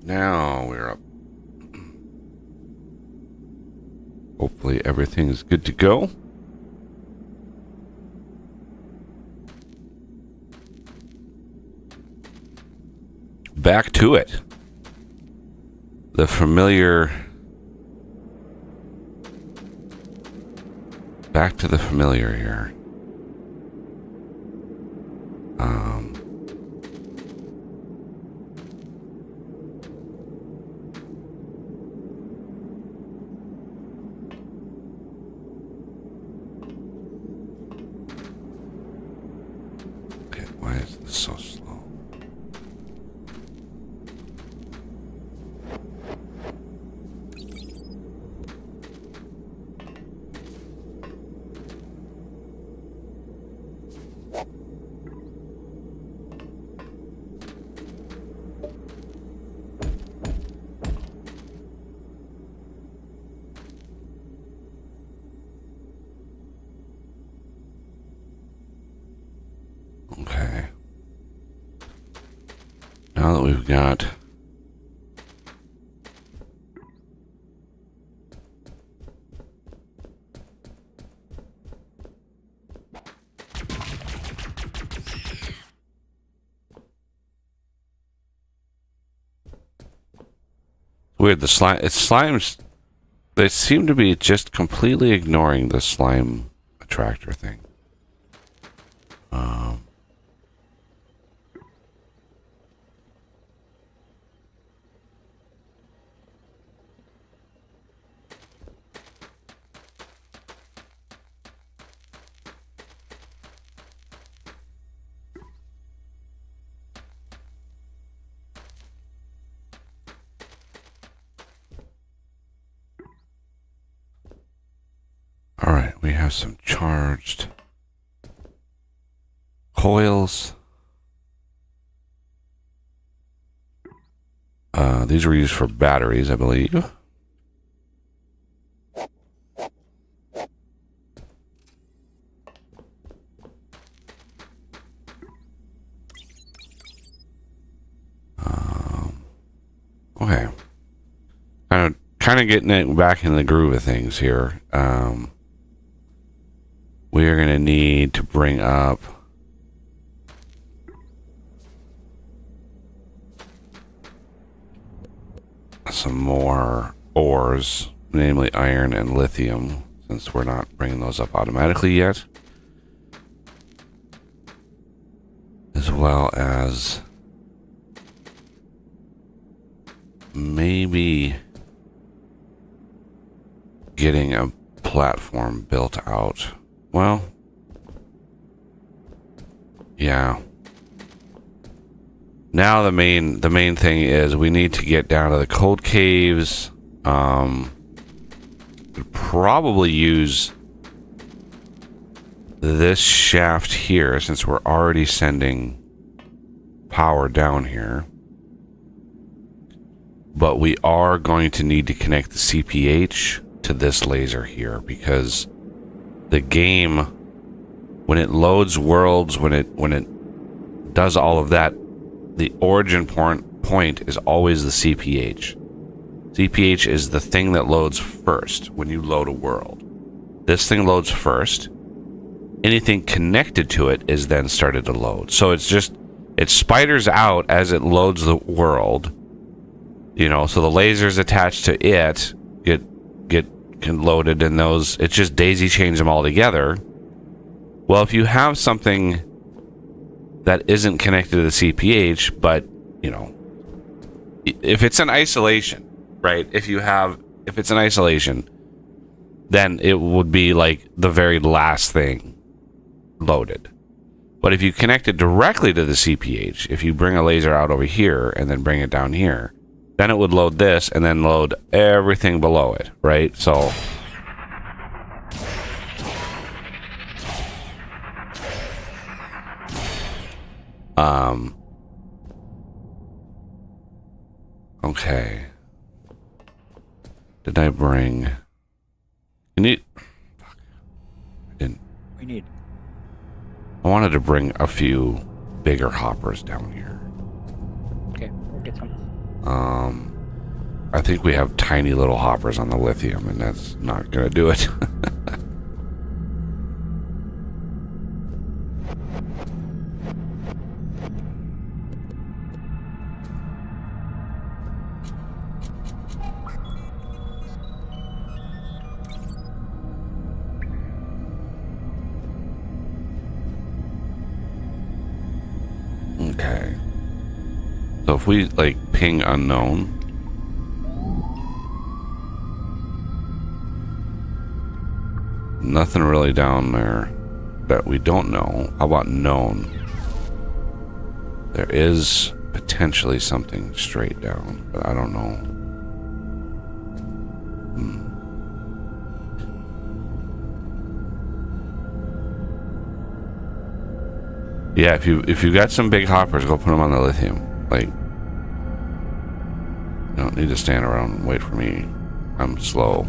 Now we're up. Hopefully everything is good to go. Back to it. The familiar... Back to the familiar here. Okay, why is this so slow? Okay. Now that we've got weird, the slimes, they seem to be just completely ignoring the slime attractor thing. Alright, we have some charged coils. These were used for batteries, I believe. Okay. Kind of getting it back in the groove of things here. We are going to need to bring up some more ores, namely iron and lithium, since we're not bringing those up automatically yet. As well as maybe getting a platform built out. Well, yeah. Now the main thing is we need to get down to the cold caves. We'd probably use this shaft here since we're already sending power down here. But we are going to need to connect the CPH to this laser here because the game, when it loads worlds, when it does all of that, the origin point is always the CPH. CPH is the thing that loads first when you load a world. This thing loads first. Anything connected to it is then started to load. So it spiders out as it loads the world. You know, so the lasers attached to it get loaded, and those, it just daisy chains them all together. Well, if you have something that isn't connected to the CPH, but, you know, if it's in isolation, right? If it's in isolation, then it would be like the very last thing loaded. But if you connect it directly to the CPH, if you bring a laser out over here and then bring it down here, then it would load this and then load everything below it, right? So okay. Did I bring... You need... Fuck. I didn't... We need. I wanted to bring a few bigger hoppers down here. Okay, we'll get some. I think we have tiny little hoppers on the lithium, and that's not going to do it. Okay. So if we, like, ping unknown... Nothing really down there that we don't know. How about known? There is potentially something straight down, but I don't know. Yeah, if you got some big hoppers, go put them on the lithium. Like, you don't need to stand around and wait for me. I'm slow.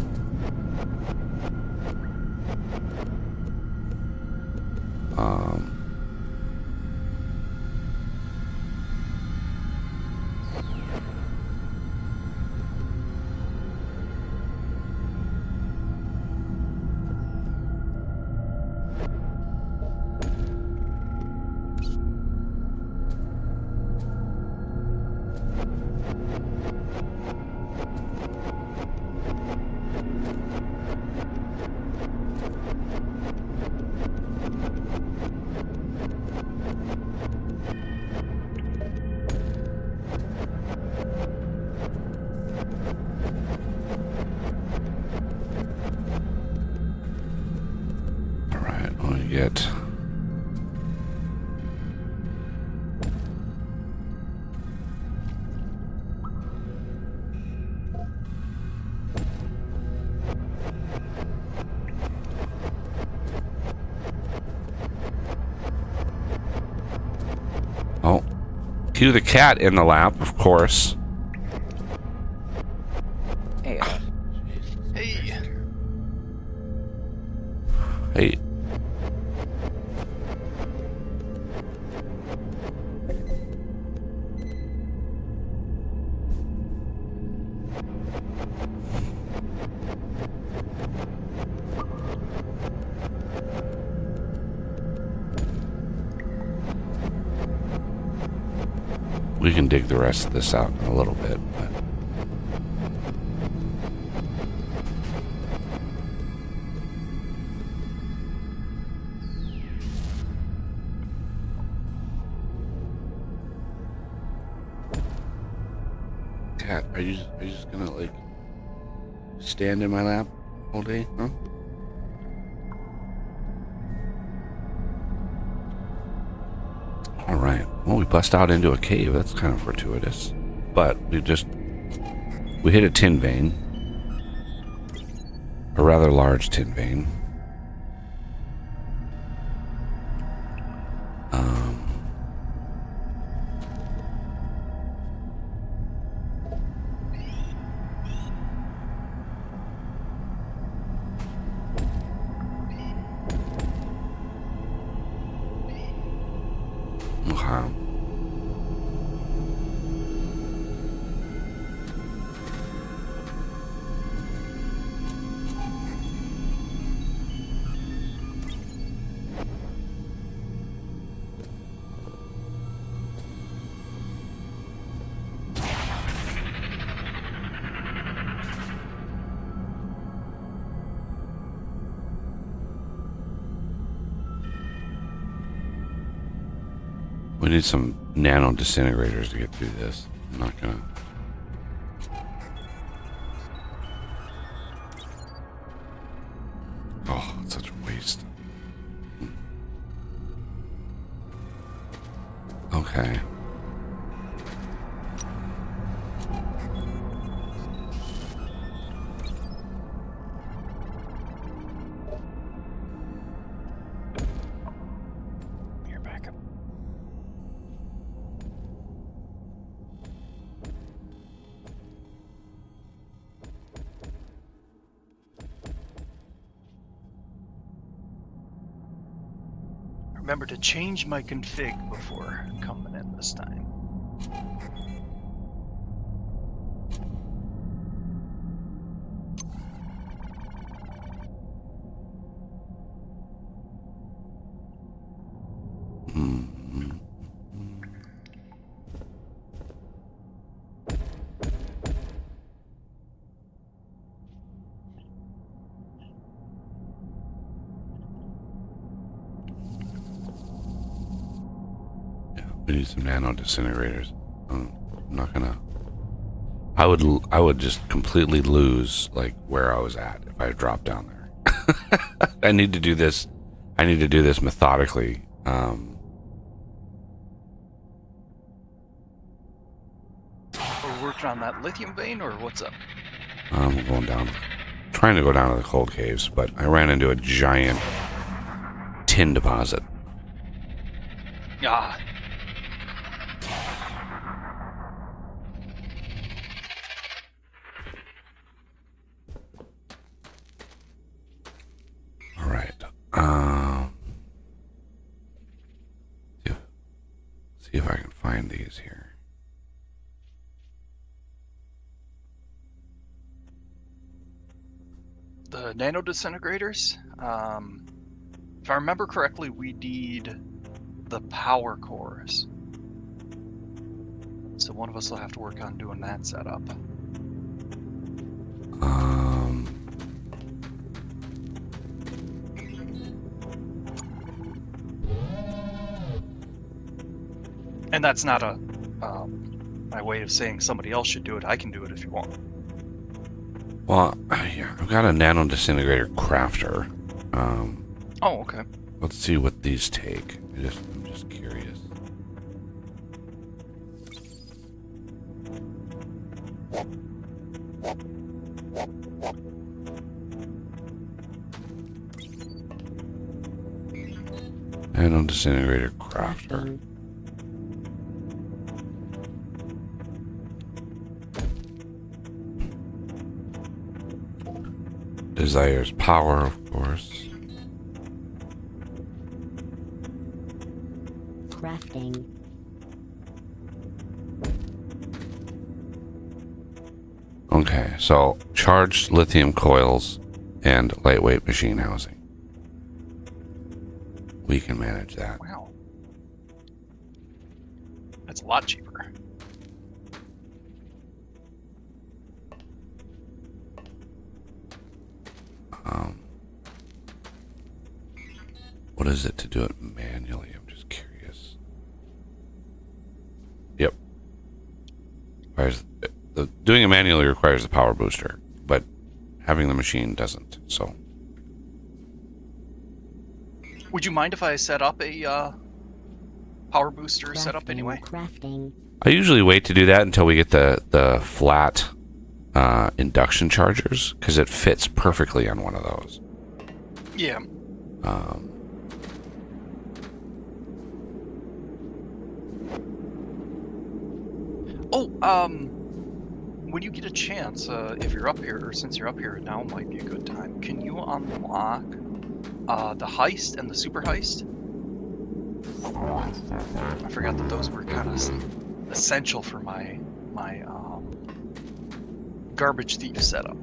Get oh, cue the cat in the lap, of course. Hey. Hey. Hey. We can dig the rest of this out in a little bit, but cat, are you just gonna like stand in my lap all day, huh? All right. Well, we bust out into a cave. That's kind of fortuitous, but we hit a tin vein, a rather large tin vein. Okay. We need some nano disintegrators to get through this. I'm not gonna... Oh, it's such a waste. Okay. You're back up. Remember to change my config before coming in this time. We need some nano disintegrators. I'm not gonna. I would just completely lose like where I was at if I dropped down there. I need to do this. I need to do this methodically. We're working on that lithium vein, or what's up? I'm going down, trying to go down to the cold caves, but I ran into a giant tin deposit. Ah. All right. See if I can find these here. The nano disintegrators. If I remember correctly, we need the power cores. So one of us will have to work on doing that setup. And that's not a my way of saying somebody else should do it. I can do it if you want. Well, yeah, I've got a nano disintegrator crafter. Oh, okay. Let's see what these take. I'm just curious. Nano disintegrator crafter. Desires power, of course. Crafting. Okay, so charged lithium coils and lightweight machine housing. We can manage that. Wow. That's a lot cheaper. What is it to do it manually? I'm just curious. Yep. Doing it manually requires the power booster, but having the machine doesn't. So, Would you mind if I set up a power booster setup anyway? Crafting. I usually wait to do that until we get the flat induction chargers because it fits perfectly on one of those. Yeah. When you get a chance, if you're up here, or since you're up here now, might be a good time. Can you unlock the heist and the super heist? I forgot that those were kind of essential for my garbage thief setup.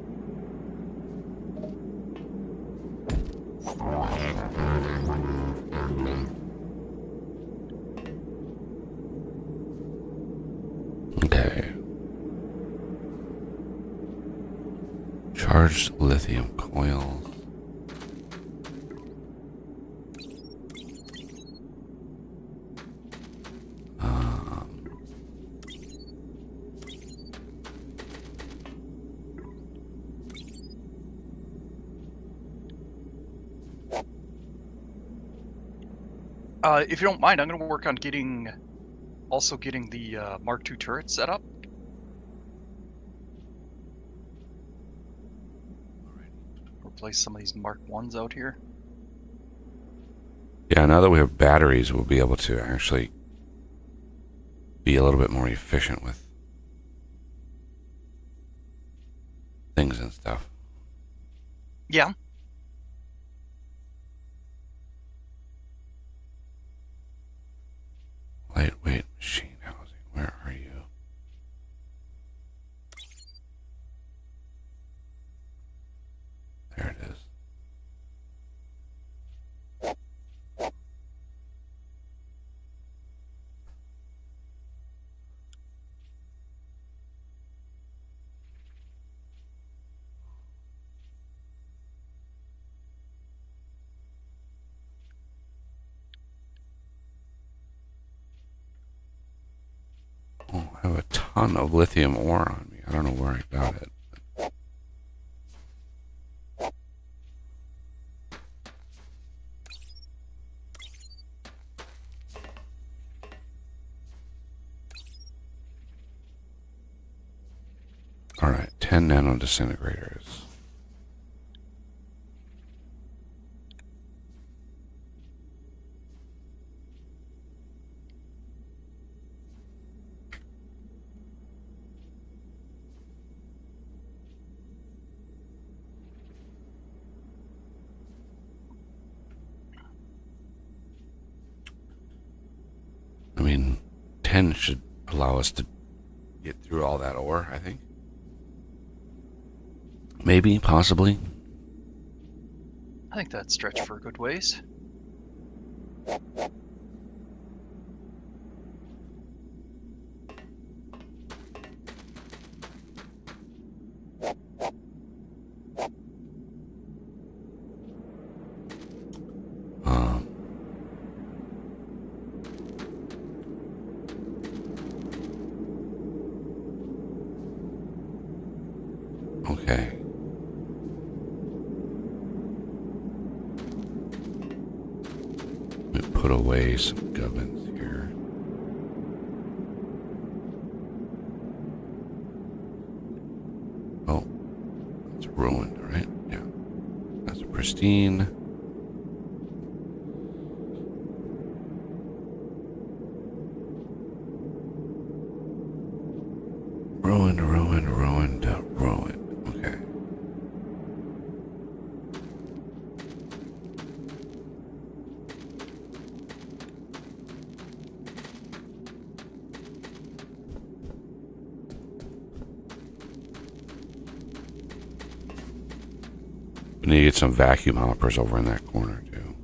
Okay. Charged lithium coils. If you don't mind, I'm going to work on also getting the Mark II turret set up. Replace some of these Mark I's out here. Yeah, now that we have batteries, we'll be able to actually be a little bit more efficient with things and stuff. Yeah. Lightweight machine housing. Where are you? There it is. Oh, I have a ton of lithium ore on me. I don't know where I got it. All right, 10 nano disintegrators. I mean, 10 should allow us to get through all that ore, I think. Maybe, possibly. I think that's stretched for a good ways. Um, okay. Let me put away some gubbins here. Oh, it's ruined, right? Yeah. That's pristine. Ruined, ruined, ruined, ruined. Okay. We need to get some vacuum hoppers over in that corner, too.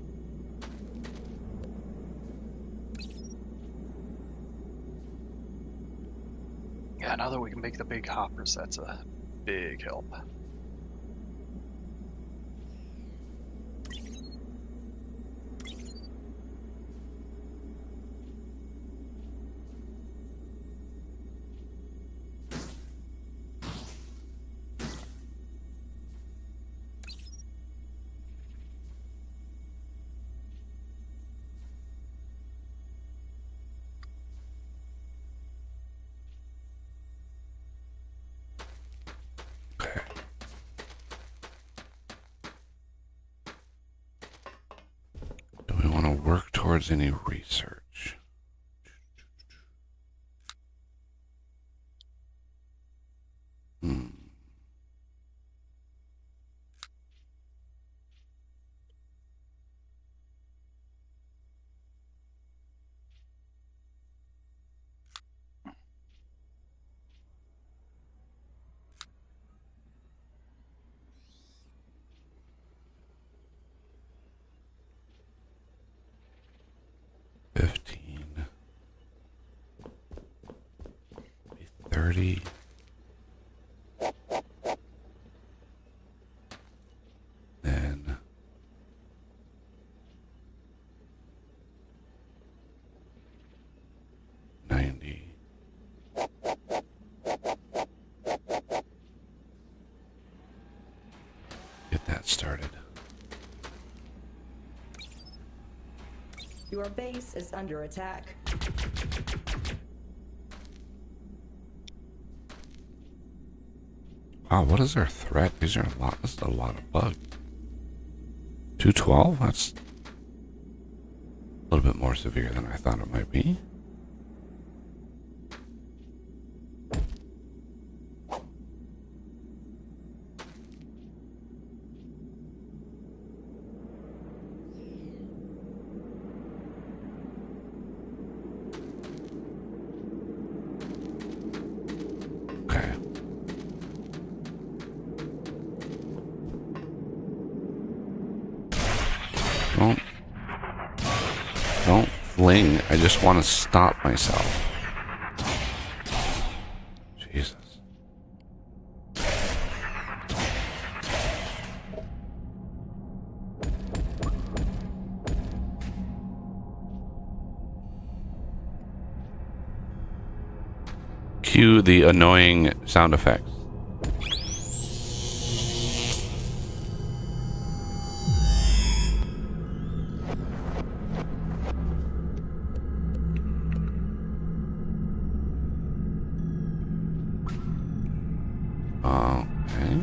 Yeah, now that we can make the big hoppers, that's a big help. Okay. Do we want to work towards any research? Hmm. $15. 30. Then 90. Get that started. Your base is under attack. Wow, what is our threat? These are a lot. This is a lot of bugs. 212? That's a little bit more severe than I thought it might be. Okay. Don't fling. I just want to stop myself. Jesus. Cue the annoying sound effects. Okay.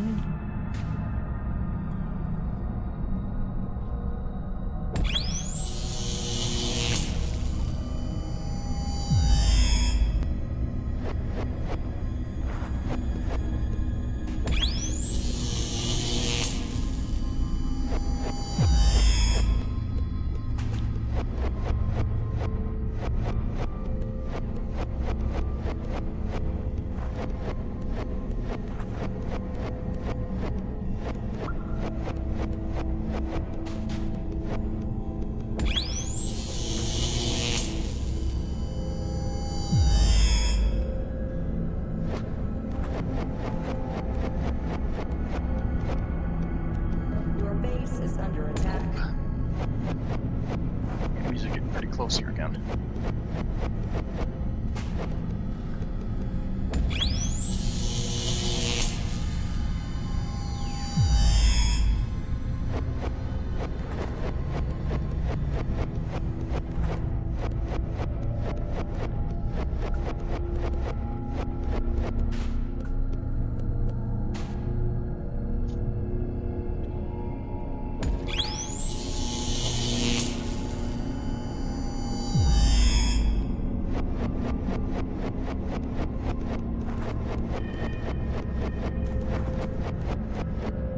Your base is under attack. Enemies are getting pretty close here again.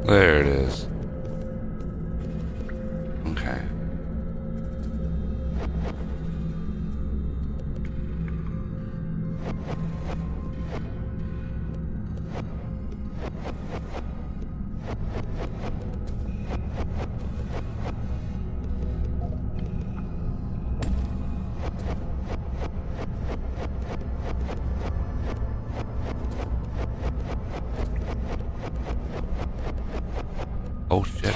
There it is. Okay. Oh shit.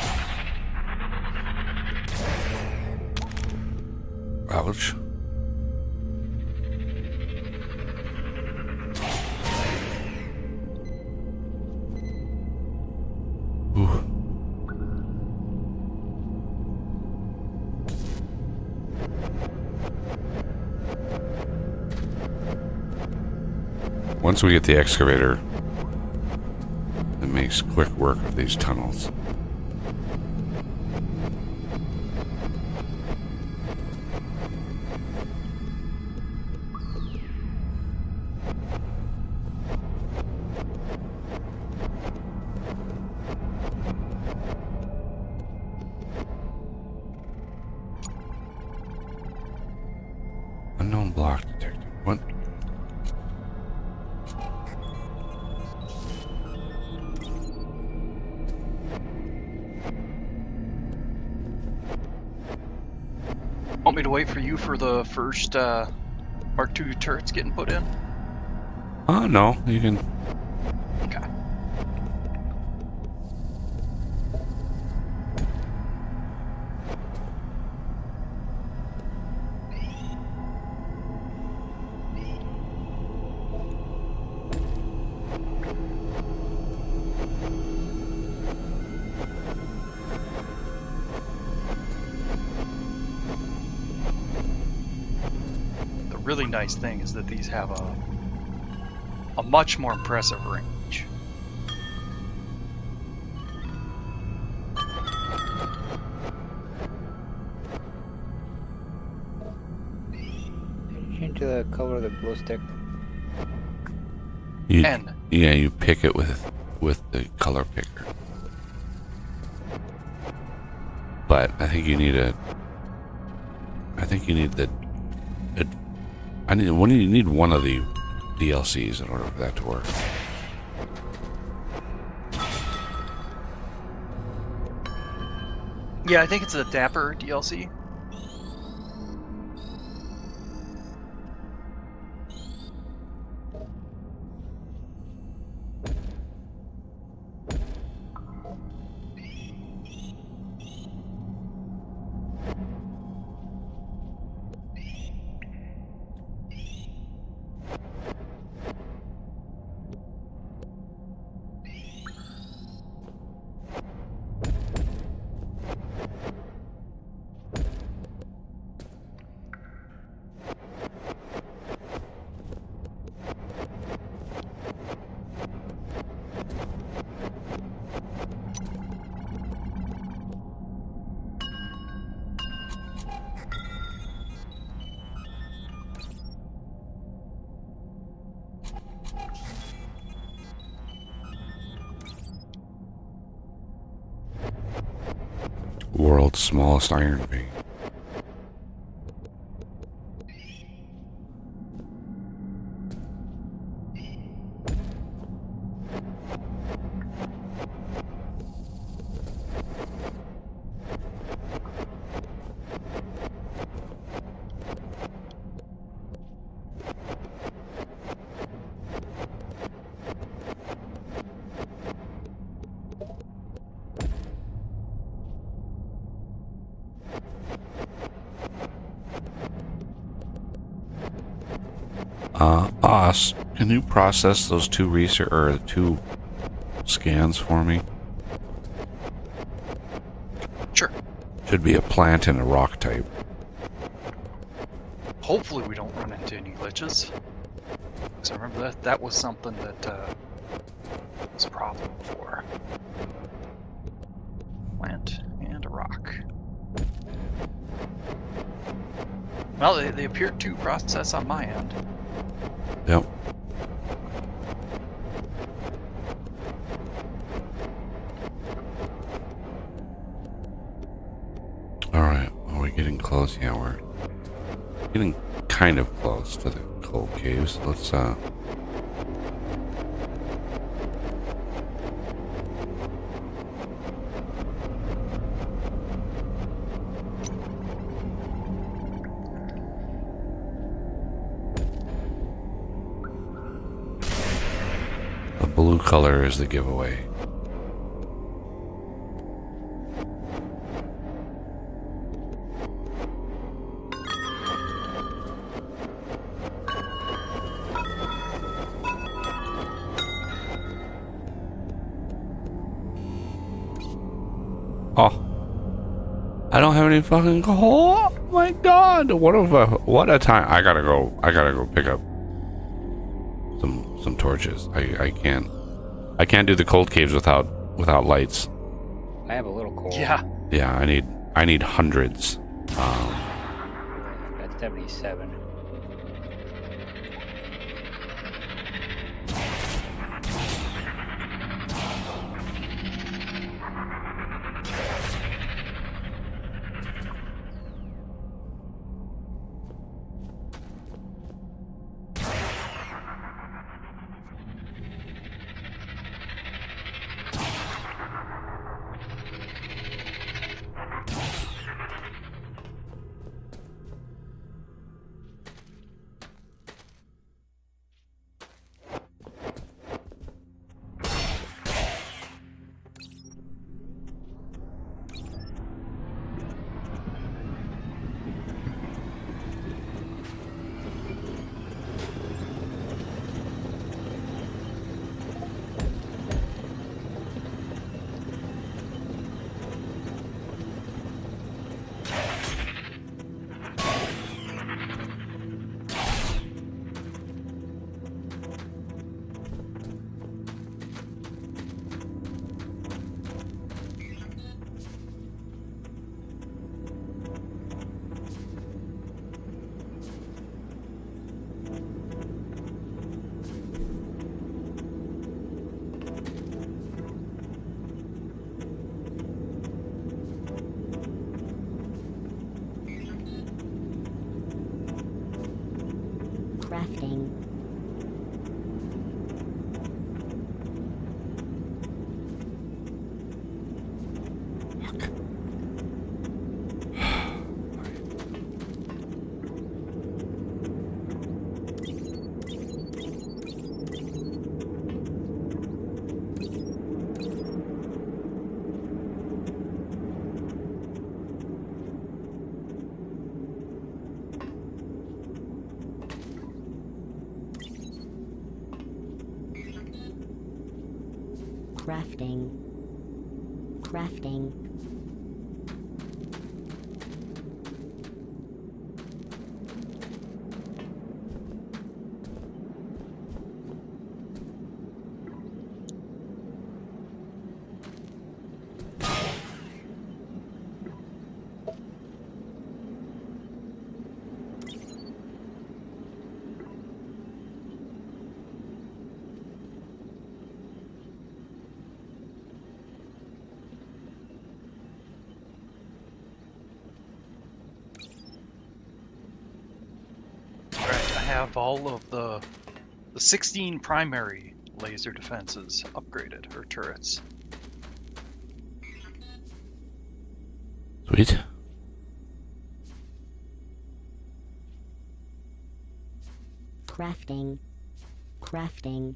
Ouch. Ooh. Once we get the excavator, it makes quick work of these tunnels. Unknown block detected. What? Want me to wait for you for the first Mark II turrets getting put in? Oh no, you can. Okay. The really nice thing is that these have a much more impressive range. Change the color of the glow stick. You, N. yeah, you pick it with the color picker. But I think you need a. I think you need the. You need one of the DLCs in order for that to work. Yeah, I think it's a Dapper DLC. World's smallest iron vein. Us, can you process those two two scans for me? Sure. Should be a plant and a rock type. Hopefully we don't run into any glitches. Because I remember that was something that was a problem before. Plant and a rock. Well, they appear to process on my end. Yep. Alright, are we getting close? Yeah, we're getting kind of close to the cold caves. Let's the blue color is the giveaway. Oh, I don't have any fucking. Oh my god! What a time! I gotta go pick up some torches. I can't do the cold caves without lights. I have a little coal. Yeah. Yeah, I need hundreds. That's 77. Crafting. Crafting. Crafting. have all of the 16 primary laser defenses upgraded, or turrets. Sweet. Crafting. Crafting.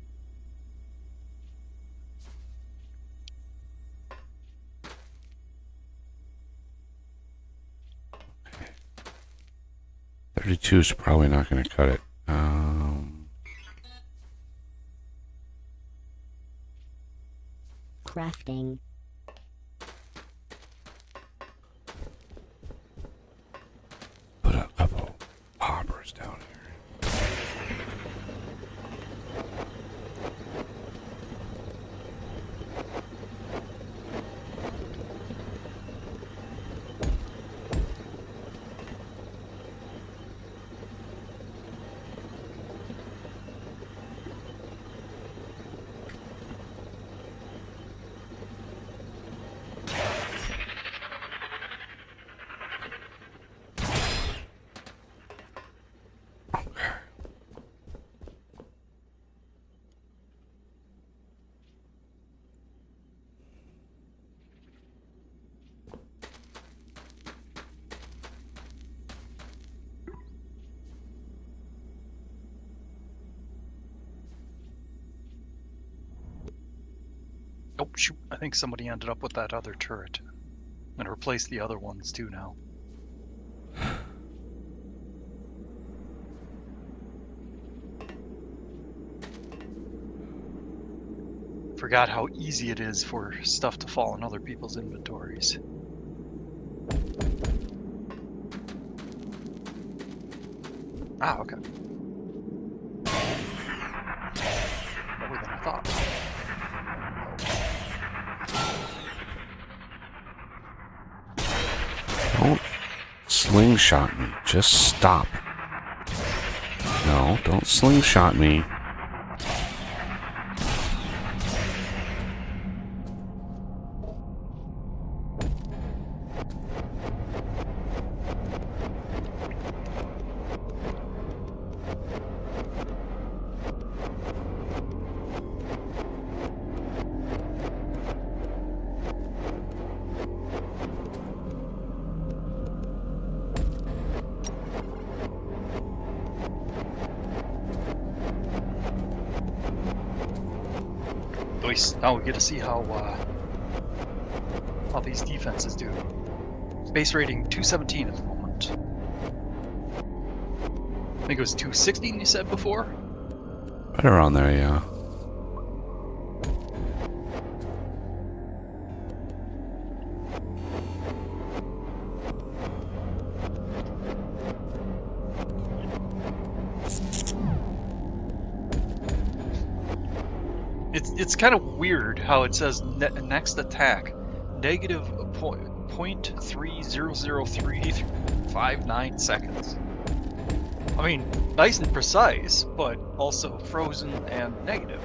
Okay. 32 is probably not going to cut it. Crafting. Put a couple hoppers down here. Oh shoot, I think somebody ended up with that other turret. And replaced the other ones too now. Forgot how easy it is for stuff to fall in other people's inventories. Ah, okay. More than I thought. Don't slingshot me. Just stop. No, don't slingshot me. At least now we get to see how these defenses do. Base rating 217 at the moment. I think it was 216 you said before? Right around there, yeah. It's kind of weird how it says next attack negative 0.300359 seconds. I mean, nice and precise, but also frozen and negative.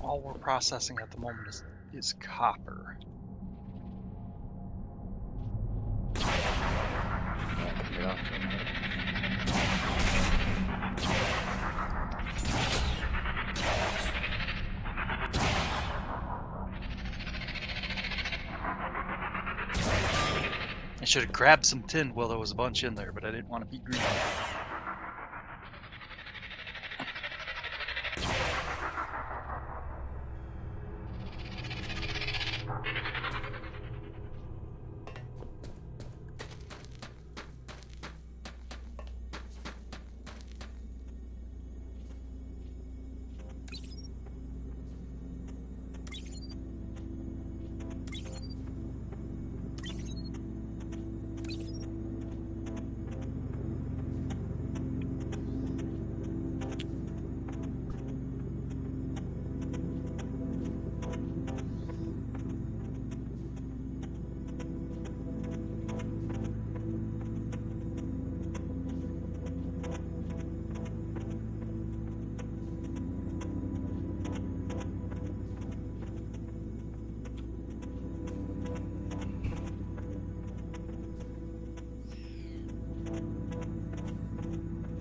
All we're processing at the moment is copper. Yeah, turn it off for a minute. I should have grabbed some tin while there was a bunch in there, but I didn't want to be greedy.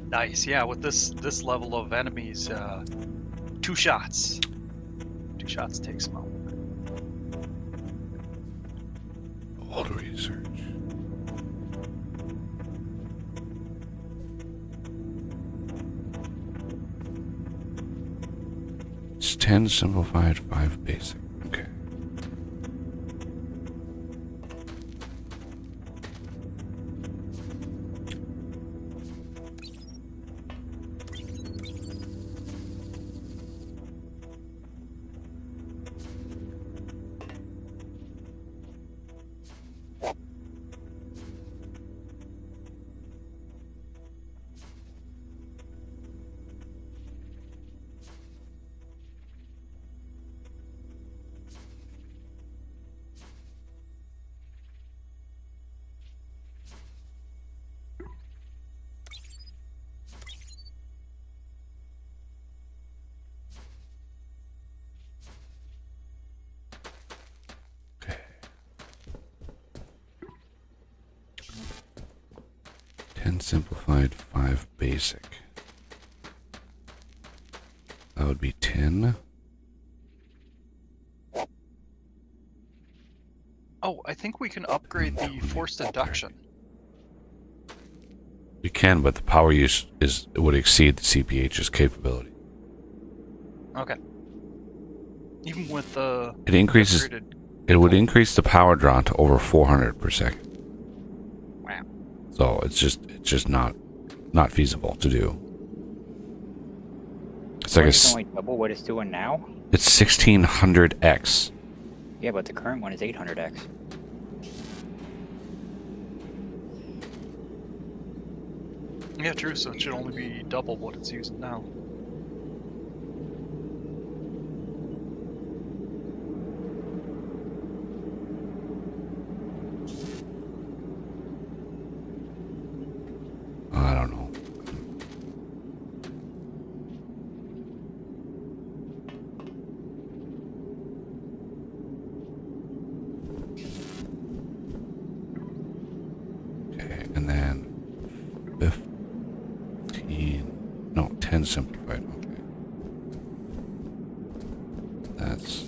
Nice, yeah. With this level of enemies, 2 shots. 2 shots takes them out. Old research. It's 10 simplified, 5 basic. Okay. Okay. 10 simplified, 5 basic. That would be 10. Oh, I think we can upgrade the forced induction. You can, but the power use would exceed the CPH's capability. Okay. Even with the It increases. upgraded- It would increase the power draw to over 400 per second. Wow. So it's just not feasible to do. It's like It's only double what it's doing now? it's 1600x. Yeah, but the current one is 800x. Yeah, true. So it should only be double what it's using now. I don't know. Okay, and then 15, no, 10 simplified. Okay. That's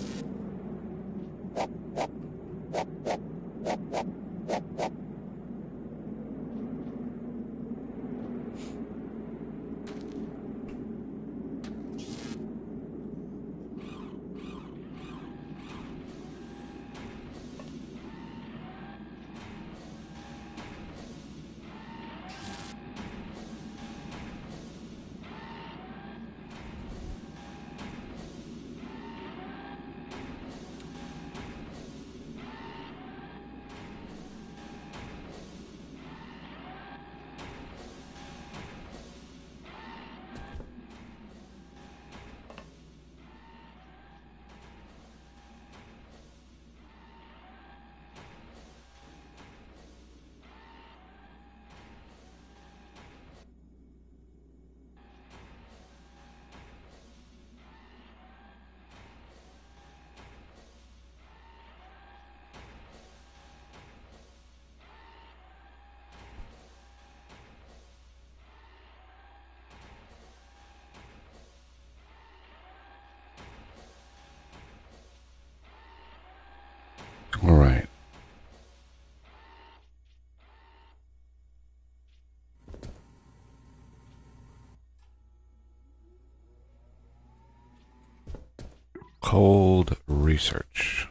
Cold research.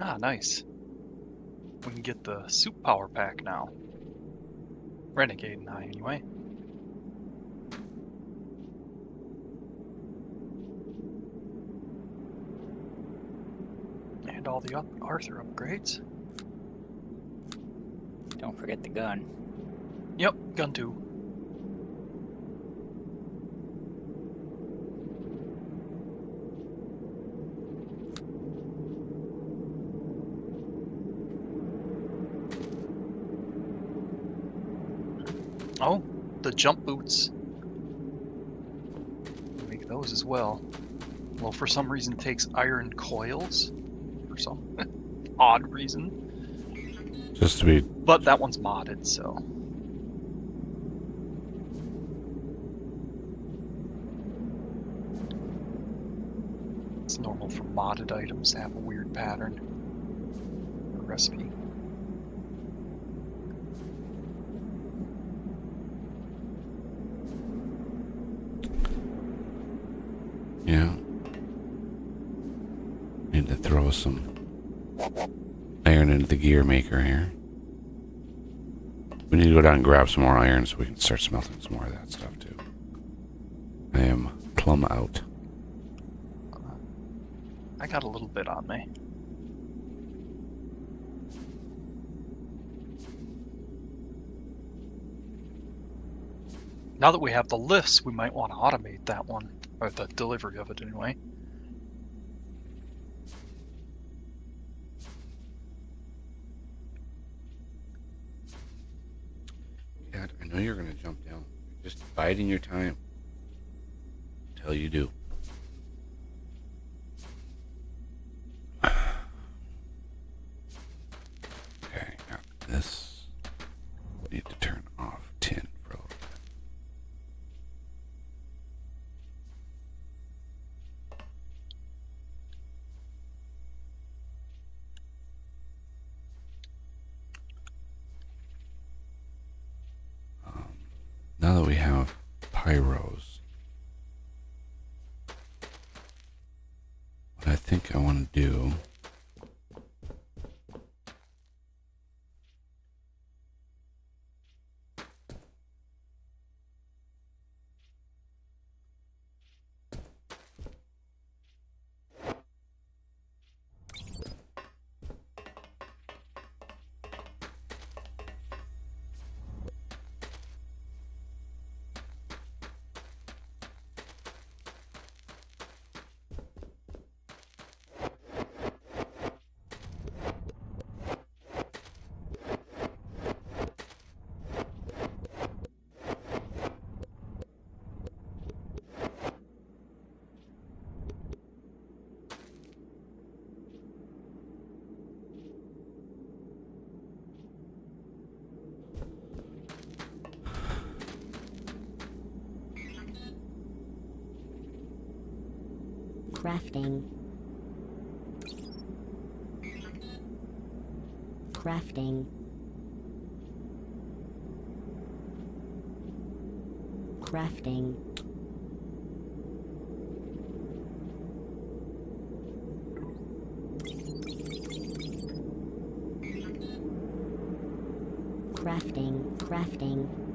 Ah, nice. We can get the soup power pack now. Renegade and I, anyway. And all the Arthur upgrades. Don't forget the gun. Yep, gun 2. Oh, the jump boots. Make those as well. Well, for some reason it takes iron coils. For some odd reason. Just to be But that one's modded, so. It's normal for modded items to have a weird pattern or recipe. yeah. Need to throw some iron into the gear maker here. We need to go down and grab some more iron so we can start smelting some more of that stuff too. I am plumb out. I got a little bit on me. Now that we have the lifts, we might want to automate that one, or the delivery of it anyway. God, I know you're gonna jump down. You're just biding your time. Until you do. Okay, now this need to turn off tin for a little bit. Now that we have pyros, what I think I want to do Crafting. Crafting. Crafting. Crafting. Crafting.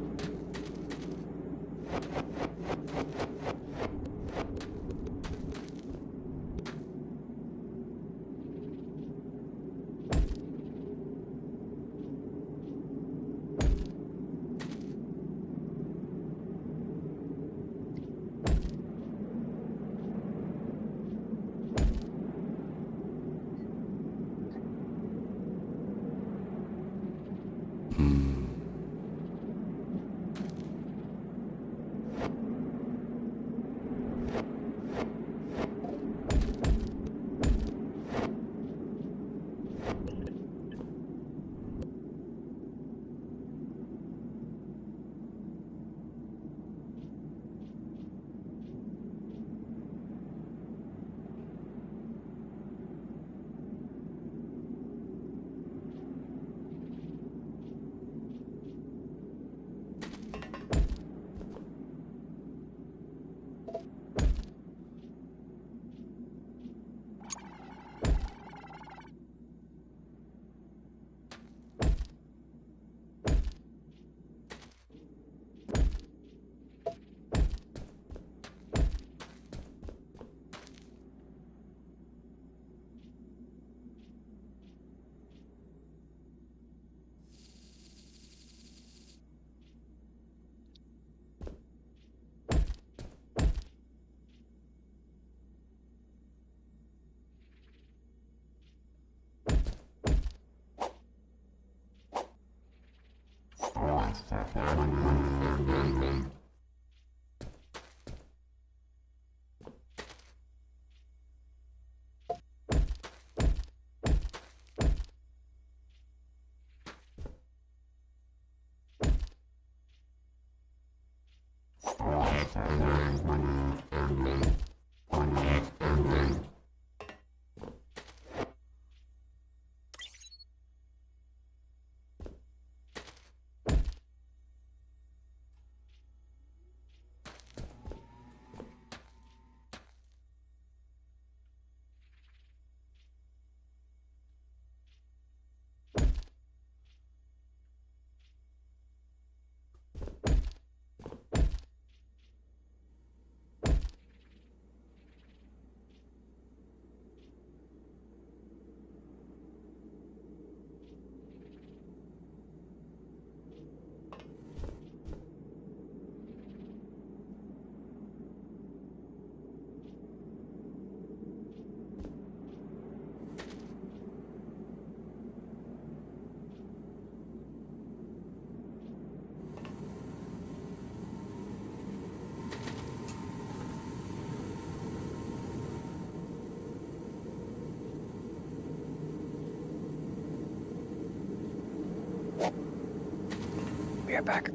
We are back.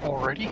Already?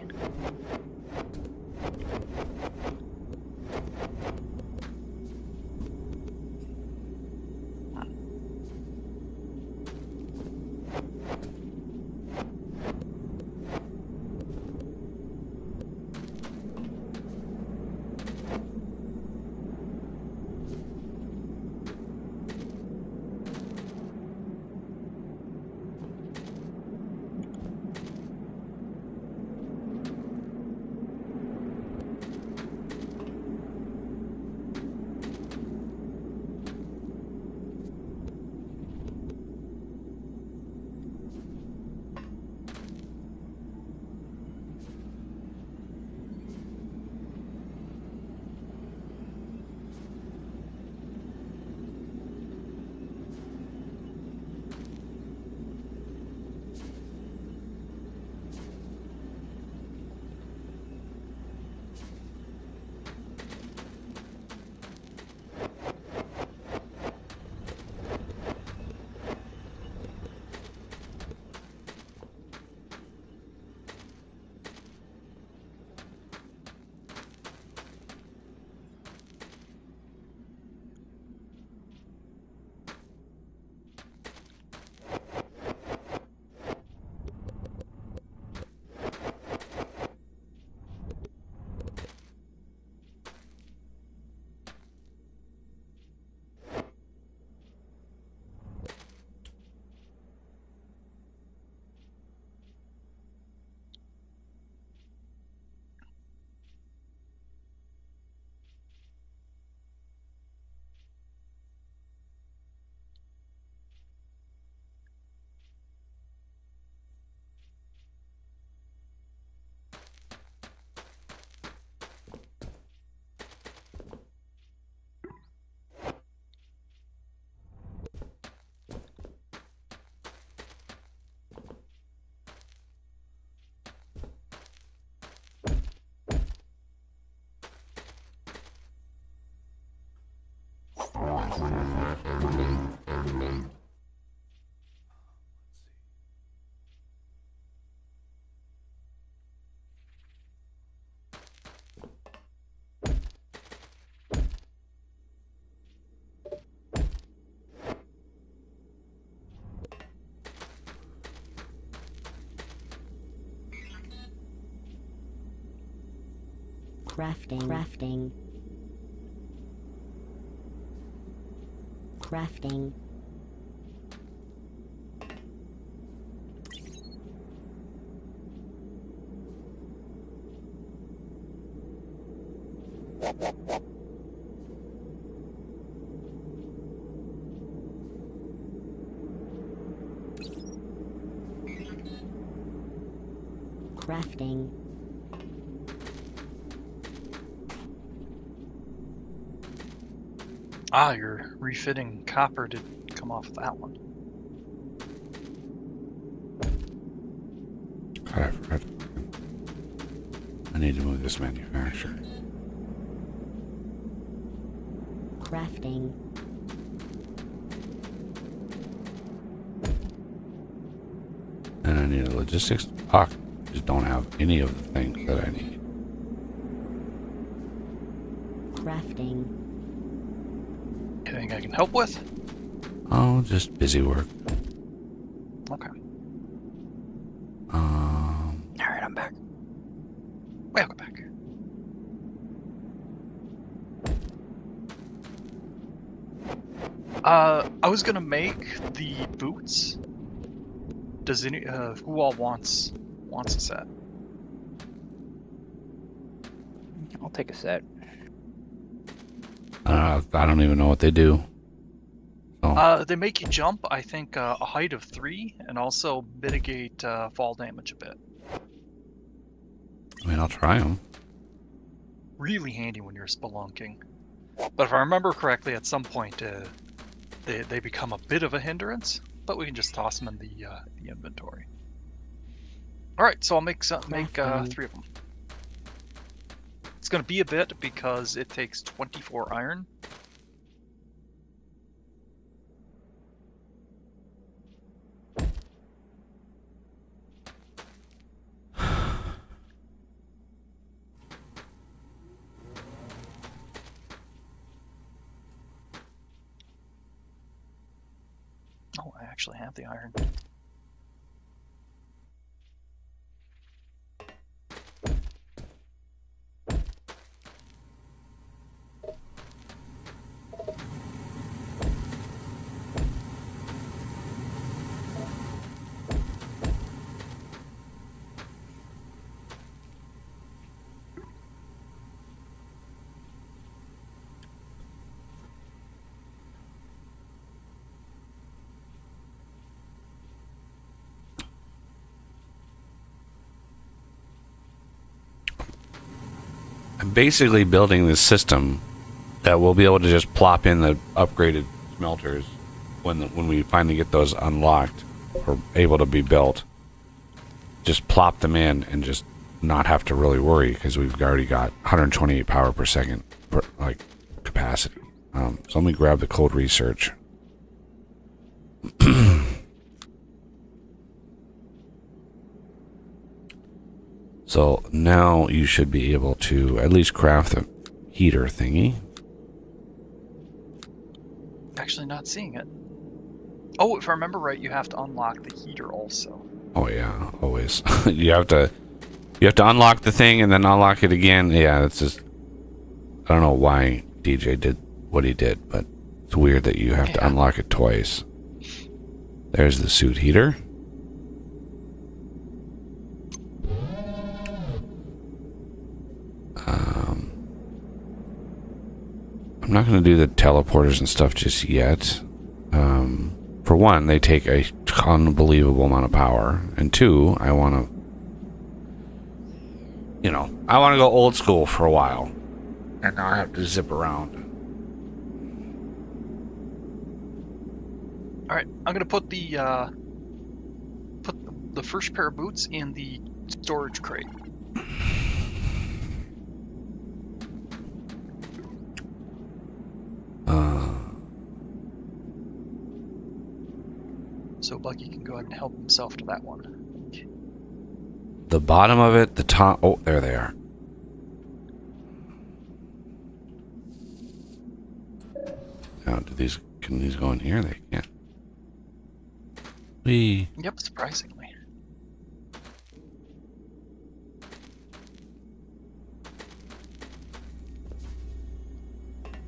Crafting. Crafting. Ah, you're refitting copper to come off of that one. God, I forgot. I need to move this manufacturer. Crafting. And I need a logistics dock. Just don't have any of the things that I need. Crafting. Anything I can help with? Oh, just busy work. Okay. Alright, I'm back. Welcome back. I was gonna make the boots. Does any who all wants a set? I'll take a set. I don't even know what they do. So, They make you jump, I think, a height of 3, and also mitigate fall damage a bit. I mean, I'll try them. Really handy when you're spelunking. But if I remember correctly, at some point they become a bit of a hindrance. But we can just toss them in the inventory. All right, so I'll make 3 of them. It's gonna be a bit because it takes 24 iron. Oh, I actually have the iron. I'm basically building this system that we'll be able to just plop in the upgraded smelters when we finally get those unlocked or able to be built. Just plop them in and just not have to really worry because we've already got 128 power per second capacity. So let me grab the code research. So now you should be able to at least craft the heater thingy. Actually, not seeing it. Oh, if I remember right, you have to unlock the heater also. Oh yeah, always. you have to unlock the thing and then unlock it again. Yeah, it's just I don't know why DJ did what he did, but it's weird that you have to unlock it twice. There's the suit heater. I'm not going to do the teleporters and stuff just yet. For one, they take a unbelievable amount of power, and two, I want to go old school for a while and not have to zip around. All right, I'm gonna put the first pair of boots in the storage crate. So Bucky can go ahead and help himself to that one. The bottom of it, the top. Oh, there they are. Now, can these go in here? They can't. Yep, surprisingly.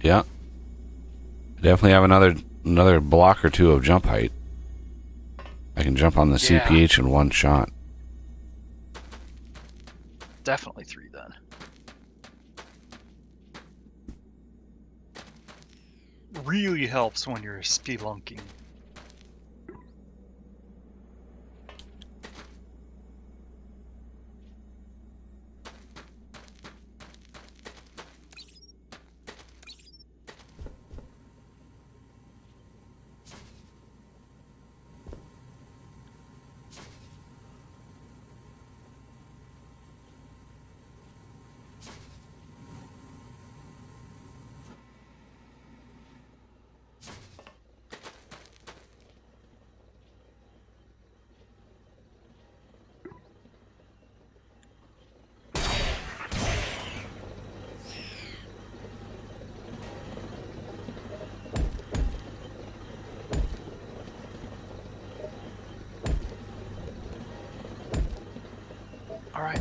Yeah. I definitely have another block or two of jump height. I can jump on the CPH in one shot. Definitely 3 then. Really helps when you're spelunking.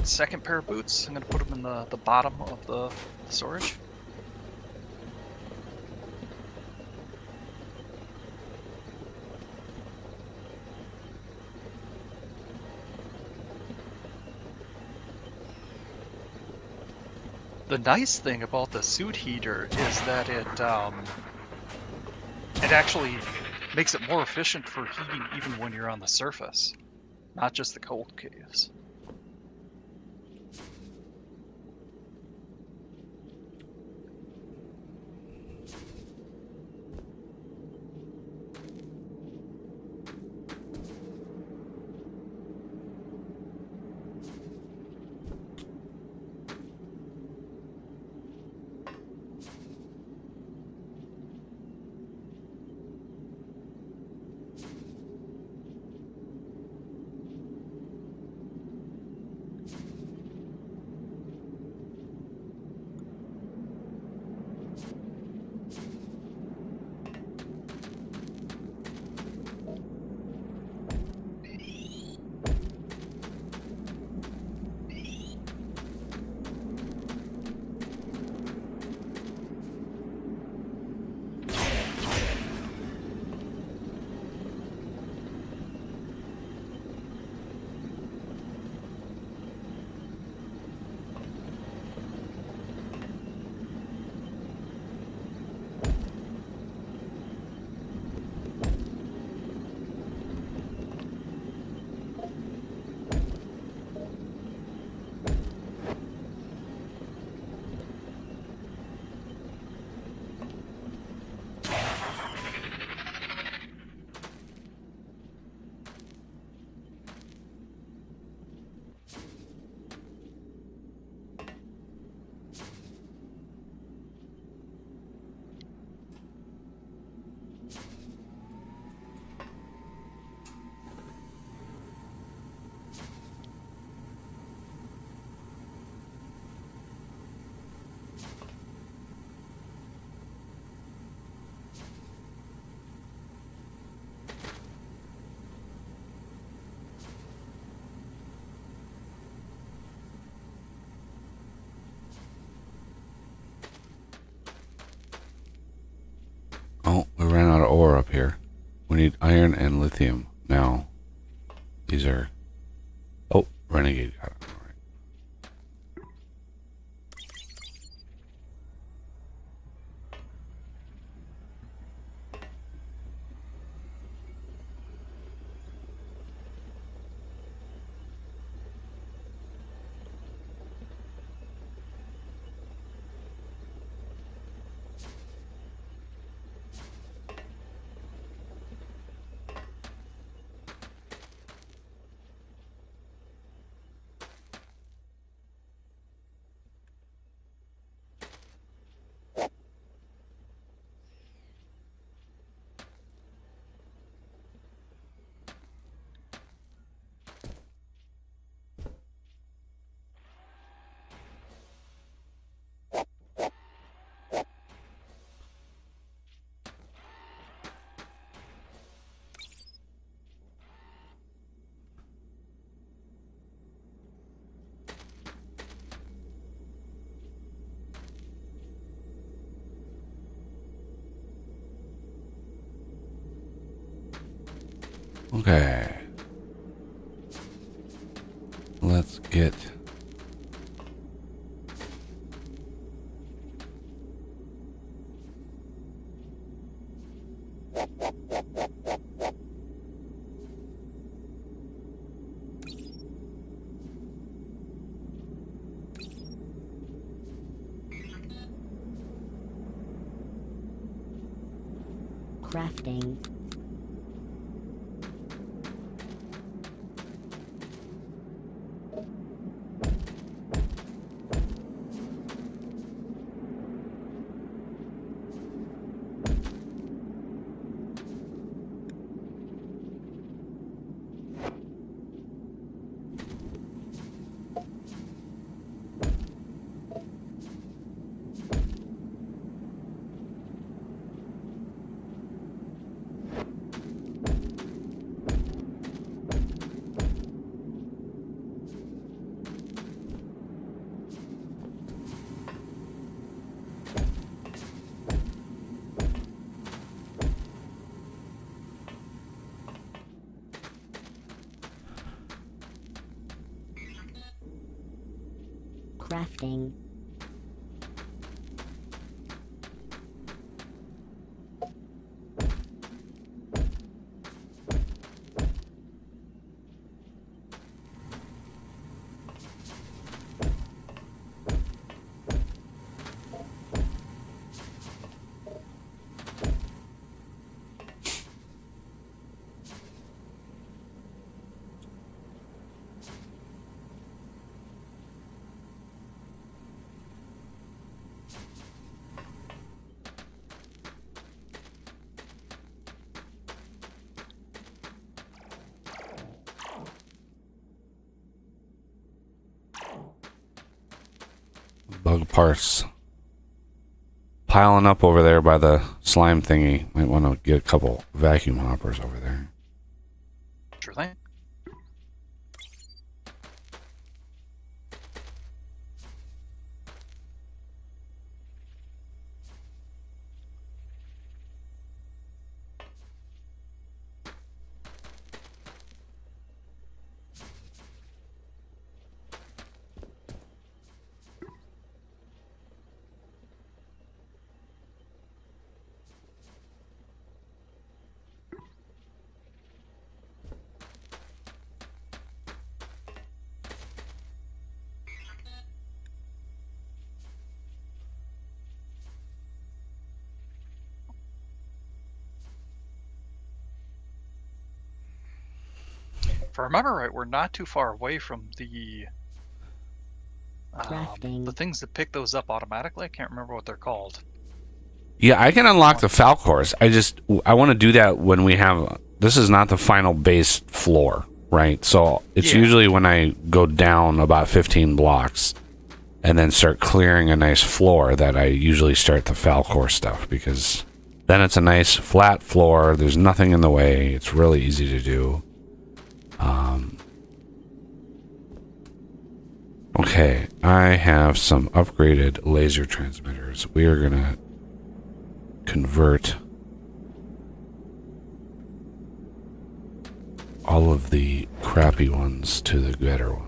second pair of boots. I'm gonna put them in the bottom of the storage. The nice thing about the suit heater is that it actually makes it more efficient for heating even when you're on the surface, not just the cold caves. Oh, we ran out of ore up here. We need iron and lithium now. These are... Oh, renegade got it. All right. Okay. Let's get... Crafting. Crafting. Bug parts piling up over there by the slime thingy. Might want to get a couple vacuum hoppers over there. Sure thing. If I remember right, we're not too far away from the Crafting. things that pick those up automatically. I can't remember what they're called. Yeah, I can unlock the Falcors. I want to do that when we have. This is not the final base floor, right? So it's Yeah. usually when I go down about 15 blocks and then start clearing a nice floor that I usually start the Falcor stuff, because then it's a nice flat floor. There's nothing in the way. It's really easy to do. Okay, I have some upgraded laser transmitters. We are going to convert all of the crappy ones to the better ones.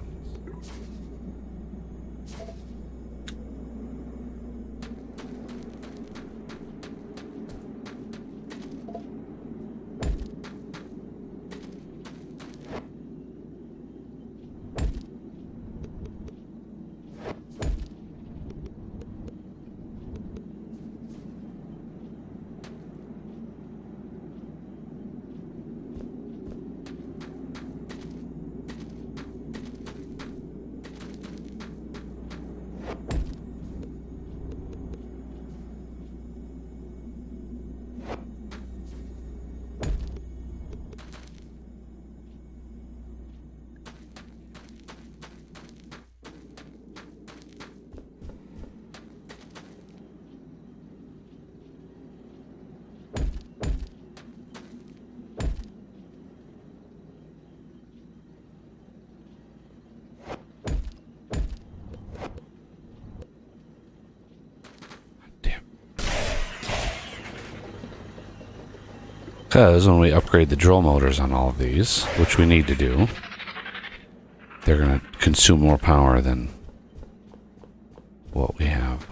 Because when we upgrade the drill motors on all of these, which we need to do, they're going to consume more power than what we have.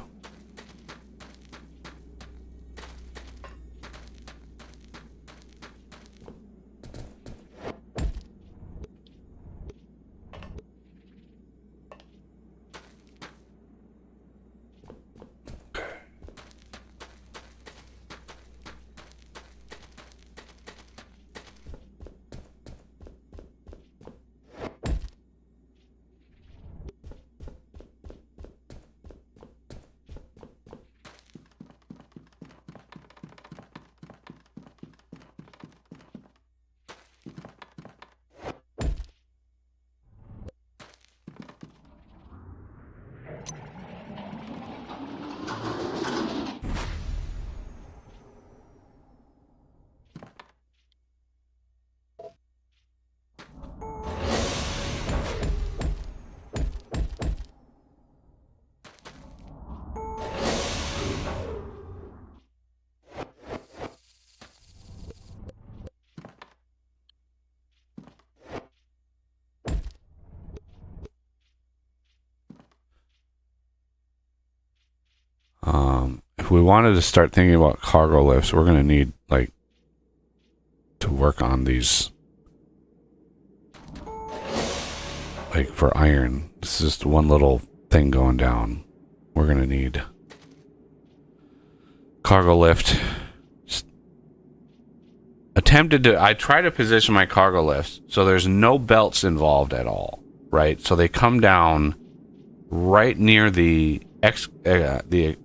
if we wanted to start thinking about cargo lifts, we're going to need, like, to work on these, like, for iron. This is just one little thing going down. We're going to need cargo lift. I try to position my cargo lifts so there's no belts involved at all, right? So they come down right near the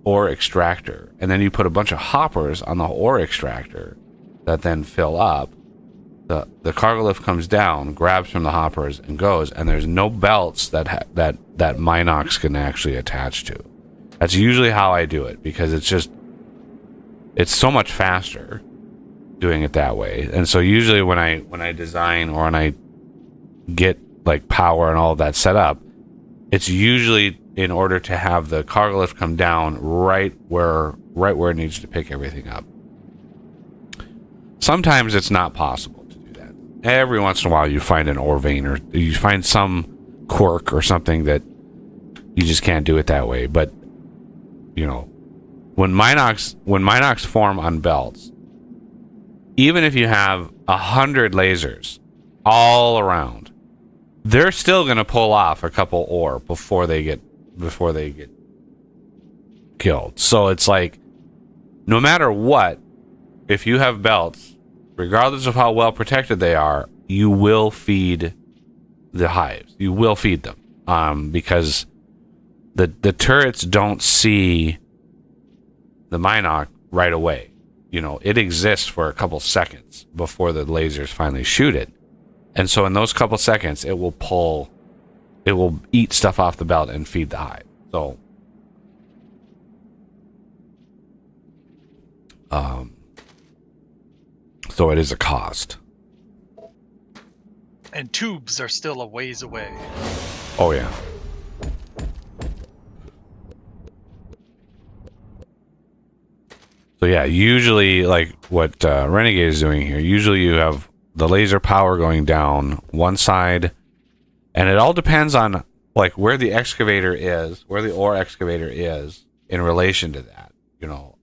ore extractor, and then you put a bunch of hoppers on the ore extractor that then fill up. The cargo lift comes down, grabs from the hoppers, and goes, and there's no belts that Minox can actually attach to. That's usually how I do it, because it's so much faster doing it that way. And so usually when I design, or when I get like power and all of that set up, it's usually in order to have the cargo lift come down right where it needs to pick everything up. Sometimes it's not possible to do that. Every once in a while you find an ore vein, or you find some quirk or something that you just can't do it that way. But you know, when Minox form on belts, even if you have 100 lasers all around, they're still going to pull off a couple ore before they get killed. So it's like, no matter what, if you have belts, regardless of how well protected they are, you will feed the hives. You will feed them, because the turrets don't see the Minox right away. You know, it exists for a couple seconds before the lasers finally shoot it. And so in those couple seconds, it will eat stuff off the belt and feed the hive. So it is a cost. And tubes are still a ways away. Oh yeah. So yeah, usually, like what Renegade is doing here, usually you have the laser power going down one side, and it all depends on like where the excavator is, where the ore excavator is in relation to that, you know,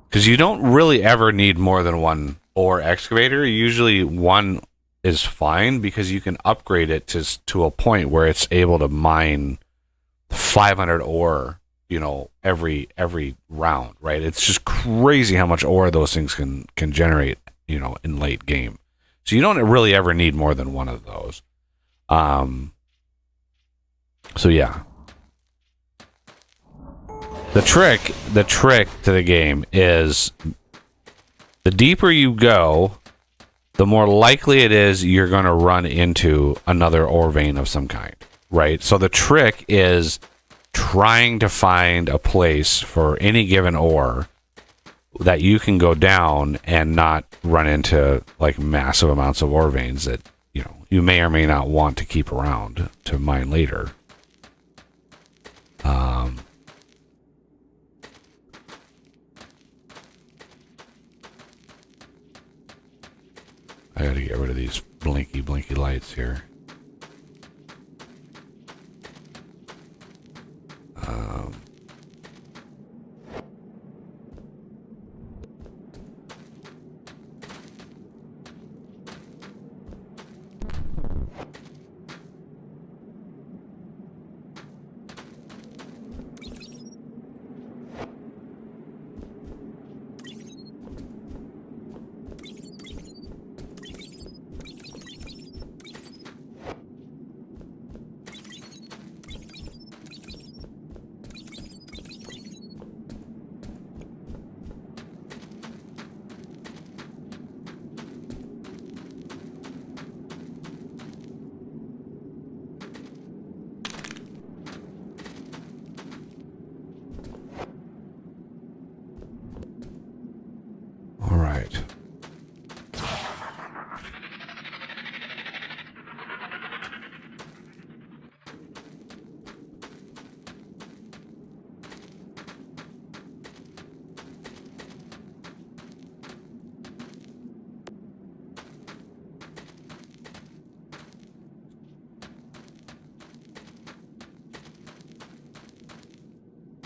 because you don't really ever need more than one ore excavator. Usually one is fine, because you can upgrade it to a point where it's able to mine 500 ore, you know, every round, right? It's just crazy how much ore those things can generate, you know, in late game. So you don't really ever need more than one of those. So yeah. The trick to the game is, the deeper you go, the more likely it is you're going to run into another ore vein of some kind, right? So the trick is trying to find a place for any given ore that you can go down and not run into like massive amounts of ore veins that, you know, you may or may not want to keep around to mine later. I gotta get rid of these blinky lights here.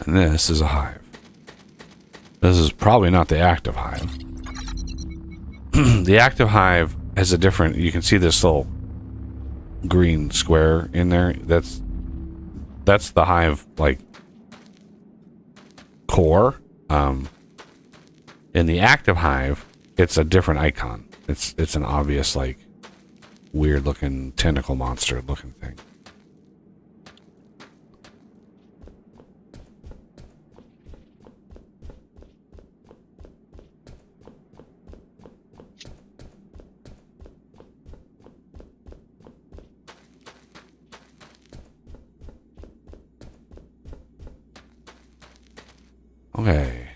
And this is a hive. This is probably not the active hive. The active hive has a different... You can see this little green square in there. That's the hive, like, core. In the active hive, it's a different icon. It's an obvious, like, weird looking tentacle monster looking thing. Okay.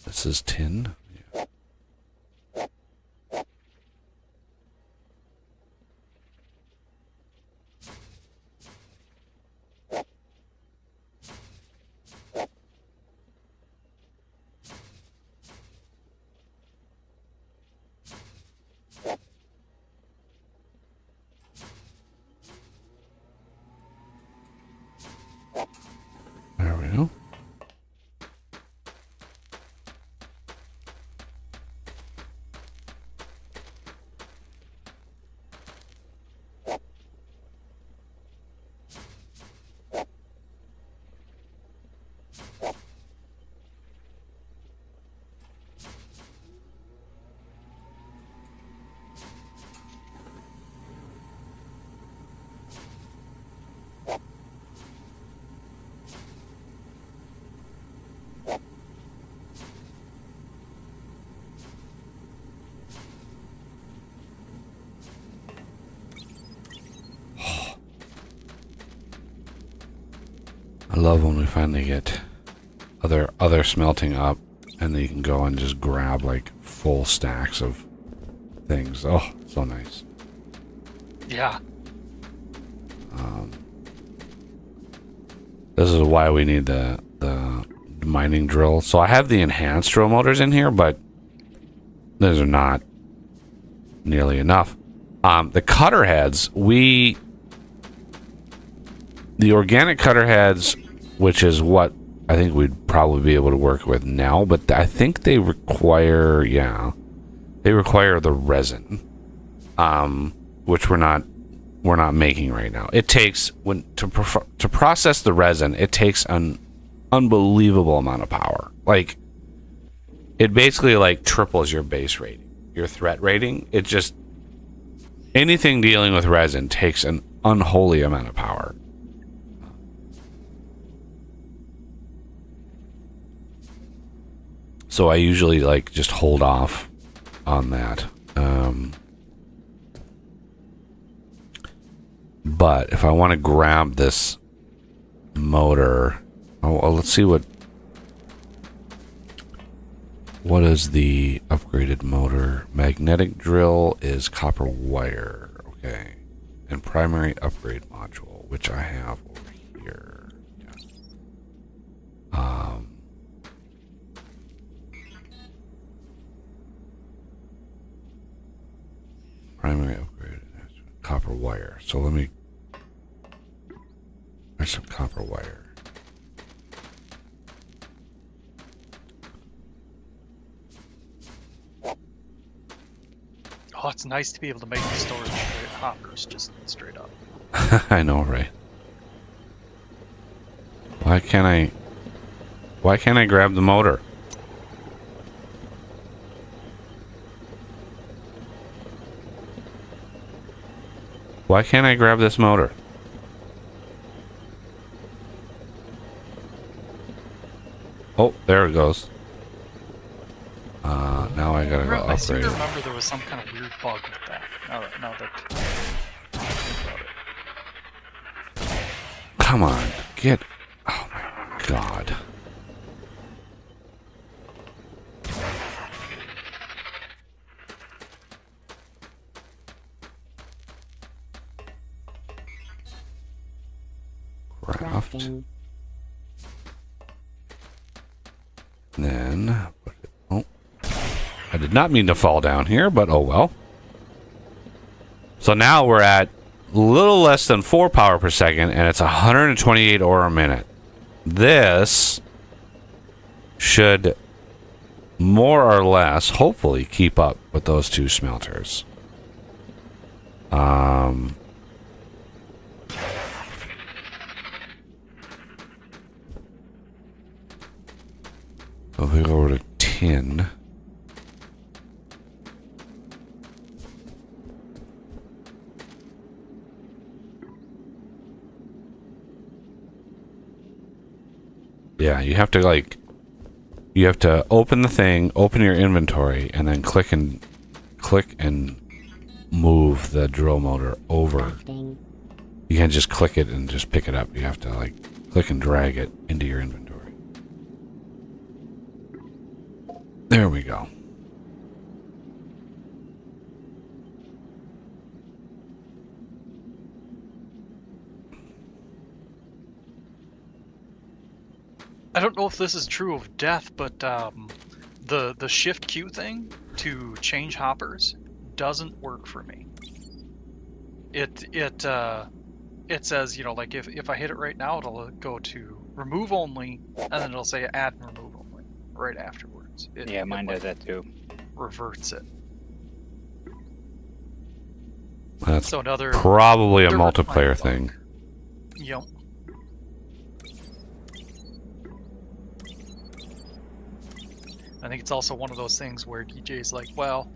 This is tin. Yeah. There we go. I love when we finally get other smelting up, and then you can go and just grab like full stacks of things. Oh, so nice. Yeah. This is why we need the mining drill. So I have the enhanced drill motors in here, but those are not nearly enough. The cutter heads, the organic cutter heads, which is what I think we'd probably be able to work with now, but I think they require, they require the resin, which we're not making right now. It takes to process the resin, it takes an unbelievable amount of power. Like, it basically like triples your base rating, your threat rating. It just, anything dealing with resin takes an unholy amount of power. So I usually like just hold off on that. But if I want to grab this motor, let's see what is the upgraded motor. Magnetic drill is copper wire. Okay. And primary upgrade module, which I have over here. Yes. Primary upgrade, copper wire. So there's some copper wire. Oh, it's nice to be able to make the storage hoppers just straight up. I know, right? Why can't I grab the motor? Why can't I grab this motor? Oh, there it goes. Now I gotta go I seem upgrade to it. remember there was some kind of weird bug with that. Now that I think about it. Come on, get... Oh my god. Craft. Crafting. Then... Oh. I did not mean to fall down here, but oh well. So now we're at a little less than 4 power per second, and it's 128 ore a minute. This should more or less, hopefully, keep up with those 2 smelters. So if we go over to tin. Yeah, you have to like, you have to open the thing, open your inventory, and then click and move the drill motor over. Crafting. You can't just click it and just pick it up. You have to like click and drag it into your inventory. There we go. I don't know if this is true of death, but the shift Q thing to change hoppers doesn't work for me. It says, you know, like if I hit it right now, it'll go to remove only, and then it'll say add and remove only right afterwards. Yeah, mine does that too. Reverts it. That's So another probably a another multiplayer mind thing. bug. Yep. I think it's also one of those things where DJ's like, well,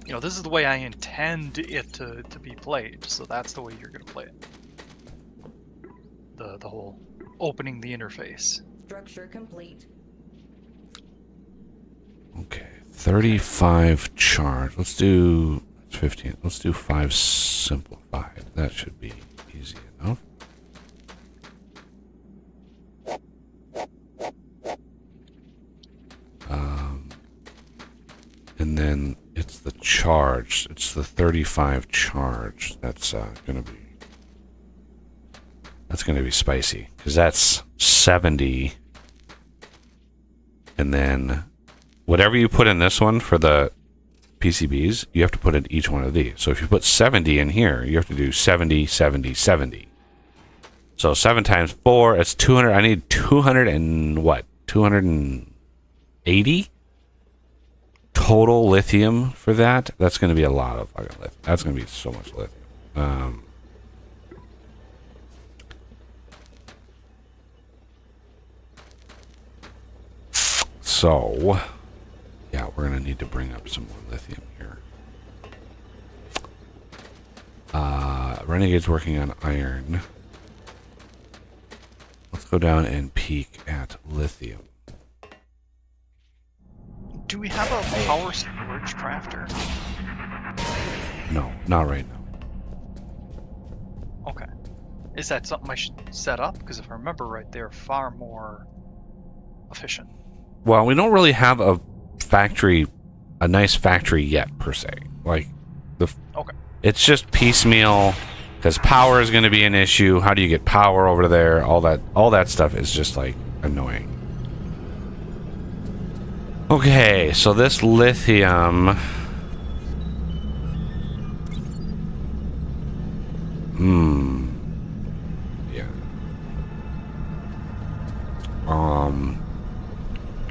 you know, this is the way I intend it to be played, so that's the way you're gonna play it. The whole opening the interface. Structure complete. Okay, 35 charge. Let's do 15. Let's do 5 simplified. That should be easy enough. And then it's the charge. It's the 35 charge. That's gonna be spicy because that's 70. And then whatever you put in this one for the PCBs, you have to put in each one of these. So if you put 70 in here, you have to do 70, 70, 70. So 7 times 4, it's 200. I need 200 and what? 280 total lithium for that. That's going to be a lot of fucking lithium. That's going to be so much lithium. So, yeah, we're going to need to bring up some more lithium here. Renegade's working on iron. Let's go down and peek at lithium. Do we have a power storage crafter? No, not right now. Okay. Is that something I should set up? Because if I remember right, they're far more efficient. Well, we don't really have a factory, a nice factory yet, per se. Like, Okay. it's just piecemeal, because power is going to be an issue. How do you get power over there? All that stuff is just, like, annoying. Okay, so this lithium... Yeah.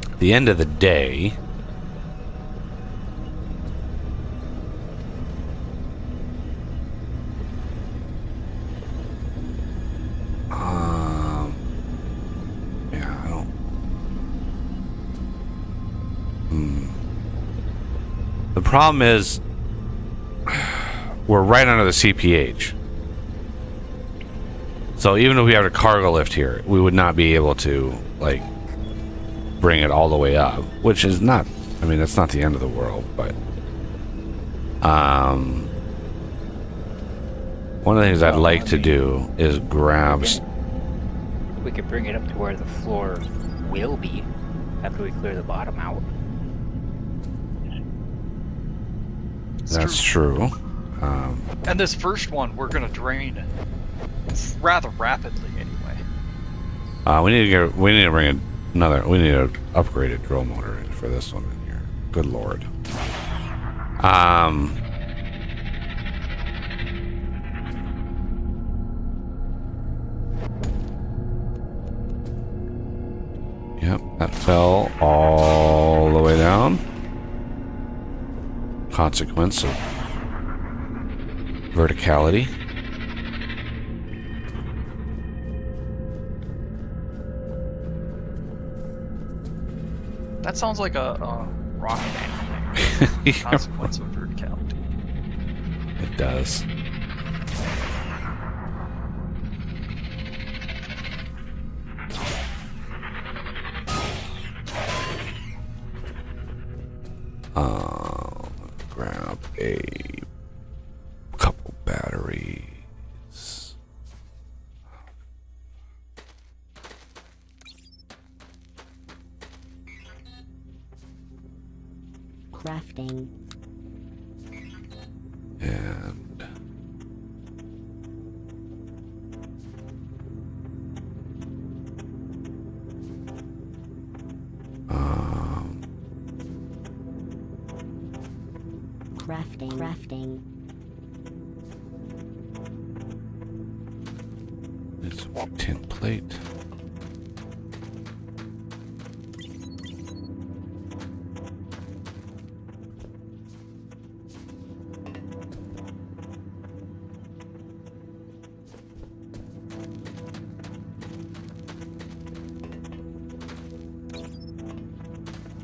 At the end of the day... Yeah, I don't... The problem is... We're right under the CPH. So even if we have a cargo lift here, we would not be able to, like, bring it all the way up. Which is not... I mean, that's not the end of the world, but... One of the things I'd like to do is grab... We could bring it up to where the floor will be after we clear the bottom out. That's true. And this first one, we're gonna drain rather rapidly anyway. We need to bring another... We need an upgraded drill motor in for this one in here. Good lord. Yep, that fell all the way down. Consequence of verticality. That sounds like a rock band. Consequence of verticality. It does. Grab a couple batteries. Crafting. And Crafting. it's a tin plate.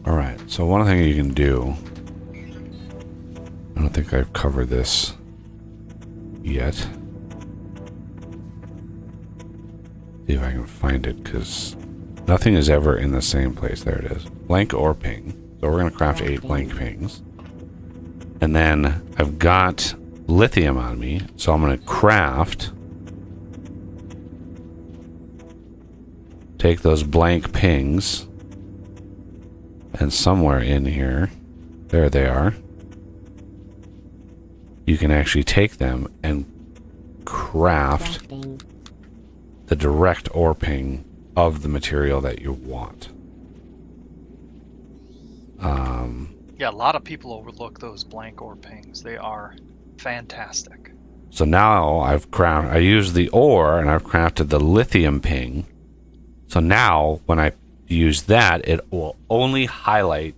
All right, so one thing you can do, I don't think I've covered this yet. See if I can find it, because nothing is ever in the same place. There it is. Blank or ping. So we're going to craft 8 blank pings. And then I've got lithium on me, so I'm going to craft. Take those blank pings. And somewhere in here, there they are. You can actually take them and craft the direct ore ping of the material that you want. Yeah, a lot of people overlook those blank ore pings. They are fantastic. So now I used the ore and I've crafted the lithium ping. So now when I use that, it will only highlight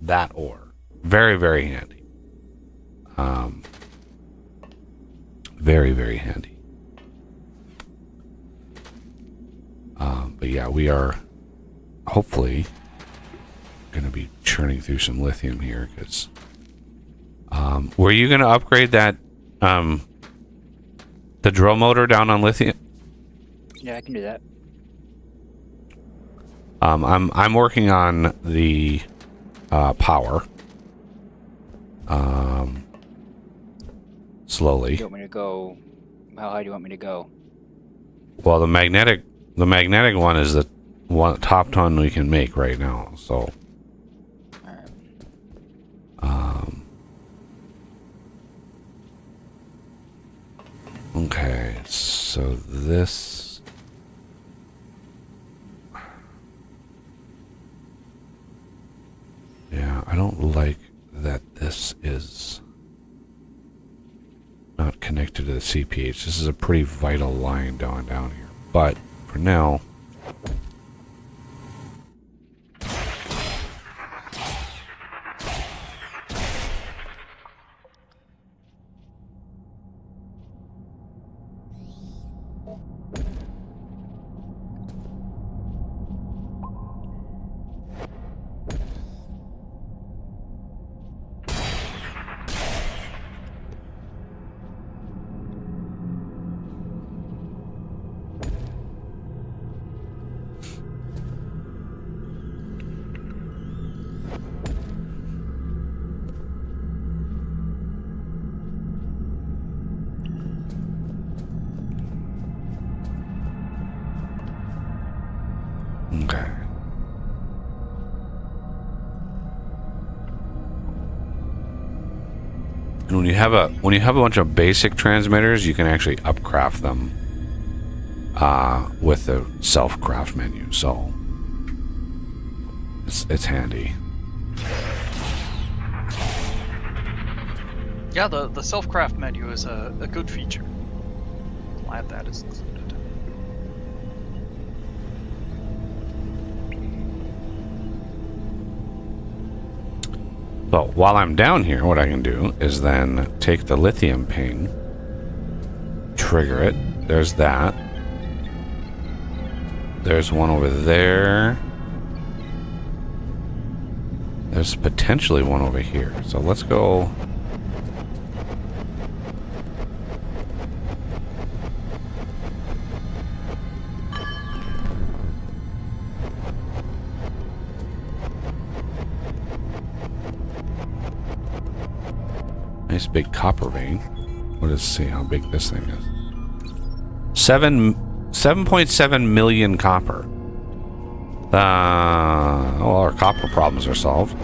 that ore. Very, very handy. Very, very handy. But yeah, we are hopefully going to be churning through some lithium here because were you going to upgrade that the drill motor down on lithium? Yeah, I can do that. I'm working on the power. Slowly. Do you want me to go? How high do you want me to go? Well, the magnetic one is the one top ton we can make right now. So, Alright. Okay, so this. Yeah, I don't like that this is not connected to the CPH. This is a pretty vital line down here. But for now, okay. And when you have a bunch of basic transmitters, you can actually upcraft them with the self-craft menu. So it's handy. Yeah, the self-craft menu is a good feature. Glad that is included. So while I'm down here, what I can do is then take the lithium ping, trigger it. There's that. There's one over there. There's potentially one over here. So let's go. Nice big copper vein. Let's see how big this thing is. 7.7 million copper. Well, our copper problems are solved.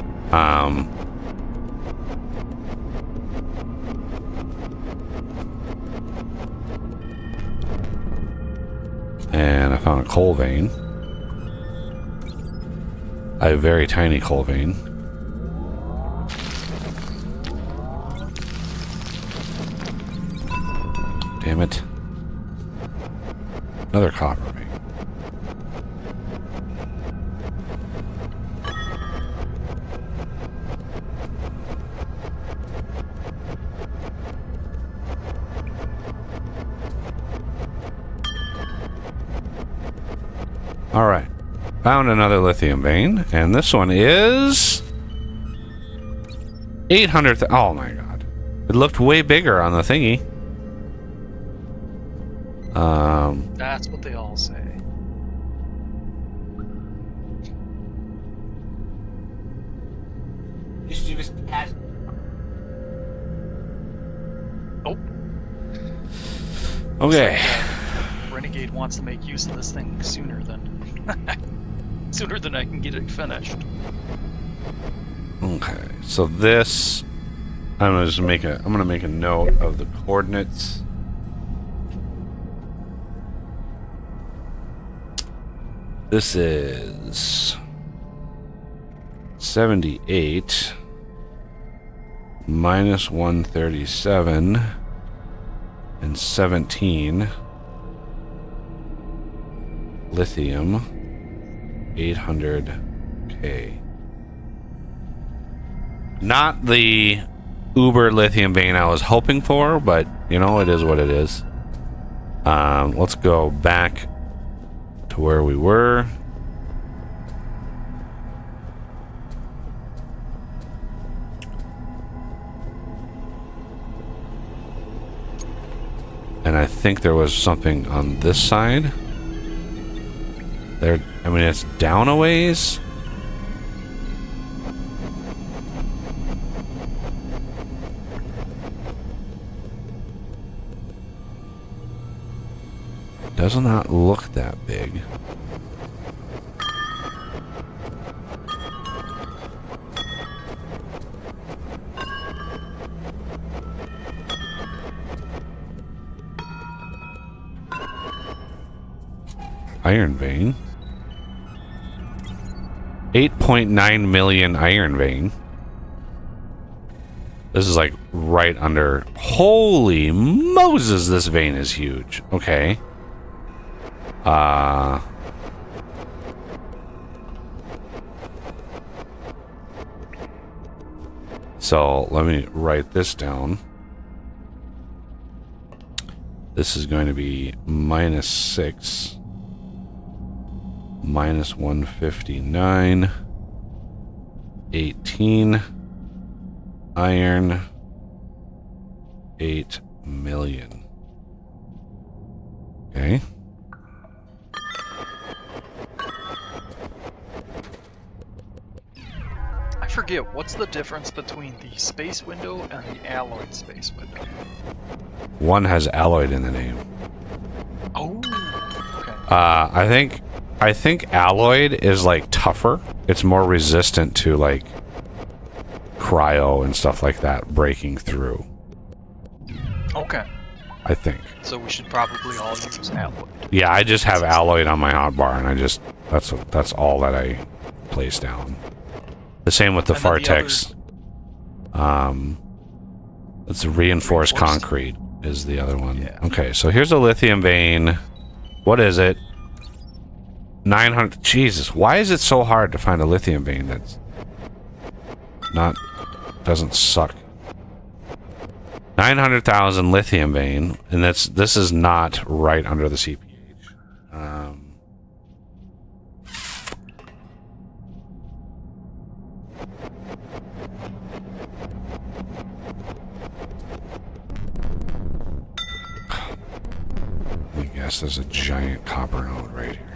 And I found a coal vein. A very tiny coal vein. Damn it. Another copper vein. Alright. Found another lithium vein, and this one is 800. Oh my god. It looked way bigger on the thingy. That's what they all say. Oh. Okay. Renegade wants to make use of this thing sooner than I can get it finished. Okay. So this, I'm gonna make a note of the coordinates. This is 78 minus 137 and 17 lithium 800K. Not the uber lithium vein I was hoping for, but you know, it is what it is. Let's go back to where we were. And I think there was something on this side. There, I mean, it's down a ways. Does not look that big. Iron vein. 8.9 million iron vein. This is like right under. Holy Moses, this vein is huge. Okay. So let me write this down. This is going to be -6 minus 159 18 iron 8 million. Okay. I forget, what's the difference between the space window and the alloyed space window? One has alloyed in the name. Oh, okay. I think alloyed is like tougher. It's more resistant to like cryo and stuff like that breaking through. Okay. I think. So we should probably all use alloyed. Yeah, I just have alloyed on my hotbar, and that's all that I place down. The same with the And then the Fartex. It's reinforced concrete is the other one. Yeah. Okay, so here's a lithium vein. What is it? 900. Jesus, why is it so hard to find a lithium vein that's doesn't suck? 900,000 lithium vein, and this is not right under the CPH. I guess there's a giant copper node right here.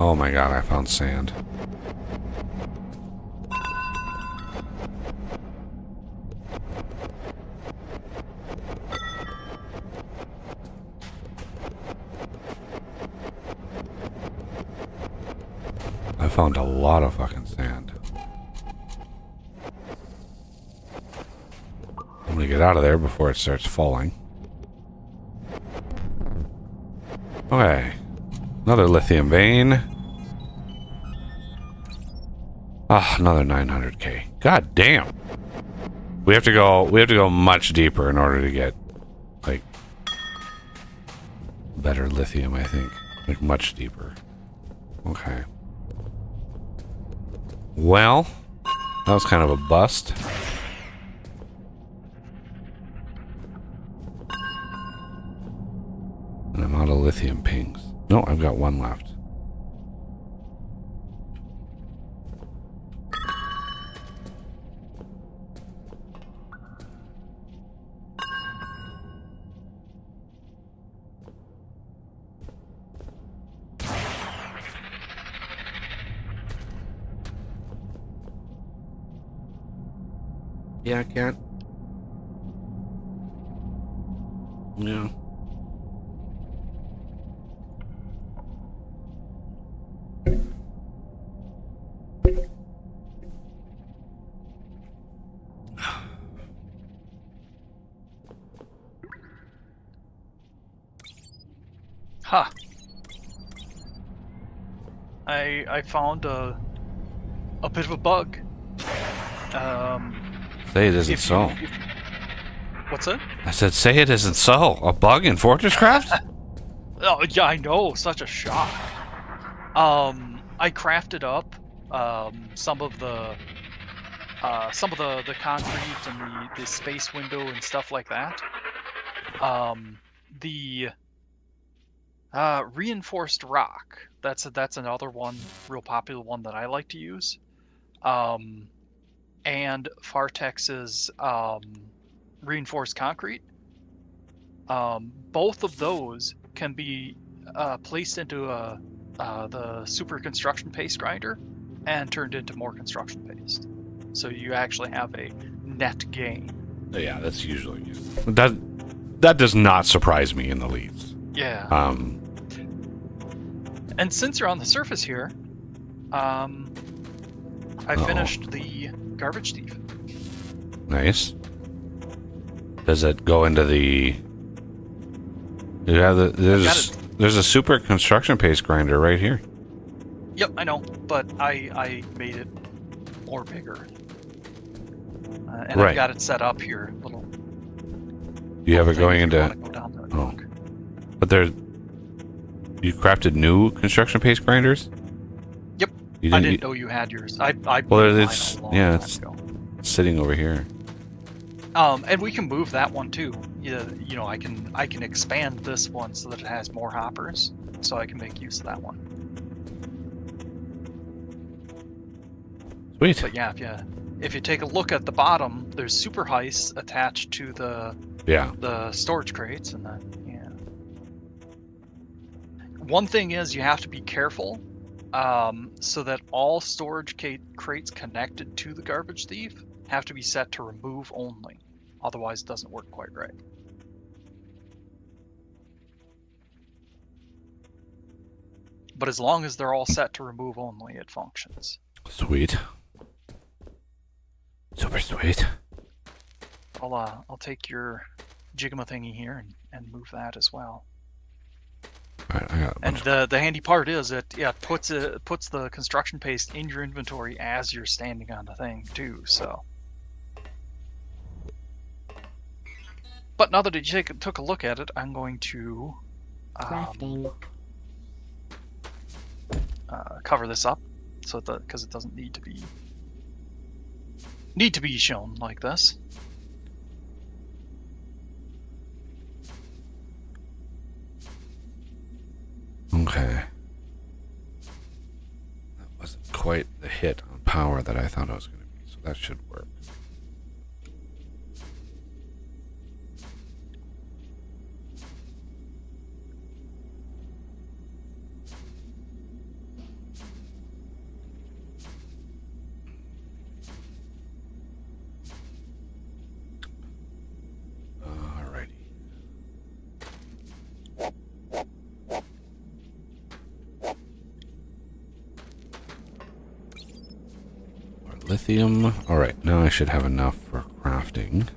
Oh my god, I found sand. I found a lot of fucking sand. I'm gonna get out of there before it starts falling. Okay. Another lithium vein. Ah, another 900k. God damn. We have to go much deeper in order to get like better lithium, I think. Like much deeper. Okay. Well, that was kind of a bust. And I'm out of lithium pings. No, I've got one left. Yeah, I can't. Yeah. Ha! I found a bit of a bug. Say it isn't If so. you- What's that? I said, say it isn't so. A bug in Fortresscraft? Oh yeah, I know. Such a shock. I crafted up some of the concrete and the space window and stuff like that. The reinforced rock. That's another one, real popular one that I like to use. And Fartex's reinforced concrete. Both of those can be placed into the super construction paste grinder and turned into more construction paste. So you actually have a net gain. Yeah, that's usually good. That does not surprise me in the least. Yeah. And since you're on the surface here, I finished the garbage thief. Nice. Does it go into the? You have there's a super construction paste grinder right here. Yep, I know, but I made it more bigger, and Right. I've got it set up here. Little. You have it thing going if you into. wanna go down there and Oh. look. But there. You crafted new construction paste grinders? Yep. You I didn't. didn't know you had yours. I Well, made mine it's- a long yeah, time it's- ago. Sitting over here. And we can move that one too. You know, I can expand this one so that it has more hoppers, so I can make use of that one. Sweet. But yeah, if you take a look at the bottom, there's super heists attached to Yeah. the storage crates, and then yeah. One thing is you have to be careful, so that all storage crates connected to the garbage thief have to be set to remove only. Otherwise, it doesn't work quite right. But as long as they're all set to remove only, it functions. Sweet. Super sweet. I'll take your Jigma thingy here and move that as well. All right, I got a And bunch. the handy part is it puts the construction paste in your inventory as you're standing on the thing too. So, but now that you took a look at it, I'm going to Crafting. cover this up so that because it doesn't need to be shown like this. Okay. That wasn't quite the hit on power that I thought it was going to be, so that should work. Alrighty. Lithium. Alright, now I should have enough for crafting.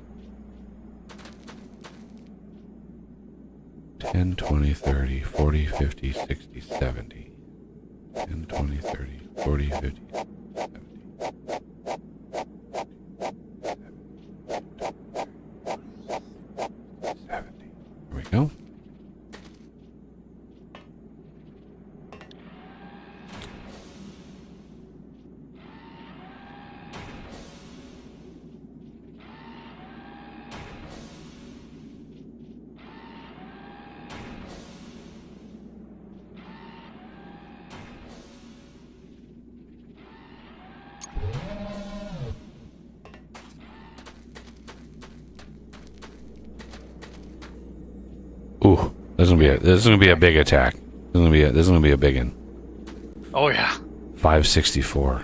10, 20, 30, 40, 50, 60, 70. 10, 20, 30, 40, 50, 70. 70. There we go. Ooh, this is gonna be a big attack. This is gonna be a big one. Oh yeah. 564.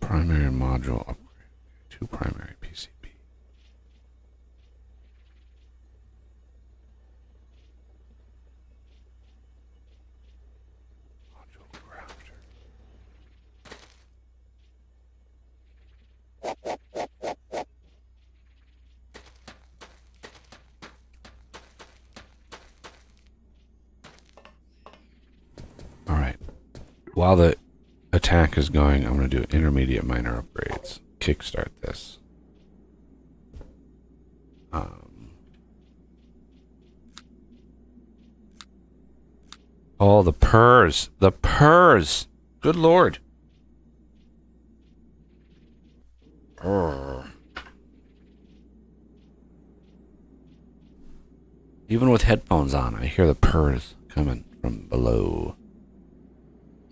Primary module upgrade. 2 primary PCB. Module crafter. All right. While the attack is going, I'm going to do intermediate minor upgrades. Kickstart this. Oh, the purrs. The purrs. Good lord. Urgh. Even with headphones on, I hear the purrs coming from below.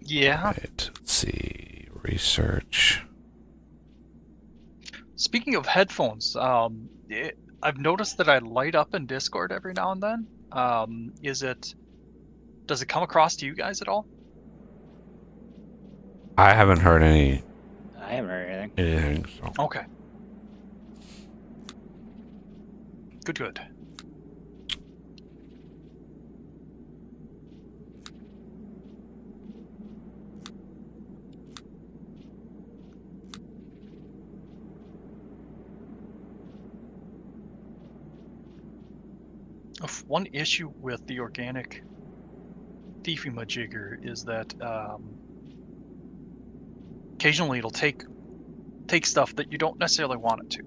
Yeah. Right, let's see. Research. Speaking of headphones, I've noticed that I light up in Discord every now and then. Does it come across to you guys at all? I haven't heard I haven't heard anything. anything, so. Okay. Good. One issue with the organic Thiefima jigger is that occasionally it'll take take stuff that you don't necessarily want it to.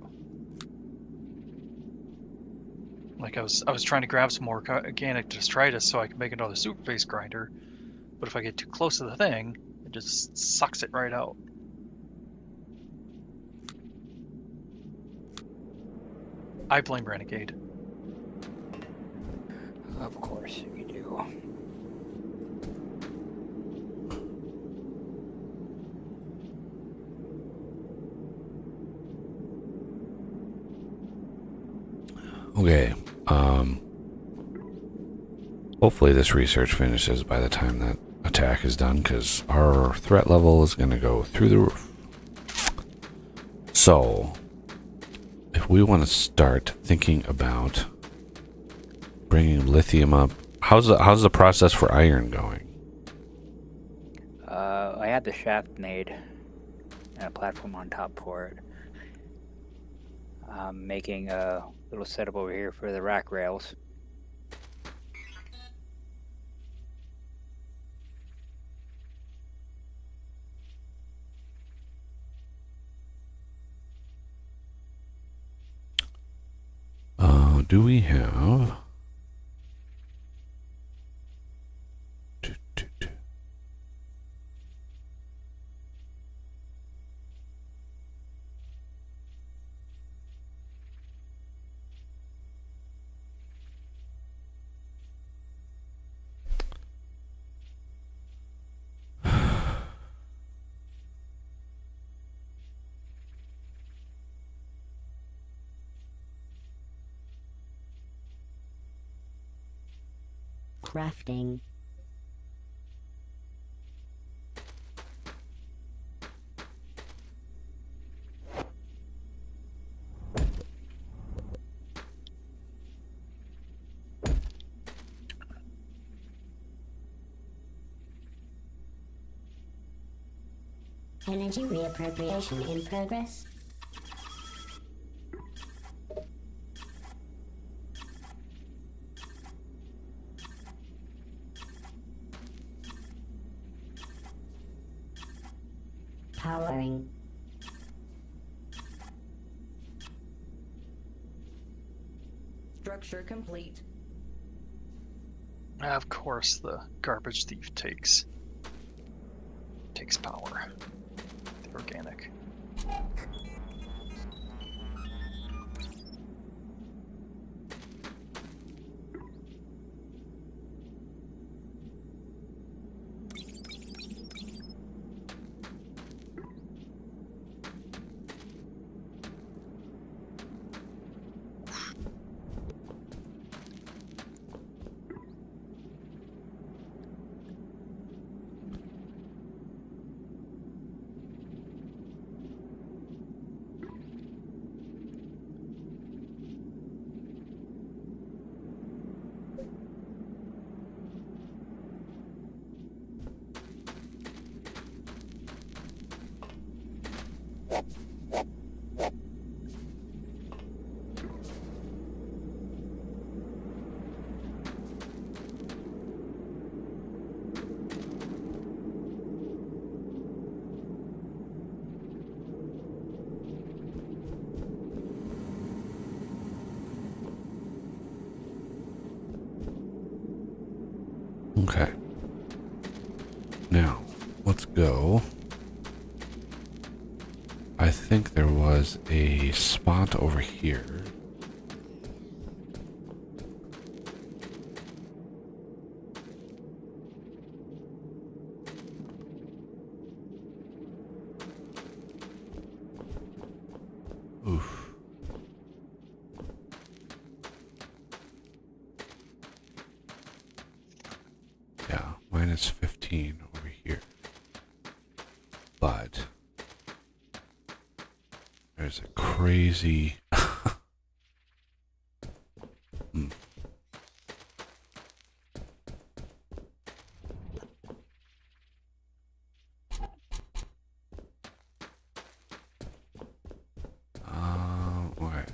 Like I was trying to grab some more organic detritus so I can make another superface grinder, but if I get too close to the thing, it just sucks it right out. I blame Renegade. Of course you do. Okay. Hopefully this research finishes by the time that attack is done, because our threat level is going to go through the roof. So, if we want to start thinking about bringing lithium up, how's the process for iron going? I had the shaft made and a platform on top for it. I'm making a little setup over here for the rack rails. Do we have... Crafting. Energy reappropriation in progress. Powering. Structure complete. Of course, the garbage thief takes power. The organic. Okay. Now, let's go. I think there was a spot over here. Oof. Yeah, minus 15 over here. But there's a crazy... Hmm. Okay.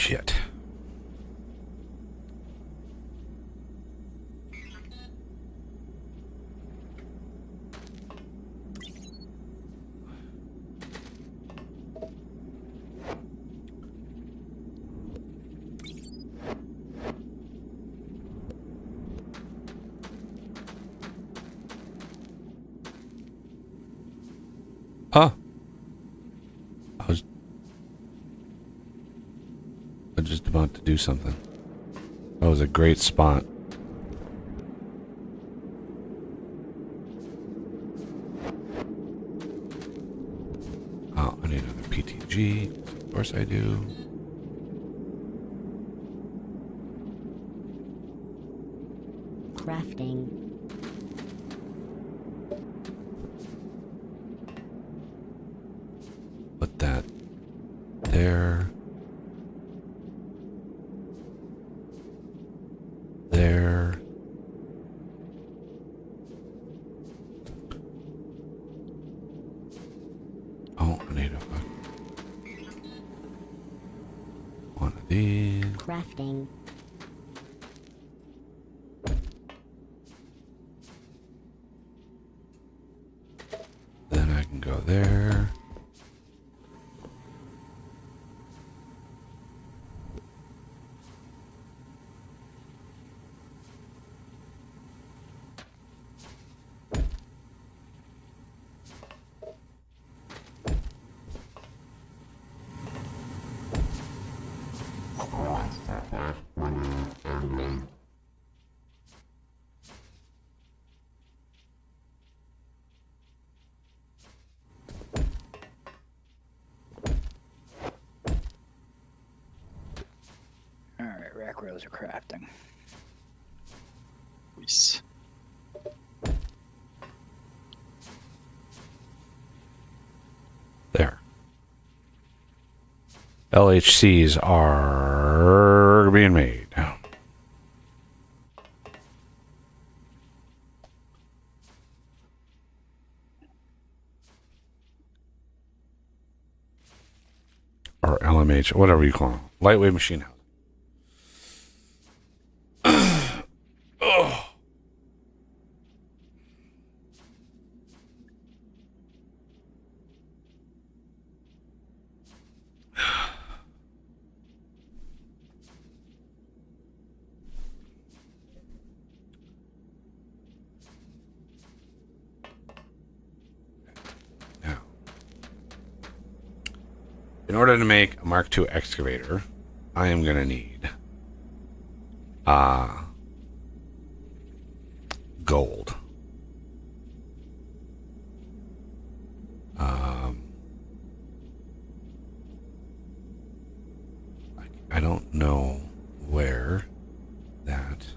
Shit. Huh. I was just about to do something. That was a great spot. Oh, I need another PTG. Of course I do. Crafting. Put that there. There. Oh, I need one of these. Crafting. Then I can go there. Alright, rack rails are crafting. Nice. There. LHCs are being made. Or LMH, whatever you call them. Lightweight machine house. In order to make a Mark II excavator, I am going to need gold. I don't know where that,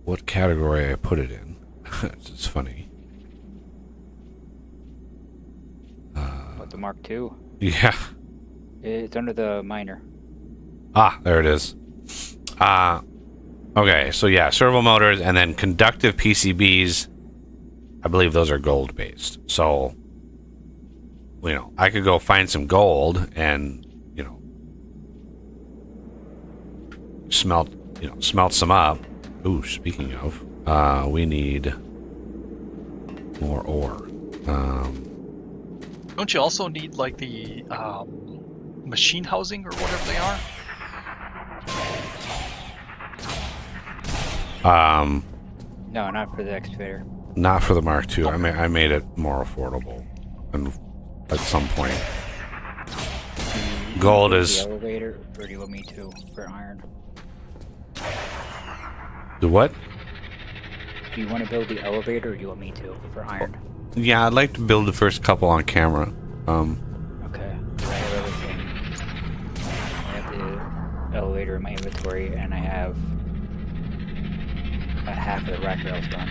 what category I put it in. It's funny. What, the Mark II? Yeah. It's under the miner. Ah, there it is. Okay, so yeah, servo motors and then conductive PCBs. I believe those are gold based. So, you know, I could go find some gold and, you know, smelt some up. Ooh, speaking of, we need more ore. Don't you also need like the machine housing or whatever they are? No, not for the excavator. Not for the Mark II. I made it more affordable, and at some point, gold is The elevator, or do you want me to for iron? the what? Do you want to build the elevator, or do you want me to for iron? Yeah, I'd like to build the first couple on camera. Okay. I have everything. I have the elevator in my inventory, and I have about half of the rack rails done.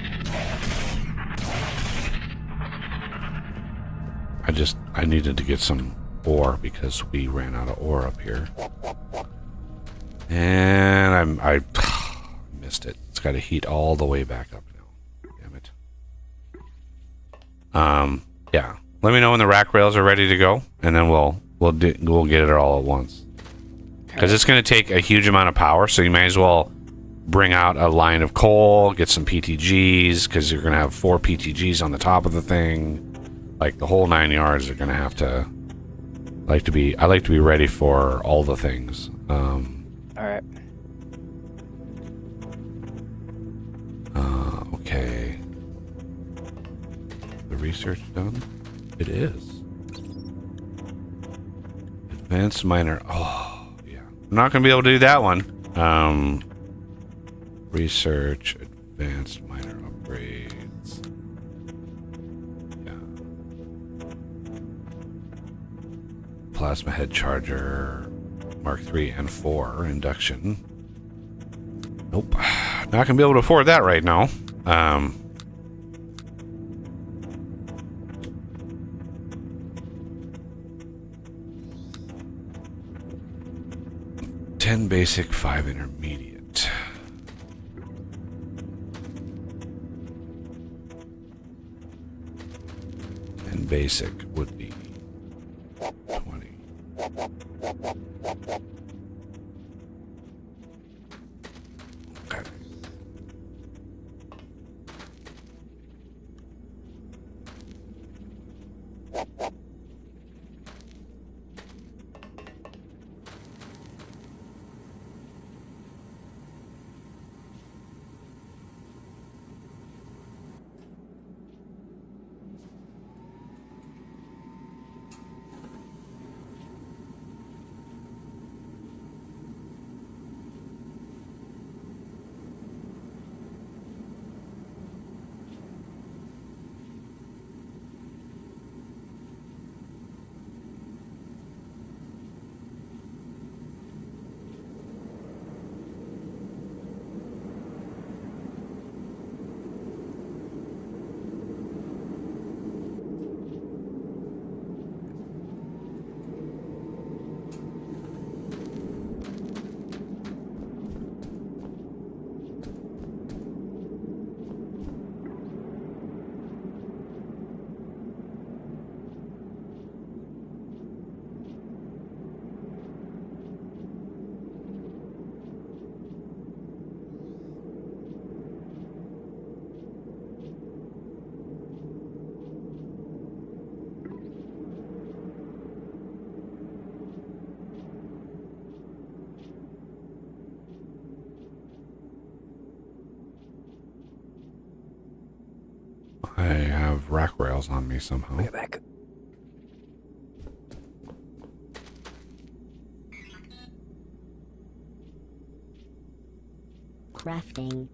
I needed to get some ore because we ran out of ore up here, and I missed it. It's got to heat all the way back up now. Damn it. Yeah. Let me know when the rack rails are ready to go, and then we'll we'll get it all at once. Because it's going to take a huge amount of power, so you might as well bring out a line of coal, get some PTGs, because you're going to have 4 PTGs on the top of the thing. Like, the whole 9 yards are going to have to... I like to be ready for all the things. Alright. Okay. The research done? It is. Advanced miner. Oh, yeah. I'm not going to be able to do that one. Research, advanced miner upgrades. Yeah. Plasma head charger, Mark 3 and 4 induction. Nope. Not going to be able to afford that right now. 10 basic, 5 intermediate. And basic would be 20. Okay. I have rack rails on me somehow. Get back. Crafting.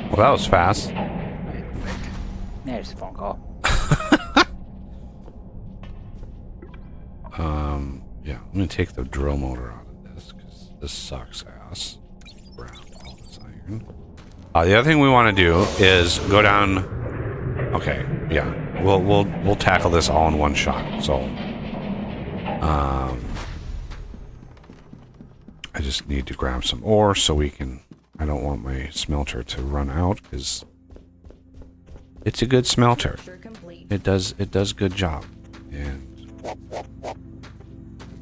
Well, that was fast. Yeah, just a phone call. Yeah, I'm gonna take the drill motor out of this because this sucks ass. Grab all this iron. The other thing we want to do is go down. Okay, yeah, we'll tackle this all in one shot. So, I just need to grab some ore so we can. I don't want my smelter to run out because it's a good smelter. Structure complete. It does good job, and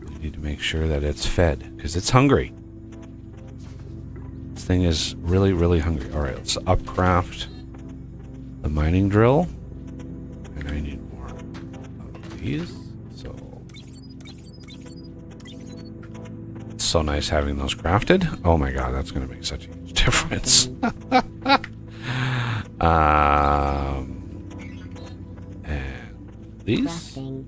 we need to make sure that it's fed because it's hungry. This thing is really, really hungry. All right, let's upcraft the mining drill, and I need more of these. So it's so nice having those crafted. Oh my god, that's going to make such a huge difference. And these. Crafting.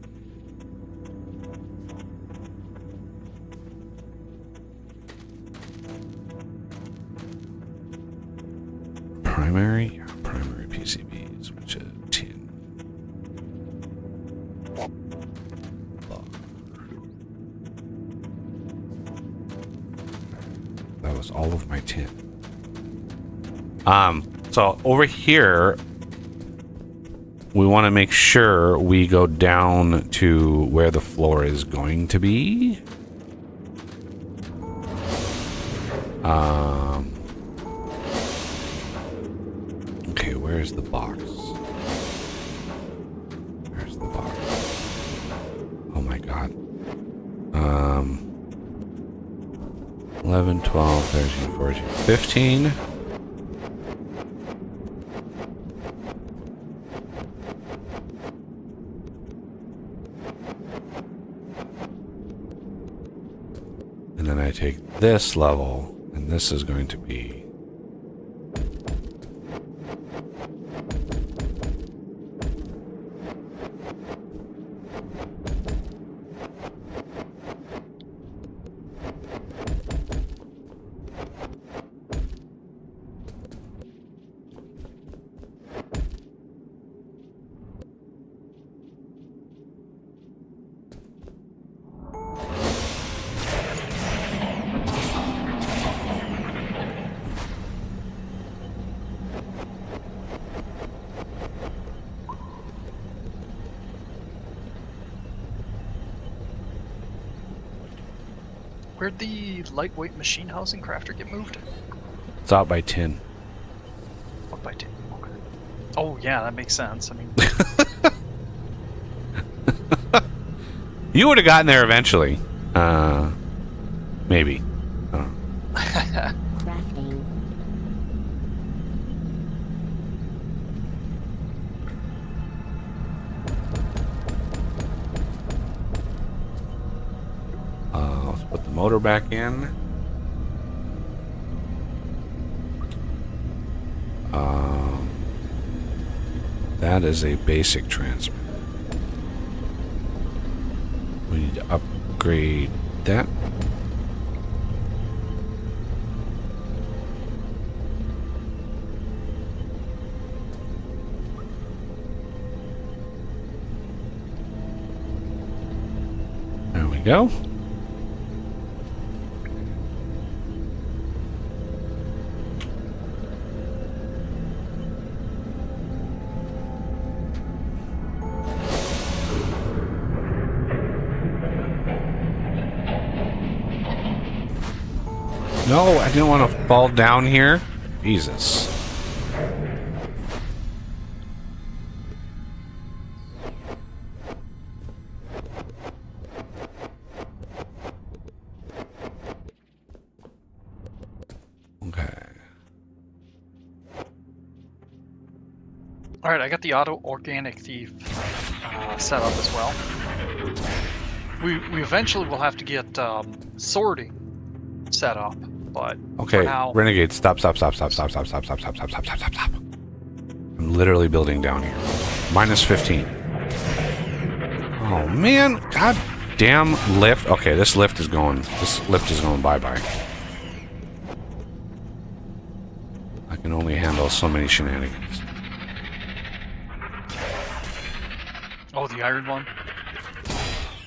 Primary PCBs, which is tin. that was all of my tin. So over here, we want to make sure we go down to where the floor is going to be. Okay, where's the box? Where's the box? Oh my god. 11, 12, 13, 14, 15. And then I take this level, and this is going to be... Where'd the lightweight machine housing crafter get moved? It's out by 10. What by 10? Okay. Oh yeah, that makes sense. I mean, You would have gotten there eventually. Maybe. I don't know. Crafting. Let's put the motor back in. That is a basic transmitter. We need to upgrade that. There we go. No, I didn't want to fall down here. Jesus. Okay. all right, I got the auto organic thief set up as well. We eventually will have to get sorting set up, but Okay, for now, Renegade, stop. I'm literally building down here. Minus 15. Oh man, god damn lift. Okay, this lift is going bye-bye. I can only handle so many shenanigans. oh, the iron one.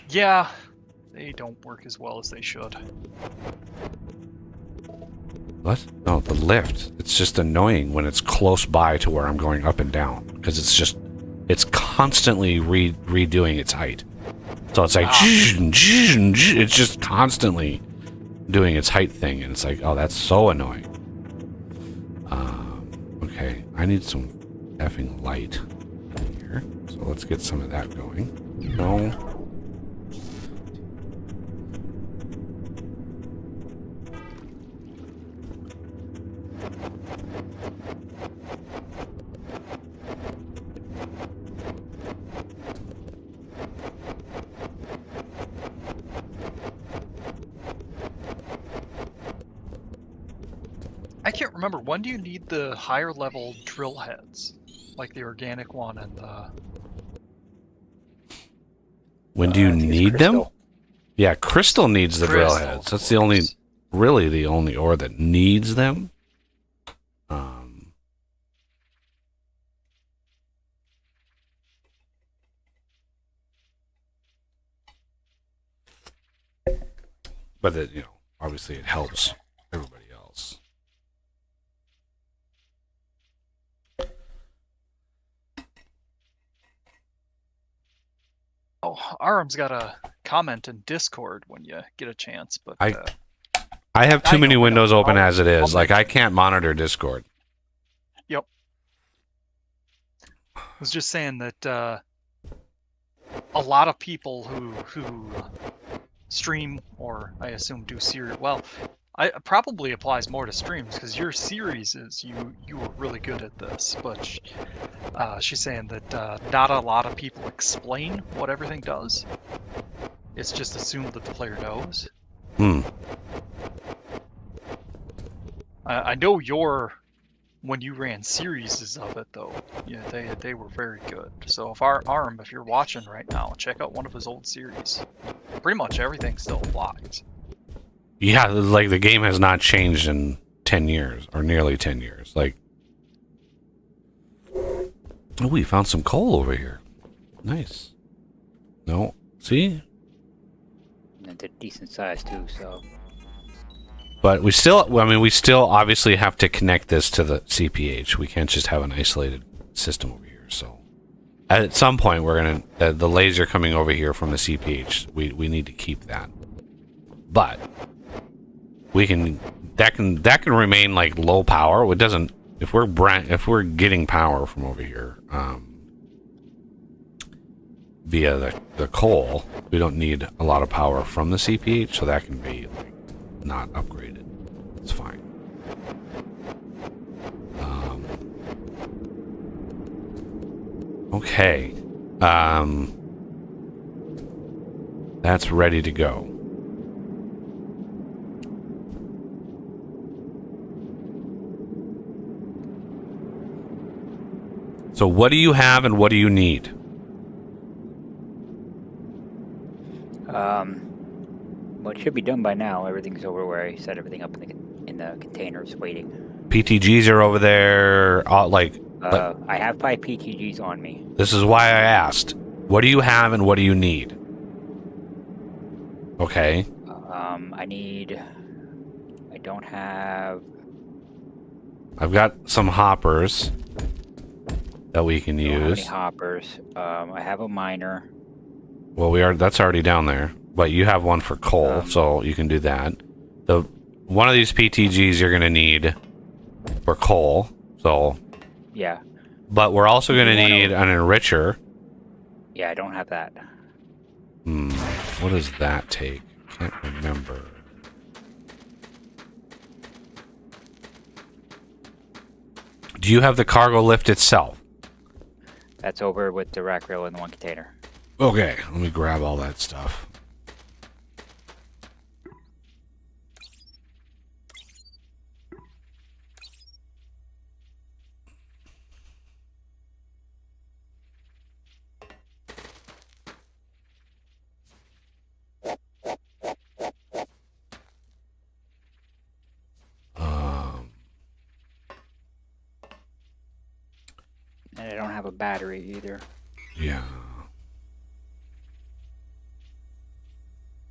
Yeah, they don't work as well as they should. What? No, the lift. It's just annoying when it's close by to where I'm going up and down. Because it's constantly redoing its height. So it's like, it's just constantly doing its height thing. And it's like, oh, that's so annoying. Okay, I need some effing light here. So let's get some of that going. No. I can't remember, when do you need the higher level drill heads? Like the organic one and the... When do you I think it's need them? crystal. Yeah, crystal needs the drill Crystal. heads. That's the only ore that needs them. But it, obviously it helps everybody else. Aram's got a comment in Discord when you get a chance, but I have too I many know, windows open I'll- as it is. I'll Like, I mention- can't monitor Discord. I was just saying that a lot of people who stream, or I assume do series, well, it probably applies more to streams because your series is you were really good at this, but she's saying that not a lot of people explain what everything does. It's just assumed that the player knows. Hmm. I know when you ran series of it though, yeah, they were very good. So if if you're watching right now, check out one of his old series. Pretty much everything still applies. Yeah, like the game has not changed in 10 years or nearly 10 years. Like, oh, we found some coal over here. Nice. No, see? And they're decent size too, so. But we still obviously have to connect this to the CPH. We can't just have an isolated system over here. So at some point, we're going to, the laser coming over here from the CPH, we need to keep that. But we can, that can remain like low power. It doesn't, if we're getting power from over here, via the coal, we don't need a lot of power from the CPH, so that can be like not upgraded. It's fine. Okay. That's ready to go. So what do you have and what do you need? Well, it should be done by now. Everything's over where I set everything up in the containers waiting. PTGs are over there. I have 5 PTGs on me. This is why I asked. What do you have and what do you need? Okay. I don't have. I've got some hoppers that we can I don't have any use. hoppers. I have a miner. Well, that's already down there. But you have one for coal, so you can do that. One of these PTGs you're going to need for coal. So, Yeah. but we're also going to You wanna- need an enricher. Yeah, I don't have that. What does that take? Can't remember. Do you have the cargo lift itself? That's over with the rack rail in the one container. Okay, let me grab all that stuff. And I don't have a battery either. Yeah.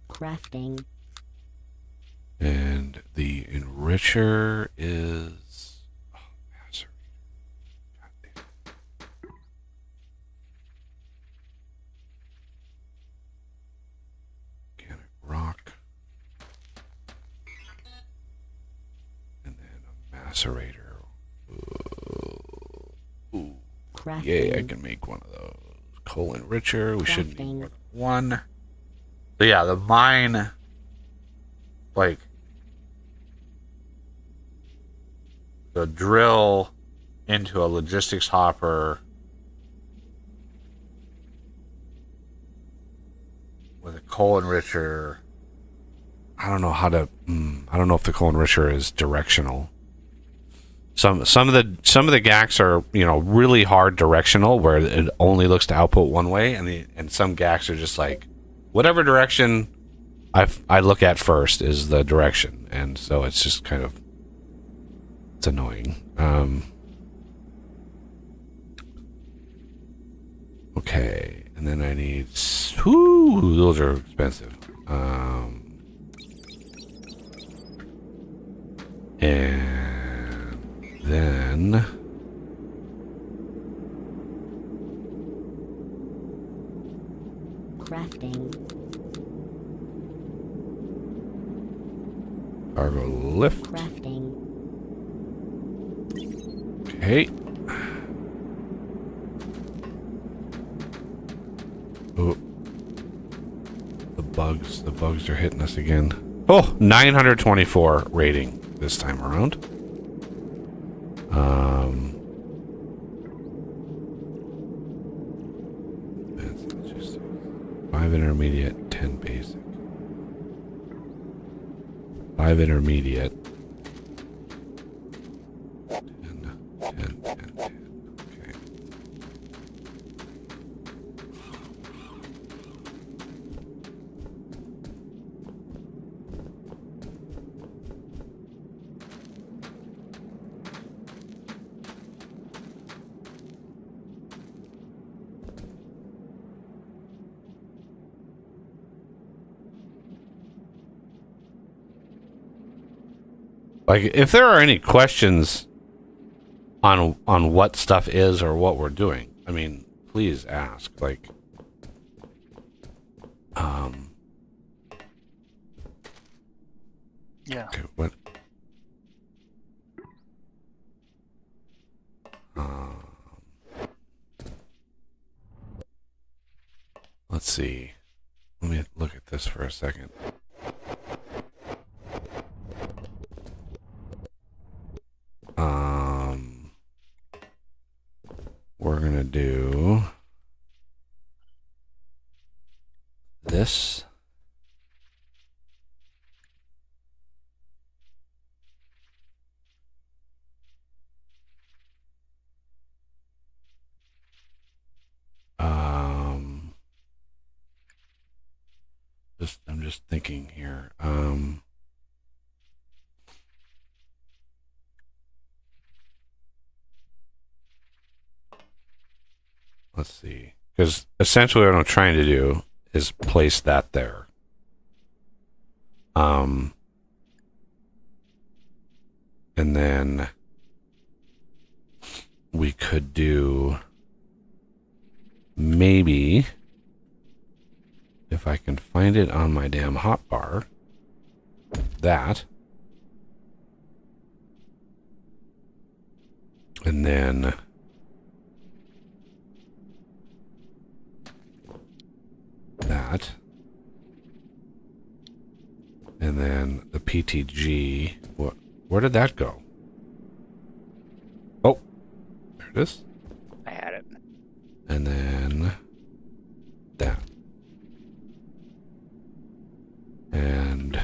Crafting. And the enricher is... Oh, master. God damn. Organic rock. And then a macerator. Ooh. Crafting. Yeah, I can make one of those. Coal enricher. We should need Crafting. more than one. So yeah, the mine, like, the drill into a logistics hopper with a coal enricher. I don't know how to. I don't know if the coal enricher is directional. Some of the GACs are really hard directional where it only looks to output one way, and some GACs are just like whatever direction I look at first is the direction, and so it's just kind of it's annoying. Okay, and then I need. Whoo, those are expensive. And then Crafting. Crafting. Cargo lift. Crafting. Okay. Oh. The bugs are hitting us again. Oh, 924 rating this time around. That's just 5 intermediate, 10 basic. 5 intermediate. 10, 10, 10, 10. Okay. Like, if there are any questions on what stuff is or what we're doing, I mean, please ask. Like, Yeah. okay, what? Let's see. Let me look at this for a second. We're gonna do this. I'm just thinking here. Let's see. Because essentially what I'm trying to do is place that there. And then we could do maybe, if I can find it on my damn hotbar, that. And then that. And then the PTG. Where did that go? Oh, there it is. I had it. And then that. And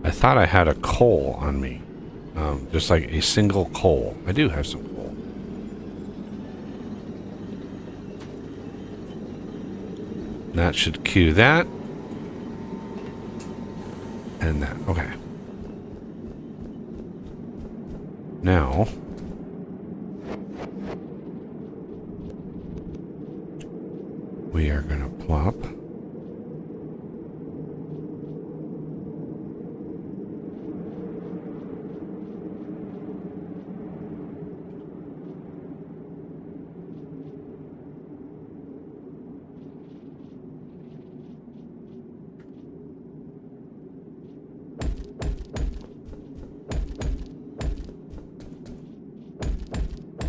I thought I had a coal on me. Just like a single coal. I do have some coal. That should cue that. And that. Okay. Now, we are going to plop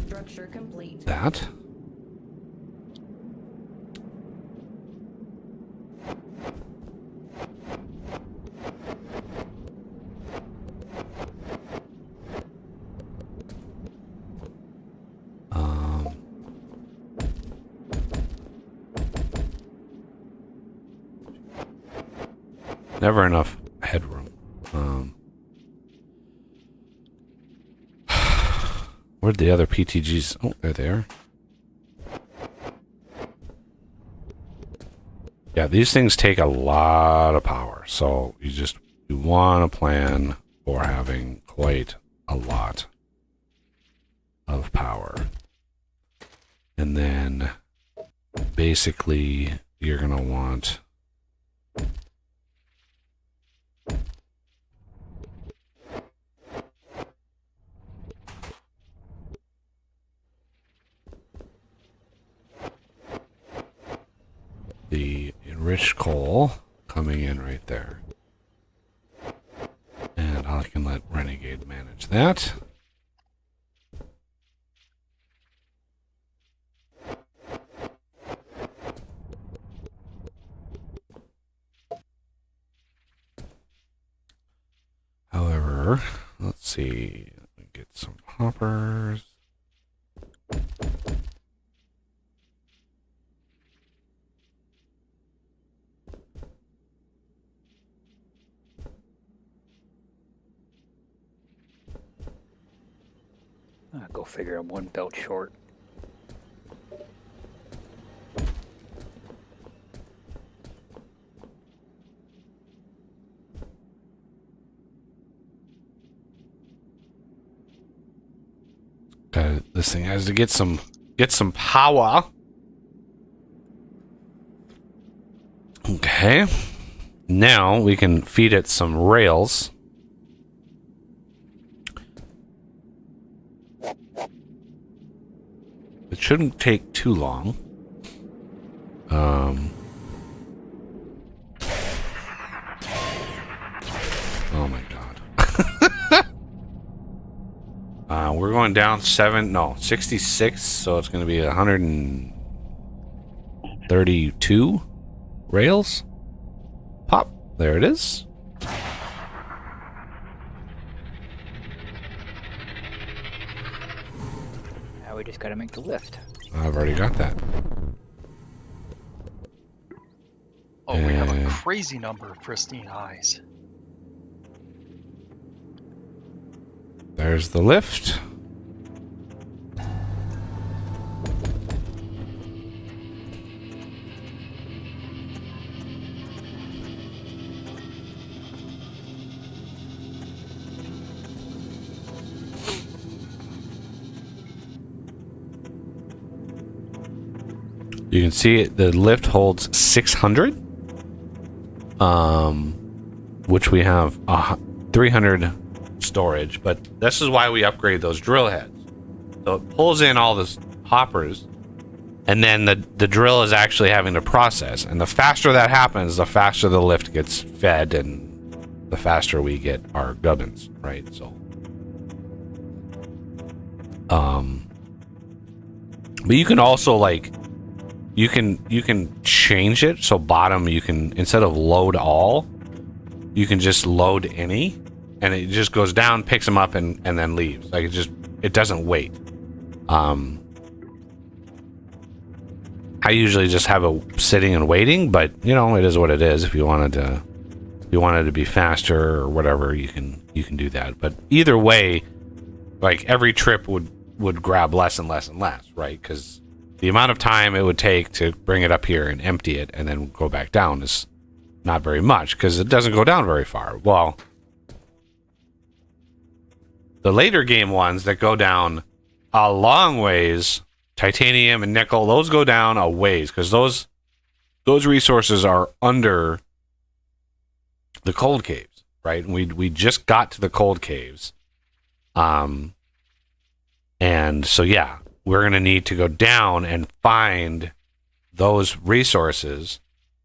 Structure complete. that. Never enough headroom. Where'd the other PTGs? Oh, they're there. Yeah, these things take a lot of power, so you want to plan for having quite a lot of power. And then basically you're going to want the enriched coal coming in right there. And I can let Renegade manage that. However, let's see. Let me get some hoppers. Go figure, I'm one belt short. This thing has to get some power. Okay. Now we can feed it some rails. It shouldn't take too long. Oh my god. We're going down 66, so it's going to be 132 rails. Pop. There it is. Now we just gotta make the lift. I've already got that. Oh, we have a crazy number of pristine eyes. There's the lift. You can see it, the lift holds 600, which we have 300 storage, but this is why we upgrade those drill heads. So it pulls in all the hoppers, and then the drill is actually having to process. And the faster that happens, the faster the lift gets fed, and the faster we get our gubbins, right? So, but you can also like. You can change it so bottom you can, instead of load all, you can just load any, and it just goes down, picks them up, and then leaves. Like it doesn't wait. I usually just have it sitting and waiting, but you know it is what it is. If you wanted to be faster or whatever, you can do that. But either way, like every trip would grab less and less and less, right? Because the amount of time it would take to bring it up here and empty it and then go back down is not very much, because it doesn't go down very far. Well, the later game ones that go down a long ways, titanium and nickel, those go down a ways, because those resources are under the cold caves, right? And we just got to the cold caves. And so yeah, we're going to need to go down and find those resources.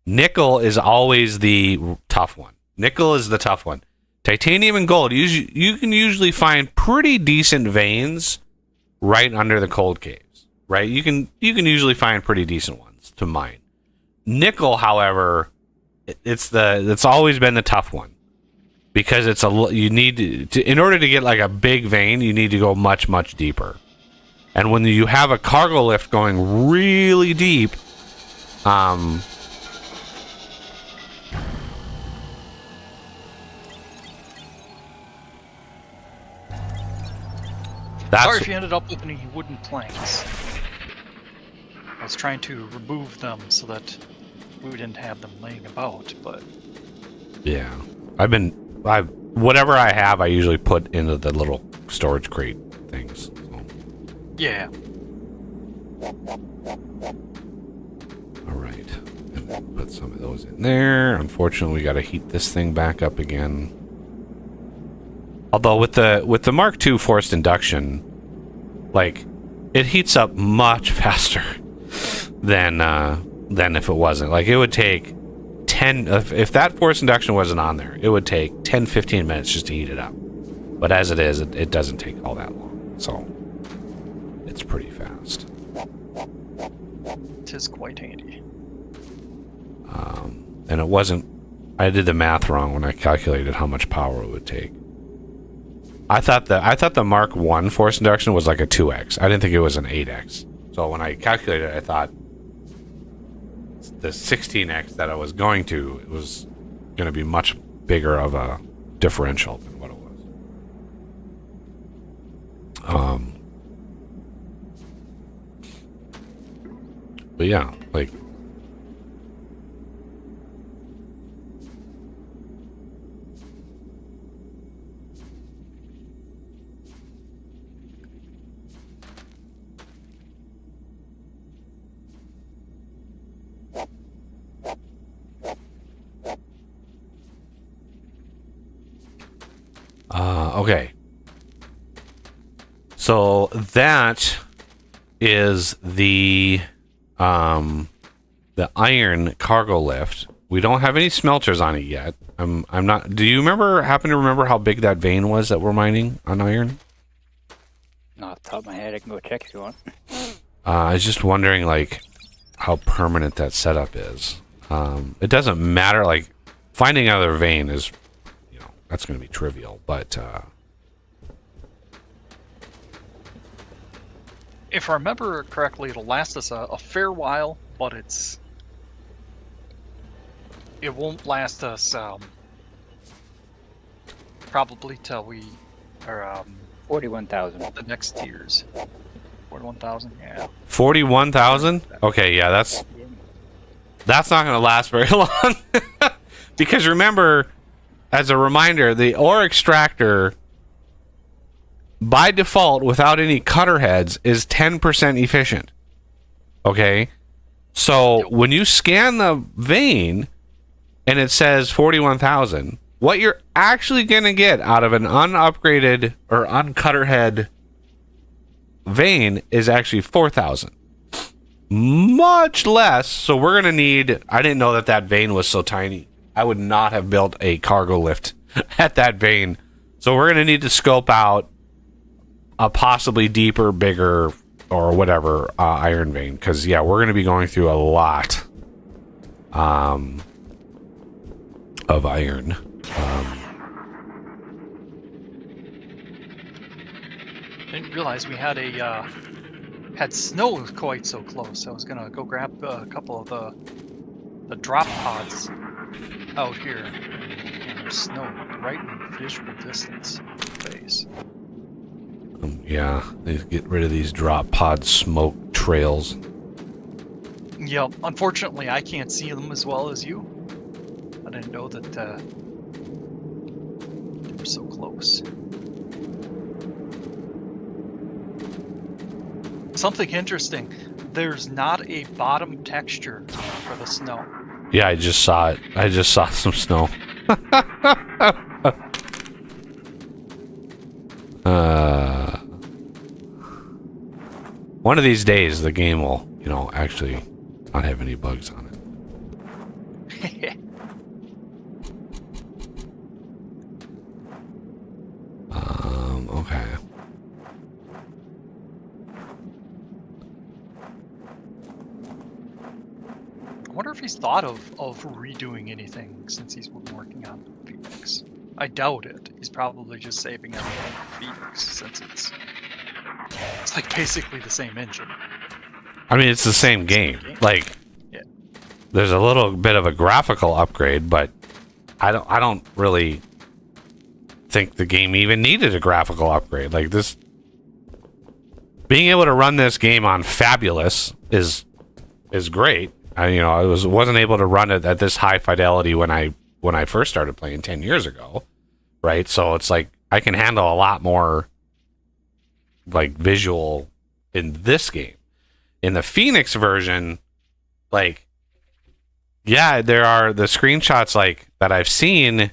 Nickel is always the tough one. Nickel is the tough one. Titanium and gold, you can usually find pretty decent veins right under the cold caves, right? You can usually find pretty decent ones to mine. Nickel, however, it's always been the tough one, because you need to, in order to get like a big vein, you need to go much, much deeper. And when you have a cargo lift going really deep, that's... Sorry if you ended up with any wooden planks. I was trying to remove them so that we didn't have them laying about, but... Yeah. Whatever I have, I usually put into the little storage crate things. So. Yeah. Alright. And put some of those in there. Unfortunately, we gotta heat this thing back up again. Although with the Mark II forced induction, like, it heats up much faster than than if it wasn't. Like, it would take 10, if that force induction wasn't on there, it would take 10-15 minutes just to heat it up. But as it is, it doesn't take all that long, so it's pretty fast. Tis quite handy. And it wasn't, I did the math wrong when I calculated how much power it would take. I thought the Mark 1 force induction was like a 2x. I didn't think it was an 8x. So when I calculated it, I thought the 16x that I was going to, it was going to be much bigger of a differential than what it was. But yeah, like, okay. So that is the iron cargo lift. We don't have any smelters on it yet. I'm not. Do you happen to remember how big that vein was that we're mining on iron? Not off the top of my head, I can go check if you want. I was just wondering, like, how permanent that setup is. It doesn't matter. Like, finding another vein is, that's going to be trivial. But if I remember correctly, it'll last us a fair while, but it won't last us probably till we are 41,000. the next tiers. 41,000, yeah. 41,000? Okay, yeah, that's not going to last very long. Because remember, as a reminder, the ore extractor, by default, without any cutter heads, is 10% efficient. Okay? So when you scan the vein and it says 41,000, what you're actually going to get out of an unupgraded or uncutter head vein is actually 4,000. Much less. So we're going to need... I didn't know that vein was so tiny. I would not have built a cargo lift at that vein. So we're going to need to scope out a possibly deeper, bigger, or whatever iron vein. Because, yeah, we're going to be going through a lot of iron. Didn't realize we had had snow quite so close. I was gonna go grab a couple of the drop pods out here. And there's snow right in visual distance of the base. Yeah, they get rid of these drop pod smoke trails. Yep. Unfortunately, I can't see them as well as you. I didn't know that they were so close. Something interesting. There's not a bottom texture for the snow. Yeah, I just saw it. I just saw some snow. One of these days, the game will, actually not have any bugs on it. Okay. I wonder if he's thought of redoing anything since he's been working on Phoenix. I doubt it. He's probably just saving everything for Phoenix since it's like basically the same engine. I mean, it's the same game. Like, yeah. There's a little bit of a graphical upgrade, but I don't really think the game even needed a graphical upgrade. Like, this, being able to run this game on Fabulous is great. I wasn't able to run it at this high fidelity when I first started playing 10 years ago, right? So it's like I can handle a lot more like visual in this game. In the Phoenix version, like, yeah, there are the screenshots like that I've seen.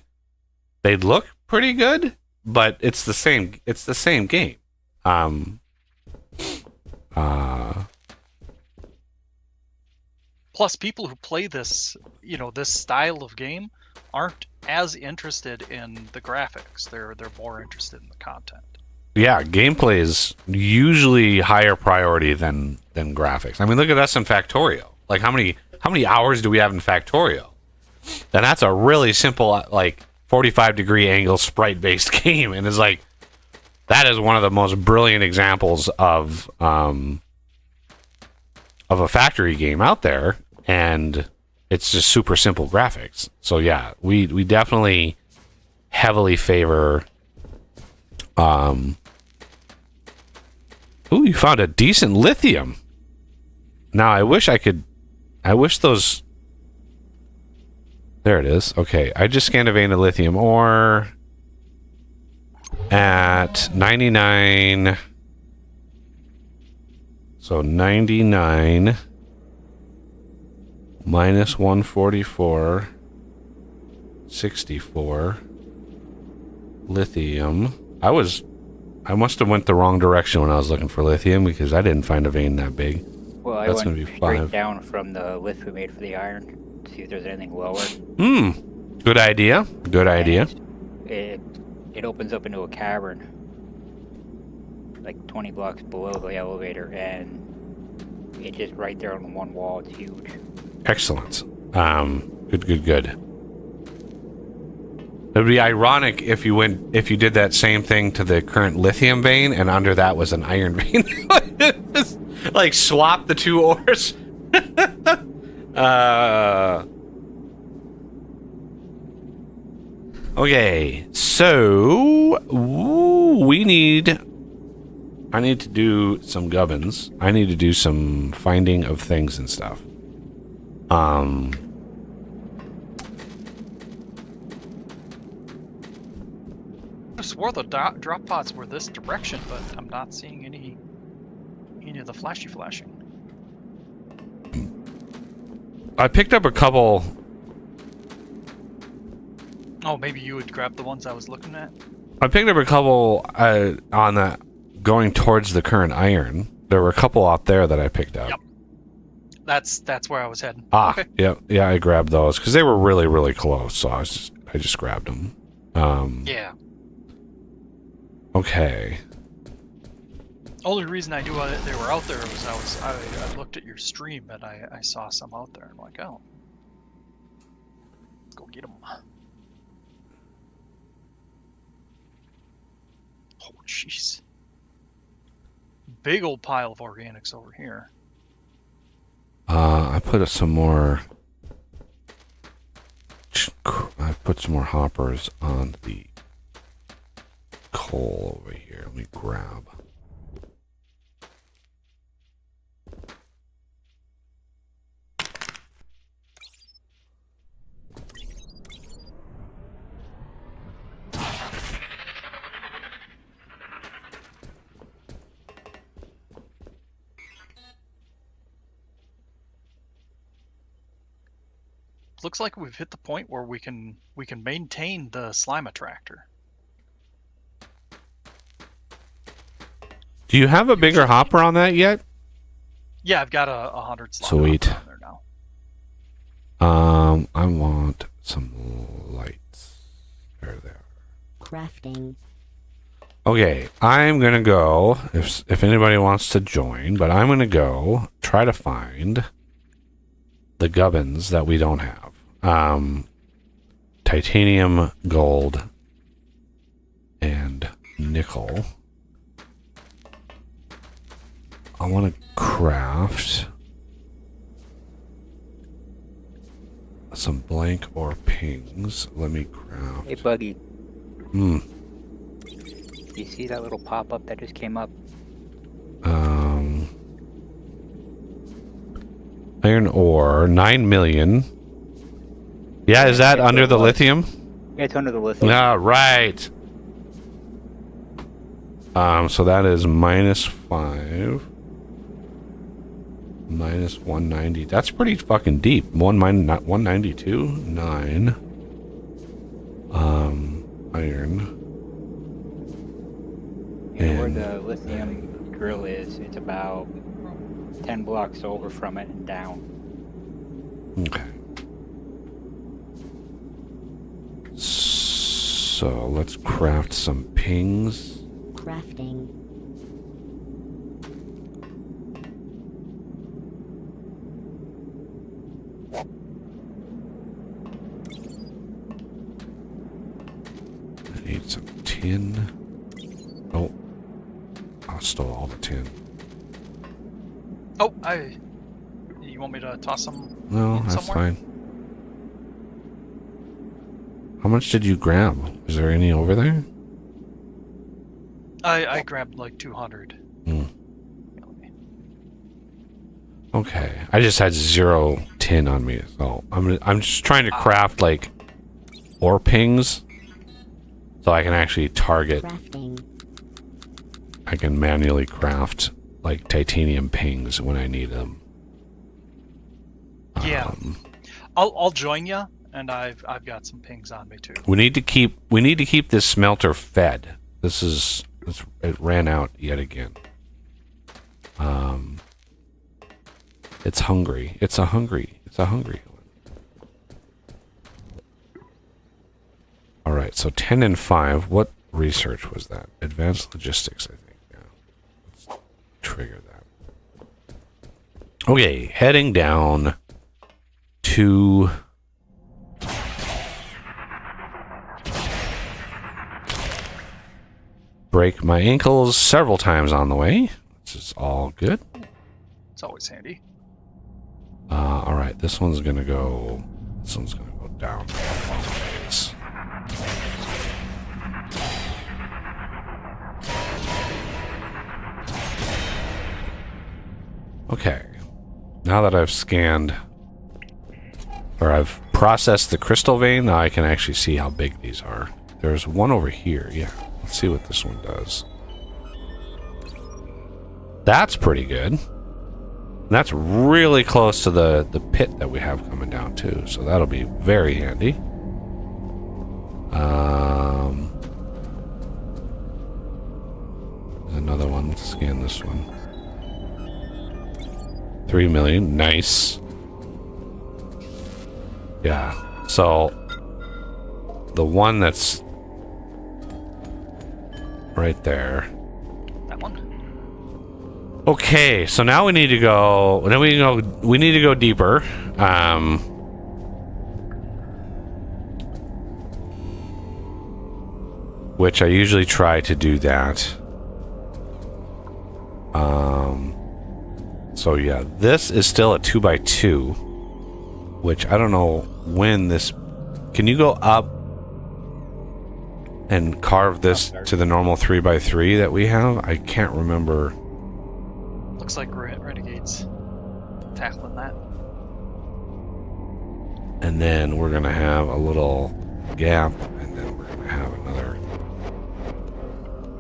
They look pretty good, but it's the same game. Plus, people who play this, this style of game, aren't as interested in the graphics. They're more interested in the content. Yeah, gameplay is usually higher priority than graphics. I mean, look at us in Factorio. Like, how many hours do we have in Factorio? And that's a really simple, like, 45-degree angle sprite-based game, and it's like that is one of the most brilliant examples of a factory game out there, and it's just super simple graphics. So yeah, we definitely heavily favor. Ooh, you found a decent lithium. Now I wish those. There it is. Okay, I just scanned a vein of lithium ore at 99. So 99 minus 144, 64 lithium. I must have went the wrong direction when I was looking for lithium because I didn't find a vein that big. Well, I That's went gonna be straight 5. down from the lift we made for the iron to see if there's anything lower. Good idea. Good idea. It opens up into a cavern, like 20 blocks below the elevator, and it's just right there on the one wall. It's huge. Excellent. Good. It would be ironic if you did that same thing to the current lithium vein, and under that was an iron vein. Like swap the two ores. Okay, so I need to do some gubbins. I need to do some finding of things and stuff. I swore the drop pods were this direction, but I'm not seeing any of the flashing. I picked up a couple. Oh, maybe you would grab the ones I was looking at? I picked up a couple on the going towards the current iron. There were a couple out there that I picked up. Yep. That's where I was heading. Ah, Okay. yeah, I grabbed those because they were really, really close. So I just grabbed them. Yeah. Okay. Only reason I knew they were out there was I looked at your stream and I saw some out there. I'm like, oh, let's go get them. Oh, jeez. Big old pile of organics over here. I put some more. I put some more hoppers on the coal over here. Let me grab. Looks like we've hit the point where we can maintain the slime attractor. Do you have a bigger hopper on that yet? Yeah, I've got a 100 slime Sweet. hopper on there now. I want some lights. There they are. Crafting. Okay, I'm gonna go if anybody wants to join, but I'm gonna go try to find the gubbins that we don't have. Titanium, gold, and nickel. I want to craft some blank or pings. Let me craft. Hey, Buggy, Hmm. you see that little pop-up that just came up? Iron ore, 9 million. Yeah, is that That's under what it the was. lithium? Yeah, it's under the lithium. Ah, right. So that is -5. Minus 190. That's pretty fucking deep. Not 192. 9. Iron. You know where And- the lithium drill is? It's about 10 blocks over from it and down. Okay. So let's craft some pings. Crafting. I need some tin. Oh, I stole all the tin. Oh, you want me to toss some? No, in that's somewhere? fine. How much did you grab? Is there any over there? I grabbed like 200. Hmm. Okay, I just had 0 tin on me, so I'm just trying to craft like ore pings, so I can actually target. Crafting. I can manually craft like titanium pings when I need them. Yeah. I'll join you, and I've got some pings on me too. We need to keep this smelter fed. It ran out yet again. It's hungry. It's a hungry one. All right, so 10 and 5. What research was that? Advanced logistics, I think. Yeah. Let's trigger that. Okay, heading down to break my ankles several times on the way. This is all good. It's always handy. All right, this one's gonna go down. Always. Okay, now that I've scanned, or I've processed the crystal vein, now I can actually see how big these are. There's one over here, yeah. Let's see what this one does. That's pretty good. That's really close to the pit that we have coming down too, so that'll be very handy. There's another one. Let's scan this one. 3 million. Nice. Yeah. So the one that's right there. That one. Okay, so now we need to go. We need to go deeper. Which I usually try to do that. So yeah, this is still a 2x2, which I don't know when this. Can you go up and carve this to the normal 3x3 that we have? I can't remember. Looks like Renegade's tackling that. And then we're gonna have a little gap, and then we're gonna have another.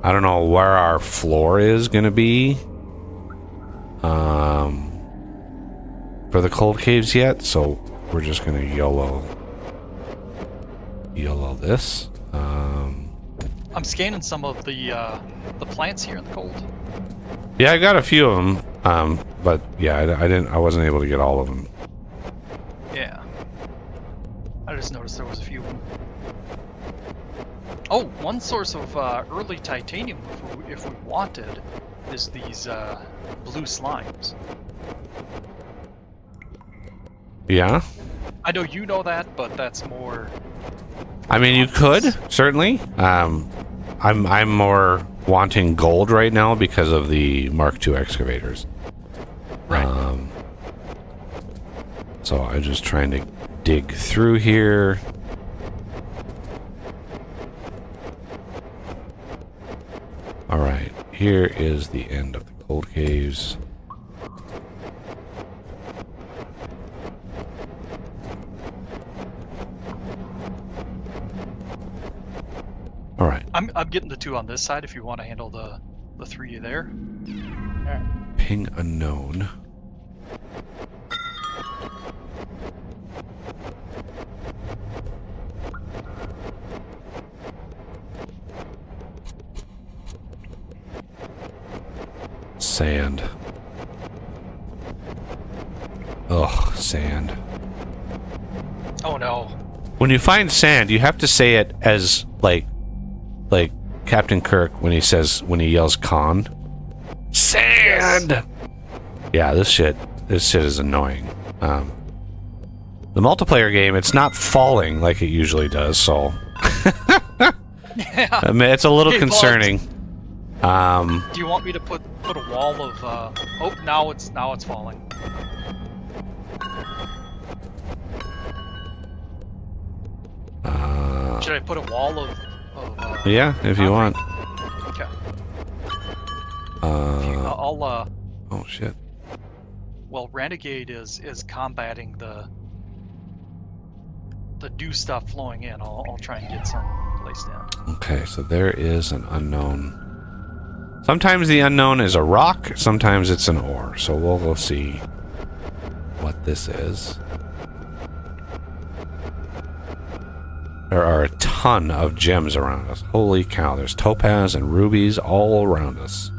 I don't know where our floor is gonna be for the cold caves yet, so we're just gonna YOLO this. I'm scanning some of the plants here in the cold. Yeah, I got a few of them, but yeah, I wasn't able to get all of them. Yeah. I just noticed there was a few of them. Oh, one source of early titanium, if we wanted, is these blue slimes. Yeah, I know you know that, but that's more. I mean you could certainly. I'm more wanting gold right now because of the Mark II excavators. Right. So I'm just trying to dig through here. All right, here is the end of the cold caves. All right. I'm getting the 2 on this side if you want to handle the 3 there. Ping unknown. Sand. Ugh, sand. Oh no. When you find sand, you have to say it as like Captain Kirk when he yells "con." Sand. Yeah, this shit is annoying. The multiplayer game, it's not falling like it usually does, so Yeah. I mean, it's a little Hey, concerning. Do you want me to put a wall of? Oh, now it's falling. Should I put a wall of Yeah, if you want. Okay. Uh, I'll oh shit. well, Renegade is combating the new stuff flowing in. I'll try and get some placed in. Okay, so there is an unknown. Sometimes the unknown is a rock, sometimes it's an ore. So we'll go see what this is. There are a ton of gems around us. Holy cow, there's topaz and rubies all around us.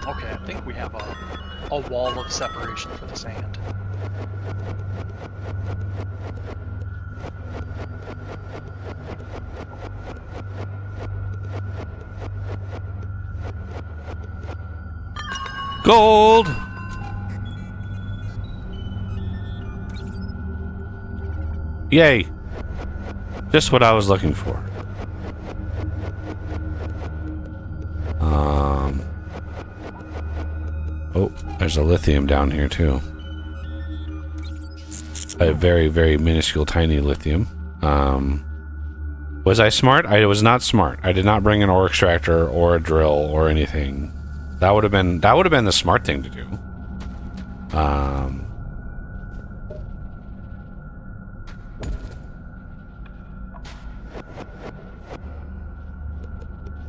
Okay, I think we have a wall of separation for the sand. Gold! Yay! Just what I was looking for. Oh, there's a lithium down here too. A very, very minuscule, tiny lithium. Was I smart? I was not smart. I did not bring an ore extractor or a drill or anything. That would have been the smart thing to do.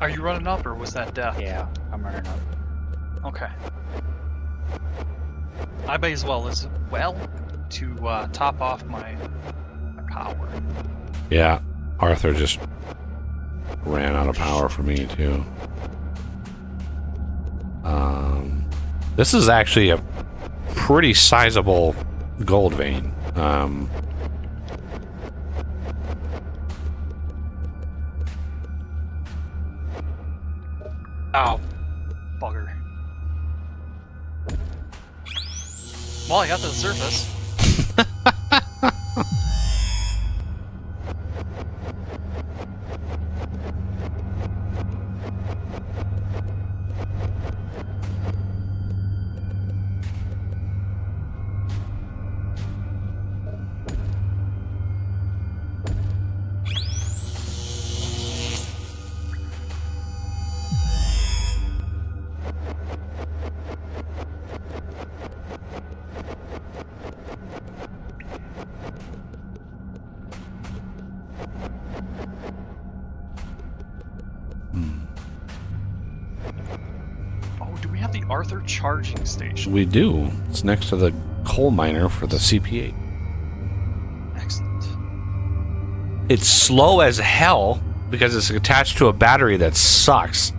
Are you running up, or was that death? Yeah, I'm running up. Okay. I may as well to top off my power. Yeah, Arthur just ran out of power for me too. This is actually a pretty sizable gold vein. Ow. Bugger. Well, I got to the surface. Oh, do we have the Arthur charging station? We do. It's next to the coal miner for the CP8. Excellent. It's slow as hell because it's attached to a battery that sucks.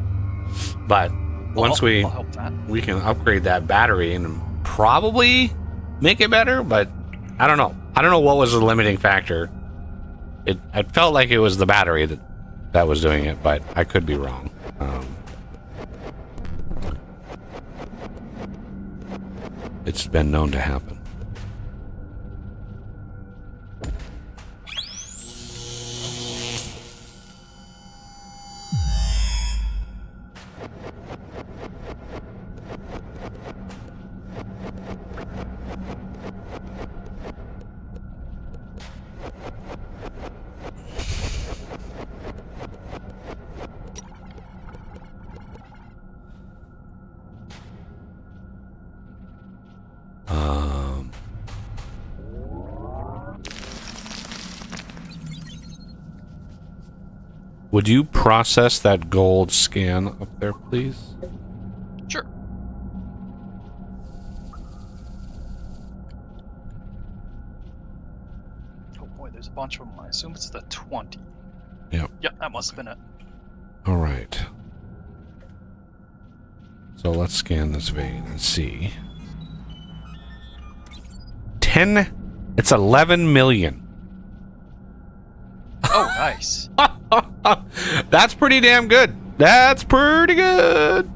But once I'll help that. we can upgrade that battery and probably make it better, but I don't know. I don't know what was the limiting factor. I felt like it was the battery that was doing it, but I could be wrong. It's been known to happen. Would you process that gold scan up there, please? Sure. there's a bunch of them. I assume it's the 20. Yep. Yep, that must have been it. All right. So let's scan this vein and see. 10. It's 11 million. Oh, nice. That's pretty damn good. That's pretty good.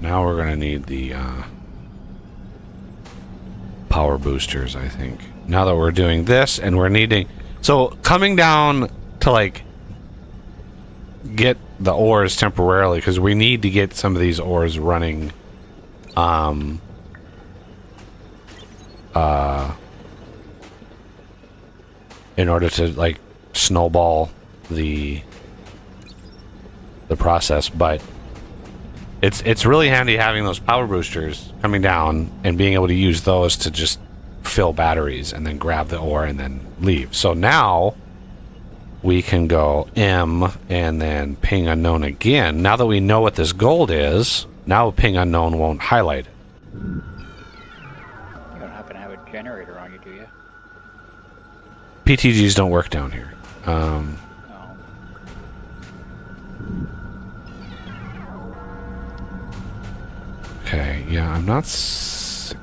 Now we're gonna need the power boosters, I think. Now that we're doing this and we're needing... So, coming down to, like, get the ores temporarily, because we need to get some of these ores running, in order to, like, snowball the process, but it's really handy having those power boosters coming down and being able to use those to just fill batteries and then grab the ore and then leave. So now we can go M and then ping unknown again. Now that we know what this gold is, now ping unknown won't highlight it. You don't happen to have a generator on you, do you? PTGs don't work down here. No. Okay, yeah, I'm not... it's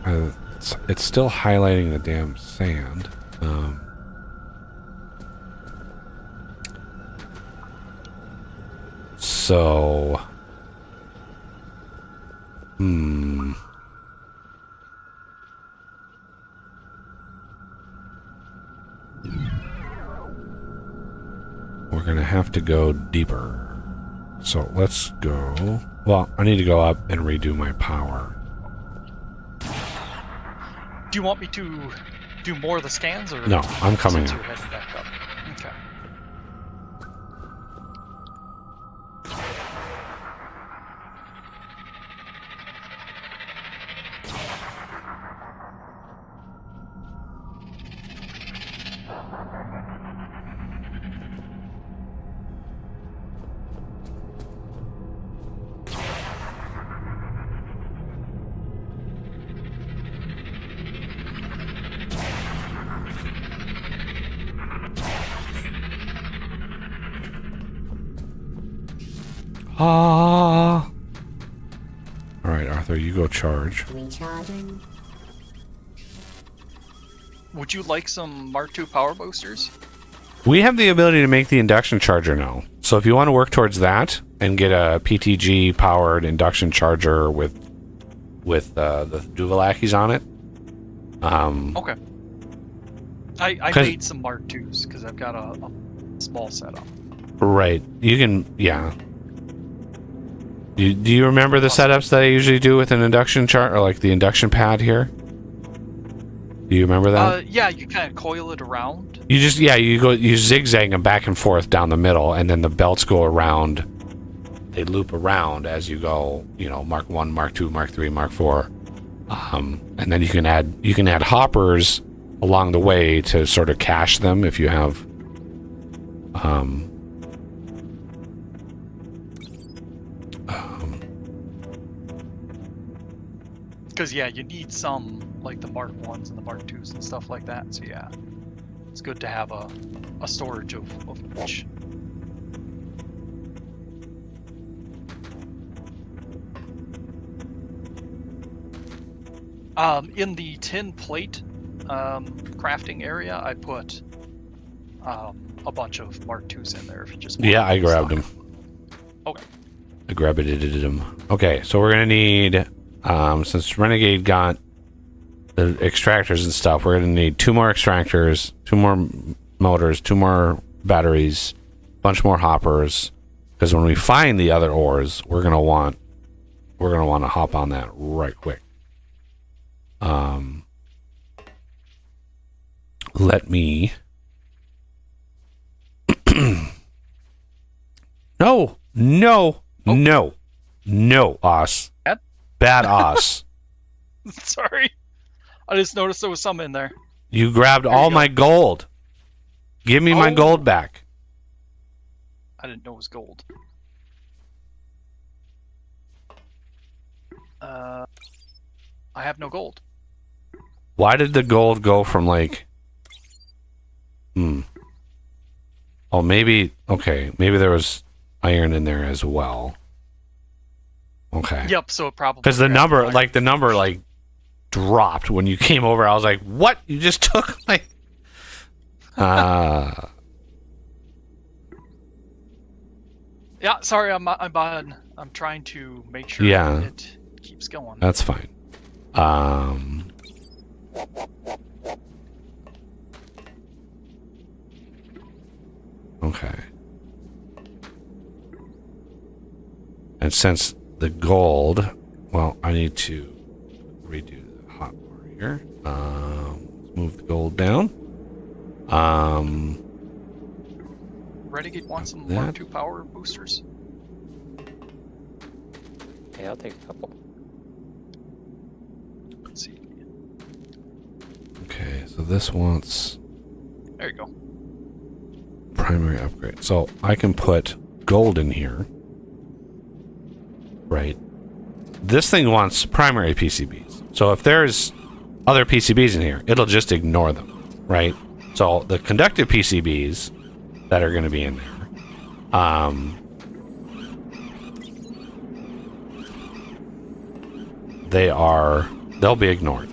still highlighting the damn sand. So... We're gonna have to go deeper. So let's go... Well, I need to go up and redo my power. Do you want me to do more of the scans, or No, I'm coming since up. you're heading back up? Okay. Ah. All right, Arthur, you go charge. Recharging. Would you like some Mark II power boosters? We have the ability to make the induction charger now. So if you want to work towards that and get a PTG powered induction charger with the Duvalakis on it. Okay. I 'Cause- made some Mark IIs because I've got a small setup. Right. You can, yeah. Do you remember the setups that I usually do with an induction chart, or like the induction pad here? Do you remember that? Yeah, you kind of coil it around. You just, yeah, you zigzag them back and forth down the middle, and then the belts go around. They loop around as you go, Mark 1, Mark 2, Mark 3, Mark 4. And then you can add hoppers along the way to sort of cache them if you have Because, yeah, you need some, like the Mark 1s and the Mark 2s and stuff like that. So, yeah, it's good to have a storage of each. In the tin plate crafting area, I put a bunch of Mark 2s in there. If you just want Yeah, I to grabbed stock them. Okay. I grabbed them. Okay, so we're gonna need, since Renegade got the extractors and stuff, we're gonna need 2 more extractors, 2 more motors, 2 more batteries, a bunch more hoppers. Because when we find the other ores, we're gonna want to hop on that right quick. Let me. No, Os. Bad? Bad Os. Sorry. I just noticed there was some in there. You grabbed There all you go. my gold. Give me my Oh. gold back. I didn't know it was gold. I have no gold. Why did the gold go from like... Oh, maybe... Okay, maybe there was iron in there as well. Okay. Yep, so it probably... Because the grabbed number, iron. like, the number, like, dropped when you came over. I was like, what? You just took, like... Yeah, sorry, I'm trying to make sure Yeah. it keeps going. That's fine. Okay. And since the gold, well, I need to redo the hotbar here. Let's move the gold down. Renegade wants some that. Mark II power boosters. Yeah, I'll take a couple. Let's see. Okay, so this wants There you go. primary upgrade. So I can put gold in here. Right. This thing wants primary PCBs. So if there's other PCBs in here, it'll just ignore them. Right? So the conductive PCBs that are going to be in there, they'll be ignored.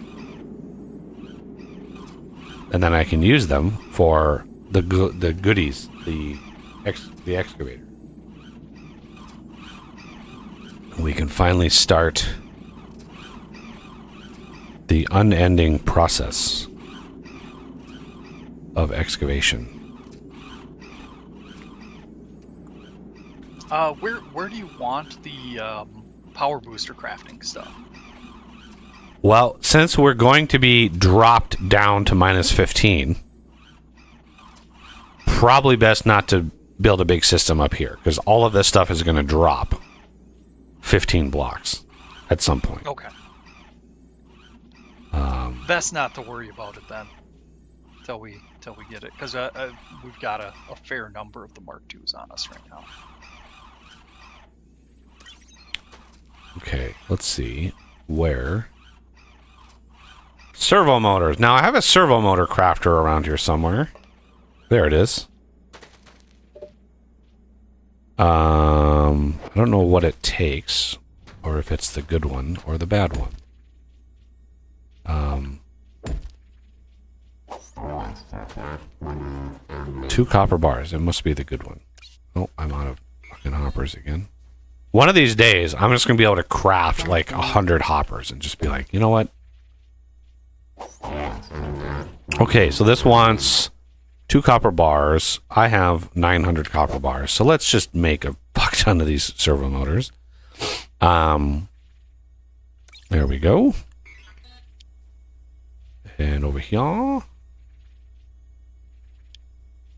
And then I can use them for the goodies, the excavator. We can finally start the unending process of excavation. Where do you want the power booster crafting stuff? Well, since we're going to be dropped down to minus 15, probably best not to build a big system up here, because all of this stuff is going to drop 15 blocks at some point. Okay. Best not to worry about it then, till we get it, because we've got a fair number of the Mark IIs on us right now. Okay, let's see where. Servo motors. Now I have a servo motor crafter around here somewhere. There it is. I don't know what it takes, or if it's the good one or the bad one. 2 copper bars. It must be the good one. Oh, I'm out of fucking hoppers again. One of these days, I'm just gonna be able to craft like 100 hoppers and just be like, you know what? Okay, so this wants 2 copper bars. I have 900 copper bars, so let's just make a fuck ton of these servo motors. There we go. And over here,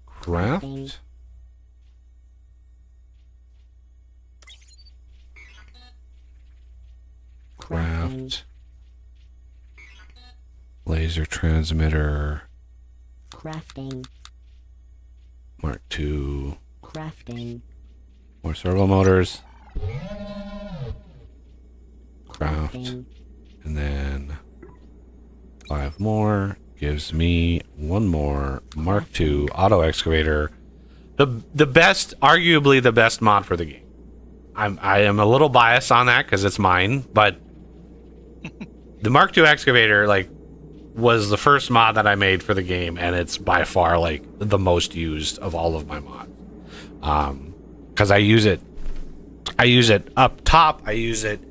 craft. Craft. Laser transmitter. Crafting. Mark II. Crafting. More servo motors. Craft. Crafting. And then 5 more gives me 1 more Mark II auto excavator. The best, arguably the best mod for the game. I am a little biased on that because it's mine, but the Mark II excavator was the first mod that I made for the game, and it's by far the most used of all of my mods. Because I use it up top. I use it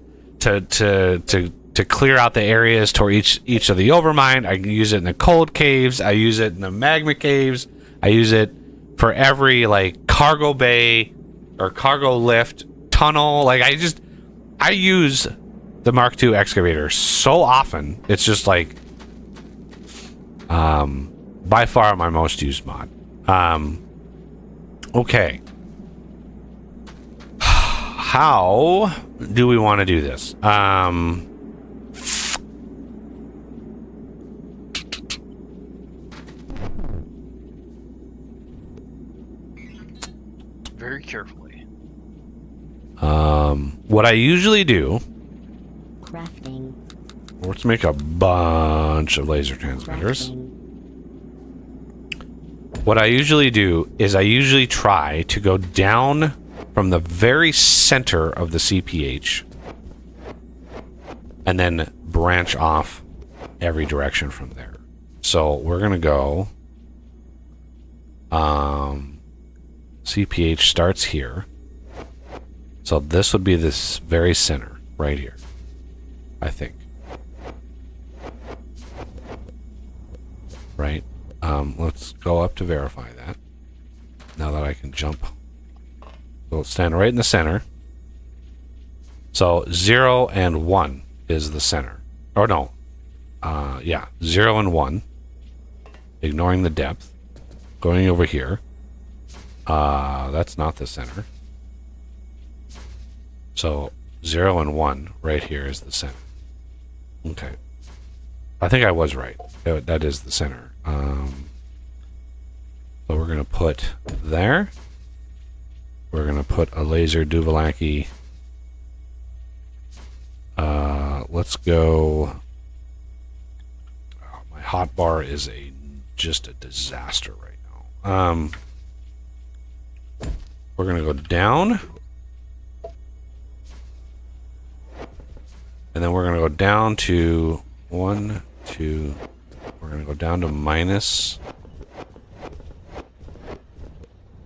to clear out the areas toward each of the overmind. I use it in the cold caves. I use it in the magma caves. I use it for every cargo bay or cargo lift tunnel. I use the Mark II excavator so often. It's just by far my most used mod. Okay. How do we want to do this? very carefully. What I usually do, Crafting. let's make a bunch of laser transmitters. Crafting. What I usually do is I usually try to go down from the very center of the CPH and then branch off every direction from there. So we're going to go CPH starts here. So this would be this very center right here, I think. Right? Let's go up to verify that. Now that I can jump. So let's stand right in the center. So 0 and 1 is the center. Or no. Yeah, 0 and 1. Ignoring the depth. Going over here. That's not the center. So 0 and 1 right here is the center. Okay. I think I was right. That is the center. So we're going to put there. We're going to put a laser Duvallaki. Let's go. Oh, my hotbar is just a disaster right now. We're going to go down. And then we're going to go down to 1, 2. We're going to go down to minus.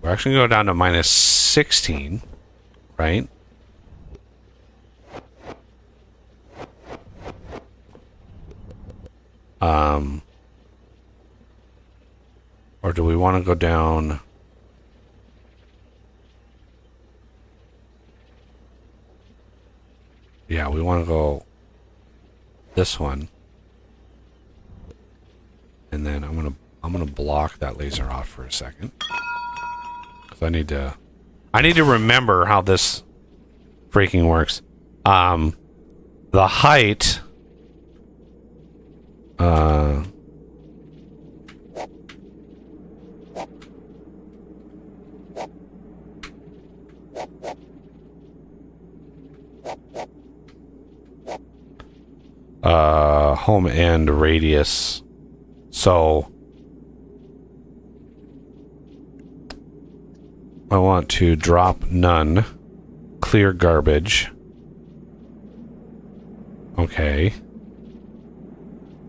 We're actually going to go down to minus 16, right? Or do we want to go down? Yeah, we want to go this one. And then I'm gonna block that laser off for a second. 'Cause I need to remember how this freaking works. The height home end radius. So I want to drop none, clear garbage. Okay.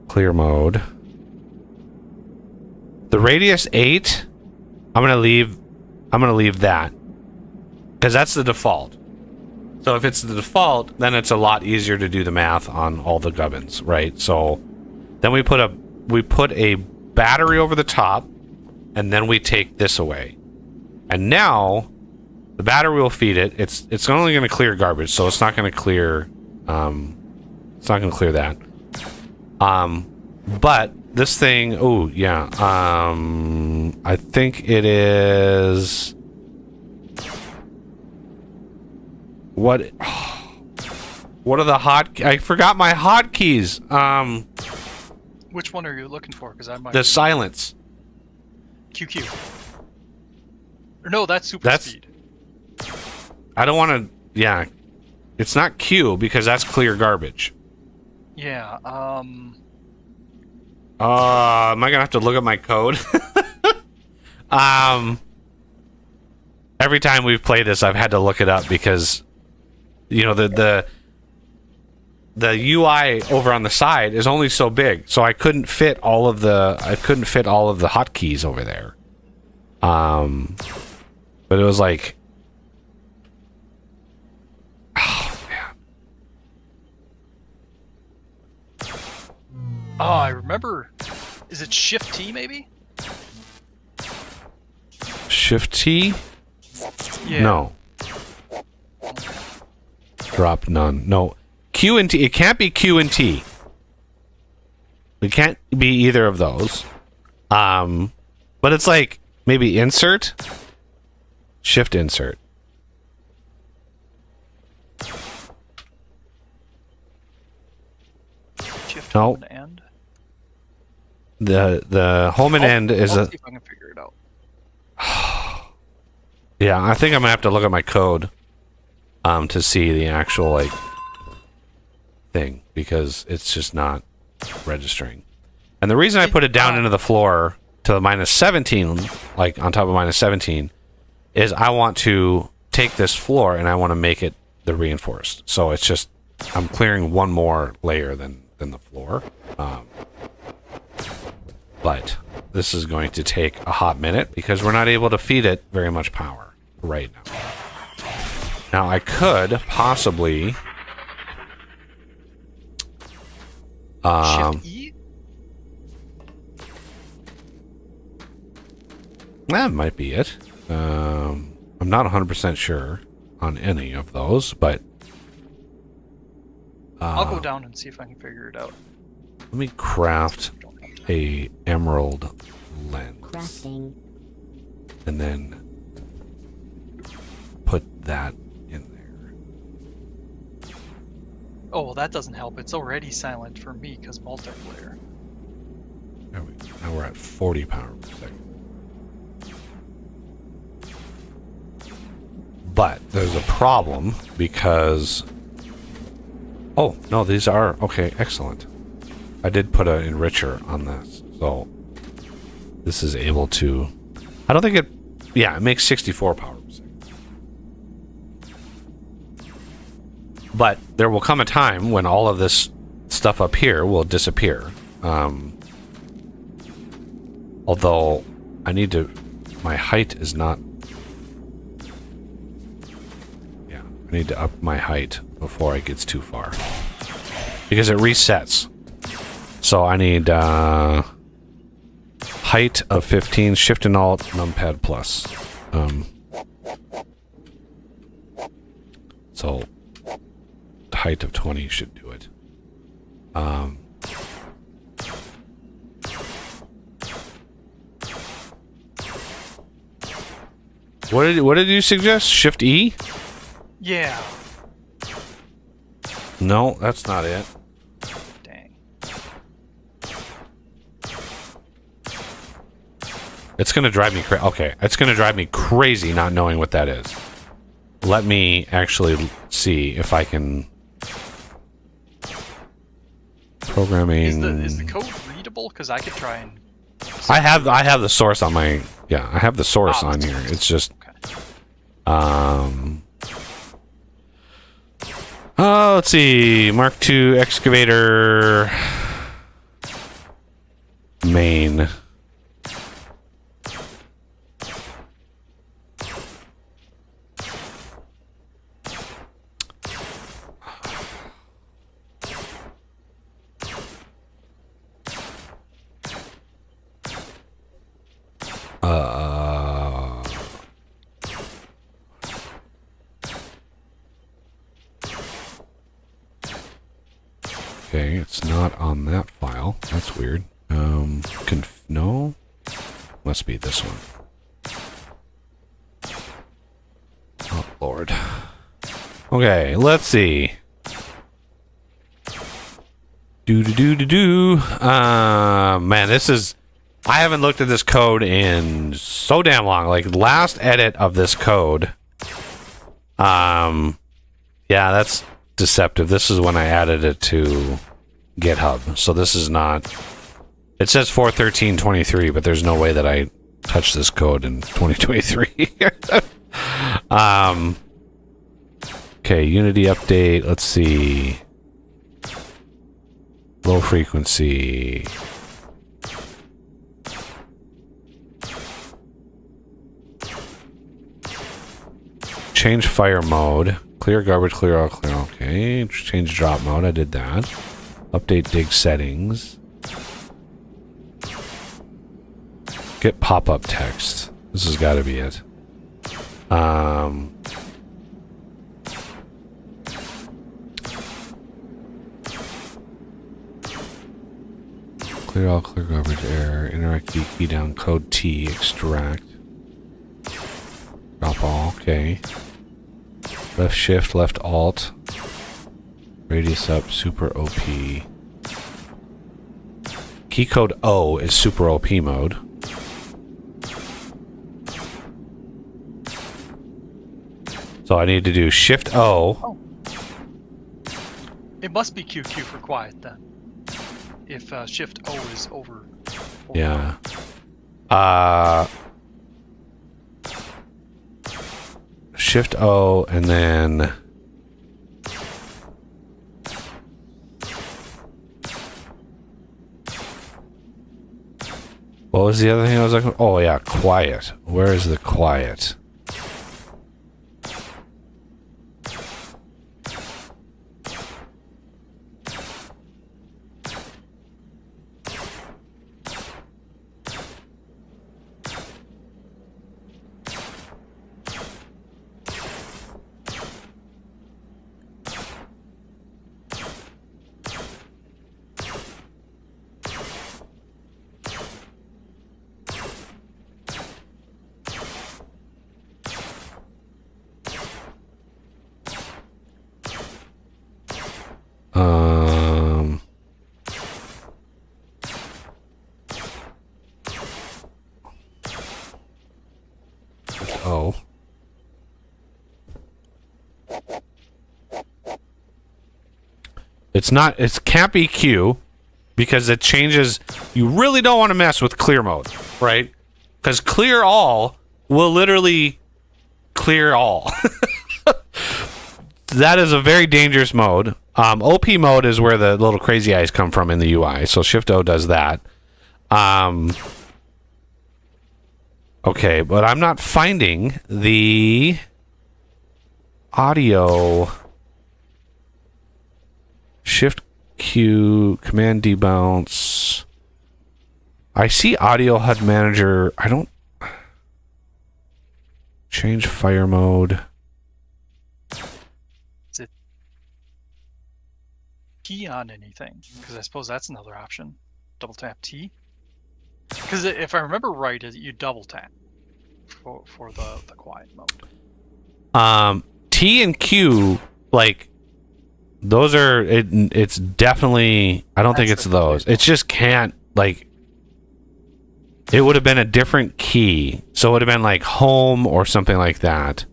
Clear mode. The radius 8, I'm gonna leave that. Because that's the default. So if it's the default, then it's a lot easier to do the math on all the gubbins, right? So then we put a battery over the top, and then we take this away. And now the battery will feed it. It's only going to clear garbage, so it's not going to clear that. But this thing, oh yeah, I think it is what are the I forgot my hotkeys. Which one are you looking for? Because I might. The silence. QQ. Or no, that's super speed. I don't want to. Yeah, it's not Q because that's clear garbage. Yeah. Am I gonna have to look at my code? Every time we've played this, I've had to look it up because, you know, the UI over on the side is only so big, so I couldn't fit all of the hotkeys over there. But it was like, oh man. Oh, I remember. Is it Shift T maybe? Shift T? Yeah. No. Drop none. No. Q and T. It can't be Q and T. It can't be either of those. But it's like maybe insert. Shift insert. Shift No. home and end. The home and end is I'll a. see if I can figure it out. Yeah, I think I'm gonna have to look at my code to see the actual like thing, because it's just not registering. And the reason I put it down into the floor to the -17, like on top of -17, is I want to take this floor and I want to make it the reinforced. So it's just I'm clearing one more layer than the floor. But this is going to take a hot minute because we're not able to feed it very much power right now. Now I could possibly Shift E? that might be it. I'm not 100% sure on any of those, but I'll go down and see if I can figure it out. let me craft Don't have time. a emerald lens Crafting. and then put that in there. Oh, well, that doesn't help. It's already silent for me because multiplayer. There we go. Now we're at 40 power per second. But there's a problem because... Oh, no, these are... Okay, excellent. I did put an enricher on this, so this is able to... I don't think it... Yeah, it makes 64 power per second. But there will come a time when all of this stuff up here will disappear. Although I need to... My height is not... Yeah, I need to up my height before it gets too far. Because it resets. So I need height of 15, shift and alt, numpad plus. So height of 20 should do it. What did you suggest? Shift E? Yeah. No, that's not it. Dang. It's gonna drive me crazy. Okay, it's gonna drive me crazy not knowing what that is. Let me actually see if I can. Programming. Is the code readable? Because I could try and. I have the source on my. Yeah, I have the source Ah, on that's here. right. It's just. Okay. Let's see. Mark II excavator. Main. Okay, it's not on that file. That's weird. No? Must be this one. Oh, Lord. Okay, let's see. Man, this is... I haven't looked at this code in so damn long. Like, last edit of this code... Yeah, that's deceptive. This is when I added it to GitHub. So this is not... It says 4.13.23, but there's no way that I touched this code in 2023. Okay, Unity update. Let's see. Low frequency. Change fire mode. Clear garbage, clear all, clear. Okay. Change drop mode. I did that. Update dig settings. Get pop-up text. This has got to be it. Clear all, clear garbage, error. Interact key down, code T, extract. Drop all, okay. Left shift, left alt. Radius up, super OP. Key code O is super OP mode. So I need to do Shift O. Oh. It must be QQ for quiet then. If Shift O is over. Yeah. Shift O and then what was the other thing I was looking for? Oh yeah, quiet. Where is the quiet? Oh. It's not, it can't be Q because it changes. You really don't want to mess with clear mode, right? Because clear all will literally clear all. That is a very dangerous mode. OP mode is where the little crazy eyes come from in the UI. So Shift O does that. Okay, but I'm not finding the audio. Shift Q, Command debounce. I see Audio HUD Manager. I don't. Change fire mode. Is it T on anything? Because I suppose that's another option. Double tap T. Because if I remember right, you double tap for the quiet mode. T and Q, like those are it's definitely. I don't think it's those. It just can't like. It would have been a different key, so it would have been like home or something like that.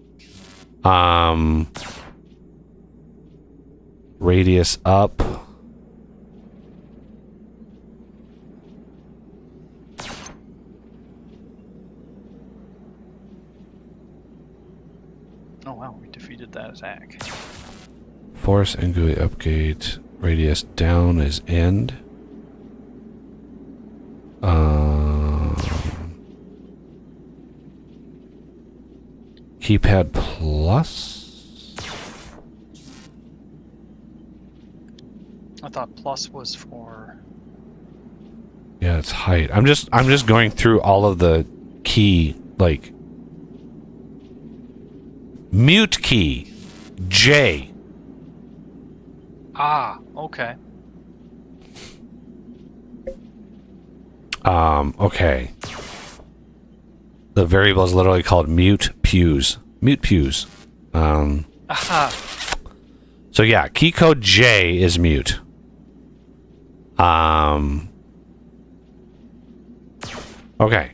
Radius up. Oh wow, we defeated that attack. Force and GUI upgate. Radius down is end. Keypad plus. I thought plus was for. Yeah, it's height. I'm just going through all of the key, like mute key, J. Ah, okay. Okay. The variable is literally called mute pews. Mute pews. Aha. So yeah, key code J is mute. Okay.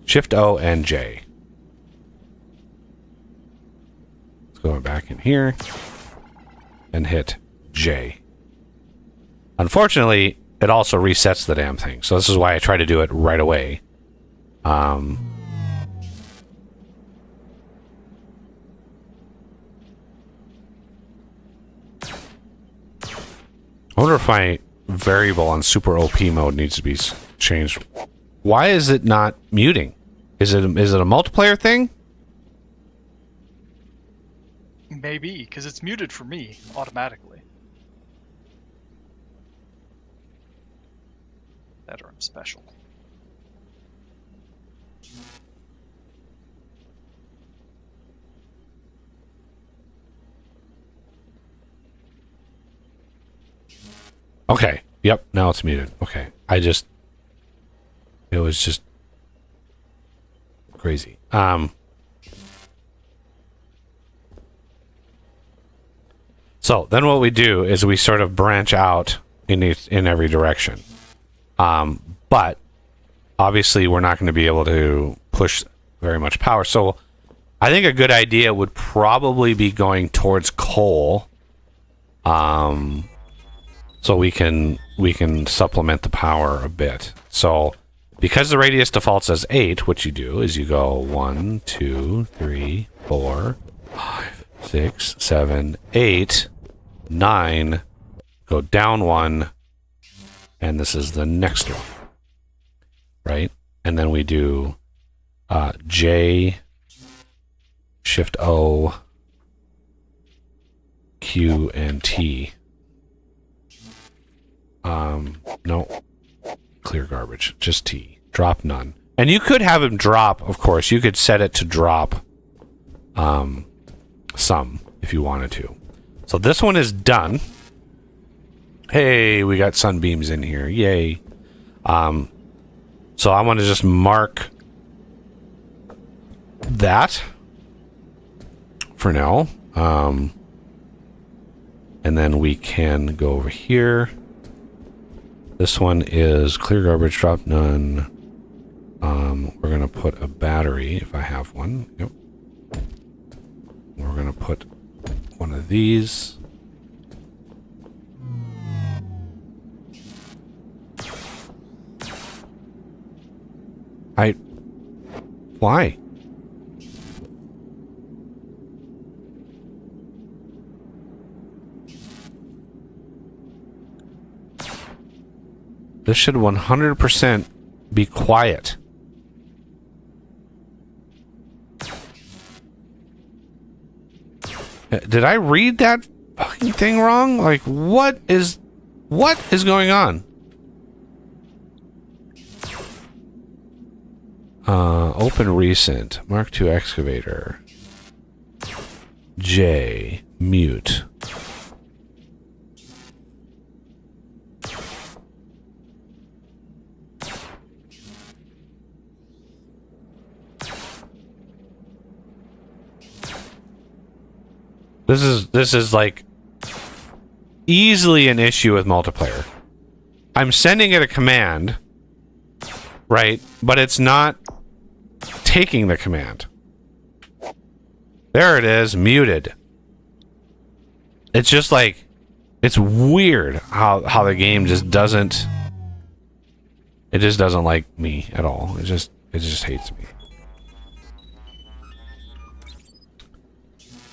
Shift O and J. Let's go back in here and hit J. Unfortunately, it also resets the damn thing. So this is why I try to do it right away. I wonder if my variable on super OP mode needs to be changed. Why is it not muting? Is it a multiplayer thing? Maybe, because it's muted for me automatically. That or I'm special. Okay. Yep. Now it's muted. Okay. It was just crazy. So then what we do is we sort of branch out in every direction. But obviously we're not going to be able to push very much power. So I think a good idea would probably be going towards coal. So we can supplement the power a bit. So because the radius defaults as 8, what you do is you go 1, 2, 3, 4, 5, 6, 7, 8, 9, go down 1, and this is the next one, right? And then we do J, Shift O, Q, and T. No, clear garbage, just T. Drop none. And you could have him drop, of course. You could set it to drop some if you wanted to. So this one is done. Hey, we got sunbeams in here. Yay. So I want to just mark that for now. And then we can go over here. This one is clear garbage, drop none. We're going to put a battery if I have one. Yep. We're going to put one of these. Why? This should 100% be quiet. Did I read that fucking thing wrong? Like, what is going on? Open recent. Mark II excavator. J. Mute. This is like easily an issue with multiplayer. I'm sending it a command, right? But it's not taking the command. There it is, muted. It's just like, it's weird how the game just doesn't, it just doesn't like me at all. It just hates me.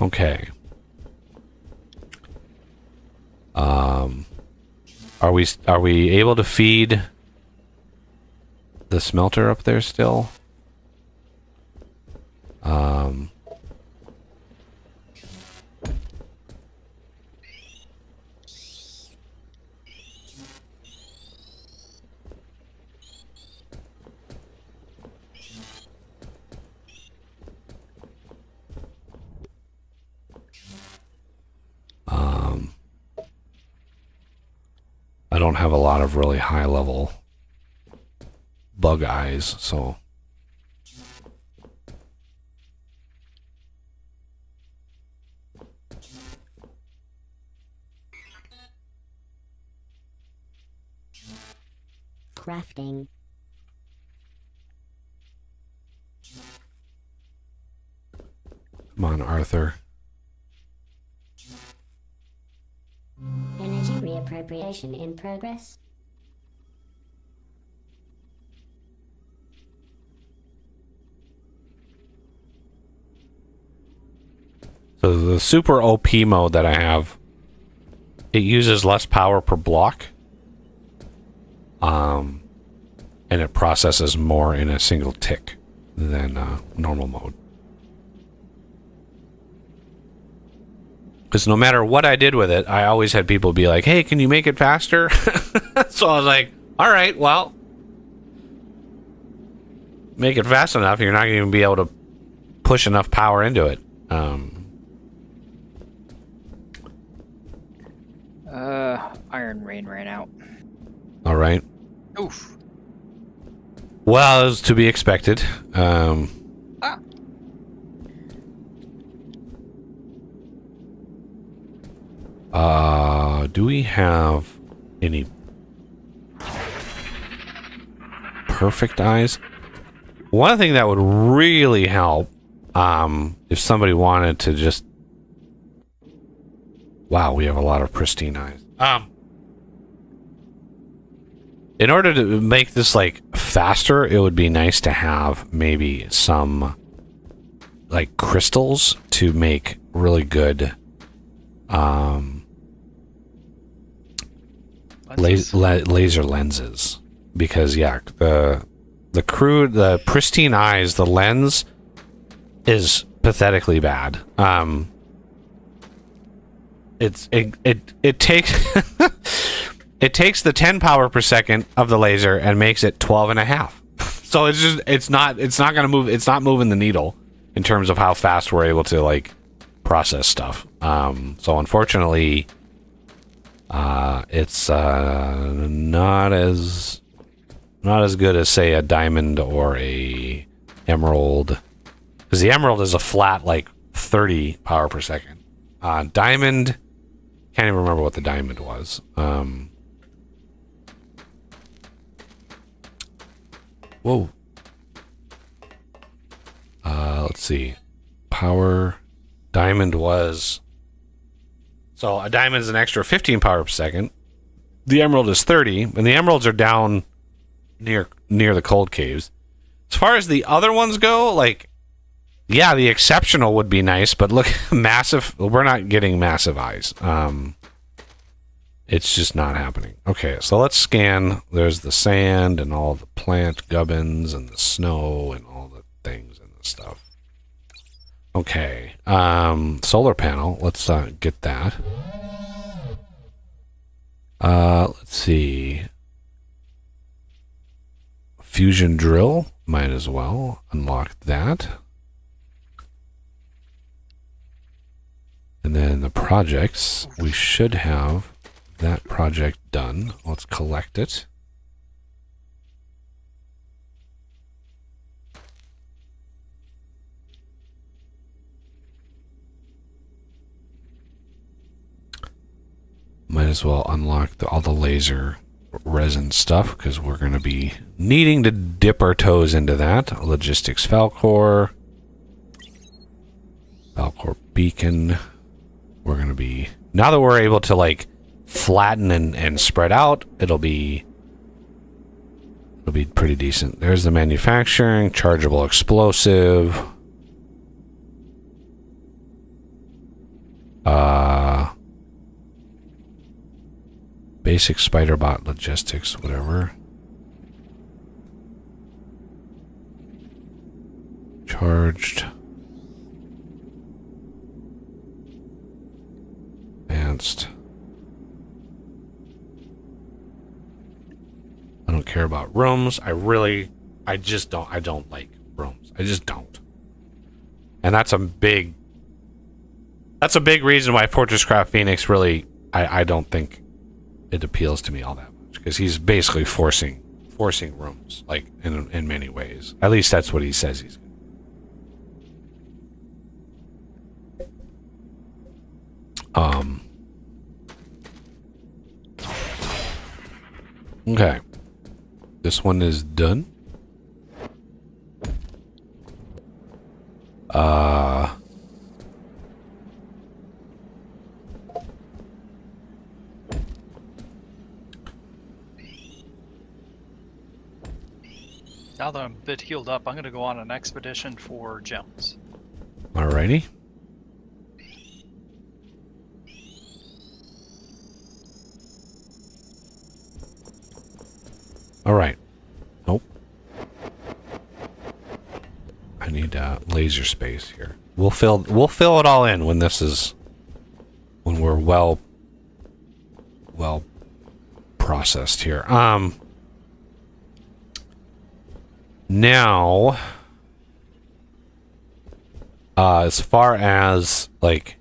Okay. Are we able to feed the smelter up there still? I don't have a lot of really high level bug eyes, so Crafting. come on, Arthur. Energy reappropriation in progress. So the super OP mode that I have, it uses less power per block. And it processes more in a single tick than normal mode. Because no matter what I did with it, I always had people be like, hey, can you make it faster? So I was like, all right, well, make it fast enough. You're not going to even be able to push enough power into it. Iron Rain ran out. All right. Oof. Well, it was to be expected. Do we have any perfect eyes? One thing that would really help If somebody wanted to just... Wow, we have a lot of pristine eyes. In order to make this, like, faster, it would be nice to have maybe some, like, crystals to make really good, laser lenses. Because, yeah, the pristine eyes, the lens is pathetically bad. It takes... It takes the 10 power per second of the laser and makes it 12 and a half. So it's not going to move. It's not moving the needle in terms of how fast we're able to like process stuff. So unfortunately, it's not as good as say a diamond or a emerald, because the emerald is a flat like 30 power per second. Diamond, can't even remember what the diamond was. Whoa. Let's see. Power. Diamond was... So a diamond is an extra 15 power per second. The emerald is 30, and the emeralds are down near the cold caves. As far as the other ones go, like, yeah, the exceptional would be nice, but look, massive... We're not getting massive eyes. It's just not happening. Okay, so let's scan. There's the sand and all the plant gubbins and the snow and all the things and the stuff. Okay, solar panel. Let's get that. Let's see. Fusion drill. Might as well unlock that. And then the projects. We should have that project done. Let's collect it. Might as well unlock all the laser resin stuff, because we're going to be needing to dip our toes into that. Logistics Falcor. Falcor beacon. We're going to be... Now that we're able to, like, flatten and spread out, it'll be pretty decent. There's the manufacturing, chargeable explosive, basic spider bot logistics, whatever. Charged, advanced. I don't care about rooms. I don't like rooms. I just don't. And that's a big reason why Fortress Craft Phoenix really, I don't think it appeals to me all that much, because he's basically forcing rooms, like in many ways. At least that's what he says he's gonna. Okay. This one is done. Now that I'm a bit healed up, I'm going to go on an expedition for gems. Alrighty. Alright. Nope. I need laser space here. We'll fill it all in when we're well processed here. Now, as far as like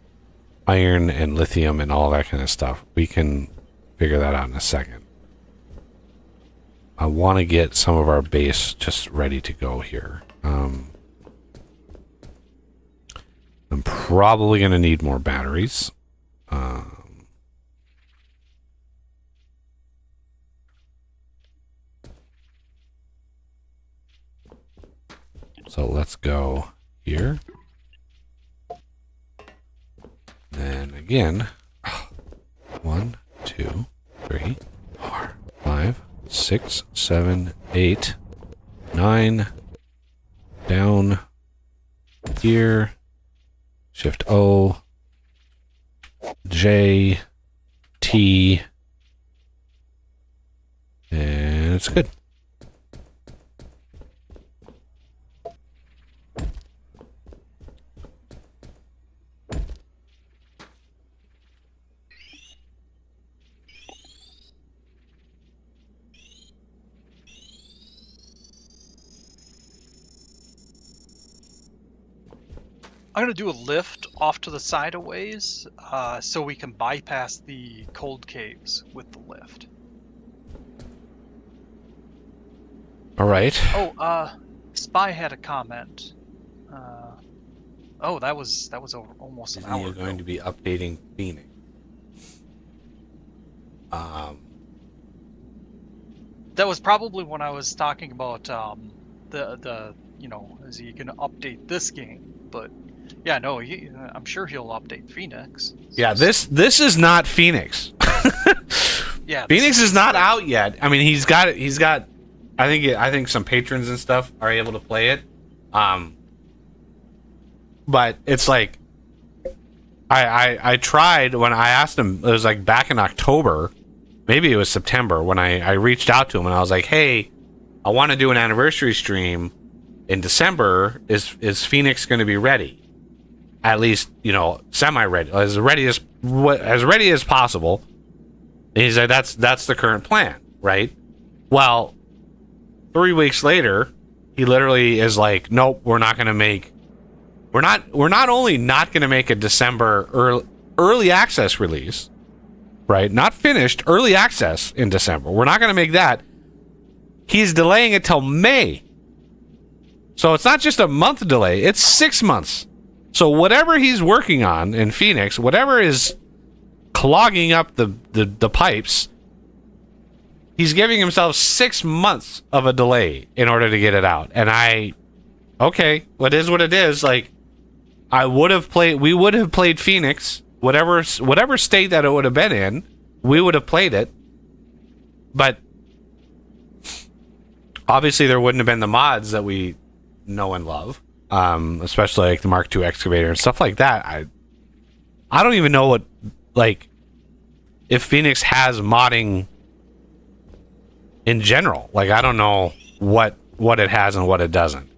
iron and lithium and all that kind of stuff, we can figure that out in a second. I want to get some of our base just ready to go here. I'm probably going to need more batteries. So let's go here. Then again, 1, 2, 3, 4, 5, 6, 7, 8, 9. Down here. Shift O. J. T. And it's good. I'm gonna do a lift off to the side a ways, so we can bypass the cold caves with the lift. All right. Oh, Spy had a comment. Oh, that was over almost an hour You're ago. going to be updating Phoenix. That was probably when I was talking about the is he gonna update this game? But yeah, no, I'm sure he'll update Phoenix. Yeah, this is not Phoenix. Yeah, Phoenix is not out yet. I mean, he's got I think some patrons and stuff are able to play it. But it's like I tried when I asked him, it was like back in October, maybe it was September, when I reached out to him and I was like, hey, I want to do an anniversary stream in December. Is Phoenix going to be ready? At least, semi-ready, as ready as possible. And he said that's the current plan, right? Well, 3 weeks later, he literally is like, nope, we're not only not going to make a December early access release, right? Not finished, early access in December. We're not going to make that. He's delaying it till May. So it's not just a month delay, it's 6 months. So whatever he's working on in Phoenix, whatever is clogging up the pipes, he's giving himself 6 months of a delay in order to get it out. And okay, what is what it is. Like, we would have played Phoenix, whatever state that it would have been in, we would have played it. But obviously there wouldn't have been the mods that we know and love, especially like the Mark II excavator and stuff like that. I don't even know if Phoenix has modding in general. Like, I don't know what it has and what it doesn't.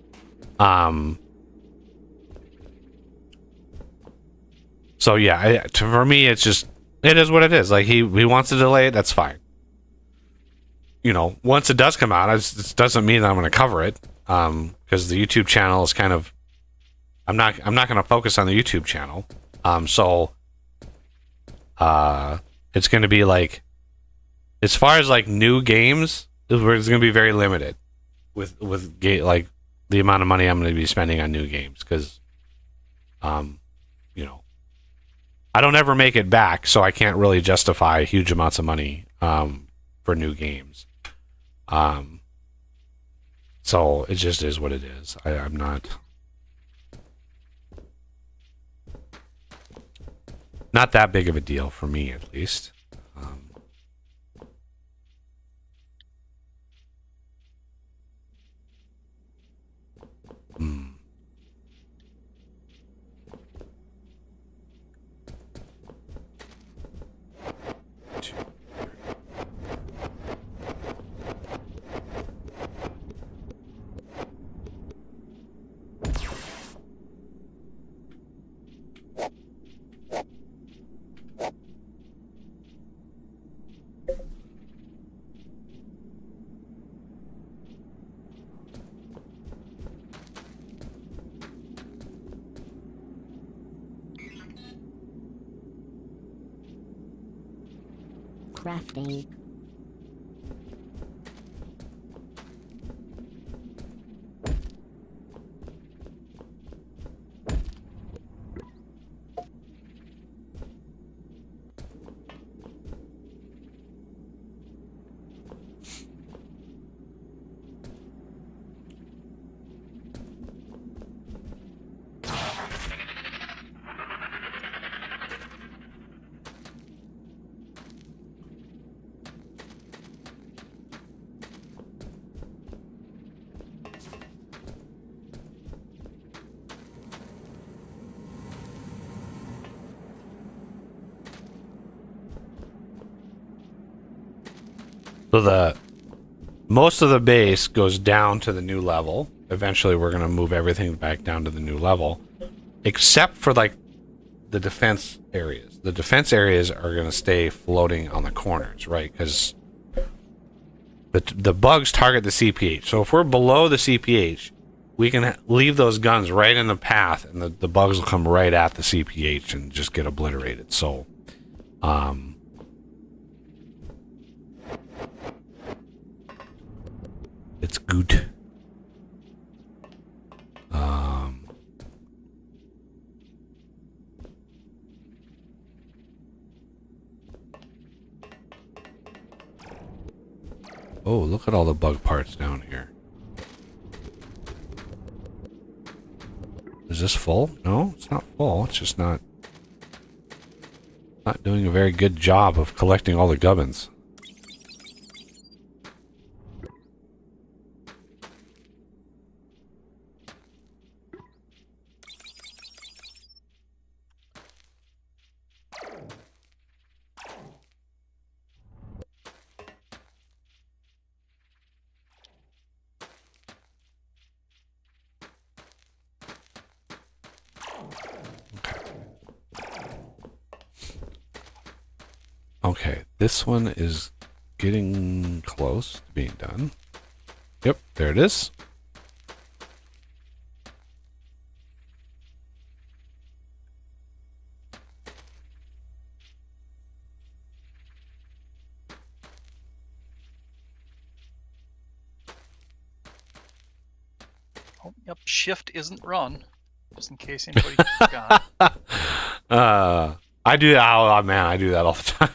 So yeah, for me, it is what it is. Like, he wants to delay it, that's fine. Once it does come out, it doesn't mean that I'm going to cover it, because the YouTube channel is kind of, I'm not going to focus on the YouTube channel. So it's going to be like, as far as like new games, it's going to be very limited with like the amount of money I'm going to be spending on new games, because I don't ever make it back, so I can't really justify huge amounts of money for new games. So it just is what it is. I'm not that big of a deal for me, at least. Crafting. So most of the base goes down to the new level. Eventually, we're going to move everything back down to the new level, except for like the defense areas. The defense areas are going to stay floating on the corners, right? Because the bugs target the CPH. So if we're below the CPH, we can leave those guns right in the path, and the bugs will come right at the CPH and just get obliterated. So, it's good. Oh, look at all the bug parts down here. Is this full? No, it's not full. It's just not doing a very good job of collecting all the gubbins. Okay, this one is getting close to being done. Yep, there it is. Oh, yep, shift isn't run, just in case anybody forgot. I do that. Oh man, I do that all the time.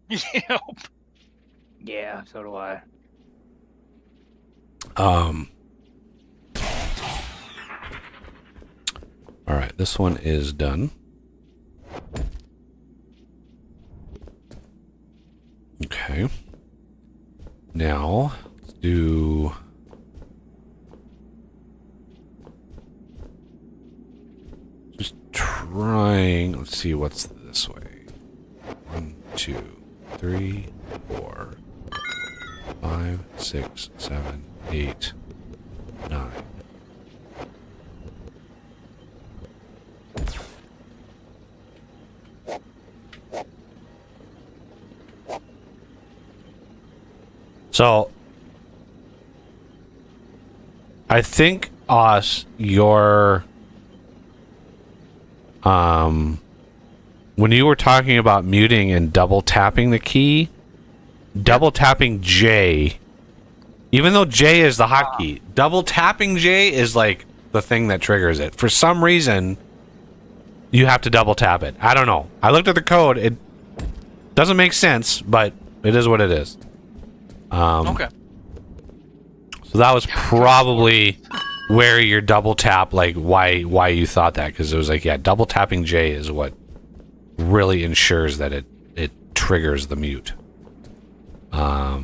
Yep. Yeah, so do I. All right, this one is done. Okay. Now, let's do... Just trying... Let's see what's this way. 1, 2, 3, 4, 5, 6, 7, 8, 9. So, I think, your, when you were talking about muting and double tapping the key, double tapping J, even though J is the hotkey, double tapping J is like the thing that triggers it. For some reason, you have to double tap it. I don't know. I looked at the code. It doesn't make sense, but it is what it is. Okay. So that was probably where your double tap, like why you thought that, because it was like, yeah, double tapping J is what really ensures that it triggers the mute. I'd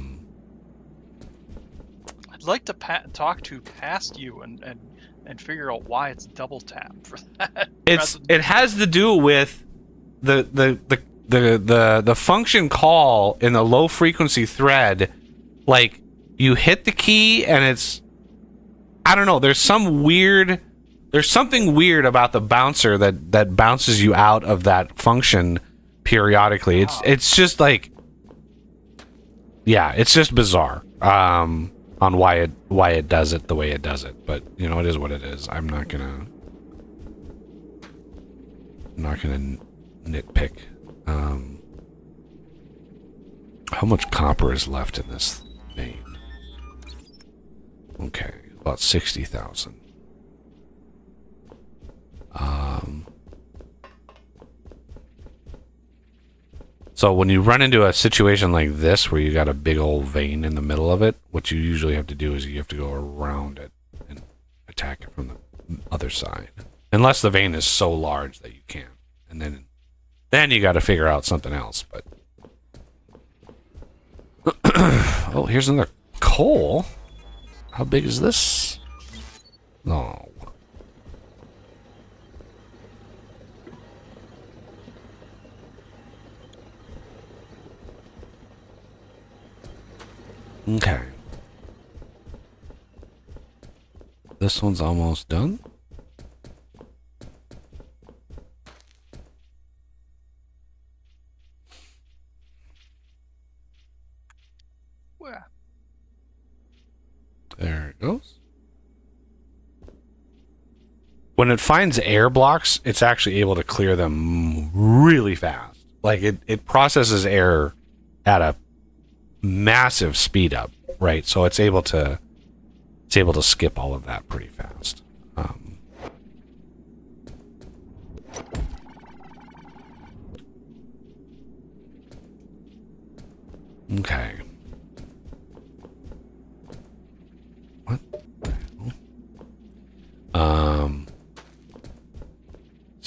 like to talk to past you and figure out why it's double tap for that. It has to do with the function call in the low frequency thread. Like, you hit the key and it's, I don't know, there's something weird about the bouncer that bounces you out of that function periodically. It's just like, yeah, it's just bizarre on why it does it the way it does it. But you know, it is what it is. I'm not gonna nitpick. How much copper is left in this vein? Okay, about 60,000. So when you run into a situation like this where you got a big old vein in the middle of it, what you usually have to do is you have to go around it and attack it from the other side. Unless the vein is so large that you can't. And then you got to figure out something else, but oh, here's another coal. How big is this? No. Okay. This one's almost done. Well, There it goes. When it finds air blocks, it's actually able to clear them really fast. Like it processes air at a massive speed up, right? So it's able to skip all of that pretty fast. Okay. What the hell?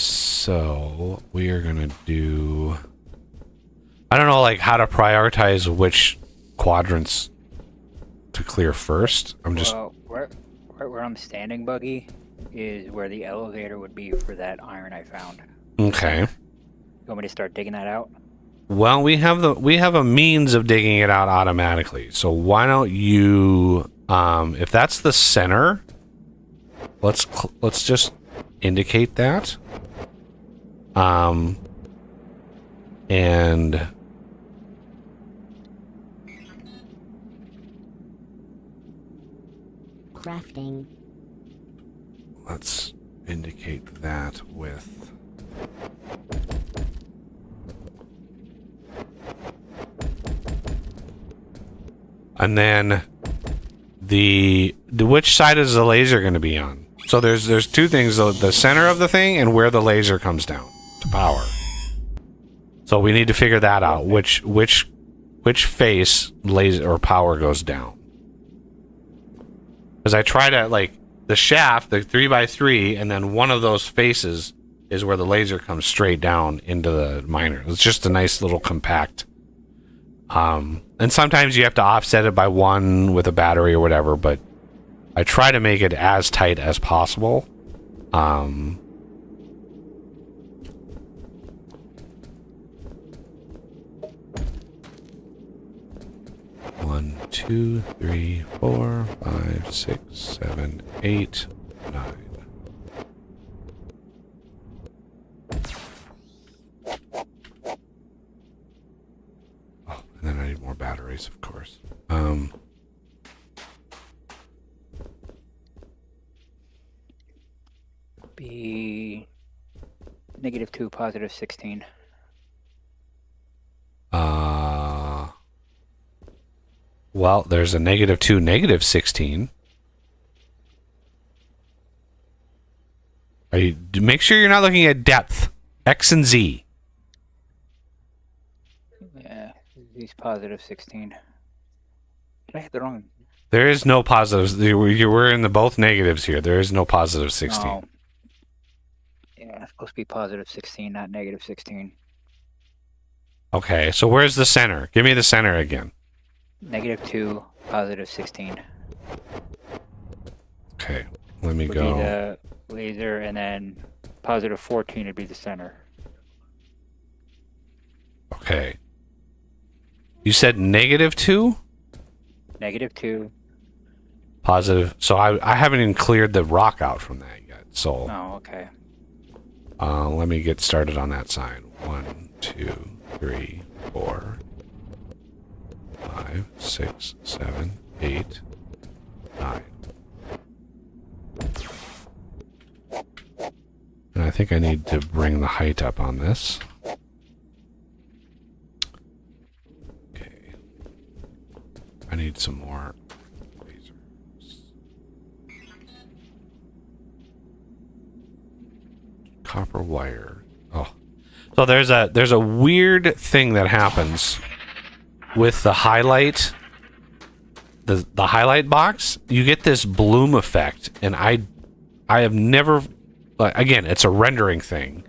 So we are gonna do. I don't know, like how to prioritize which quadrants to clear first. I'm just. Well, where I'm standing, Buggy, is where the elevator would be for that iron I found. Okay. You want me to start digging that out? Well, we have a means of digging it out automatically. So why don't you, if that's the center, let's just indicate that. And Crafting. let's indicate that with. And then the which side is the laser going to be on? So there's two things: the center of the thing and where the laser comes down to power. So we need to figure that out. Which face laser or power goes down? Because I try to like the shaft, the 3x3, and then one of those faces is where the laser comes straight down into the miner. It's just a nice little compact. And sometimes you have to offset it by one with a battery or whatever, but I try to make it as tight as possible. 1, 2, 3, 4, 5, 6, 7, 8, 9. Oh, and then I need more batteries, of course. Be -2, +16. Well, there's a -2, -16. Make sure you're not looking at depth. X and Z. Yeah, these +16. Did I hit the wrong? There is no positives. We're in the both negatives here. There is no +16. Oh. Yeah, it's supposed to be +16, not -16. Okay, so where's the center? Give me the center again. -2, +16. Okay, let me Would be go. the laser, and then +14 would be the center. Okay. You said -2? -2. Positive. So I haven't even cleared the rock out from that yet. So Oh, okay. let me get started on that side. 1, 2, 3, 4, 5, 6, 7, 8, 9. And I think I need to bring the height up on this. Okay. I need some more lasers. Copper wire. Oh. So there's a weird thing that happens with the highlight, the highlight box. You get this bloom effect, and I have never, again, it's a rendering thing,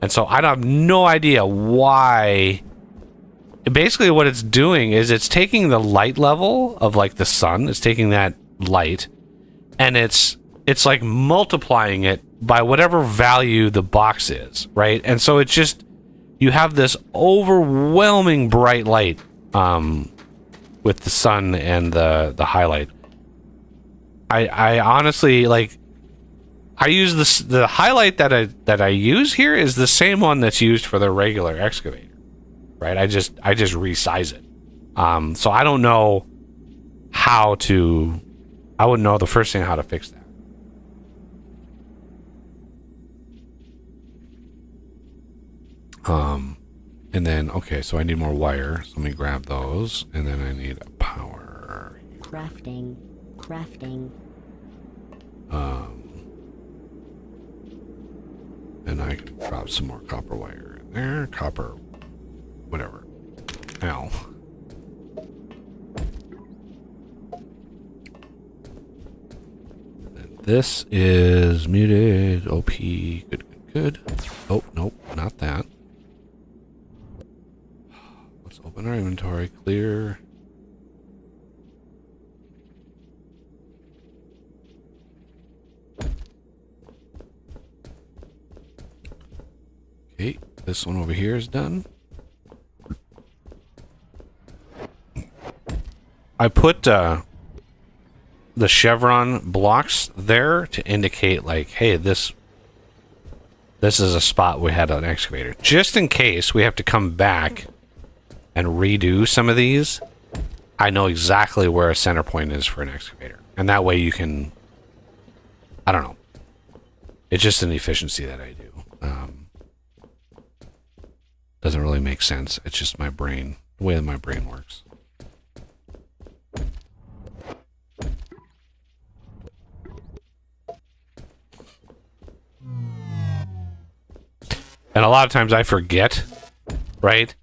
and so I have no idea why. Basically what it's doing is it's taking the light level of like the sun, it's taking that light, and it's like multiplying it by whatever value the box is, right? And so it's just, you have this overwhelming bright light with the sun and the highlight. I honestly like. I use the highlight that I use here is the same one that's used for the regular excavator, right? I just resize it. So I don't know how to. I wouldn't know the first thing how to fix that. And then okay, so I need more wire. So let me grab those, and then I need a power. Crafting. And I can drop some more copper wire in there. Copper, whatever. Ow. And this is muted. OP. Good. Oh, nope, not that. Let's open our inventory. Clear. Okay, this one over here is done. I put the chevron blocks there to indicate like, hey, this is a spot we had an excavator. Just in case we have to come back and redo some of these, I know exactly where a center point is for an excavator. And that way you can, I don't know. It's just an efficiency that I do. Doesn't really make sense. It's just my brain, the way that my brain works. And a lot of times I forget, right?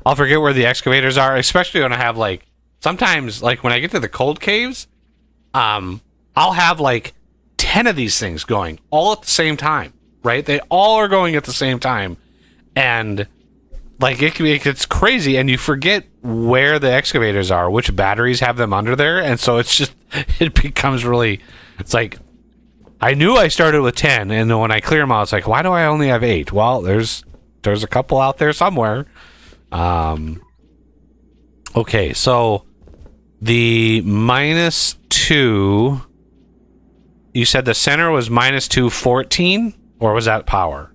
I'll forget where the excavators are, especially when I have like, sometimes like when I get to the cold caves, I'll have like 10 of these things going all at the same time, right? They all are going at the same time. And like it's crazy, and you forget where the excavators are, which batteries have them under there, and so it's just it becomes really. It's like I knew I started with 10, and then when I clear them out, it's like, why do I only have 8? Well, there's a couple out there somewhere. Okay, so the -2. You said the center was -214, or was that power?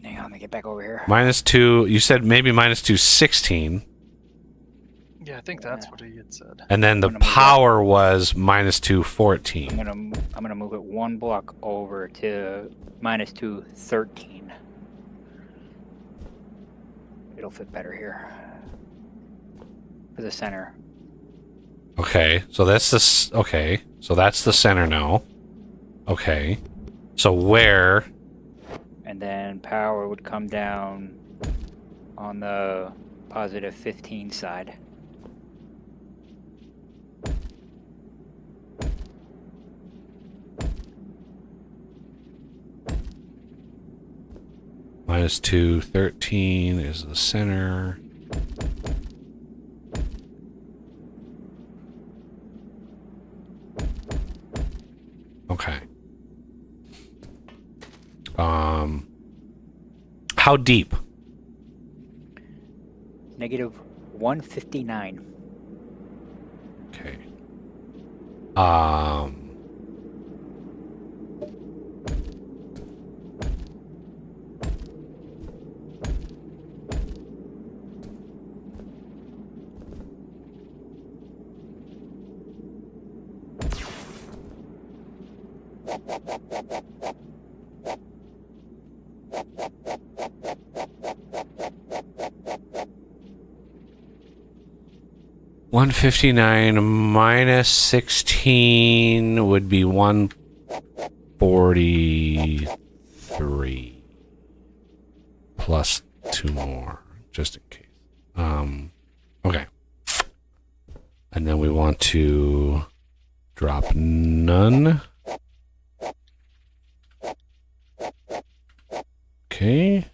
Hang on, let me get back over here. -2. You said maybe -216, Yeah, I think that's what he had said. and then the I'm gonna move power was -214. I'm gonna move it one block over to -213. It'll fit better here for the center. Okay, so that's this. Okay, so that's the center now. Okay, so where? And then power would come down on the +15 side. -213 is the center. Okay. How deep? -159. Okay. $159 minus 16 would be 143 plus 2 more, just in case. Okay. And then we want to drop none. Okay.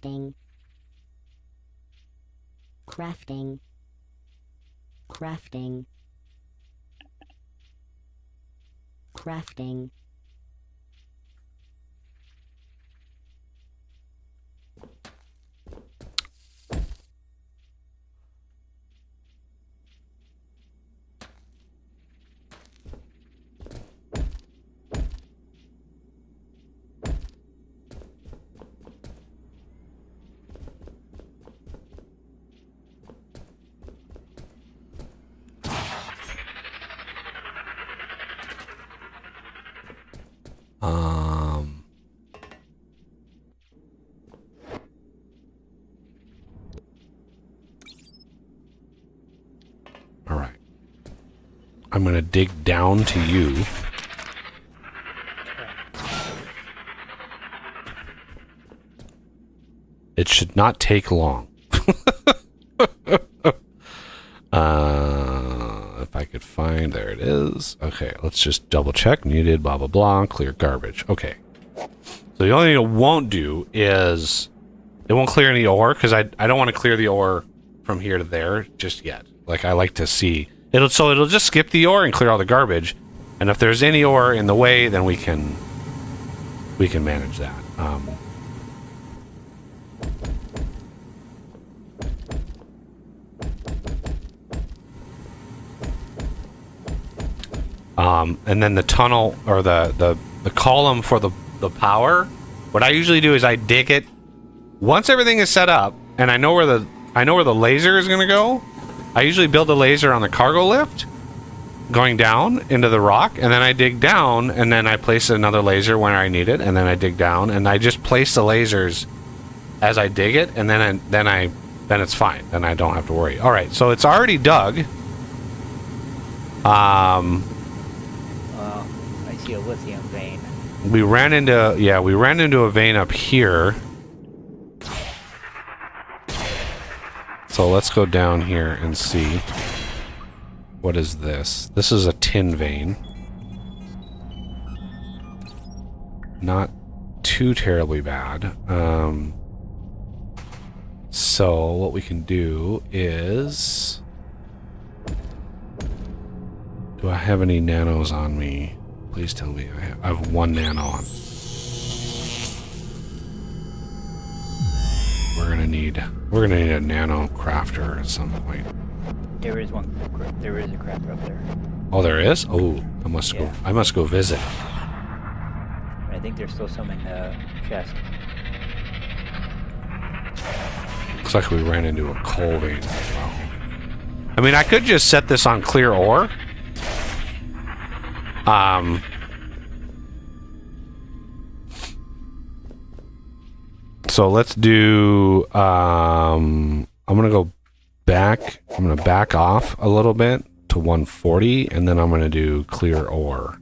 Crafting. Crafting. Crafting. Crafting. All right. I'm going to dig down to you. It should not take long. If I could find, there it is. Okay, let's just double check. Needed, blah, blah, blah. Clear garbage. Okay. So the only thing it won't do is it won't clear any ore because I don't want to clear the ore from here to there just yet. Like I like to see it'll just skip the ore and clear all the garbage. And if there's any ore in the way, then we can manage that. And then the tunnel or the column for the power, what I usually do is I dig it once everything is set up and I know where the laser is going to go. I usually build a laser on the cargo lift going down into the rock, and then I dig down and then I place another laser where I need it, and then I dig down and I just place the lasers as I dig it, and then it's fine. Then I don't have to worry. All right, so it's already dug. Well, I see a lithium vein. We ran into a vein up here. So let's go down here and see. What is this? This is a tin vein. Not too terribly bad. So what we can do is... Do I have any nanos on me? Please tell me I have 1 nano on. We're gonna need a nano crafter at some point. There is one. There is a crafter up there. Oh, there is? Oh, I must go visit. I think there's still some in the chest. Looks like we ran into a coal vein as well. I mean, I could just set this on clear ore. So let's do, I'm going to go back. I'm going to back off a little bit to 140, and then I'm going to do clear ore.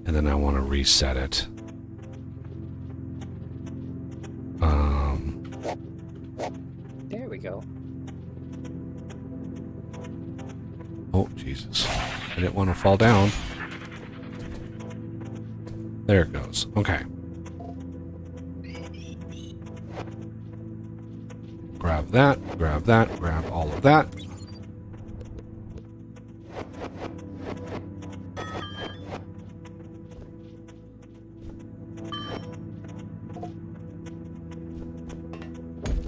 And then I want to reset it. There we go. Oh, Jesus. I didn't want to fall down. There it goes. Okay. Grab that, grab all of that.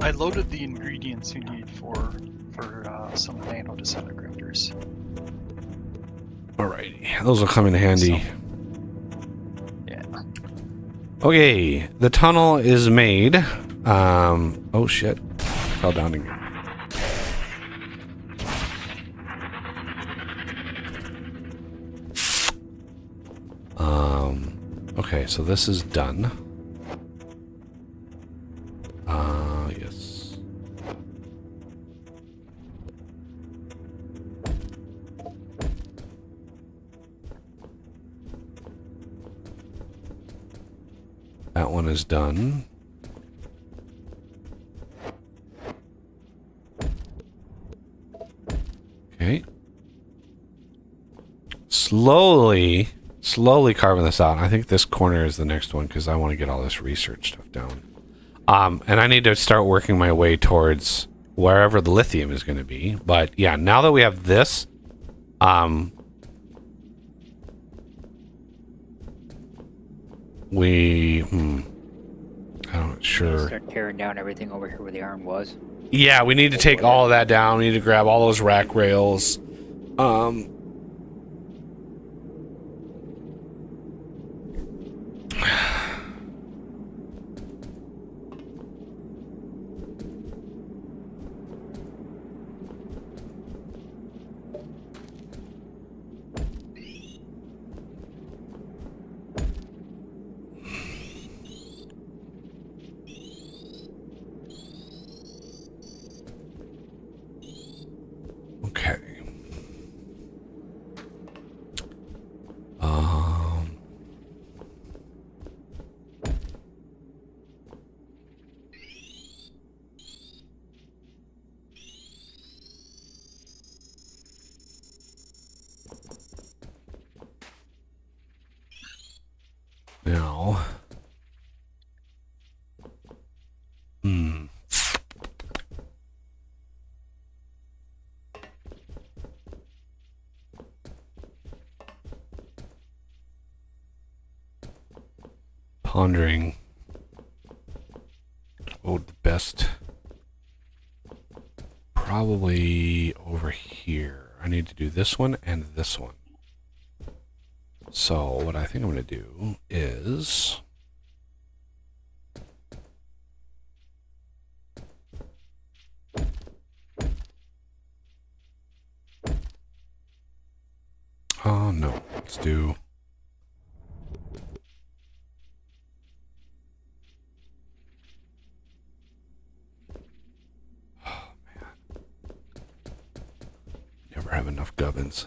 I loaded the ingredients you need for some nano disintegrators. Alrighty, those will come in handy. Yeah. Okay, the tunnel is made. Oh shit, fell down again. Okay, so this is done. Yes. That one is done. Okay. Slowly, slowly carving this out. I think this corner is the next one because I want to get all this research stuff down. And I need to start working my way towards wherever the lithium is going to be. But yeah, now that we have this, I'm not sure. Start tearing down everything over here where the iron was. Yeah, we need to take all of that down. We need to grab all those rack rails. Okay. Now. Pondering. Oh, the best. Probably over here. I need to do this one and this one. So what I think I'm going to do is oh no, let's do never have enough gubbins.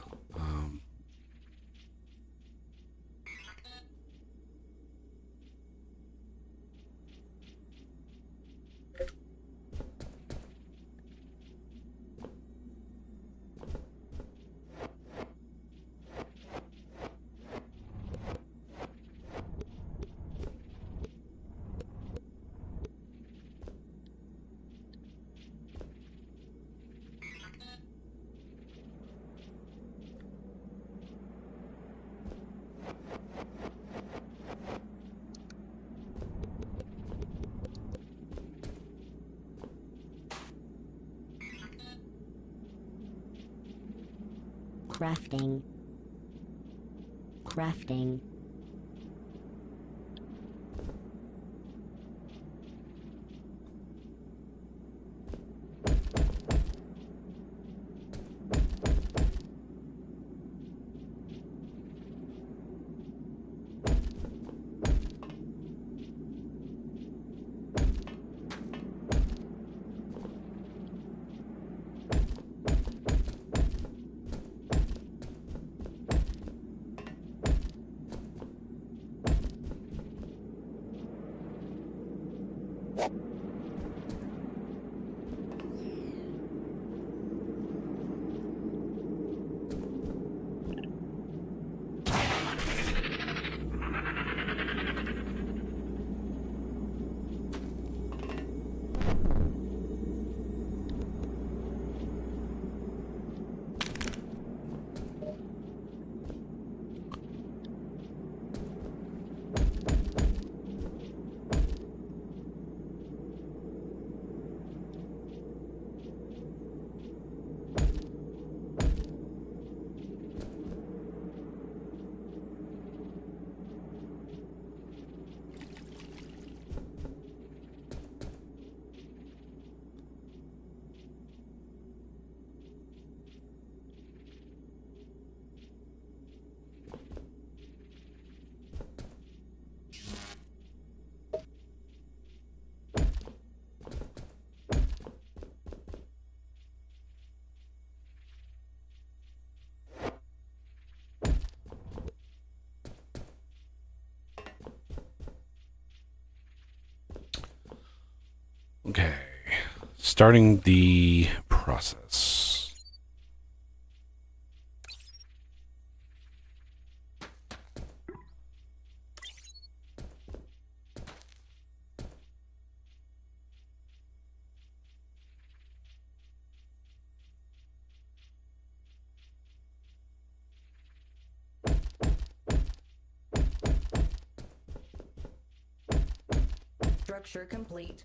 Crafting. Crafting. Okay, starting the process. Structure complete.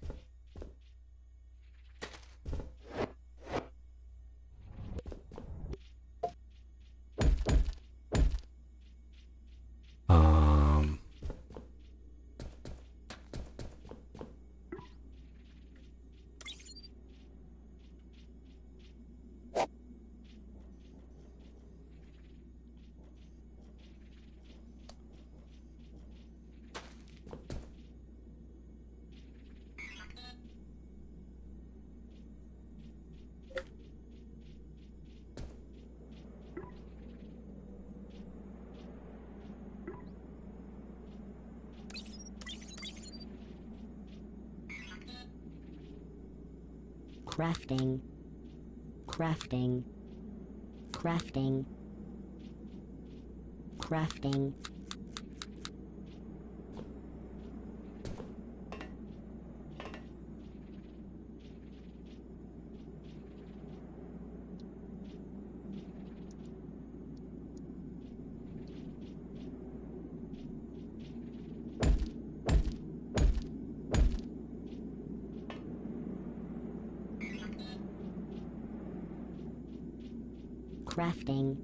Um, Crafting. Crafting. Crafting. Crafting. Crafting.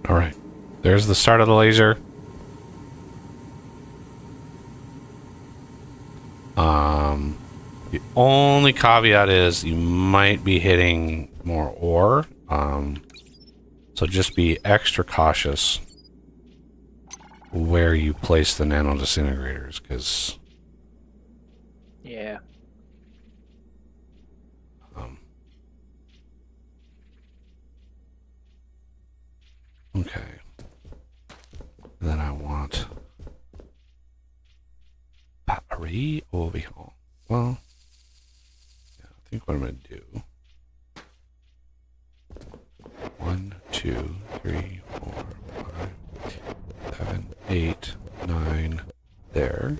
all right. There's the start of the laser. The only caveat is you might be hitting more ore. So just be extra cautious where you place the nano disintegrators, because Yeah. okay. Then I want battery overhaul. Well, yeah, I think what I'm going to do. 1, 2, 3, 4, 5, 7, 8, 9. There.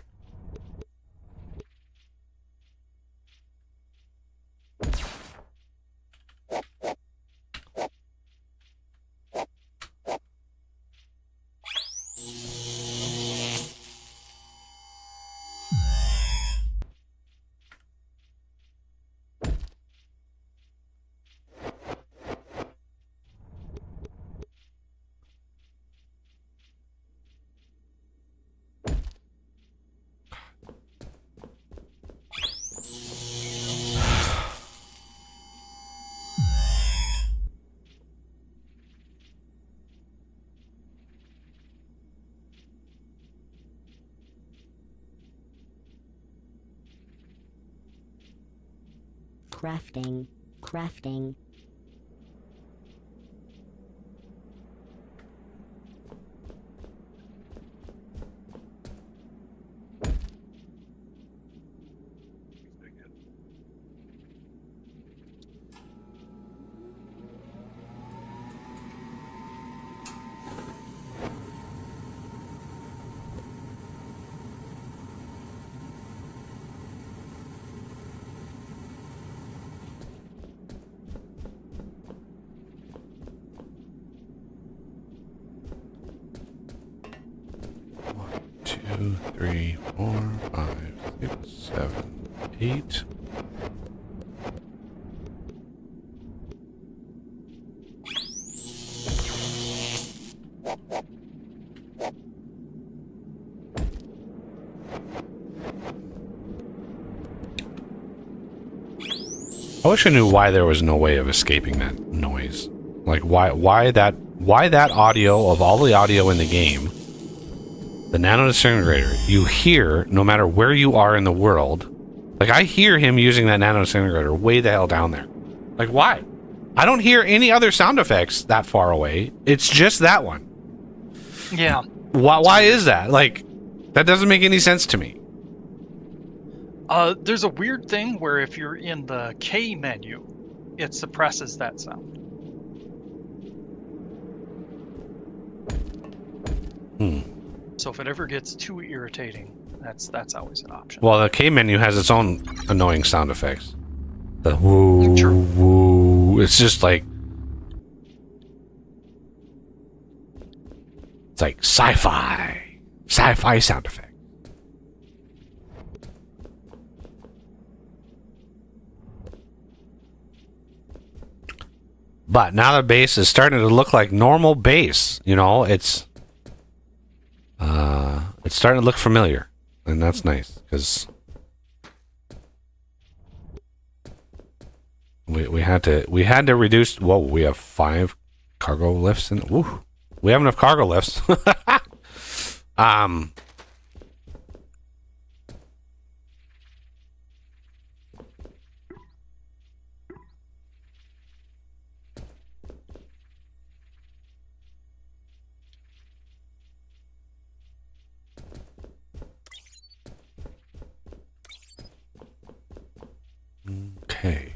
Crafting. Crafting. Two, 3, 4, 5, 6, 7, 8. I wish I knew why there was no way of escaping that noise. Like why that audio of all the audio in the game The nano disintegrator. You hear, no matter where you are in the world, like I hear him using that nano disintegrator way the hell down there. Like why? I don't hear any other sound effects that far away. It's just that one. Yeah. Why is that? Like, that doesn't make any sense to me. There's a weird thing where if you're in the K menu, it suppresses that sound. So if it ever gets too irritating, that's always an option. Well, the K menu has its own annoying sound effects. The woo, True. woo. It's just like... It's like sci-fi. Sci-fi sound effect. But now the base is starting to look like normal base. You know, it's starting to look familiar. And that's nice, because we had to reduce. Whoa, we have 5 cargo lifts, and woo, we have enough cargo lifts. Okay.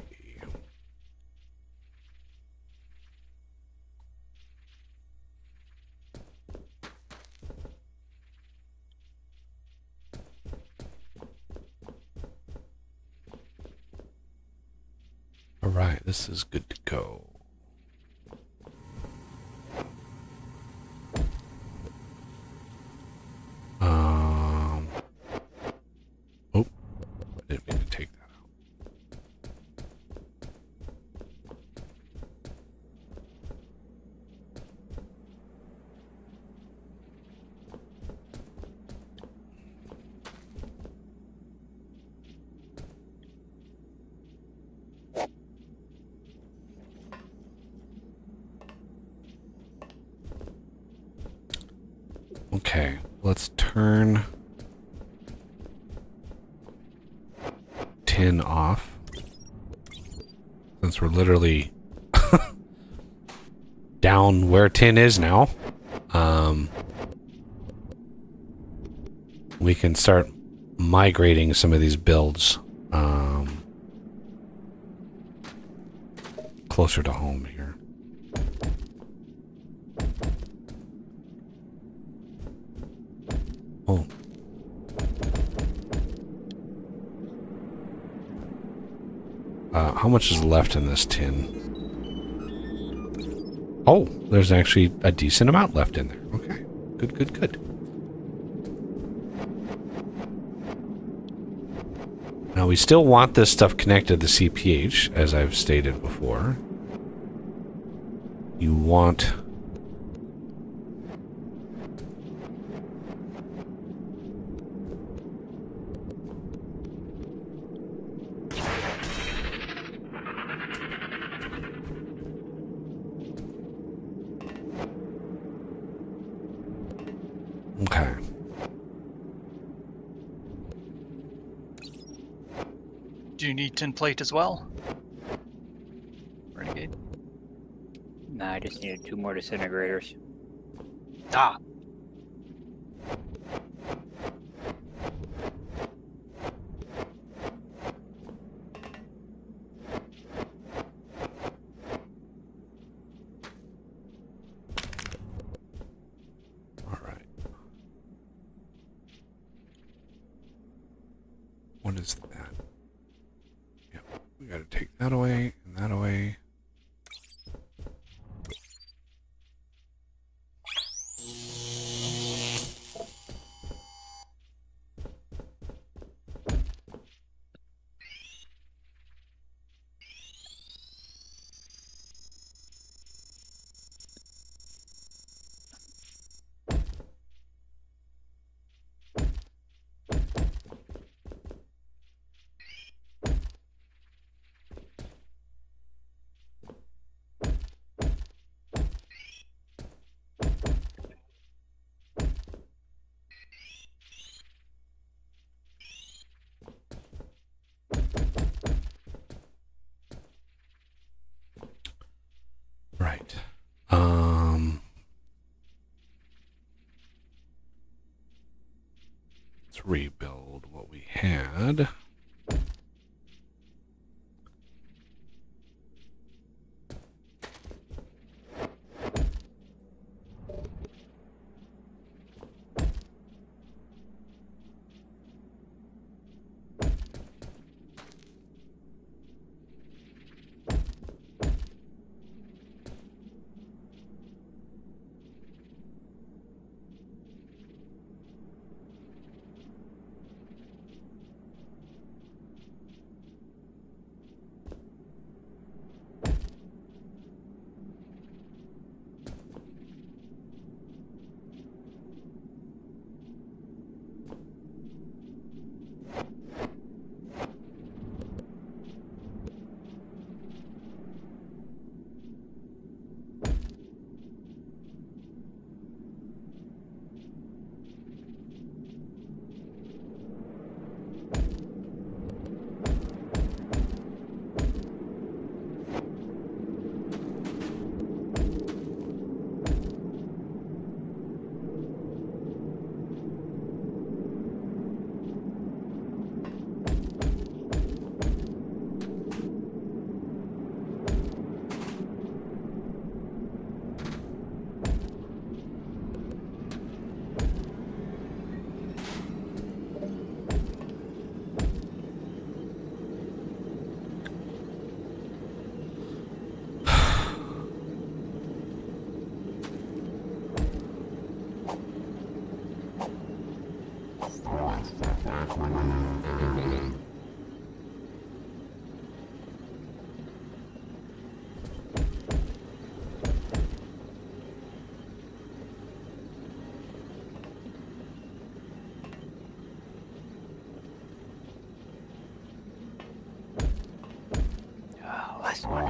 All right, this is good to go. Oh, I didn't mean to take that out. Okay, let's turn tin off, since we're literally down where tin is now. We can start migrating some of these builds closer to home here. Oh. How much is left in this tin? Oh, there's actually a decent amount left in there. Okay. Good, good, good. Now, we still want this stuff connected to CPH, as I've stated before. You want... Okay. Do you need tin plate as well? Renegade? Nah, I just needed 2 more disintegrators. Ah. All right. What is that? Yep. We got to take that away and that away. Let's rebuild what we had. Oh, last one.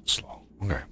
Slow. Okay.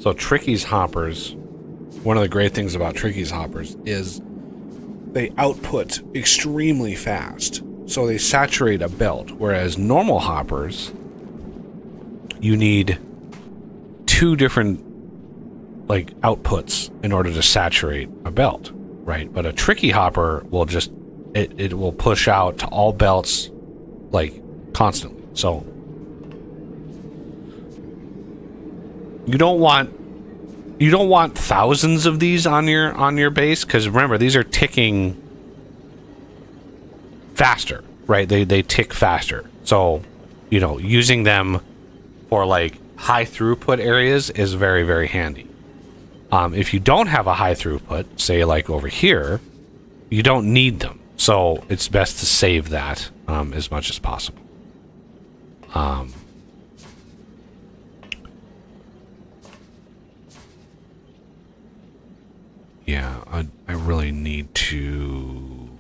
So Tricky's hoppers, one of the great things about Tricky's hoppers is they output extremely fast. So they saturate a belt, whereas normal hoppers, you need two different like outputs in order to saturate a belt, right? But a Tricky hopper will just it will push out to all belts like constantly. So you don't want thousands of these on your base, because remember, these are ticking faster, right? They tick faster. So, you know, using them for like high throughput areas is very, very handy. If you don't have a high throughput, say like over here, you don't need them. So it's best to save that as much as possible. Yeah, I really need to...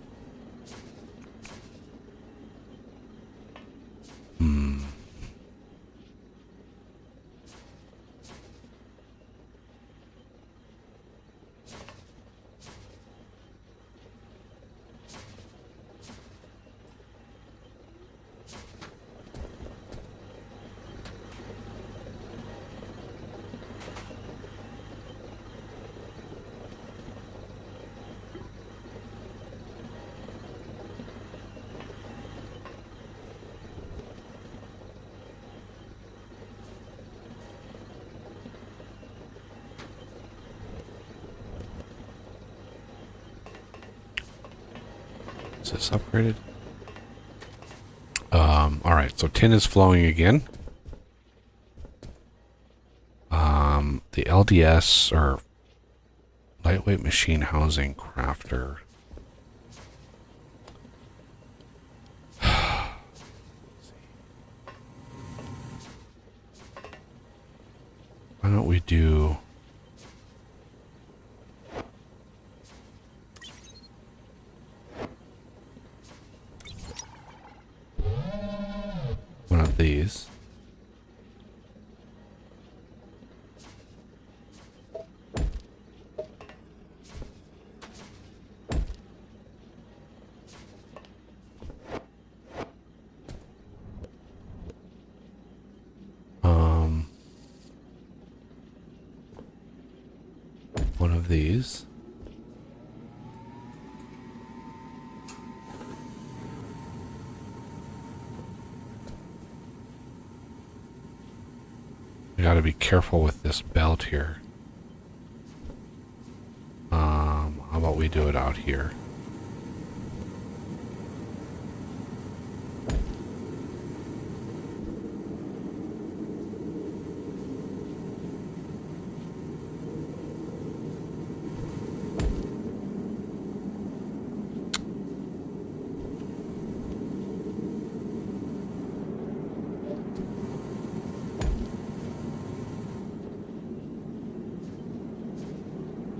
Is this upgraded? Alright, so tin is flowing again. The LDS, or lightweight machine housing crafter. Why don't we do... one of these. One of these. We got to be careful with this belt here. How about we do it out here?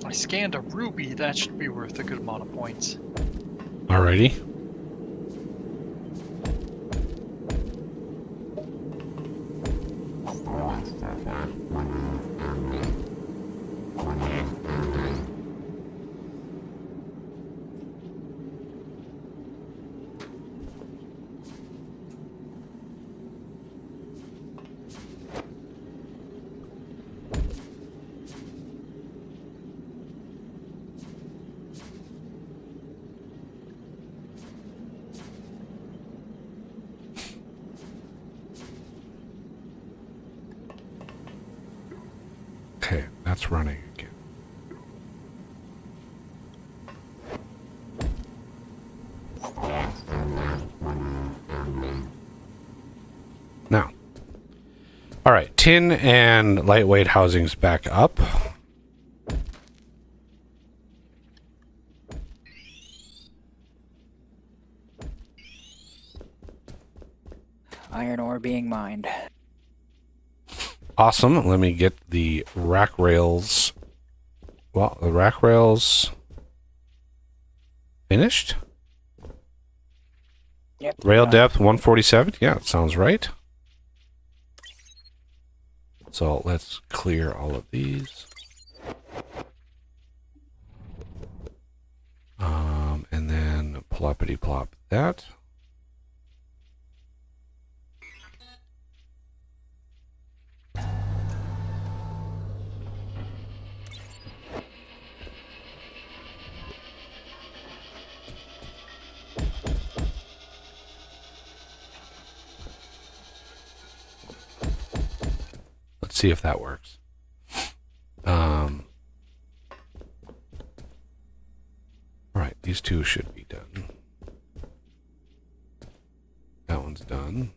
I scanned a ruby. That should be worth a good amount of points. Alrighty. Okay, that's running again. Now, all right, tin and lightweight housings back up. Iron ore being mined. Awesome. Let me get the rack rails. Well, the rack rails finished. Yep. Rail depth 147. Yeah, it sounds right. So let's clear all of these. And then ploppity plop that. Let's see if that works. 2 should be done. That one's done.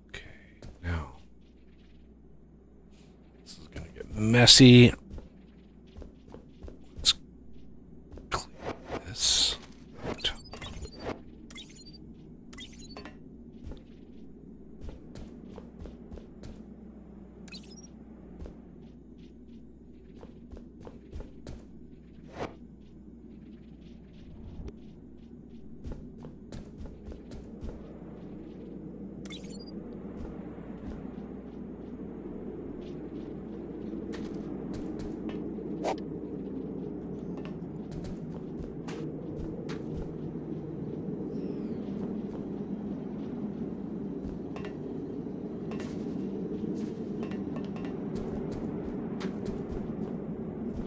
Okay, now this is gonna get messy. Let's clean this out.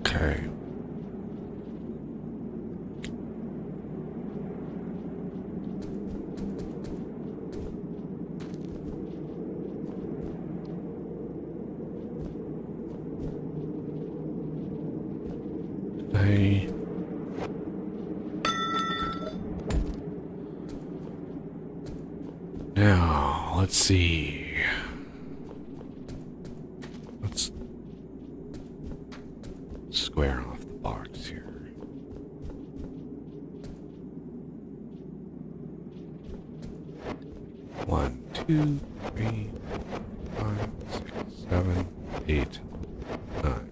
Okay. I now let's see. Let's square off the box here. One, two, three, 5, 6, 7, 8, 9.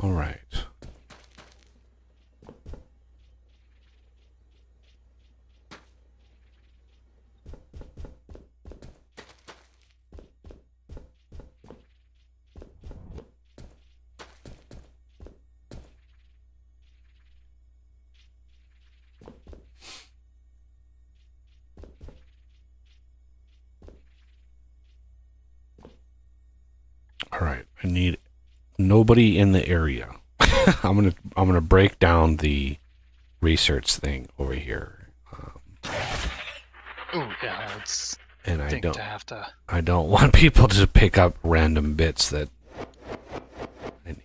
All right. All right. I need nobody in the area. I'm gonna break down the research thing over here, Oh yeah, it's and thing to have to. I don't want people to pick up random bits that I need.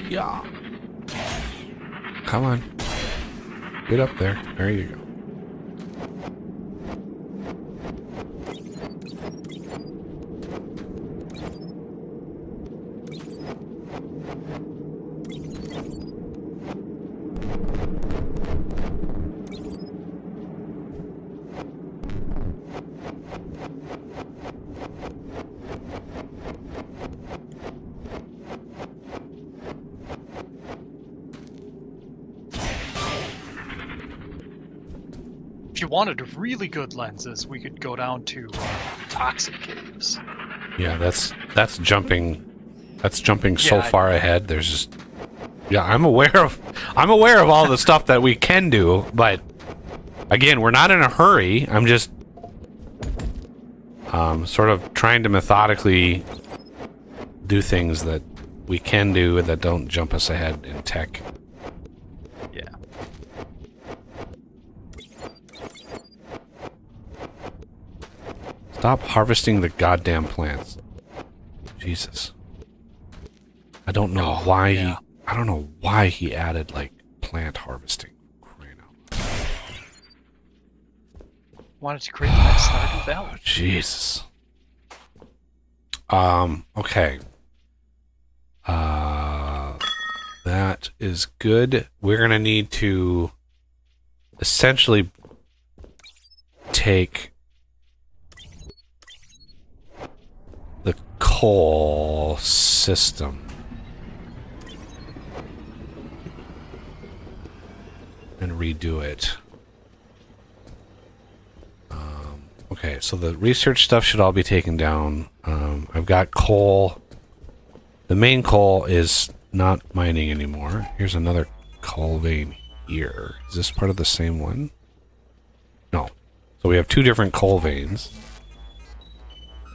Yeah. Come on. Get up there. There you go. If you wanted really good lenses, we could go down to toxic caves. Yeah, that's jumping. That's jumping so Yeah, I far ahead. There's just. Yeah, I'm aware of all the stuff that we can do, but again, we're not in a hurry. I'm just sort of trying to methodically do things that we can do that don't jump us ahead in tech. Yeah. Stop harvesting the goddamn plants. Jesus. I don't know why yeah. I don't know why he added like plant harvesting. Crying out loud. Wanted to create the next Stardew Valley. Oh, Jesus. Okay. That is good. We're gonna need to essentially take the coal system and redo it. Okay, so the research stuff should all be taken down. I've got coal. The main coal is not mining anymore. Here's another coal vein here. Is this part of the same one? No. So we have two different coal veins.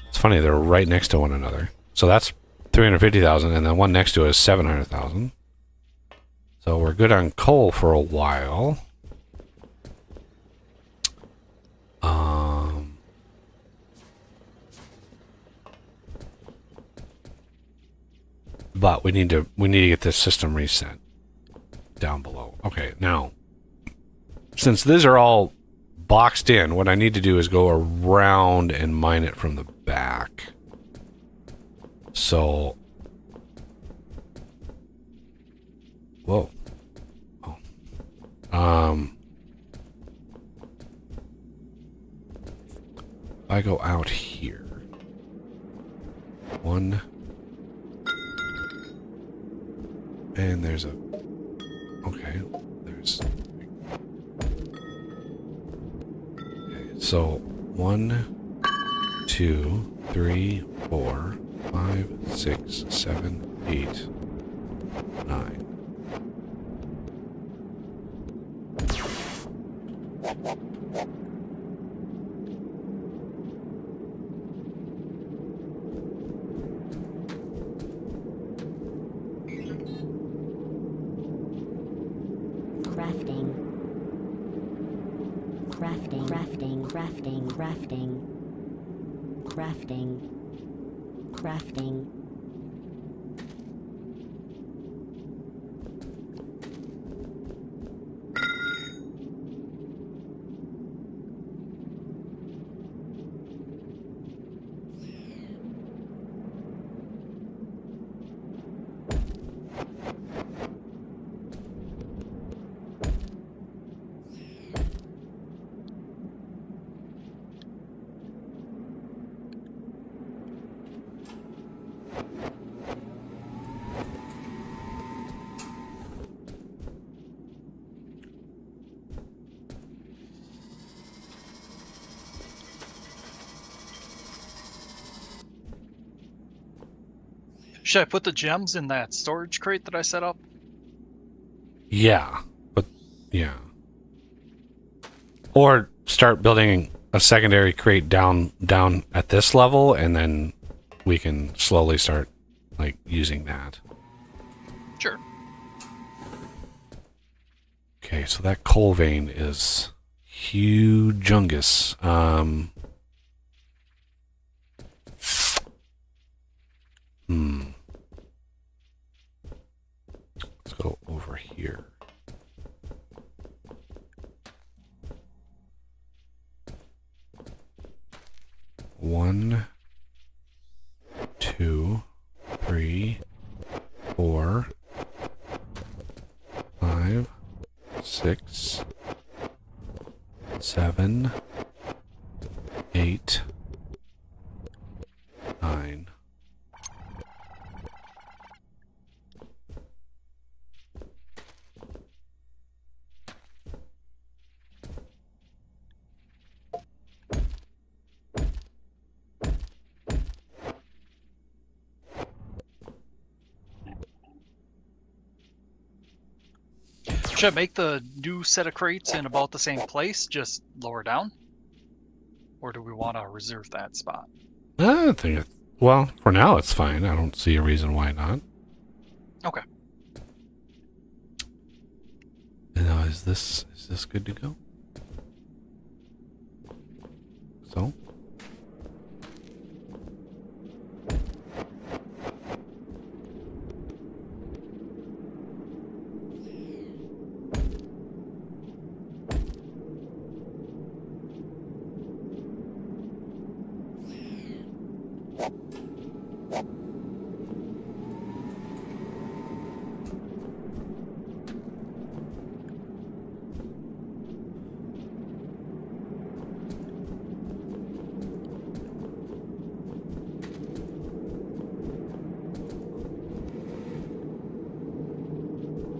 It's funny, they're right next to one another. So that's 350,000, and then one next to it is 700,000. So we're good on coal for a while. But we need to get this system reset down below. Okay, now since these are all boxed in, what I need to do is go around and mine it from the back. So whoa. Oh. I go out here. One. And there's a... Okay, there's... Okay, so 1, 2, 3, 4, 5, 6, 7, 8, 9. Crafting. Should I put the gems in that storage crate that I set up? Yeah, but yeah. Or start building a secondary crate down at this level, and then we can slowly start like using that. Sure. Okay, so that coal vein is humongous. Let's go over here. One, 2, 3, 4, 5, 6, 7, 8, 9. Should I make the new set of crates in about the same place, just lower down? Or do we want to reserve that spot? I think it, well, for now it's fine. I don't see a reason why not. Okay. And now is this good to go? So?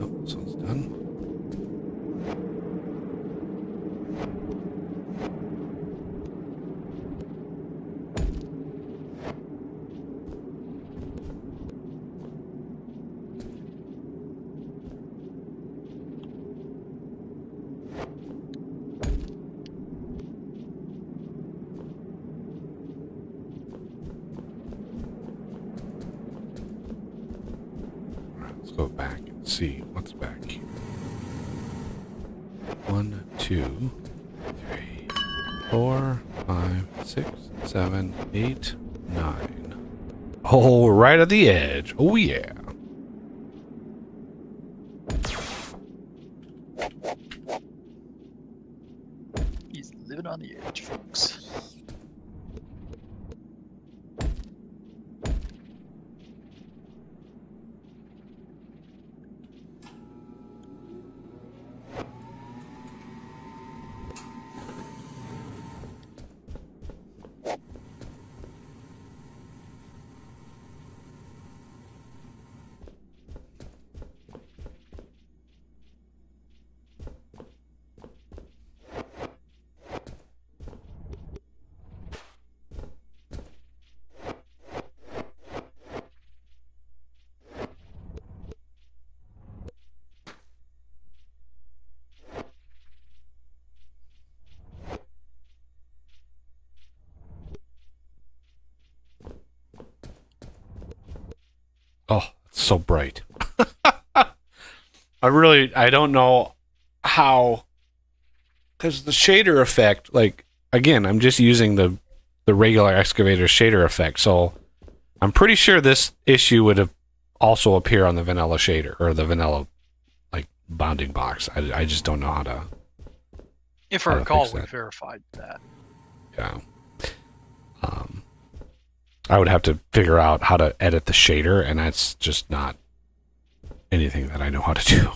Oh, this one's done. Alright, let's go back and see what's back here. 1, 2, 3, 4, 5, 6, 7, 8, 9. Oh, we're right at the edge. Oh yeah. He's living on the edge, folks. Oh, it's so bright. I don't know how, because the shader effect, like, again, I'm just using the regular excavator shader effect, so I'm pretty sure this issue would have also appear on the vanilla shader, or the vanilla, like, bounding box. I just don't know how to, If I How to recall, fix we that. verified that. yeah. I would have to figure out how to edit the shader, and that's just not anything that I know how to do.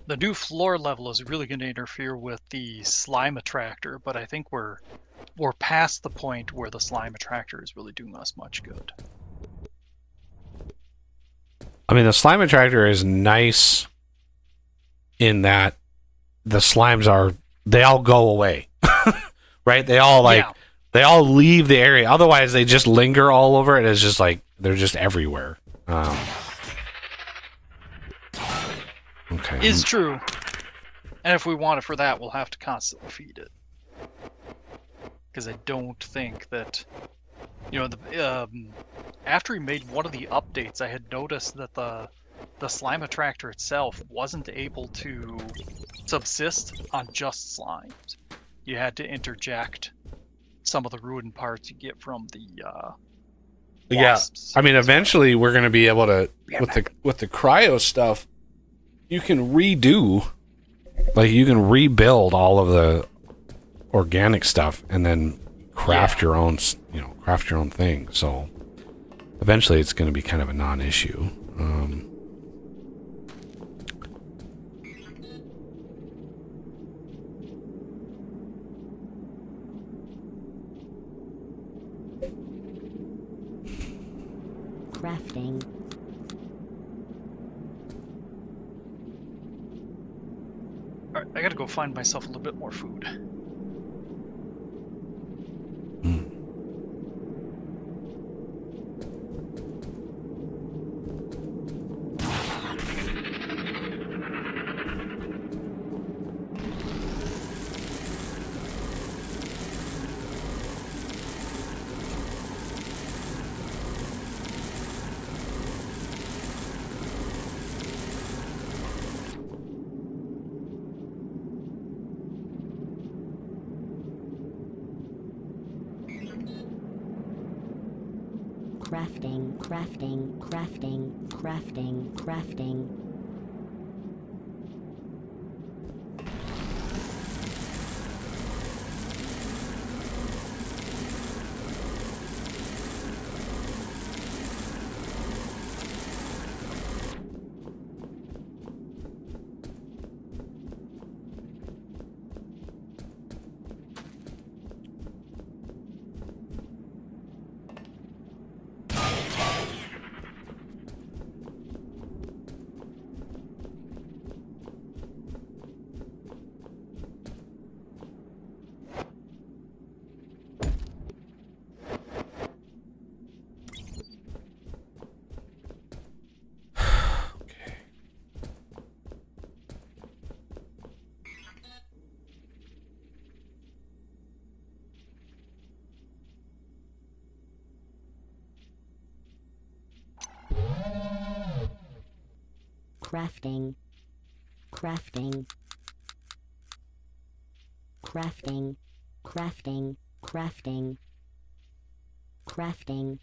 The new floor level is really going to interfere with the slime attractor, but I think we're past the point where the slime attractor is really doing us much good. I mean, the slime attractor is nice in that the slimes they all go away, right? They all Yeah. they all leave the area. Otherwise, they just linger all over it. It's just like they're just everywhere. Okay. Is true. And if we want it for that, we'll have to constantly feed it. Because I don't think that, after he made one of the updates, I had noticed that the slime attractor itself wasn't able to subsist on just slimes. You had to interject some of the ruined parts you get from the wasps. I mean, eventually we're going to be able to with the cryo stuff. You can redo, like you can rebuild all of the organic stuff and then craft your own, craft your own thing. So eventually it's going to be kind of a non-issue. Crafting. Alright, I gotta go find myself a little bit more food. Crafting, crafting, crafting, crafting, crafting. Crafting, crafting, crafting, crafting, crafting, crafting.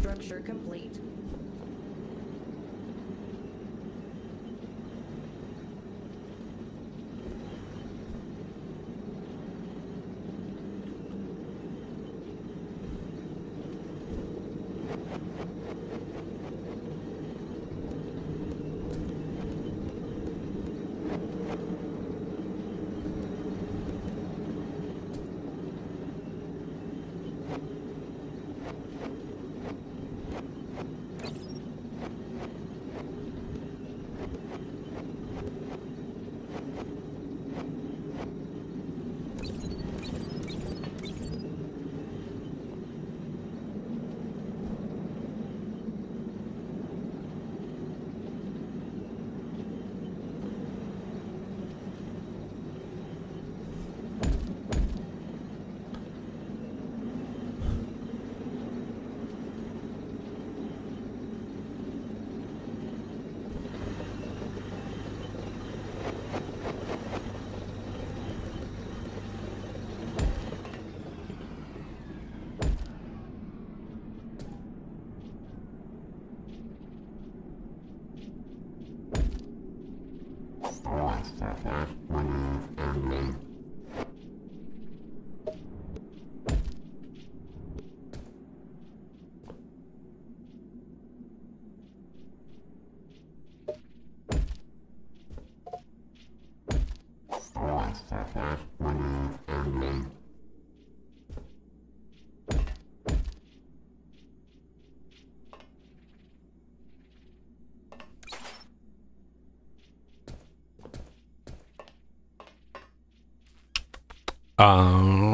Structure complete.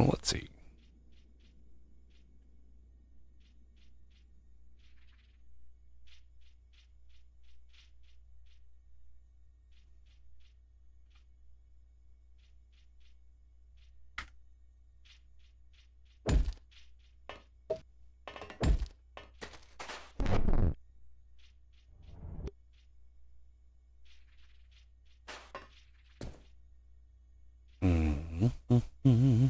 Let's see. Mm-hmm.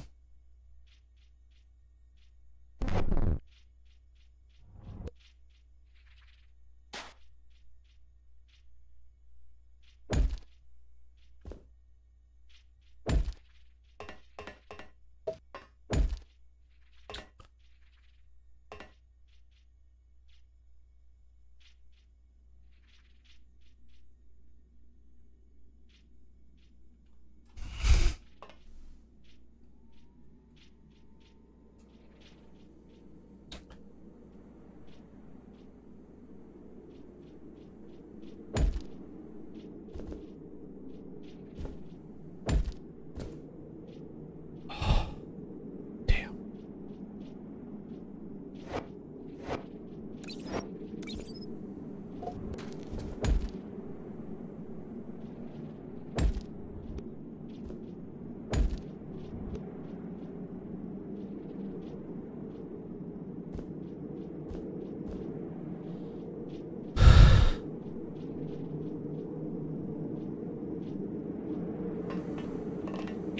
Damn.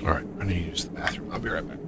All right, I need to use the bathroom. I'll be right back.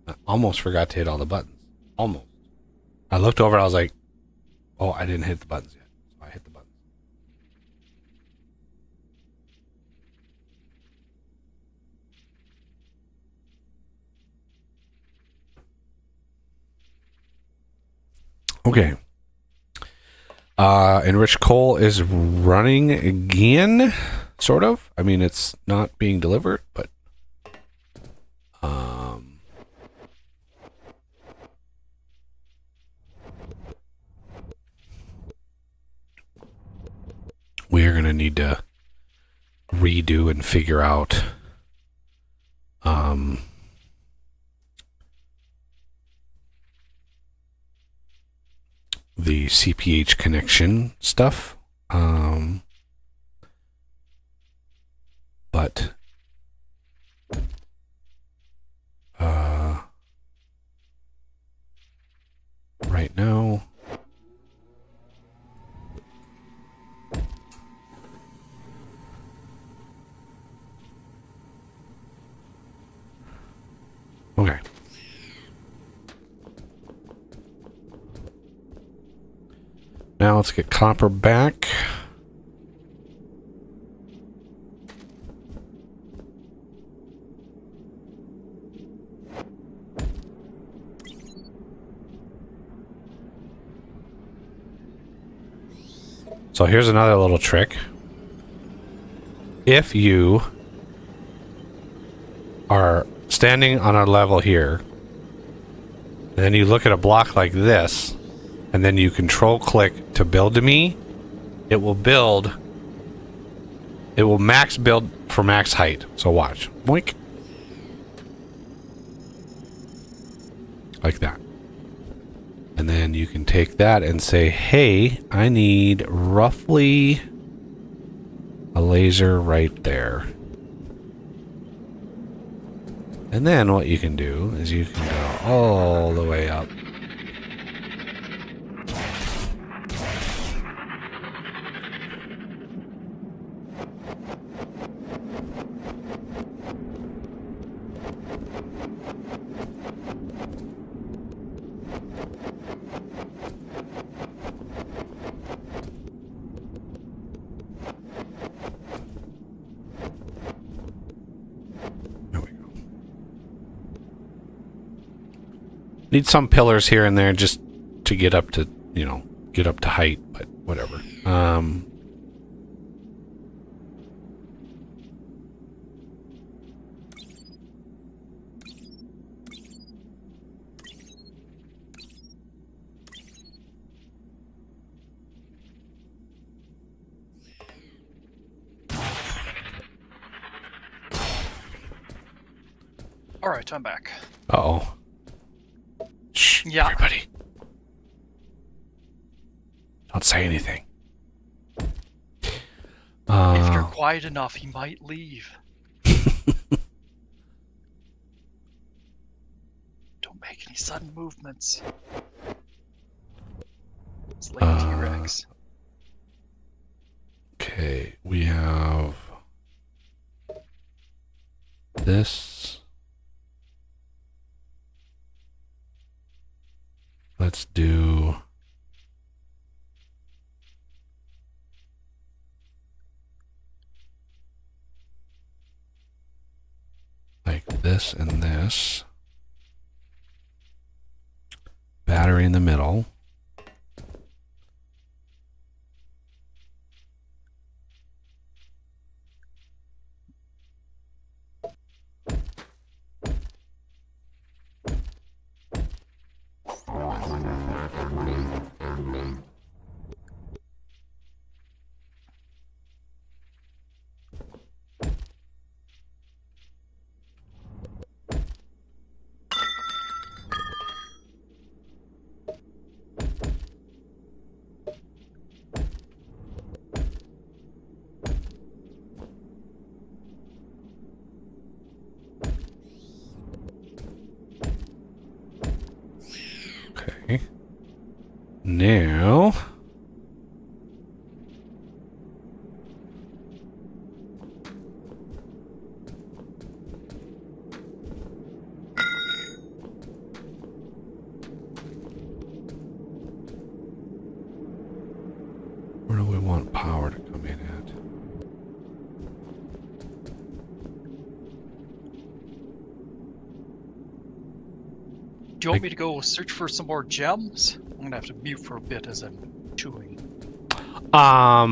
I almost forgot to hit all the buttons. Almost. I looked over and I was like, oh, I didn't hit the buttons yet. So I hit the buttons. Okay. Enriched coal is running again, sort of. I mean, it's not being delivered, but we are going to need to redo and figure out the CPH connection stuff. But right now, okay. now let's get copper back. So here's another little trick. If you are standing on a level here, and then you look at a block like this, and then you control click to build to me, it will max build for max height. So watch. Boink. Like that. And then you can take that and say, hey, I need roughly a laser right there. And then what you can do is you can go all the way up. Need some pillars here and there just to get up to, you know, get up to height, but whatever. All right, I'm back. Uh-oh. Shh, Yeah. everybody. Don't say anything. If you're quiet enough, he might leave. Don't make any sudden movements. It's late T-Rex. Okay, we have this. Let's do like this and this. Battery in the middle. Okay. Now where do we want power to come in at? Do you want me to go search for some more gems? I'm gonna have to mute for a bit as I'm chewing. I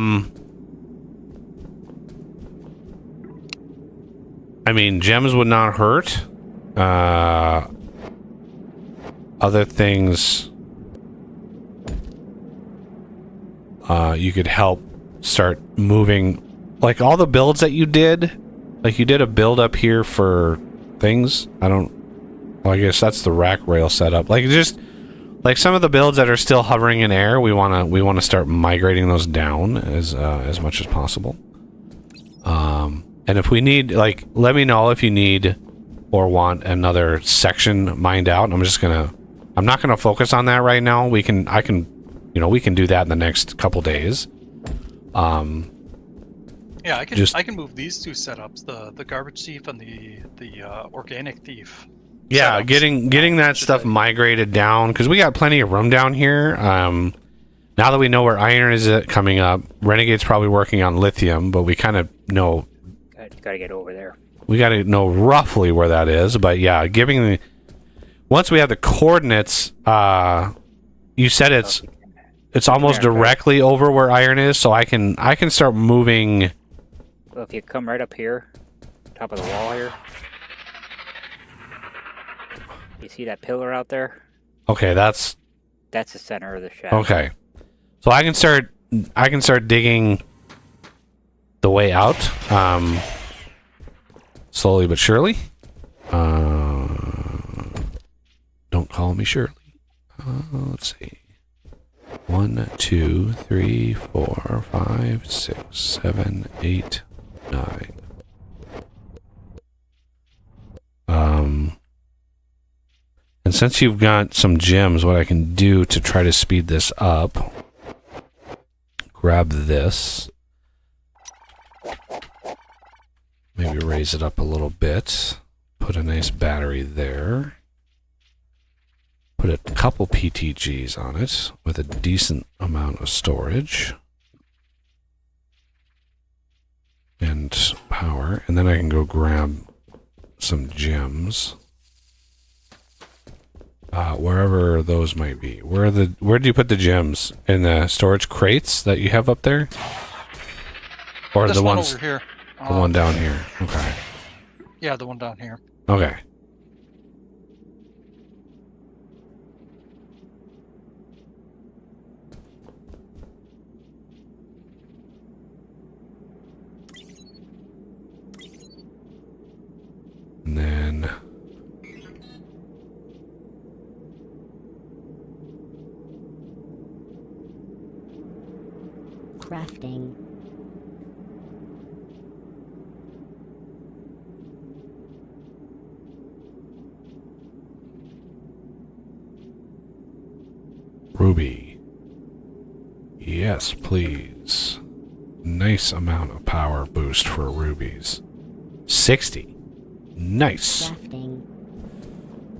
mean, gems would not hurt. Other things, you could help start moving, like all the builds that you did. Like you did a build up here for things. Well, I guess that's the rack rail setup. Like just like some of the builds that are still hovering in air, we wanna start migrating those down as much as possible. And if we need, like, let me know if you need or want another section mined out. I'm not gonna focus on that right now. We can do that in the next couple days. Yeah, I can move these two setups, the garbage thief and the organic thief. Yeah, setups. getting that stuff migrated down, because we got plenty of room down here. Now that we know where iron is coming up, Renegade's probably working on lithium, but we kind of know Gotta get over there. we got to know roughly where that is. But yeah, giving the once we have the coordinates, you said it's almost directly over where iron is, so I can start moving. Well, if you come right up here, top of the wall here, you see that pillar out there? Okay, that's the center of the shaft. okay. So I can start digging the way out, slowly but surely. Don't call me Shirley. Let's see. 1, 2, 3, 4, 5, 6, 7, 8, 9. And since you've got some gems, what I can do to try to speed this up, grab this, maybe raise it up a little bit, put a nice battery there, put a couple PTGs on it with a decent amount of storage and power, and then I can go grab some gems. Wherever those might be. Where do you put the gems? In the storage crates that you have up there? Or This the one ones over here. the one down here. Okay. Yeah, the one down here. Okay. And then crafting, ruby. Yes, please. Nice amount of power boost for rubies. 60. Nice. crafting,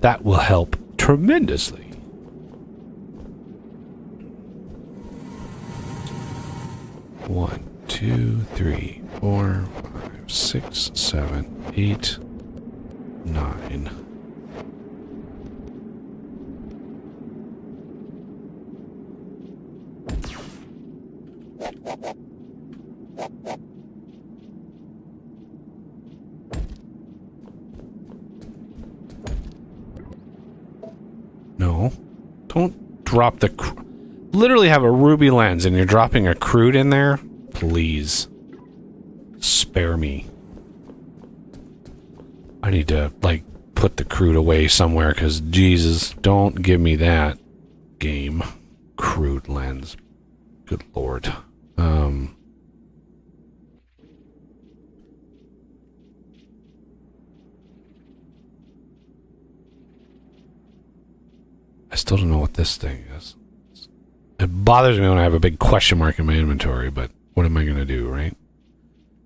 That will help tremendously. One, 2, 3, 4, 5, 6, 7, 8, 9. No. Don't drop the... Literally have a ruby lens and you're dropping a crude in there? Please. Spare me. I need to, like, put the crude away somewhere because, Jesus, don't give me that game. Crude lens. Good lord. I still don't know what this thing is. It bothers me when I have a big question mark in my inventory, but what am I going to do, right?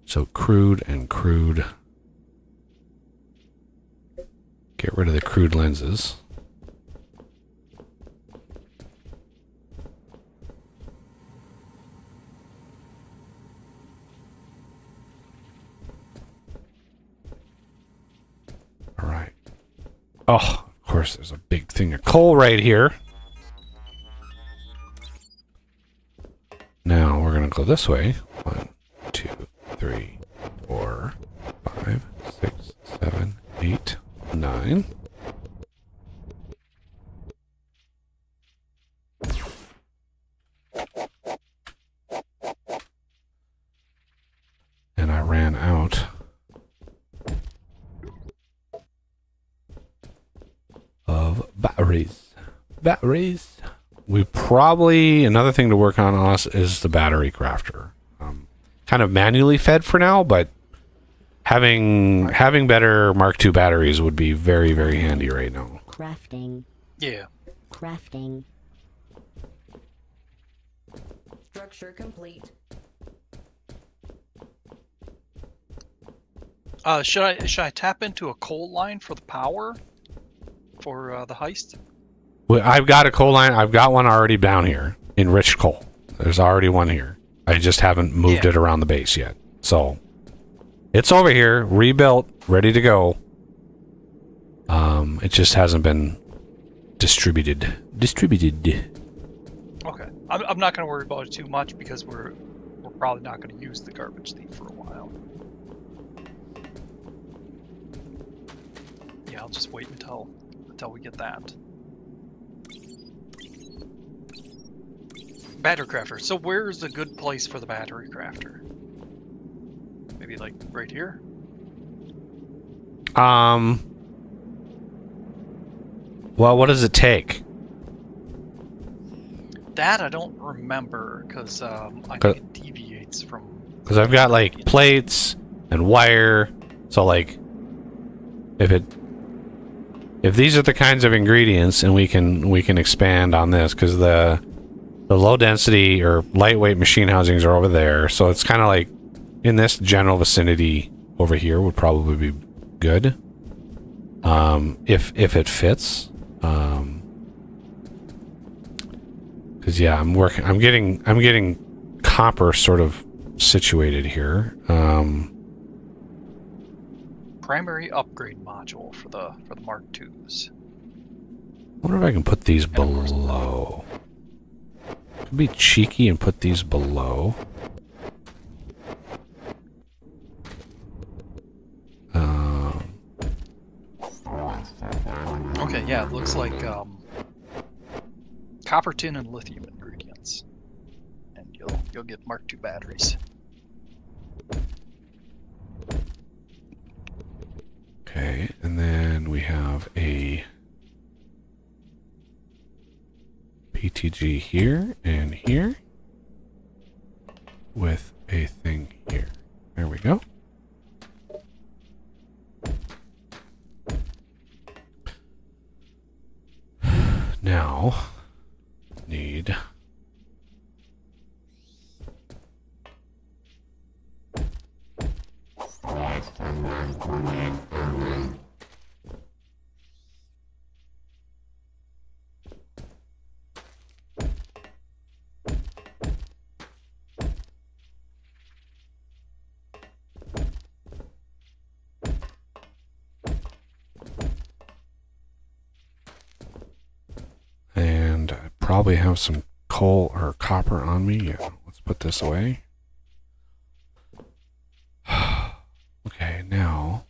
So crude and crude. Get rid of the crude lenses. All right. Oh, of course, there's a big thing of coal right here. Now we're going to go this way. 1, 2, 3, 4, 5, 6, 7, 8, 9. And I ran out of batteries. Batteries. We probably, another thing to work on us is the battery crafter. Kind of manually fed for now, but having better Mark II batteries would be very, very handy right now. crafting, Yeah. crafting, Structure complete. Should I tap into a coal line for the power for the heist? Well, I've got a coal line. I've got one already down here enriched coal. There's already one here. I just haven't moved it around the base yet. So it's over here, rebuilt, ready to go. It just hasn't been distributed. Okay. I'm not going to worry about it too much because we're probably not going to use the garbage thief for a while. Yeah, I'll just wait until we get that. Battery crafter. So where's a good place for the battery crafter? Maybe like right here? Well, what does it take? That I don't remember because I think it deviates from. Because I've got like plates and wire, so like if these are the kinds of ingredients, and we can expand on this because the low density or lightweight machine housings are over there, so it's kind of like in this general vicinity over here would probably be good. If it fits. Because yeah, I'm getting copper sort of situated here. Primary upgrade module for the Mark IIs. I wonder if I can put these below. Could be cheeky and put these below. Okay, yeah, it looks like copper, tin, and lithium ingredients, and you'll get Mark II batteries. Okay, and then we have a PTG here and here with a thing here. There we go. Now, need and I probably have some coal or copper on me. Yeah, let's put this away. Okay, now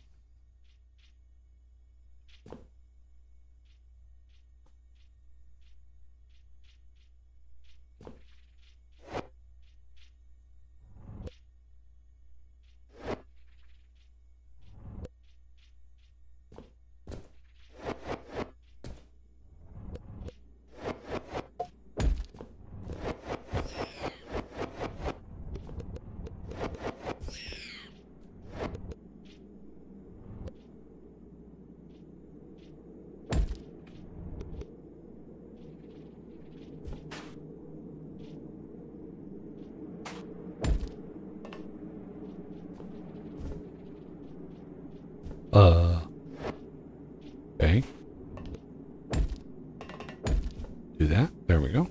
okay. Do that. There we go.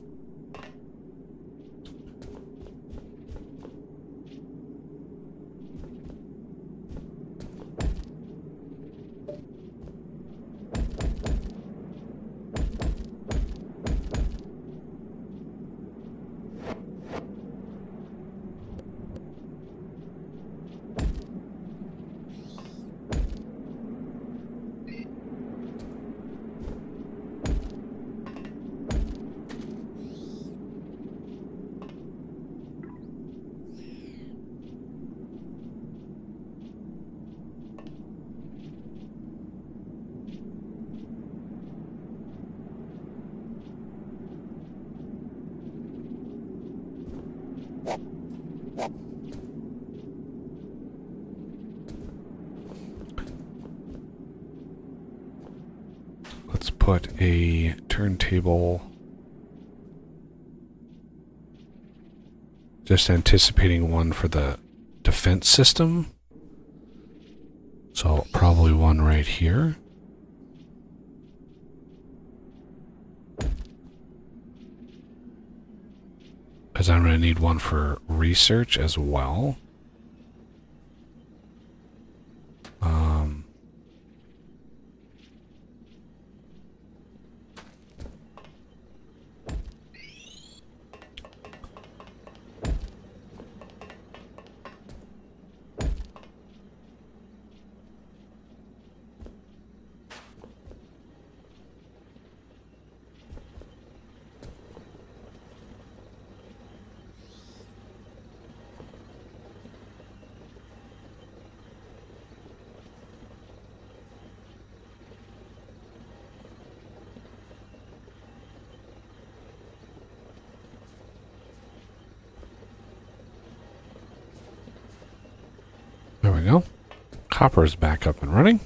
Let's put a turntable. Just anticipating one for the defense system. So probably one right here. Because I'm going to need one for research as well. There we go. Copper is back up and running.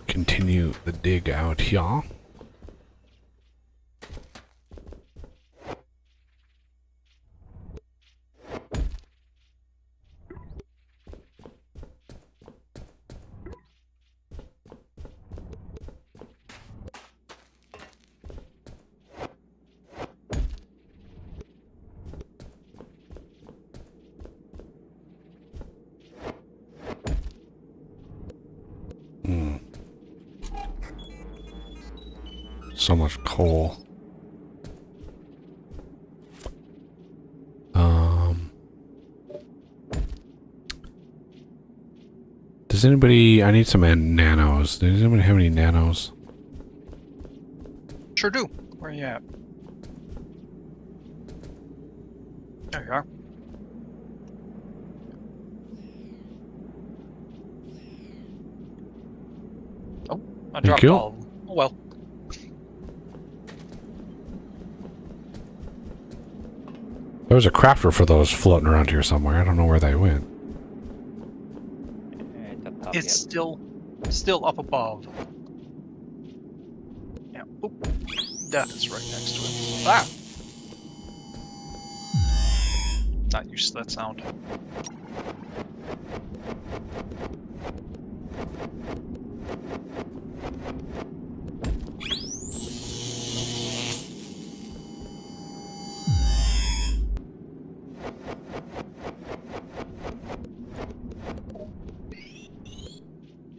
Continue the dig out here. So much coal. Does anybody... I need some nanos. Does anybody have any nanos? Sure do. Where are you at? There you are. Oh, I dropped you. all of them. Oh well. There was a crafter for those floating around here somewhere. I don't know where they went. It's up top, It's yep. still up above. Yeah. Oop. That is right next to it. Ah! Not used to that sound.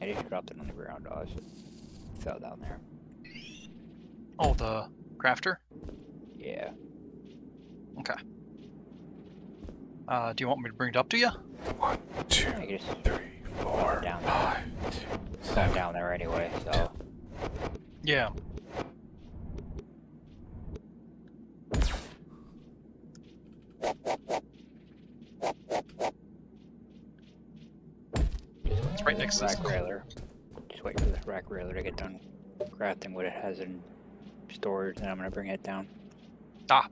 I just dropped it on the ground. I just fell down there. Oh, the crafter? Yeah. Okay. Do you want me to bring it up to you? 1, 2, I can just 3, 4, down there. 5, 2, I'm down there anyway, so. Yeah. It's right next to this. rack railer. Just wait for this rack railer to get done crafting what it has in storage, and I'm gonna bring it down. Ah.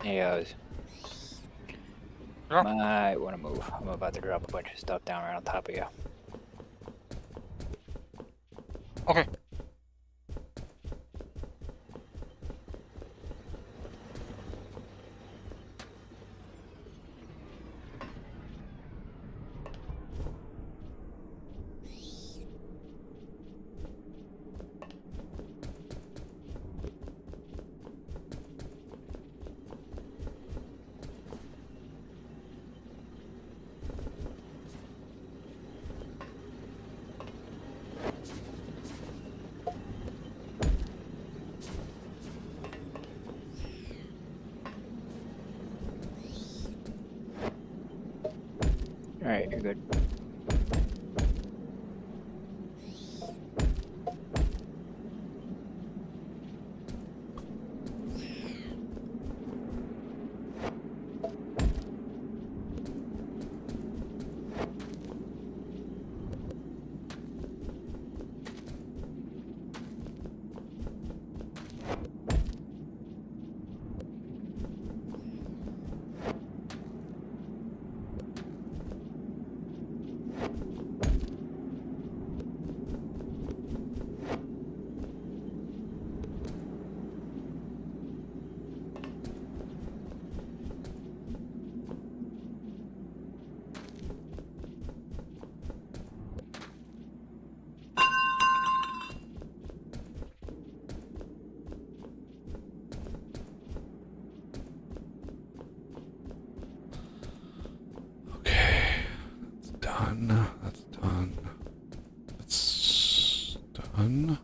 Yeah, Yeah. might want to move. I'm about to drop a bunch of stuff down right on top of you. Okay. Alright, you're good. Okay, that's done. That's done. That's done.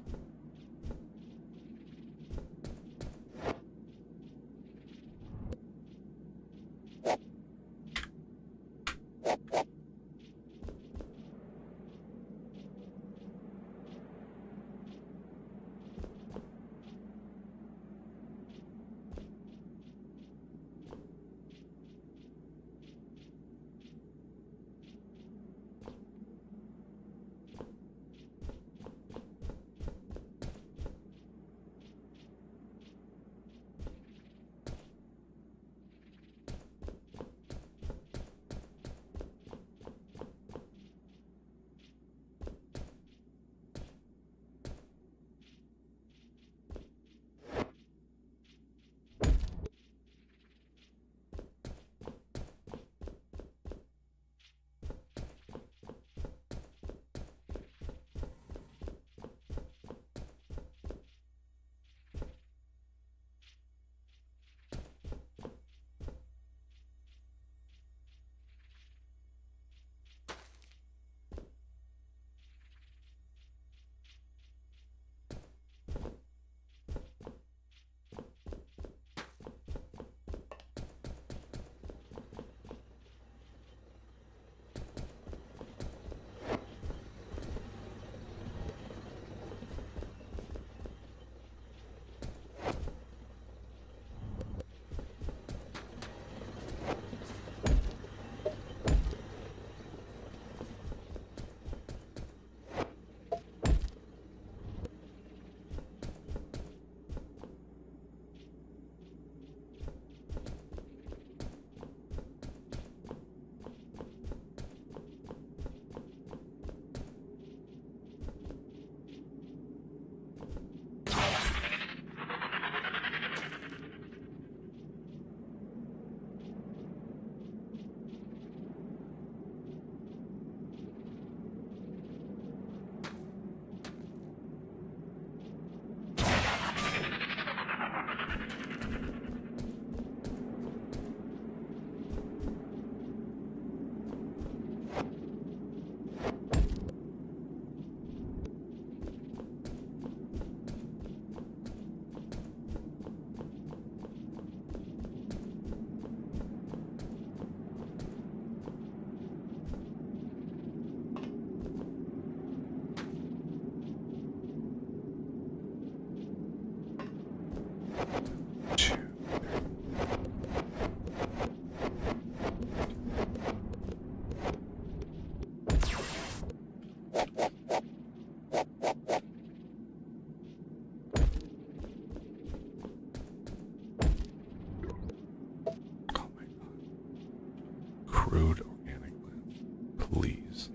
Crude organic lens. Please.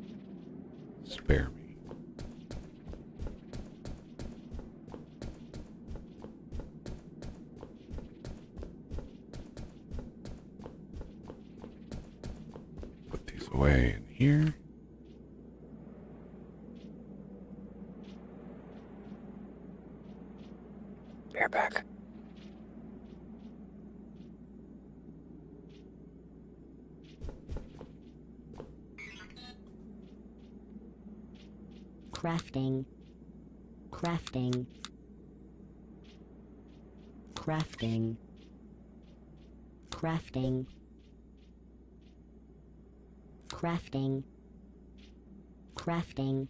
Spare me. Put these away in here. Bareback. Crafting. Crafting. Crafting. Crafting. Crafting. Crafting.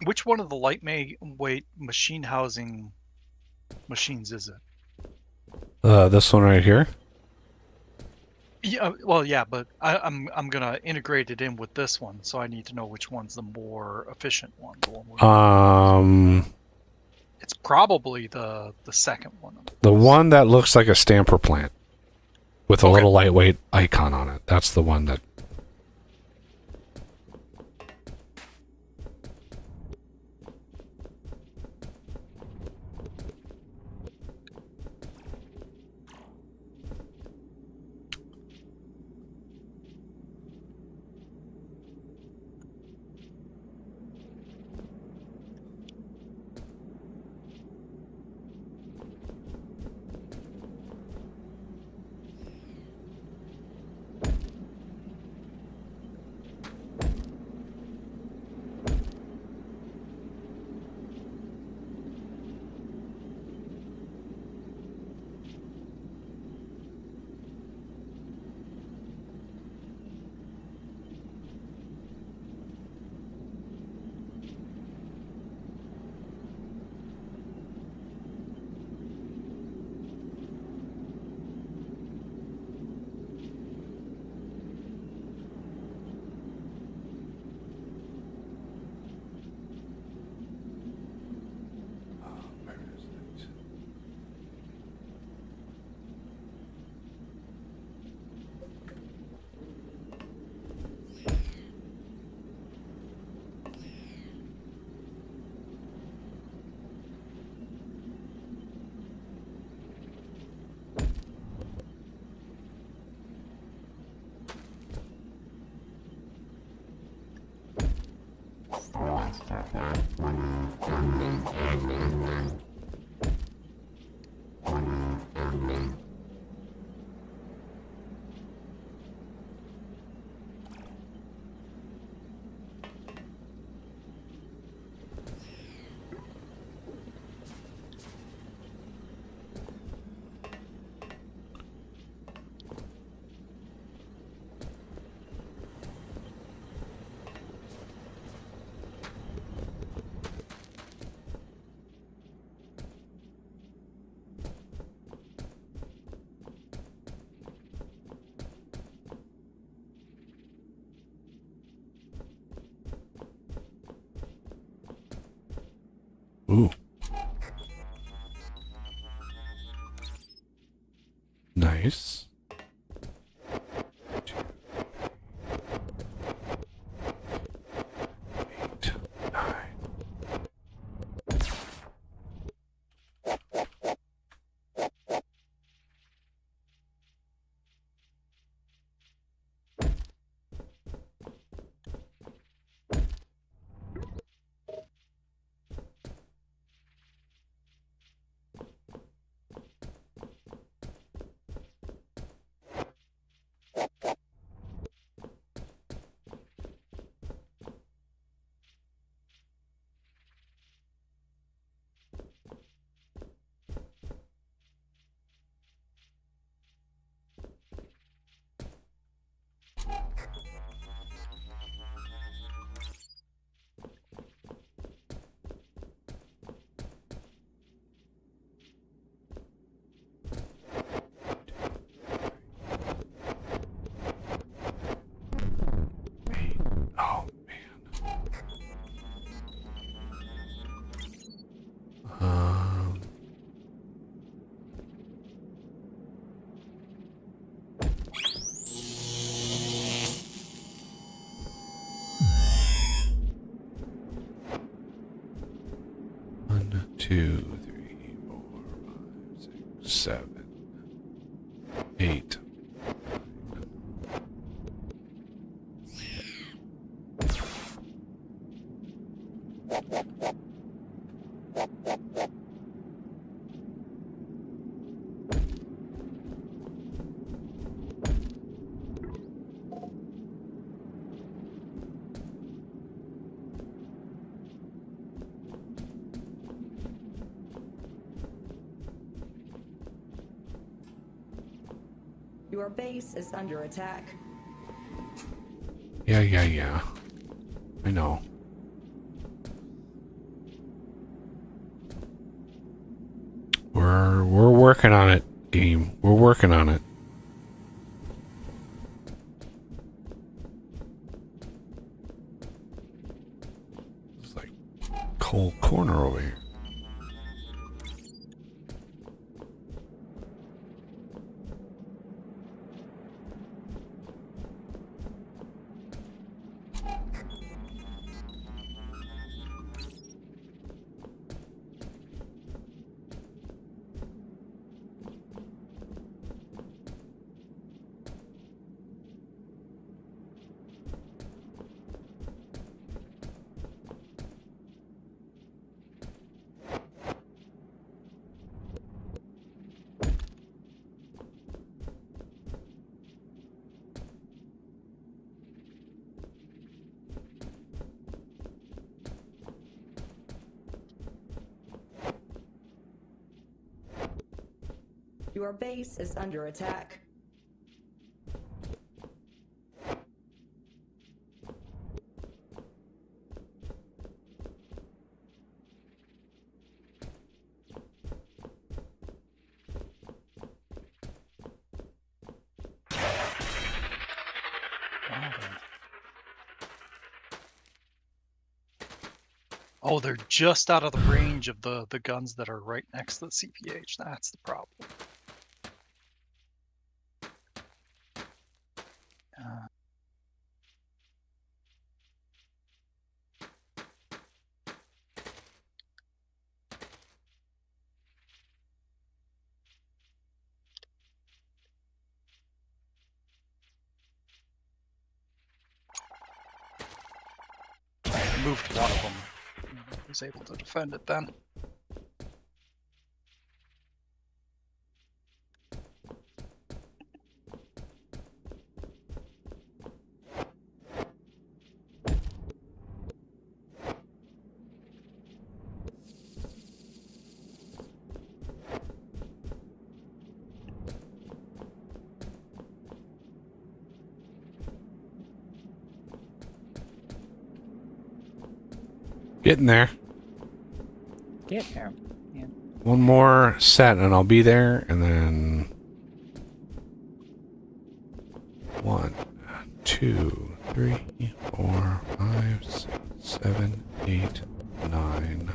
Which one of the lightweight machine housing machines is it? This one right here. Yeah, well, yeah, but I'm gonna integrate it in with this one, so I need to know which one's the more efficient one. The one we're It's probably the second one. The one that looks like a stamper plant with a Okay. little lightweight icon on it. That's the one that. Ooh. Nice. Eight, nine. 2, 3, 4, 5, 6, 7, 8. Your base is under attack. Yeah. I know. We're working on it, game. We're working on it. It's like cold corner over here. Your base is under attack. Oh, they're just out of the range of the guns that are right next to the CPH. That's the problem. Moved one of them. I was able to defend it then. Getting there. Get there. Yeah. One more set and I'll be there, and then 1, 2, 3, 4, 5, 6, 7, 8, 9.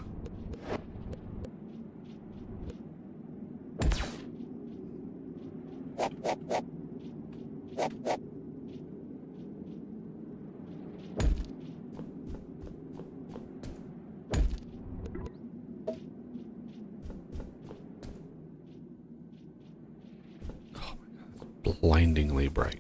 Blindingly bright.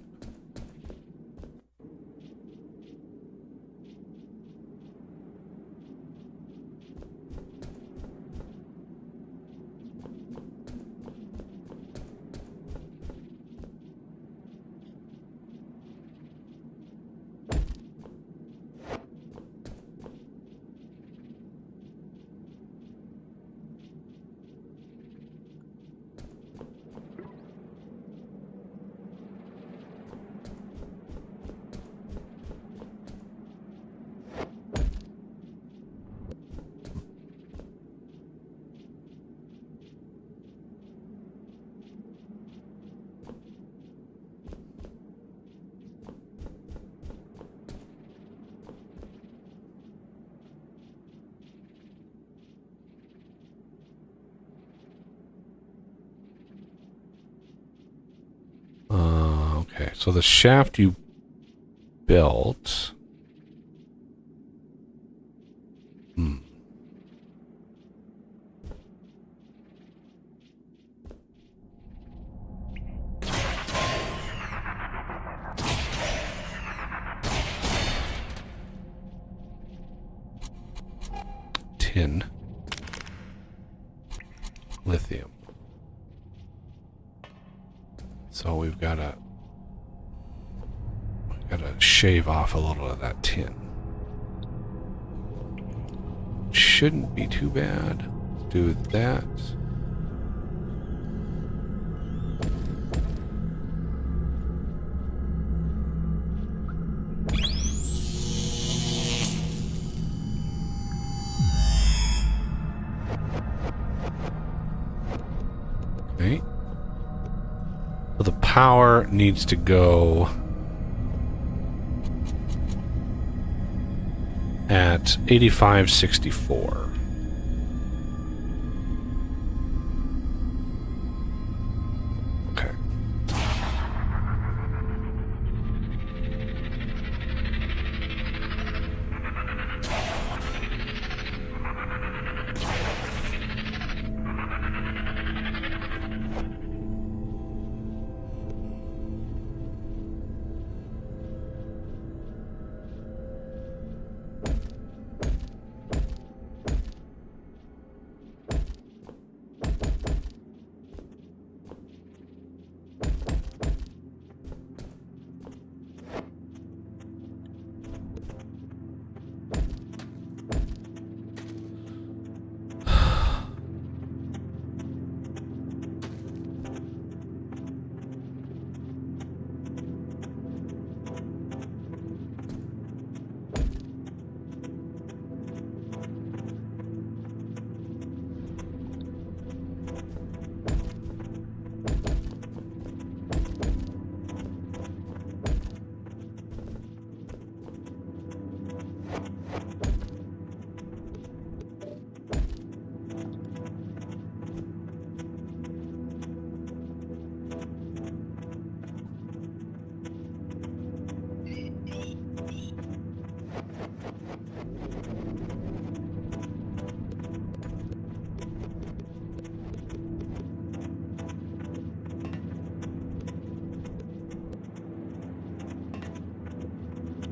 Okay, so the shaft you built. tin. Lithium. So we've got to shave off a little of that tin. Shouldn't be too bad. Let's do that. Okay. So the power needs to go at 8564. Okay.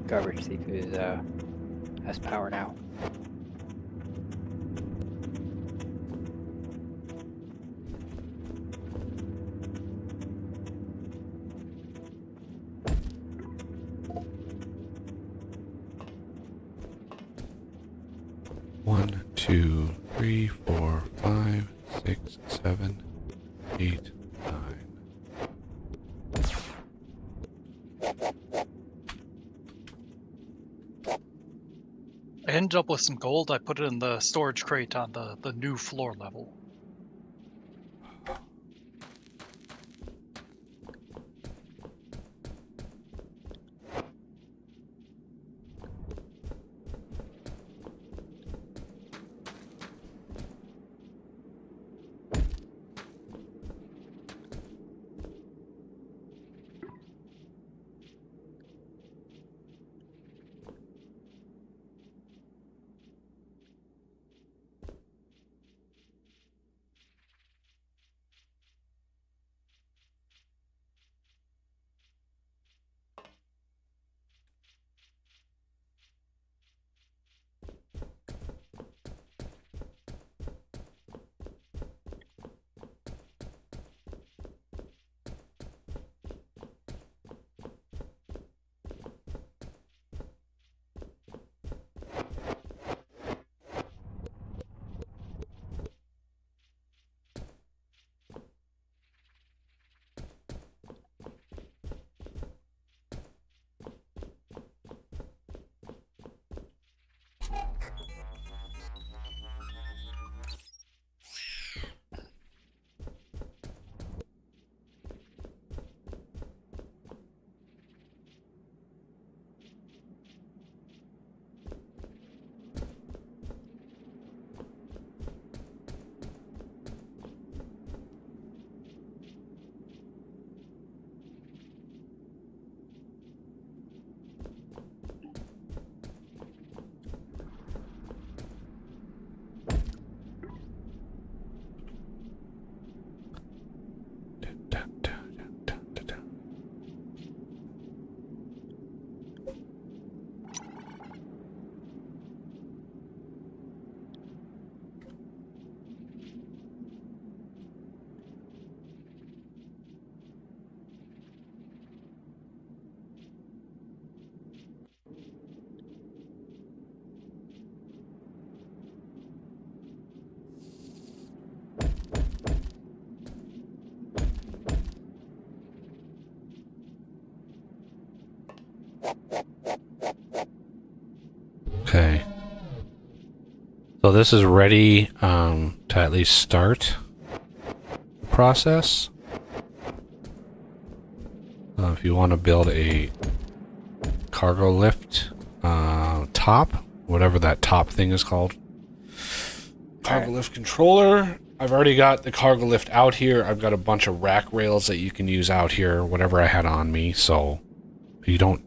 Garbage CPU has power now. One, two, 3, 4, 5, 6, 7, 8, 9. I ended up with some gold. I put it in the storage crate on the new floor level. Okay. So this is ready to at least start the process. If you want to build a cargo lift top, whatever that top thing is called. Cargo lift controller. I've already got the cargo lift out here. I've got a bunch of rack rails that you can use out here, whatever I had on me, so you don't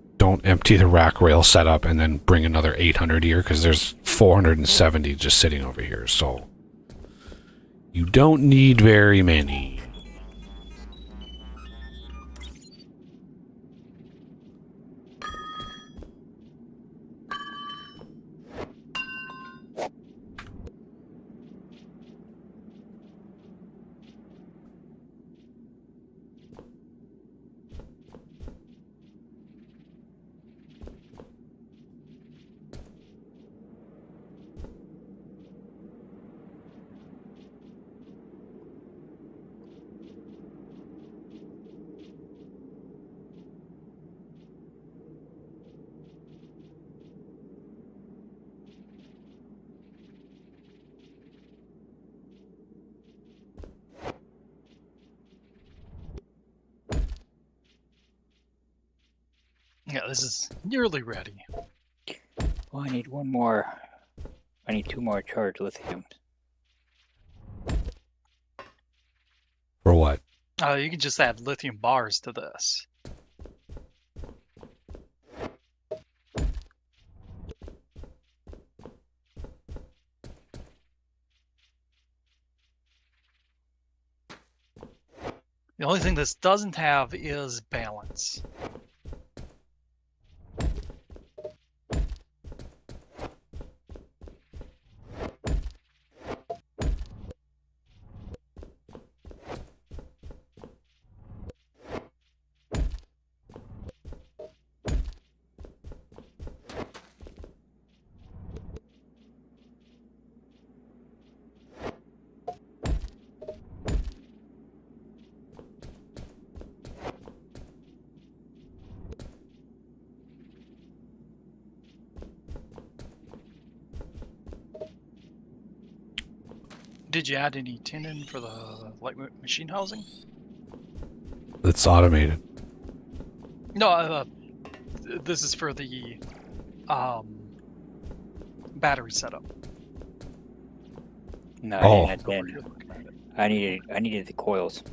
empty the rack rail setup and then bring another 800 here, because there's 470 just sitting over here, so you don't need very many. Yeah, this is nearly ready. Well, I need one more. I need 2 more charged lithiums. For what? You can just add lithium bars to this. The only thing this doesn't have is balance. Did you add any tin in for the light machine housing? It's automated. No, this is for the battery setup. No, Oh. I didn't add Over tin. here looking at it. I needed the coils.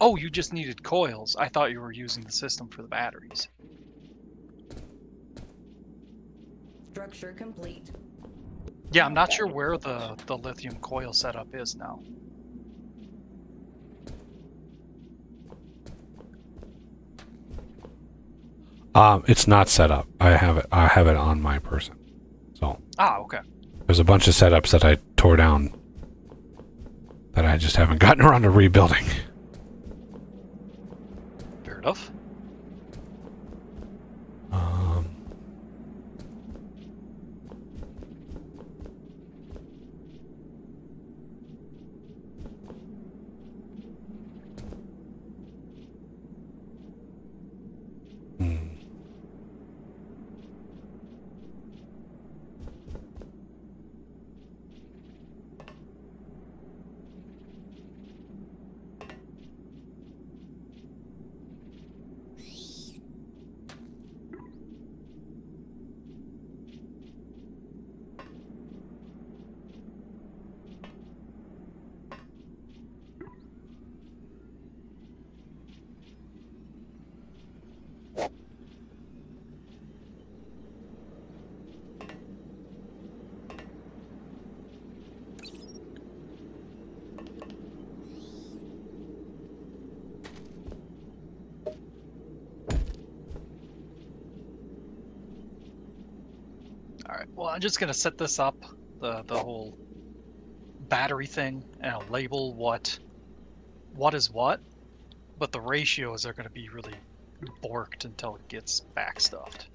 Oh, you just needed coils. I thought you were using the system for the batteries. Structure complete. Yeah, I'm not sure where the lithium coil setup is now. It's not set up. I have it on my person. So Ah, okay. there's a bunch of setups that I tore down that I just haven't gotten around to rebuilding. Fair enough. Alright, well, I'm just gonna set this up, the whole battery thing, and I'll label what is what, but the ratios are gonna be really borked until it gets backstuffed.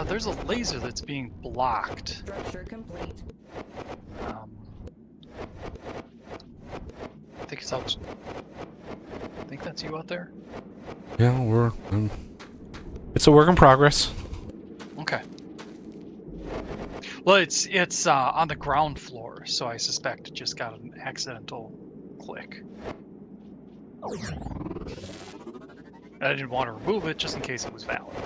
There's a laser that's being blocked. Structure complete. I think it's out. I think that's you out there. Yeah, we're. It's a work in progress. Okay. Well, it's on the ground floor, so I suspect it just got an accidental click. I didn't want to remove it just in case it was valid.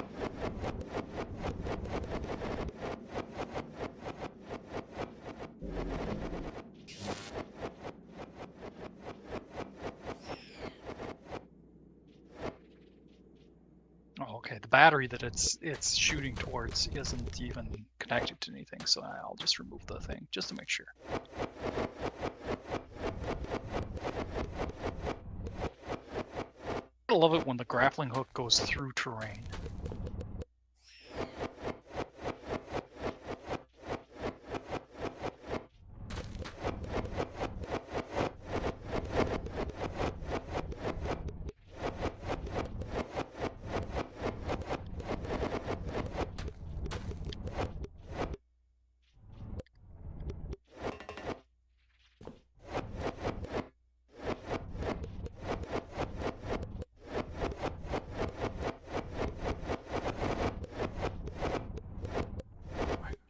Oh, okay. The battery that it's shooting towards isn't even connected to anything, so I'll just remove the thing just to make sure. I love it when the grappling hook goes through terrain.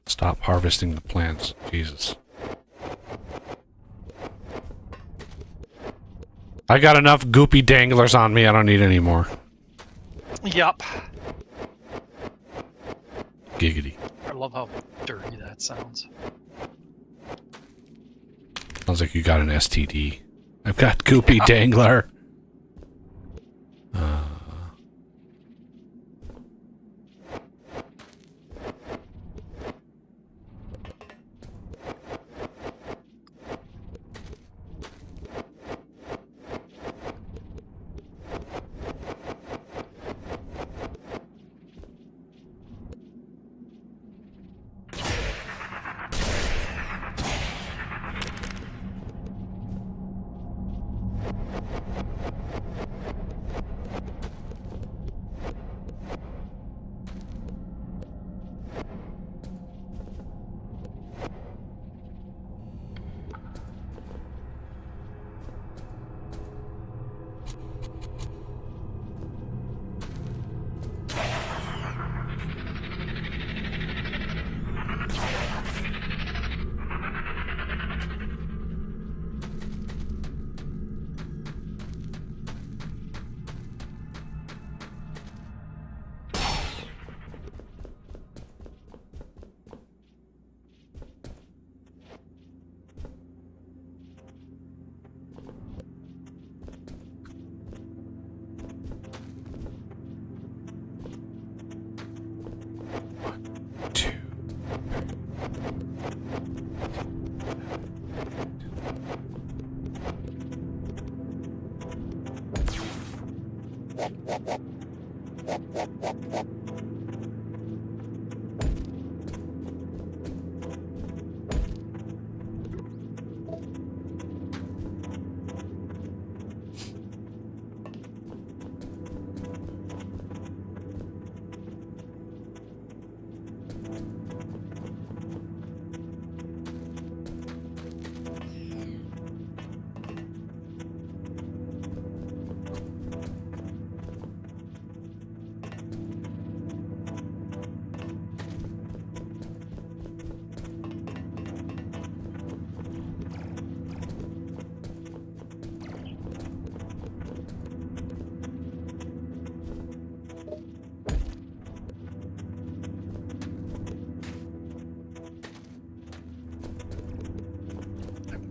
Stop harvesting the plants. Jesus. I got enough goopy danglers on me. I don't need any more. Yup. Giggity. I love how dirty that sounds. Sounds like you got an STD. I've got goopy dangler.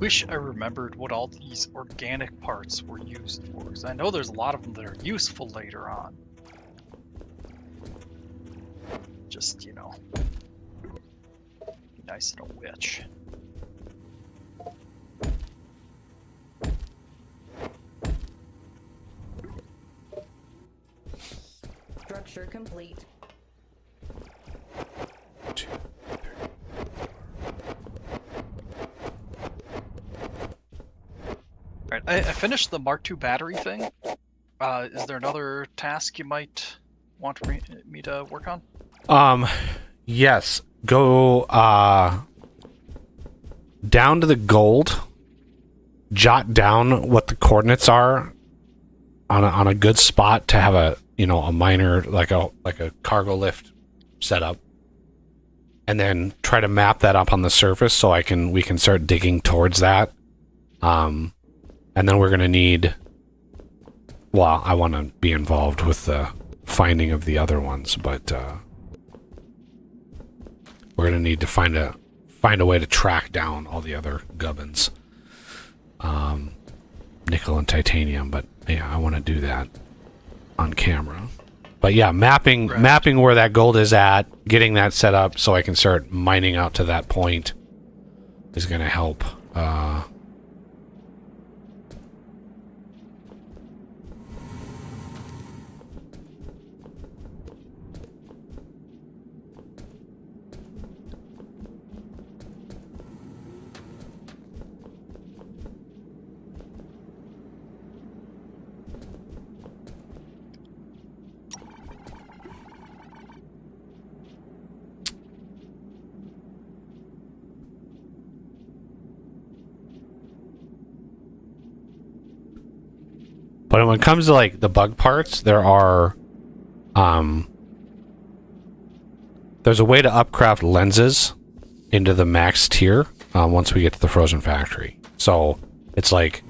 wish I remembered what all these organic parts were used for, because I know there's a lot of them that are useful later on. Just, be nice and a witch. Structure complete. Alright, I finished the Mark II battery thing. Is there another task you might want me to work on? Yes. Go down to the gold. Jot down what the coordinates are on a good spot to have a miner like a cargo lift set up. And then try to map that up on the surface so we can start digging towards that. And then we're going to need... Well, I want to be involved with the finding of the other ones, but we're going to need to find a way to track down all the other gubbins. Nickel and titanium, but yeah, I want to do that on camera. But yeah, mapping where that gold is at, getting that set up so I can start mining out to that point is going to help. But when it comes to like the bug parts, there's a way to upcraft lenses into the max tier once we get to the frozen factory. So it's like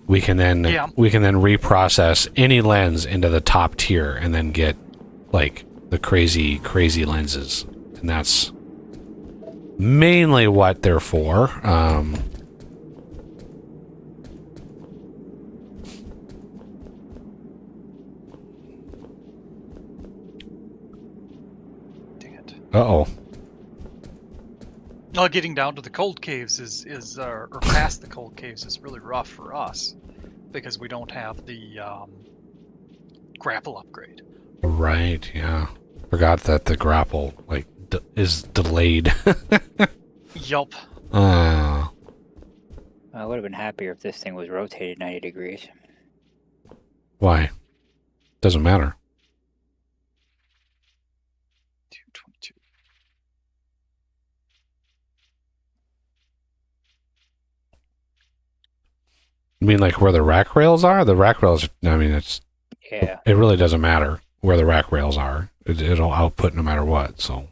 we can then reprocess any lens into the top tier and then get like the crazy lenses, and that's mainly what they're for. Uh-oh. Well, getting down to the cold caves or past the cold caves is really rough for us because we don't have the grapple upgrade. Right, yeah. Forgot that the grapple is delayed. Yup. I would have been happier if this thing was rotated 90 degrees. Why? Doesn't matter. 222. You mean like where the rack rails are? The rack rails, I mean, Yeah. it really doesn't matter where the rack rails are. It'll output no matter what, so.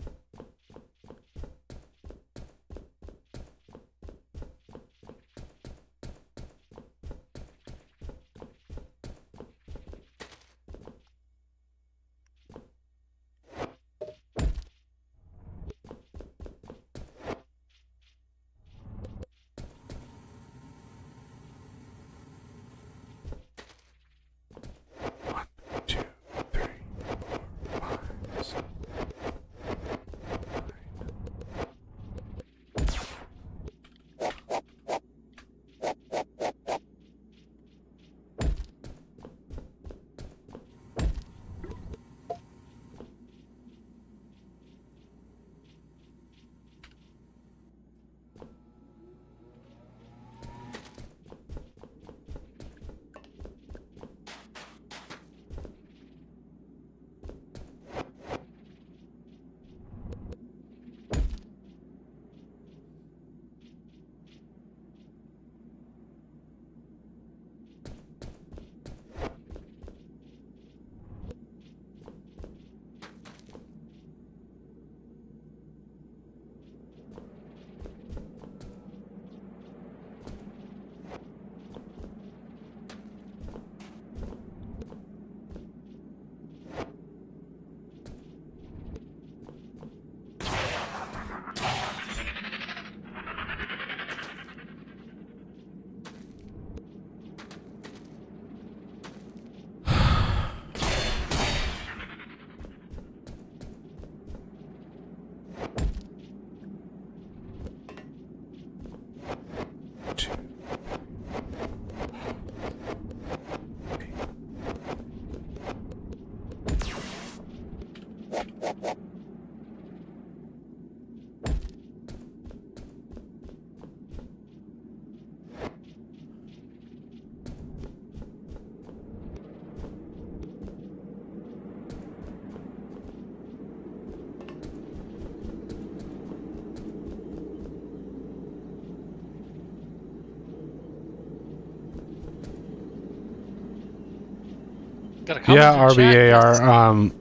Got a comment Yeah, in chat, yes. RBAR.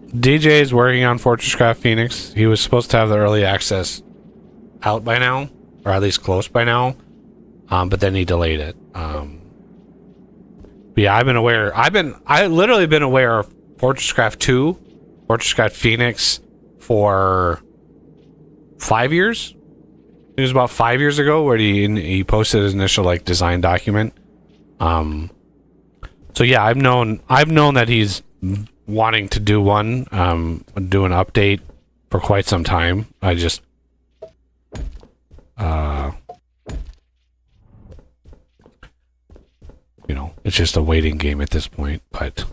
DJ is working on Fortresscraft Phoenix. He was supposed to have the early access out by now, or at least close by now, but then he delayed it. But yeah, I literally been aware of Fortresscraft 2, Fortresscraft Phoenix for 5 years. It was about 5 years ago where he posted his initial like design document. So yeah, I've known that he's wanting to do one, do an update for quite some time. I just, you know, it's just a waiting game at this point. But,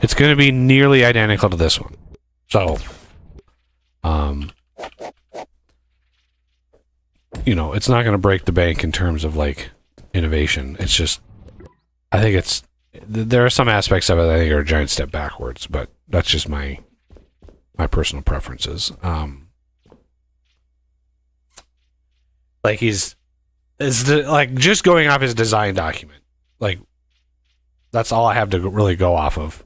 it's going to be nearly identical to this one. So, you know, it's not going to break the bank in terms of like innovation. It's just, I think there are some aspects of it I think are a giant step backwards, but that's just my personal preferences. Like like just going off his design document, like that's all I have to really go off of.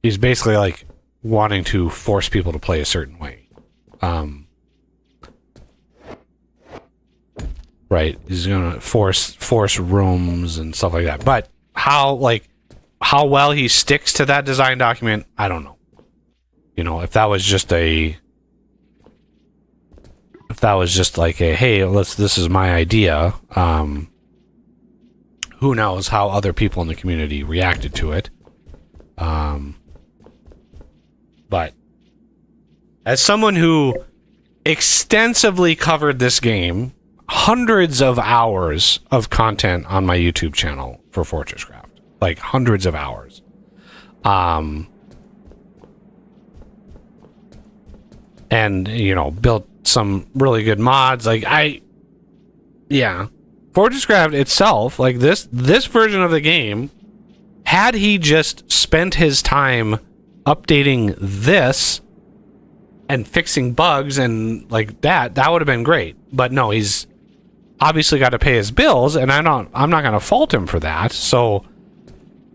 He's basically like wanting to force people to play a certain way. Right, he's gonna force rooms and stuff like that. But how well he sticks to that design document, I don't know. You know, if that was just like a hey, this is my idea. Who knows how other people in the community reacted to it. But as someone who extensively covered this game, hundreds of hours of content on my YouTube channel for Fortresscraft, like hundreds of hours. And, you know, built some really good mods. Like Fortresscraft itself, like this version of the game, had he just spent his time updating this and fixing bugs and like that would have been great. But no, he's obviously got to pay his bills, and I'm not going to fault him for that. So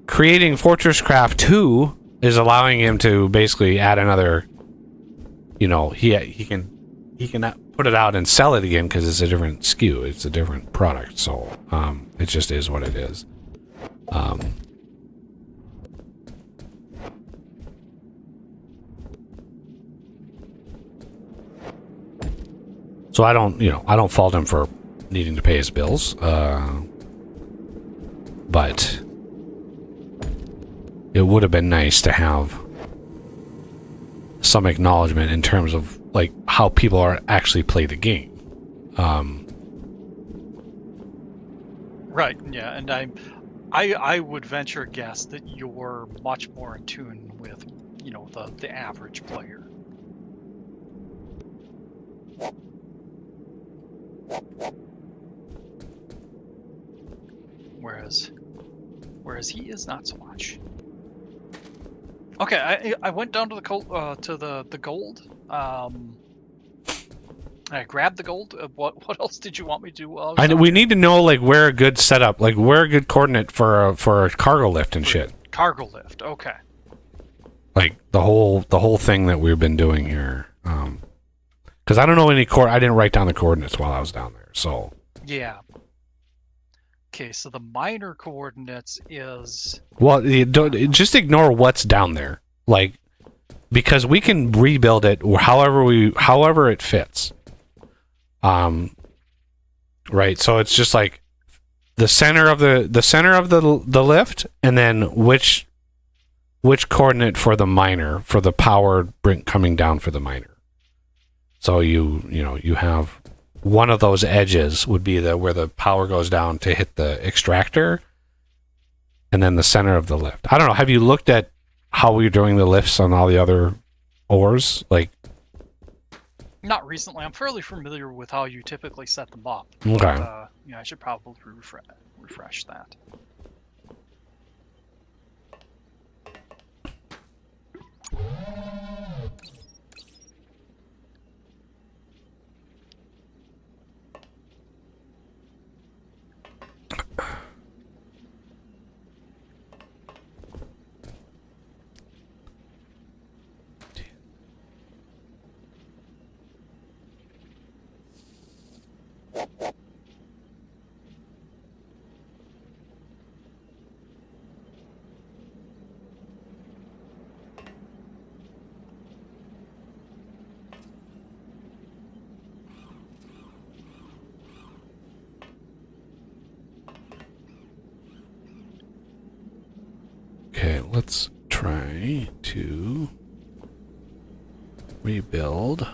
creating Fortresscraft 2 is allowing him to basically add another, you know, he can put it out and sell it again because it's a different SKU, it's a different product. So it just is what it is. So I don't fault him for needing to pay his bills, but it would have been nice to have some acknowledgement in terms of like how people are actually play the game. Right, yeah, and I would venture a guess that you're much more in tune with, you know, the average player. Whereas he is not so much. Okay, I went down to the gold. I grabbed the gold. What else did you want me to do? We need to know like where a good setup, like where a good coordinate for a cargo lift and shit. Cargo lift. Okay. Like the whole thing that we've been doing here. Because I don't know I didn't write down the coordinates while I was down there. So. Yeah. Okay, so the minor coordinates is... Well, just ignore what's down there. Like, because we can rebuild it however it fits. Right, so it's just like the center of the lift, and then which coordinate for the minor, for the power coming down for the minor. So you have one of those edges would be where the power goes down to hit the extractor, and then the center of the lift. I don't know. Have you looked at how we're doing the lifts on all the other ores? Like, not recently. I'm fairly familiar with how you typically set them up. Okay. But, I should probably refresh that. let's try to rebuild.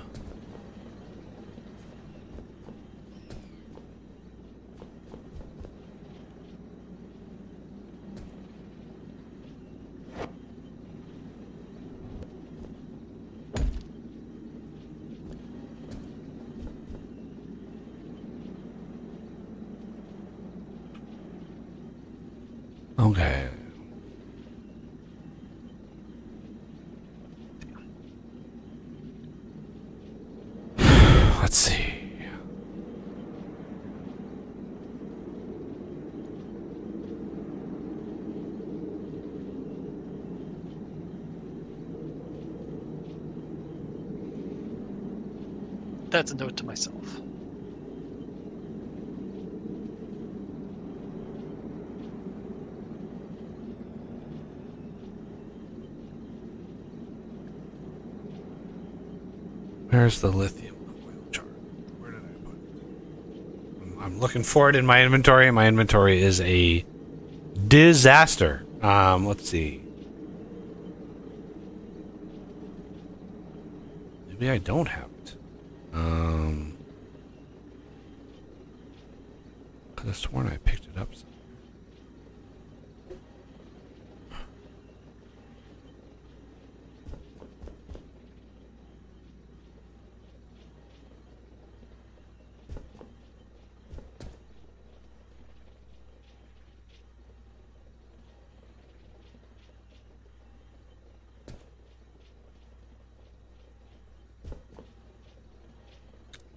Okay. Let's see. That's a note to myself. Where's the lithium coil chart? Where did I put it? I'm looking for it in my inventory. My inventory is a disaster. Let's see. Maybe I don't have it. Could have sworn I picked it up somewhere.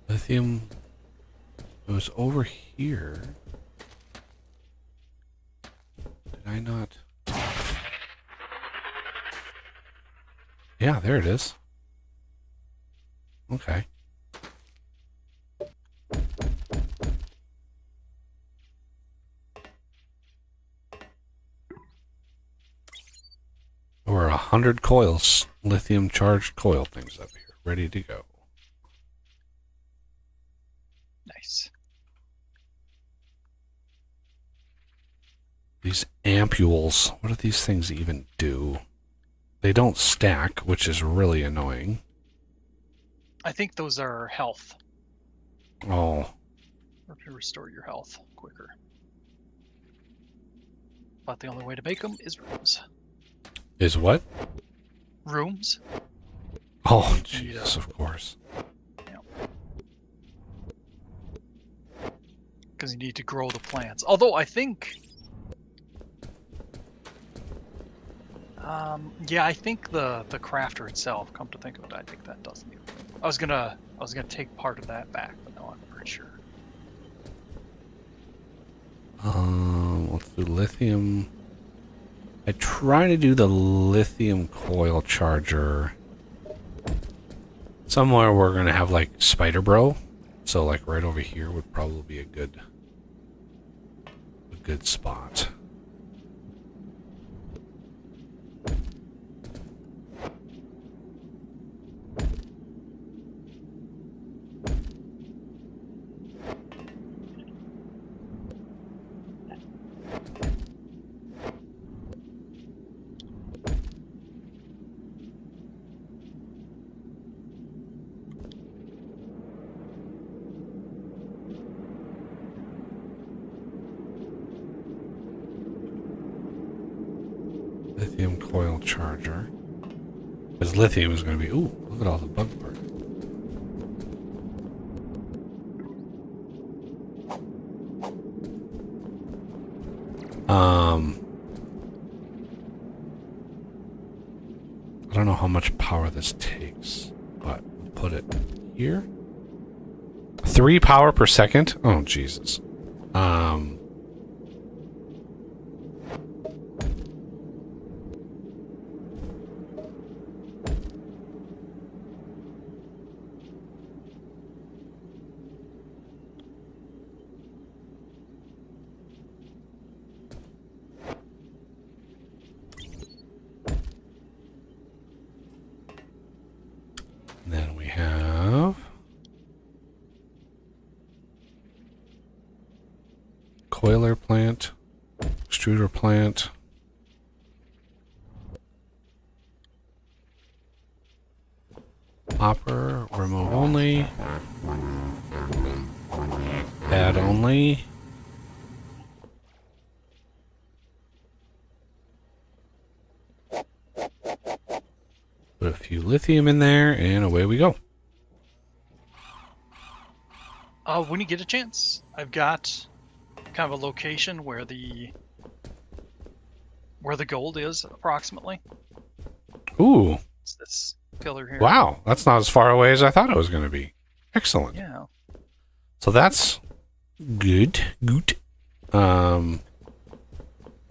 Lithium. It was over here. Did I not? Yeah, there it is. Okay. There were 100 coils, lithium charged coil things up here, ready to go. Nice. These ampules, what do these things even do? They don't stack, which is really annoying. I think those are health. Oh, Or to restore your health quicker. But the only way to make them is rooms. is what? Rooms? Oh, Jesus, of course. Because you need to grow the plants. Although I think... yeah, I think the crafter itself, come to think of it, I think that does need it. I was gonna take part of that back, but no, I'm pretty sure. Let's do lithium. I try to do the lithium coil charger. Somewhere we're gonna have like Spider Bro. So like right over here would probably be a good spot. Lithium coil charger. Because lithium is going to be... Ooh, look at all the bug parts. I don't know how much power this takes, but we'll put it here. 3 power per second? Oh, Jesus. Then we have coiler plant, extruder plant. Hopper, remove only. Add only. Put a few lithium in there, and away we go. When you get a chance, I've got kind of a location where the gold is approximately. Ooh, It's this pillar here. wow, that's not as far away as I thought it was going to be. Excellent. Yeah. So that's good. Good. Of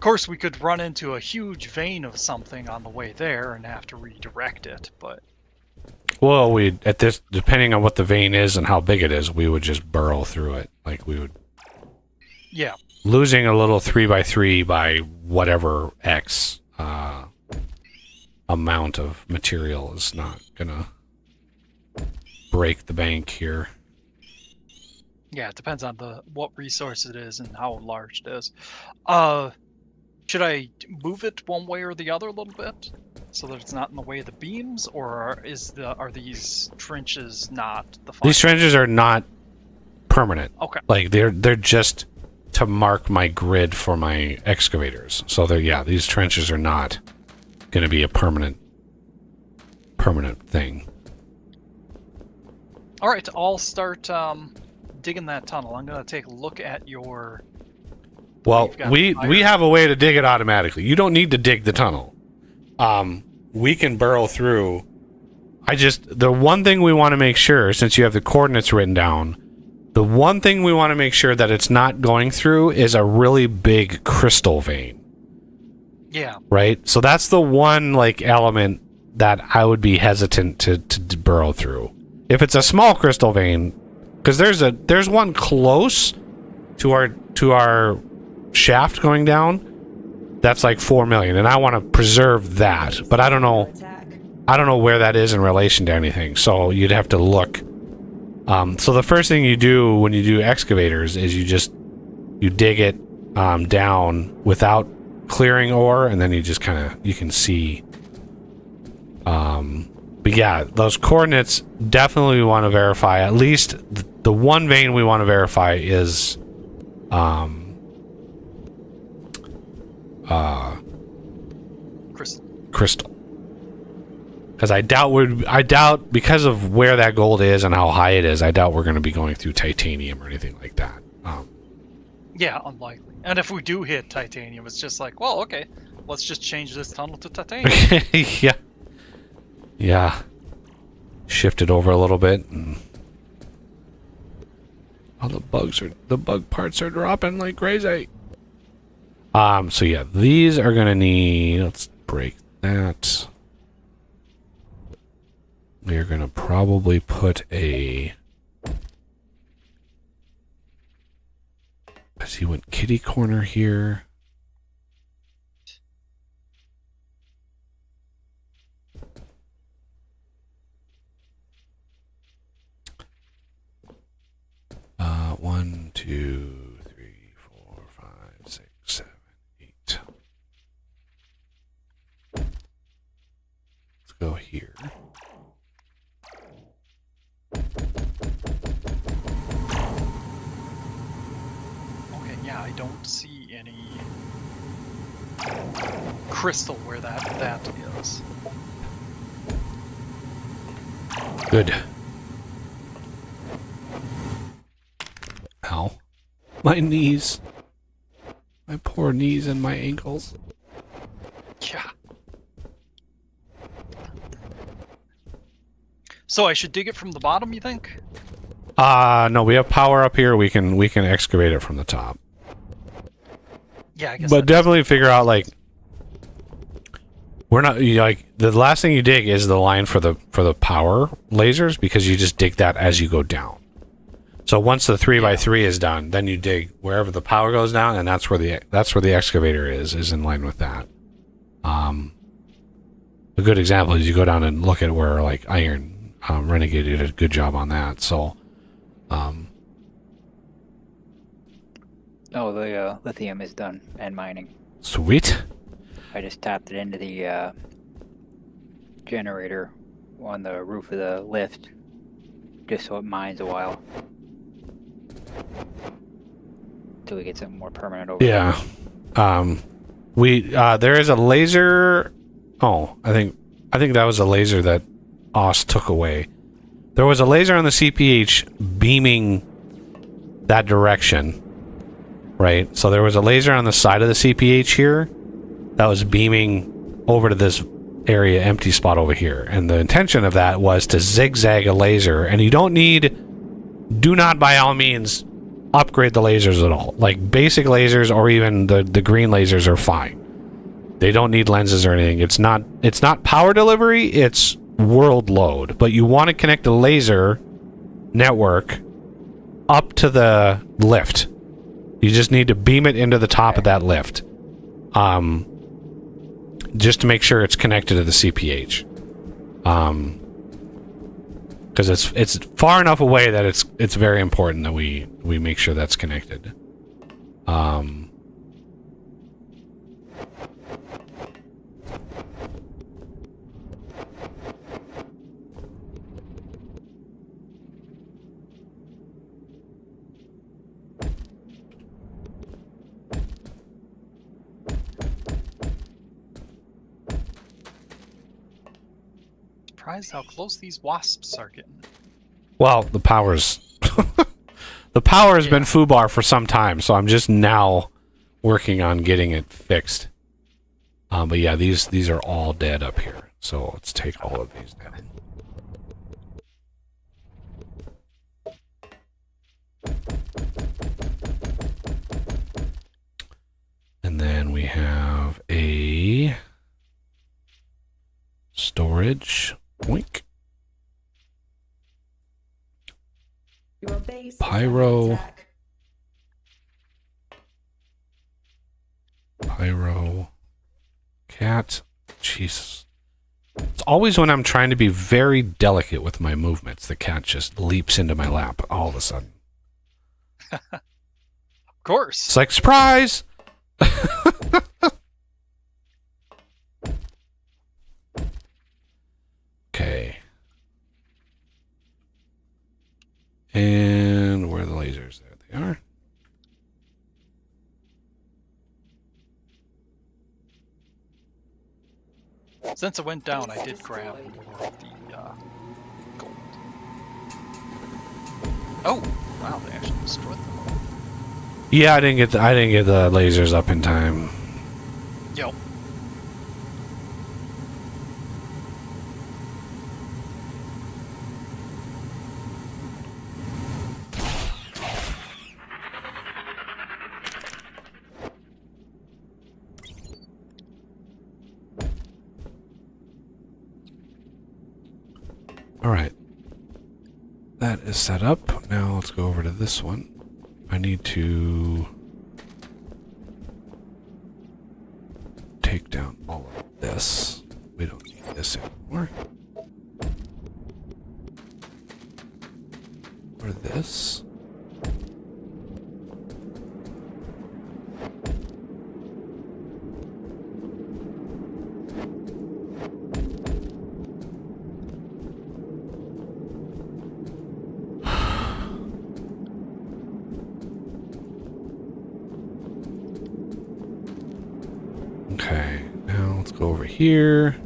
course, we could run into a huge vein of something on the way there and have to redirect it, but Well, we at this, depending on what the vein is and how big it is, we would just burrow through it. Like we would yeah. losing a little 3x3 by whatever X amount of material is not gonna break the bank here. Yeah, it depends on what resource it is and how large it is. Should I move it one way or the other a little bit so that it's not in the way of the beams, or are these trenches not the final? These trenches are not permanent. Okay. Like they're just to mark my grid for my excavators. So these trenches are not going to be a permanent thing. All right, I'll start digging that tunnel. I'm gonna take a look at your. Well, We've got we fire. have a way to dig it automatically. You don't need to dig the tunnel. We can burrow through. The one thing we want to make sure, since you have the coordinates written down, the one thing we want to make sure that it's not going through is a really big crystal vein, Yeah. right? So that's the one element that I would be hesitant to burrow through. If it's a small crystal vein, because there's one close to our shaft going down, that's like 4 million, and I want to preserve that, but I don't know where that is in relation to anything, so you'd have to look. So the first thing you do when you do excavators is you dig it down without clearing ore, and then you just you can see. But yeah, those coordinates definitely we want to verify. At least the one vein we want to verify is crystal. Because I doubt because of where that gold is and how high it is, I doubt we're going to be going through titanium or anything like that. Yeah, unlikely. And if we do hit titanium, it's just like, well, okay, let's just change this tunnel to titanium. Yeah. Shift it over a little bit. And the bug parts are dropping like crazy. So yeah, these are gonna need, let's break that. We're gonna probably put I see what kitty corner here. One, two, three, 4, 5, 6, 7, 8. Let's go here. Okay, yeah, I don't see any crystal where that is. Good. Ow. My knees. My poor knees and my ankles. Yeah. So I should dig it from the bottom, you think? No, we have power up here. We can excavate it from the top. Yeah, I guess. But definitely figure out we're not the last thing you dig is the line for the power lasers, because you just dig that as you go down. So once the 3x3 is done, then you dig wherever the power goes down, and that's where the excavator is in line with that. A good example is you go down and look at where Iron Renegade did a good job on that. So, Oh, the lithium is done and mining. sweet. I just tapped it into the generator on the roof of the lift, just so it mines a while. Till we get something more permanent over there. Yeah. There is a laser. Oh, I think that was a laser that Oz took away. There was a laser on the CPH beaming that direction, right? So there was a laser on the side of the CPH here that was beaming over to this area, empty spot over here. And the intention of that was to zigzag a laser. And you do not by all means upgrade the lasers at all. Like basic lasers or even the green lasers are fine. They don't need lenses or anything. It's not power delivery, it's world load. But you want to connect the laser network up to the lift. You just need to beam it into the top of that lift. Just to make sure it's connected to the CPH. Because it's far enough away that it's very important that we make sure that's connected. Surprised how close these wasps are getting. Well, the power's the power has been foobar for some time, so I'm just now working on getting it fixed. But yeah, these are all dead up here. So let's take all of these down. And then we have a storage. Boink. Your base is Pyro. under attack. Pyro. Cat. Jesus. It's always when I'm trying to be very delicate with my movements, the cat just leaps into my lap all of a sudden. Of course. It's like, surprise! Okay. And where are the lasers? There they are. Since it went down, I did grab more of the gold. Oh, wow! They actually destroyed them. Yeah, I didn't get the lasers up in time. Yo. All right. That is set up. Now let's go over to this one. I need to take down all of this. We don't need this anymore. Or this. Okay, now let's go over here.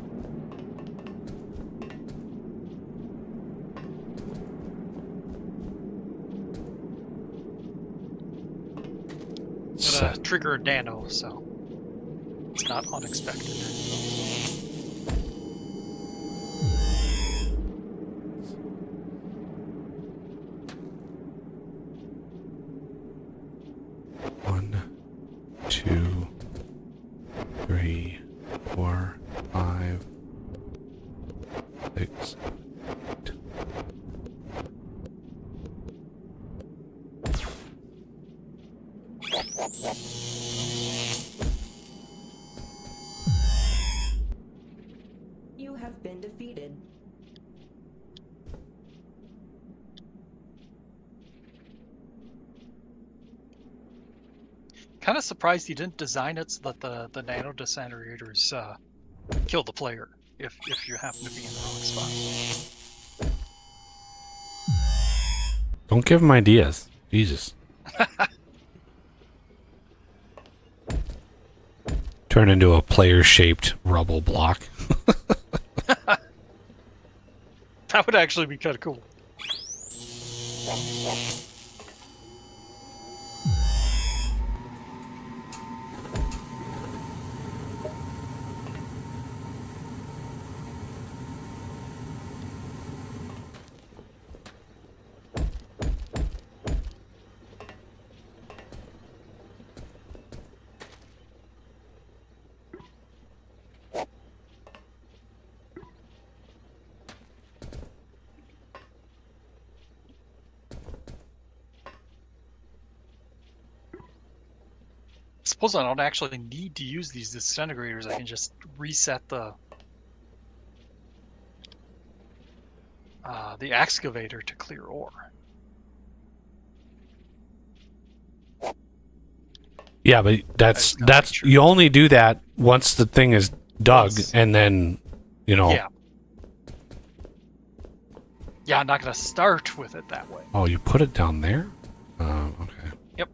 Gonna trigger a nano, so it's not unexpected. One, two, 3, 4, 5, 6, 8. You have been defeated. Kind of surprised he didn't design it so that the nano disintegrators kill the player. if you happen to be in the wrong spot. Don't give him ideas. Jesus. Turn into a player-shaped rubble block. That would actually be kind of cool. Suppose I don't actually need to use these disintegrators. I can just reset the excavator to clear ore. Yeah, but that's gotta make sure. you only do that once the thing is dug, Once. and then Yeah. Yeah, I'm not gonna start with it that way. Oh, you put it down there. Okay. Yep.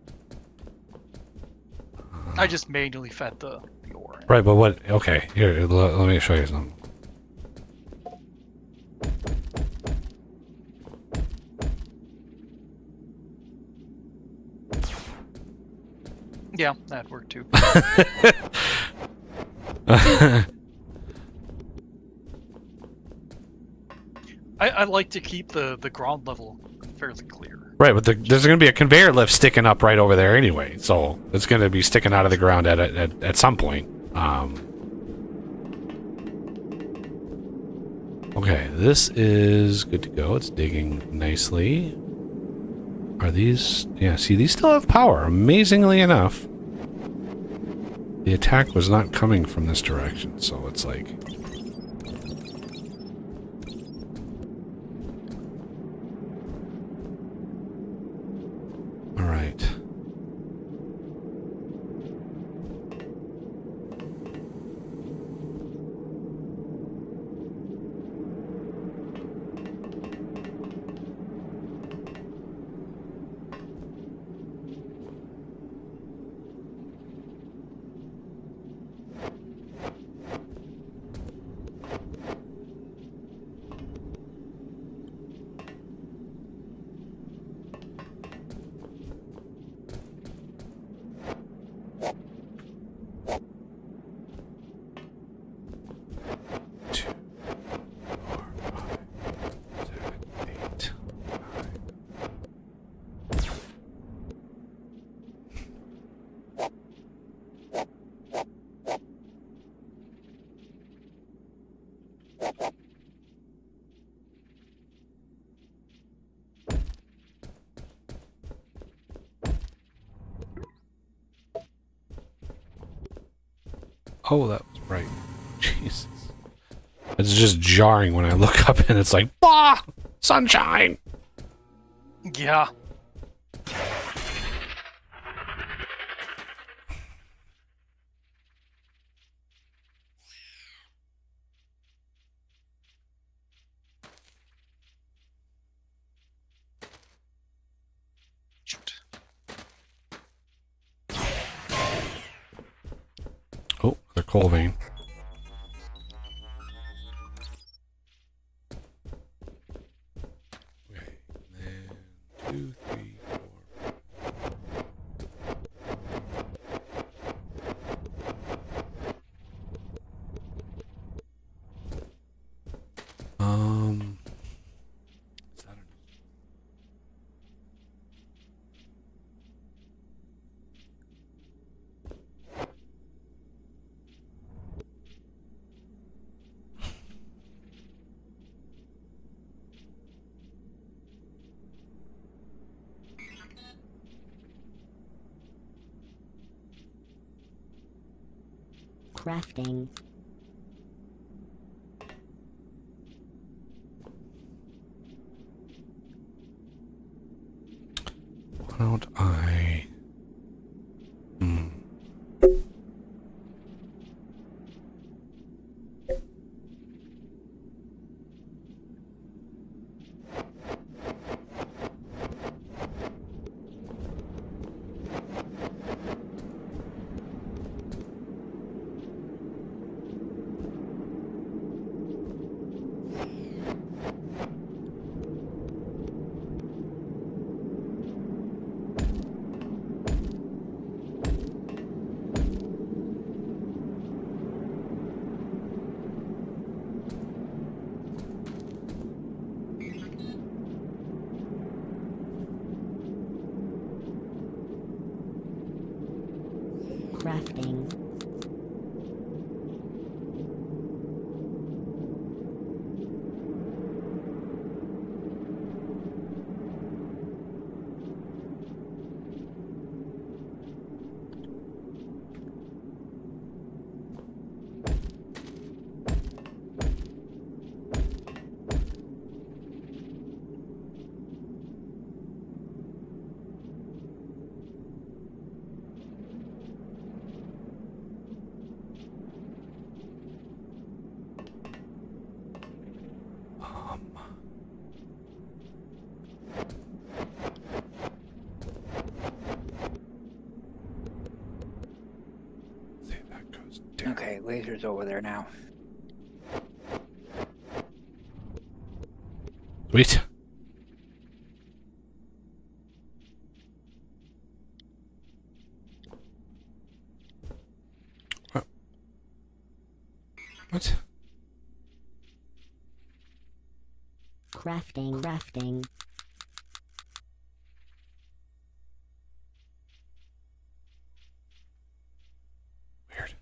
I just manually fed the ore in. Right, but what? Okay, here. Let me show you something. Yeah, that worked too. I like to keep the ground level fairly clear. Right, but there's going to be a conveyor lift sticking up right over there anyway, so it's going to be sticking out of the ground at some point. Okay, this is good to go. It's digging nicely. Are these... Yeah, see, these still have power, amazingly enough. The attack was not coming from this direction, so it's like... Alright. Oh, that was right. Jesus. It's just jarring when I look up and it's like, ah, sunshine. Yeah. Shoot. Oh, the coal vein. Okay, then 2, 3, 4. Is that enough? Crafting. Why don't I... Crafting. See, that goes down. Okay, laser's over there now. Sweet. What? Crafting. Weird.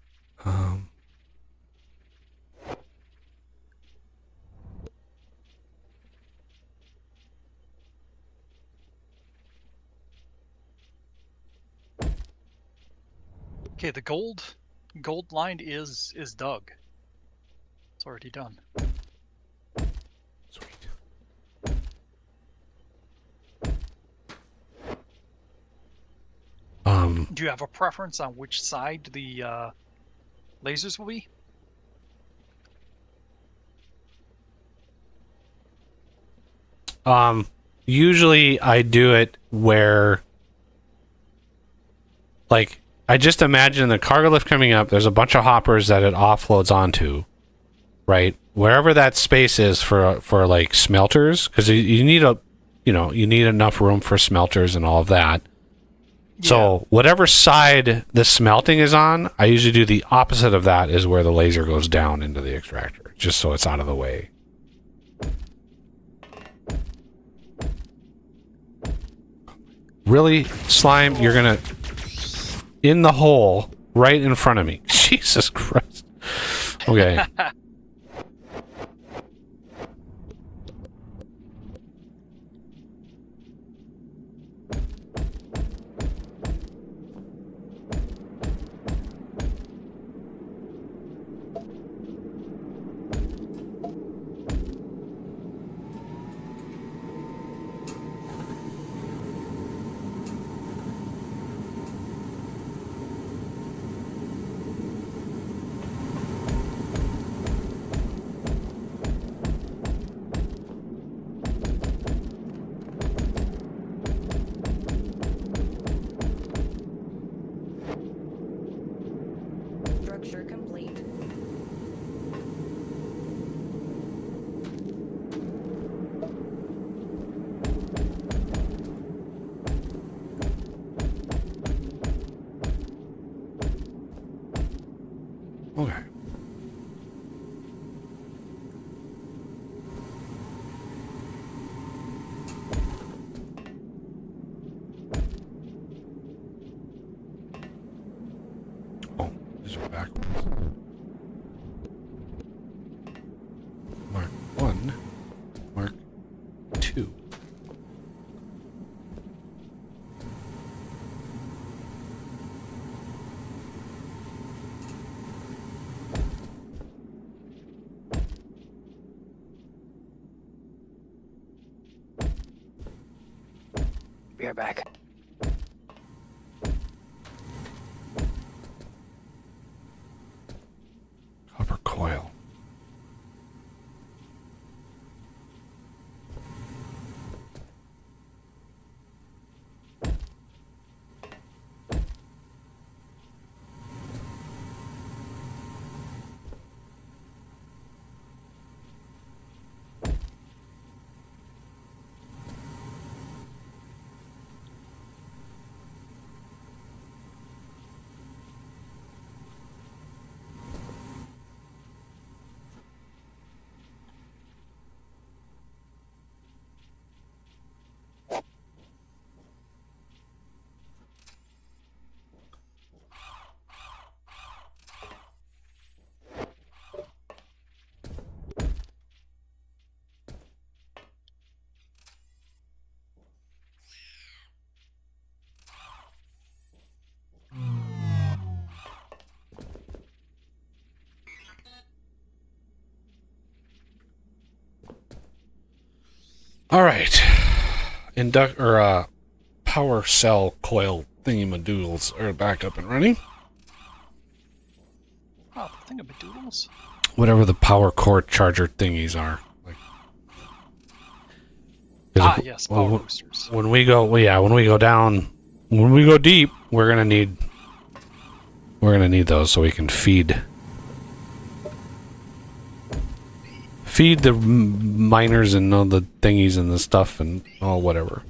Okay, the gold line is dug. It's already done. Sweet. Do you have a preference on which side the lasers will be? Usually I do it where, like, I just imagine the cargo lift coming up, there's a bunch of hoppers that it offloads onto, right? Wherever that space is for like smelters, because you need you need enough room for smelters and all of that. Yeah. So whatever side the smelting is on, I usually do the opposite of that is where the laser goes down into the extractor, just so it's out of the way. Really, Slime, you're gonna in the hole right in front of me. Jesus Christ. Okay. Structure complete. Okay. Oh, these are backwards. Mark 1, Mark 2. Be right back. Copper coil. All right. Power cell coil thingamadoodles are back up and running. Oh, the thingamadoodles. Whatever the power cord charger thingies are. Like, 'cause Yes, power when, boosters. when we go, well, yeah, when we go down, when we go deep, we're gonna need those so we can feed the miners and all the thingies and the stuff and all whatever.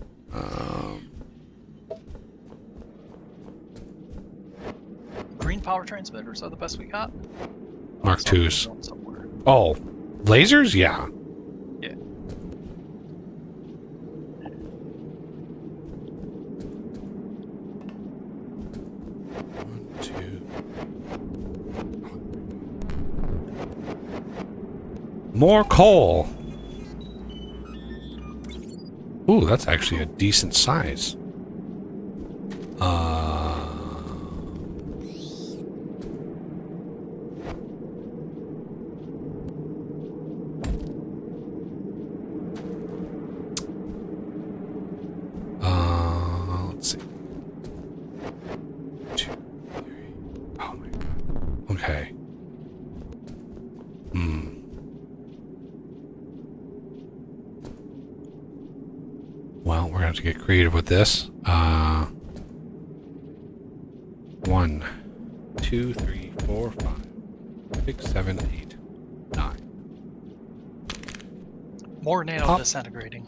Green power transmitters are the best we got. Mark So there's IIs. one somewhere. Oh, lasers? Yeah. Yeah. One, two. More coal. Ooh, that's actually a decent size. Let's see. 2, 3. Oh my god. Okay. Well, we're gonna have to get creative with this. 1, 2, 3, 4, 5, 6, 7, 8, 9. More nano Oh. disintegrating.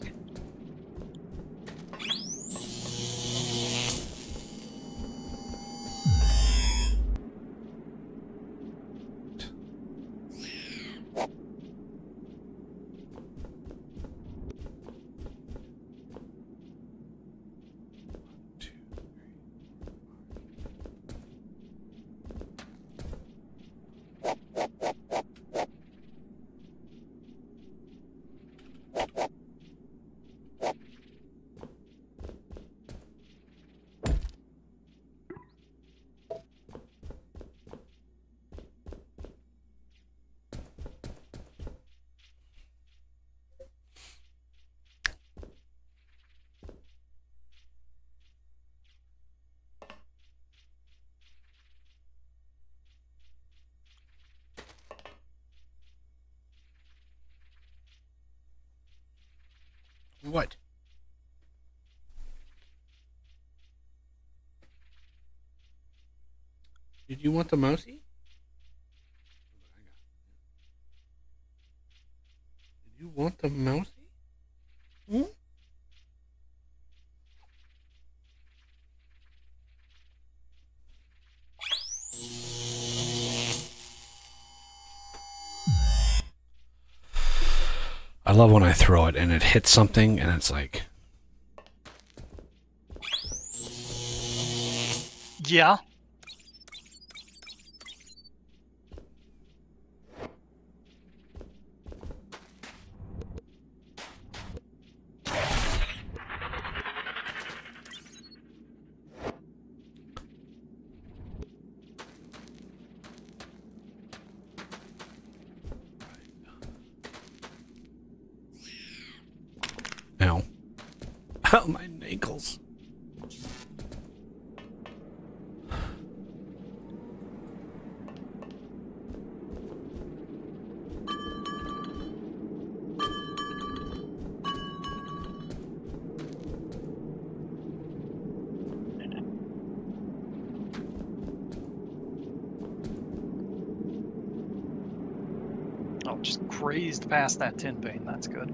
What? Did you want the mousey? Did you want the mousey? Hmm? I love when I throw it and it hits something and it's like, Yeah. ow. Ow, my ankles. Oh, just grazed past that tin pane. That's good.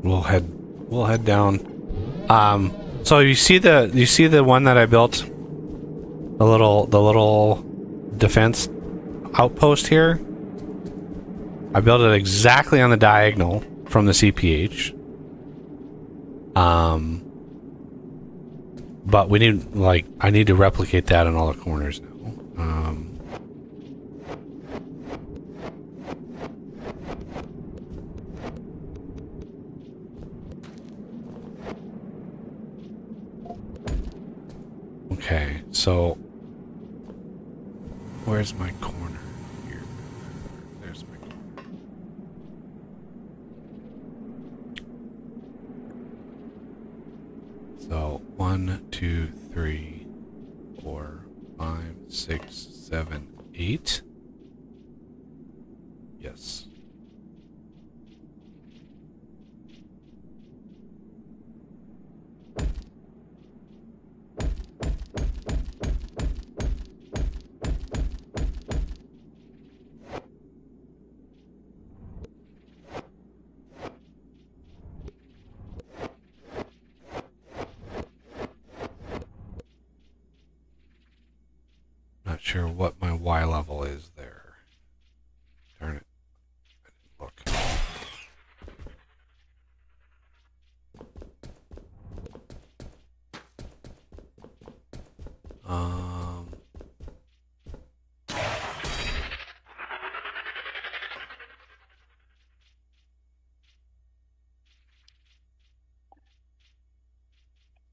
We'll head down. So you see the one that I built? The little defense outpost here? I built it exactly on the diagonal from the CPH. But we need, like, I need to replicate that in all the corners now. Okay, so Where's my corner? Here. There's my corner. So 1, 2, 3, 4, 5, 6, 7, 8. Yes. Not sure what my Y level is there. Darn it. I didn't look.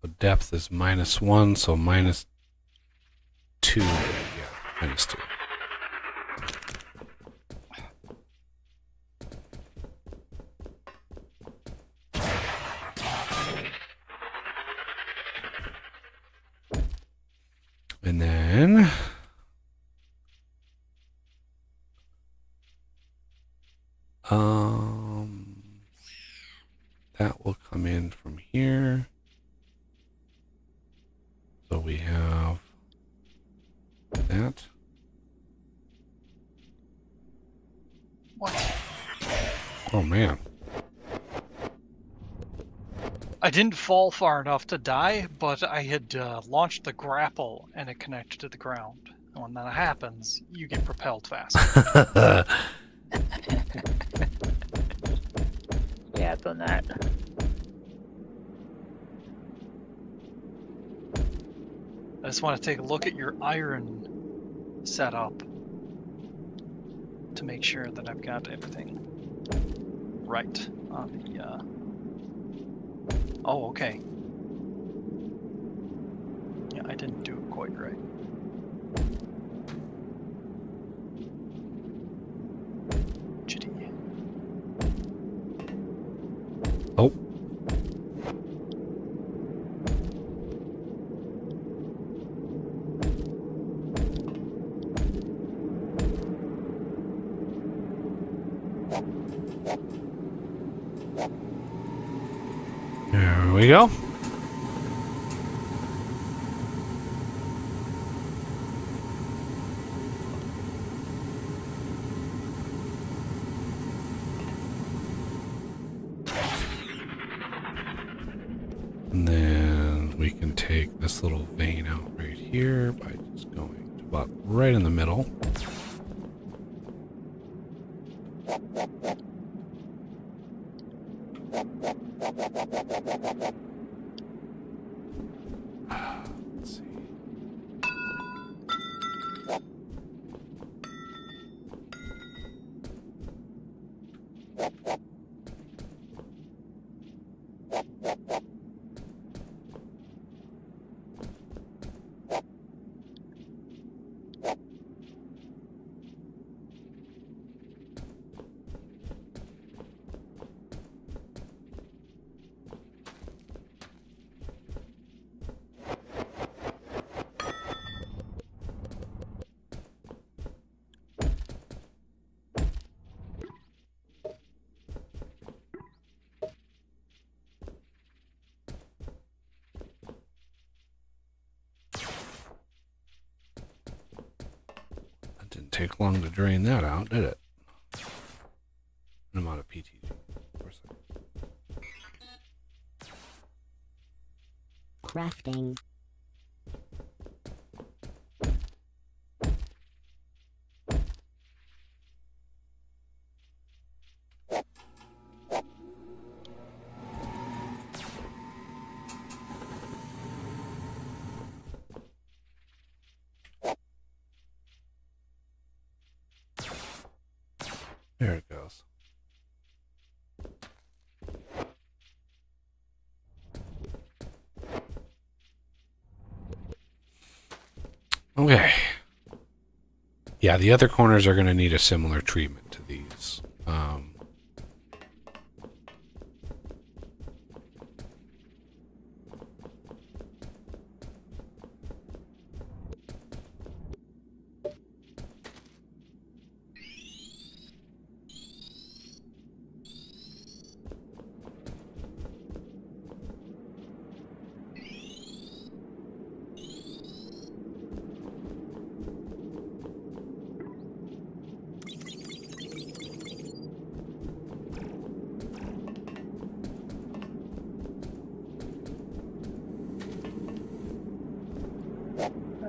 The depth is -1, so -2. Yeah, -2. And then that will come in from here. So we have that. What? Oh man. I didn't fall far enough to die, but I had launched the grapple and it connected to the ground. And when that happens, you get propelled faster. Yeah, I've done that. I just want to take a look at your iron setup to make sure that I've got everything right on the. Oh, okay. Yeah, I didn't do it quite right. Chitty. Oh. There we go. And then we can take this little vein out right here by just going to about right in the middle. Let's see. Didn't take long to drain that out, did it? I'm out of PTG. Of course Crafting. There it goes. Okay. Yeah, the other corners are going to need a similar treatment to these.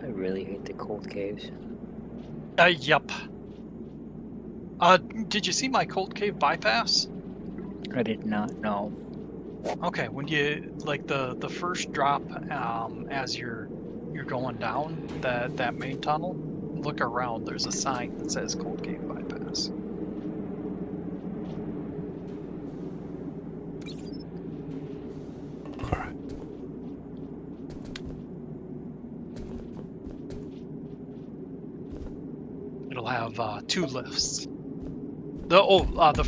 I really hate the cold caves. Yep. Did you see my cold cave bypass? I did not know. Okay, when you like the first drop, as you're going down that main tunnel, look around. There's a sign that says cold cave bypass. All right. It'll have 2 lifts. The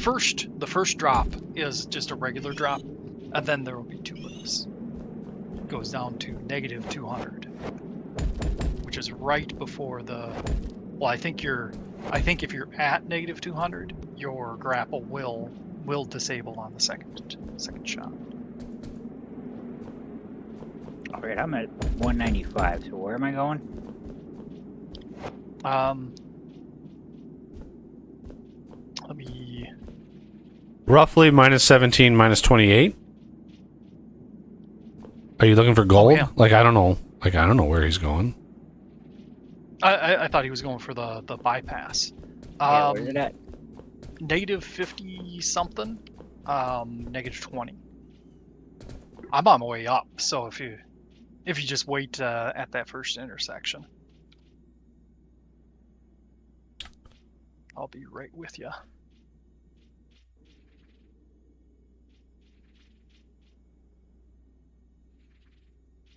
first drop is just a regular drop, and then there will be 2 lifts. It goes down to negative 200, which is right before the. Well, I think if you're at negative 200, your grapple will disable on the second shot. All right, I'm at 195. So where am I going? Let me. Roughly minus 17, minus 28. Are you looking for gold? yeah. Like, I don't know. Like, I don't know where he's going. I thought he was going for the bypass. Yeah, where's it at? Negative 50 something, negative 20. I'm on my way up, so if you just wait at that first intersection, I'll be right with you.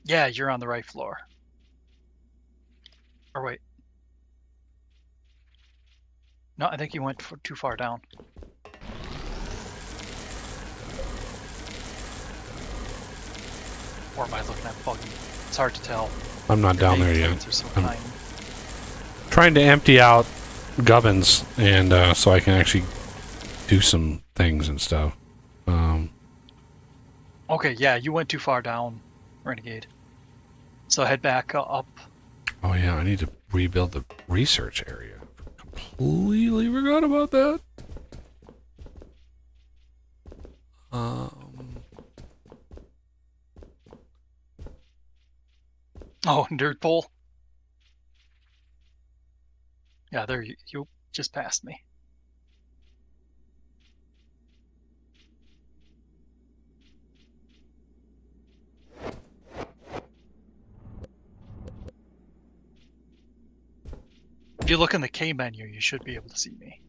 Yeah, you're on the right floor. Or wait. No, I think you went too far down. Or am I looking at buggy? It's hard to tell. I'm not down there Maybe yet. things are so I'm- tiny. Trying to empty out gubbins, and so I can actually do some things and stuff. Okay, yeah, you went too far down, Renegade. So head back up. Oh yeah, I need to rebuild the research area. Completely forgot about that. Oh, dirt pole. Yeah, there you just passed me. If you look in the K menu, you should be able to see me.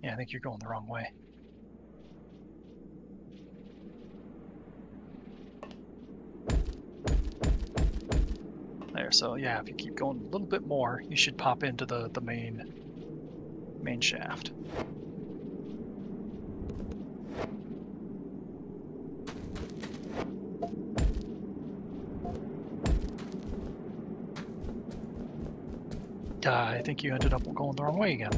Yeah, I think you're going the wrong way. There, so yeah, if you keep going a little bit more, you should pop into the main shaft. I think you ended up going the wrong way again.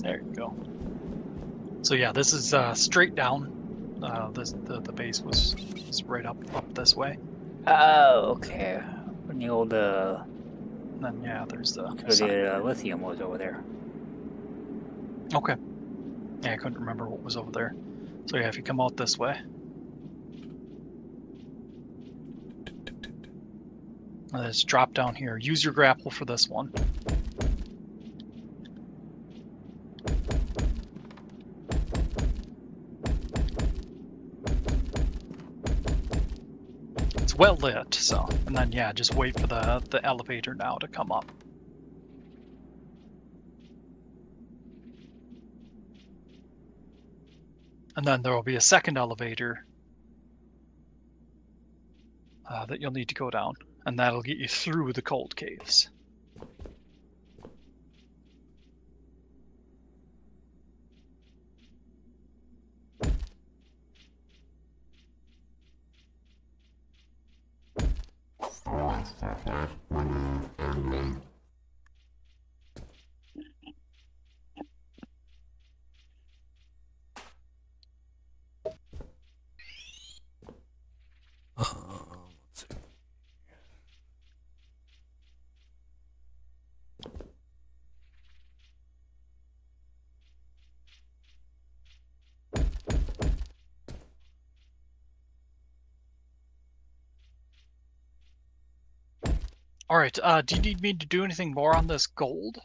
There you go. So yeah, this is straight down. The base was right up this way. Oh, okay. When the old And then yeah, there's the so sign the there. lithium was over there. Okay. Yeah, I couldn't remember what was over there. So yeah, if you come out this way. Let's drop down here. Use your grapple for this one. It's well lit, so, and then yeah, just wait for the elevator now to come up. And then there will be a second elevator that you'll need to go down, and that'll get you through the cold caves. Let's see. All right. Do you need me to do anything more on this gold?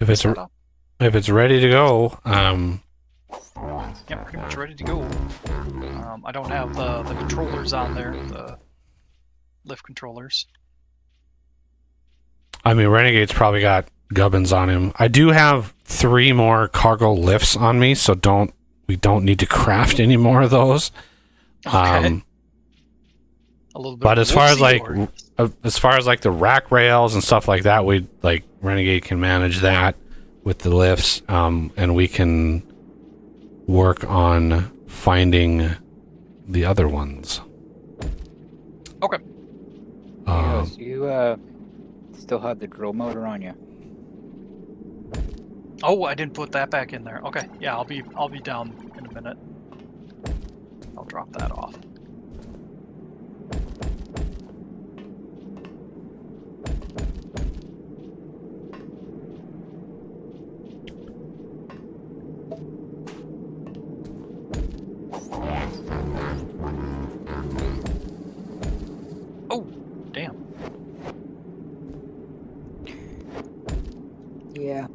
If it's setup? ready to go, Yeah, pretty much ready to go. I don't have the controllers on there, the lift controllers. I mean, Renegade's probably got gubbins on him. I do have 3 more cargo lifts on me, so we don't need to craft any more of those. Okay. A little bit. But as far as whoopsie, like the rack rails and stuff like that, we like Renegade can manage that with the lifts, and we can work on finding the other ones. Okay. Yes, you still have the drill motor on you. Oh, I didn't put that back in there. Okay. Yeah, I'll be down in a minute. I'll drop that off. Oh, damn. Yeah.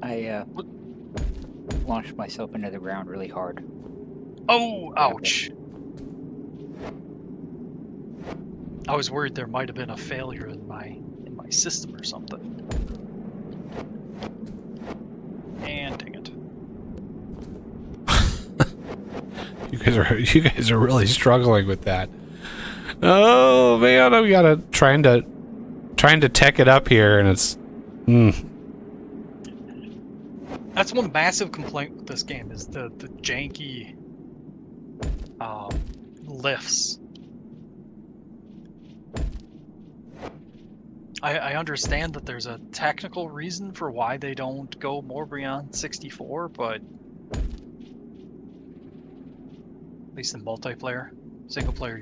I launched myself into the ground really hard. Oh, ouch. I was worried there might have been a failure in my system or something. And dang it. You guys are really struggling with that. Oh man, we gotta trying to tech it up here, and it's. That's one massive complaint with this game is the janky lifts. I understand that there's a technical reason for why they don't go more beyond 64, but at least in multiplayer, single player,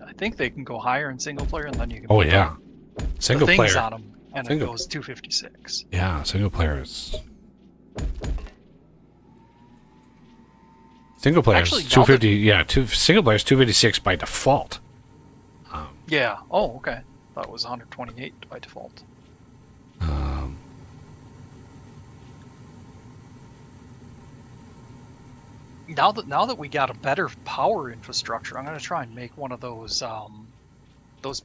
I think they can go higher in single player, and then you can. Oh put yeah, single the things player. on them, and Single- it goes 256. Yeah, single player is. Single player is Actually, 250. Yeah, single player is 256 by default. Yeah. Oh, okay. That was 128 by default. Now that we got a better power infrastructure, I'm gonna try and make one of those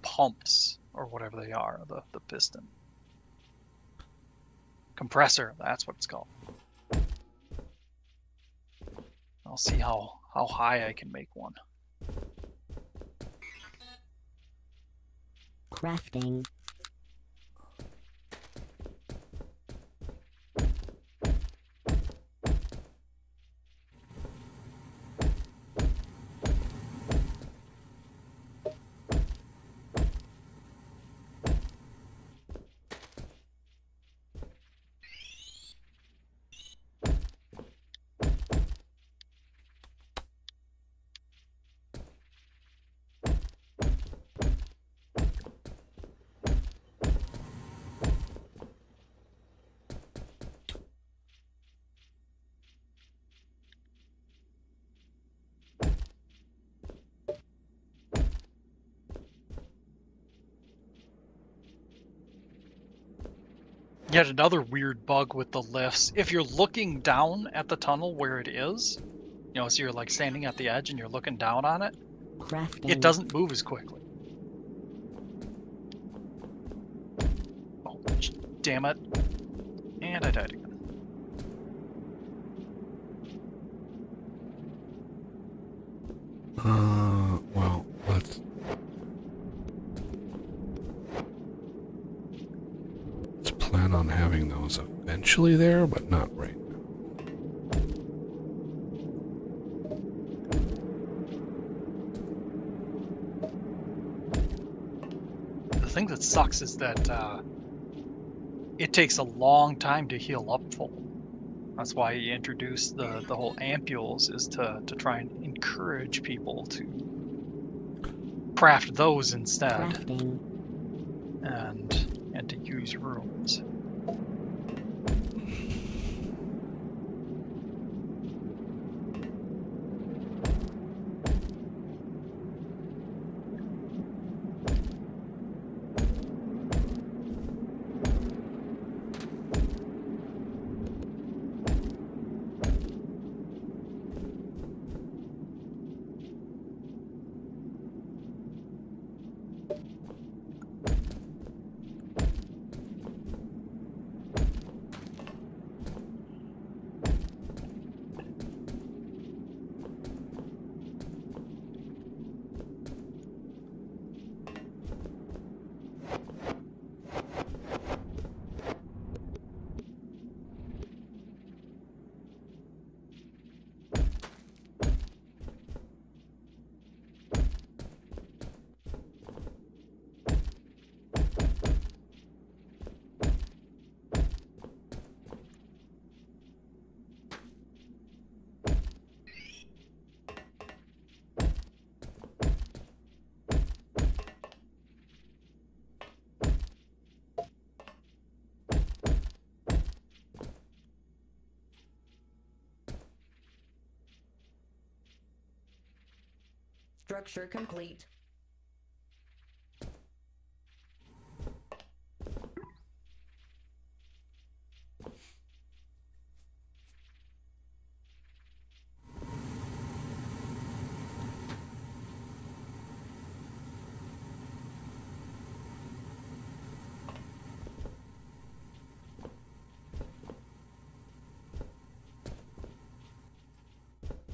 pumps or whatever they are, the piston compressor. That's what it's called. I'll see how high I can make one. Crafting. Yet another weird bug with the lifts. If you're looking down at the tunnel where it is, you know, so you're like standing at the edge and you're looking down on it, Crafting. it doesn't move as quickly. Oh, damn it. And I died again. Well, let's plan on having those eventually there, but not right now. The thing that sucks is that it takes a long time to heal up full. That's why you introduced the whole ampules, is to try and encourage people to craft those instead Crafting. and to use runes. Structure complete.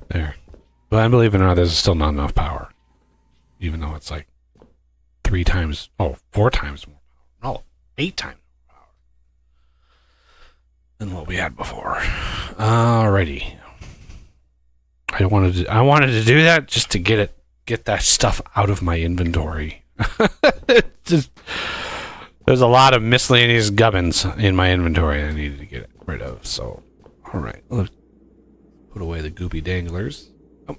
There. But I believe it or not, there's still not enough power. Even though it's like 4 times more power. No, 8 times more power than what we had before. Alrighty. I wanted to do that just to get that stuff out of my inventory. Just, there's a lot of miscellaneous gubbins in my inventory I needed to get rid of. So, alright. Let's put away the goopy danglers. I'm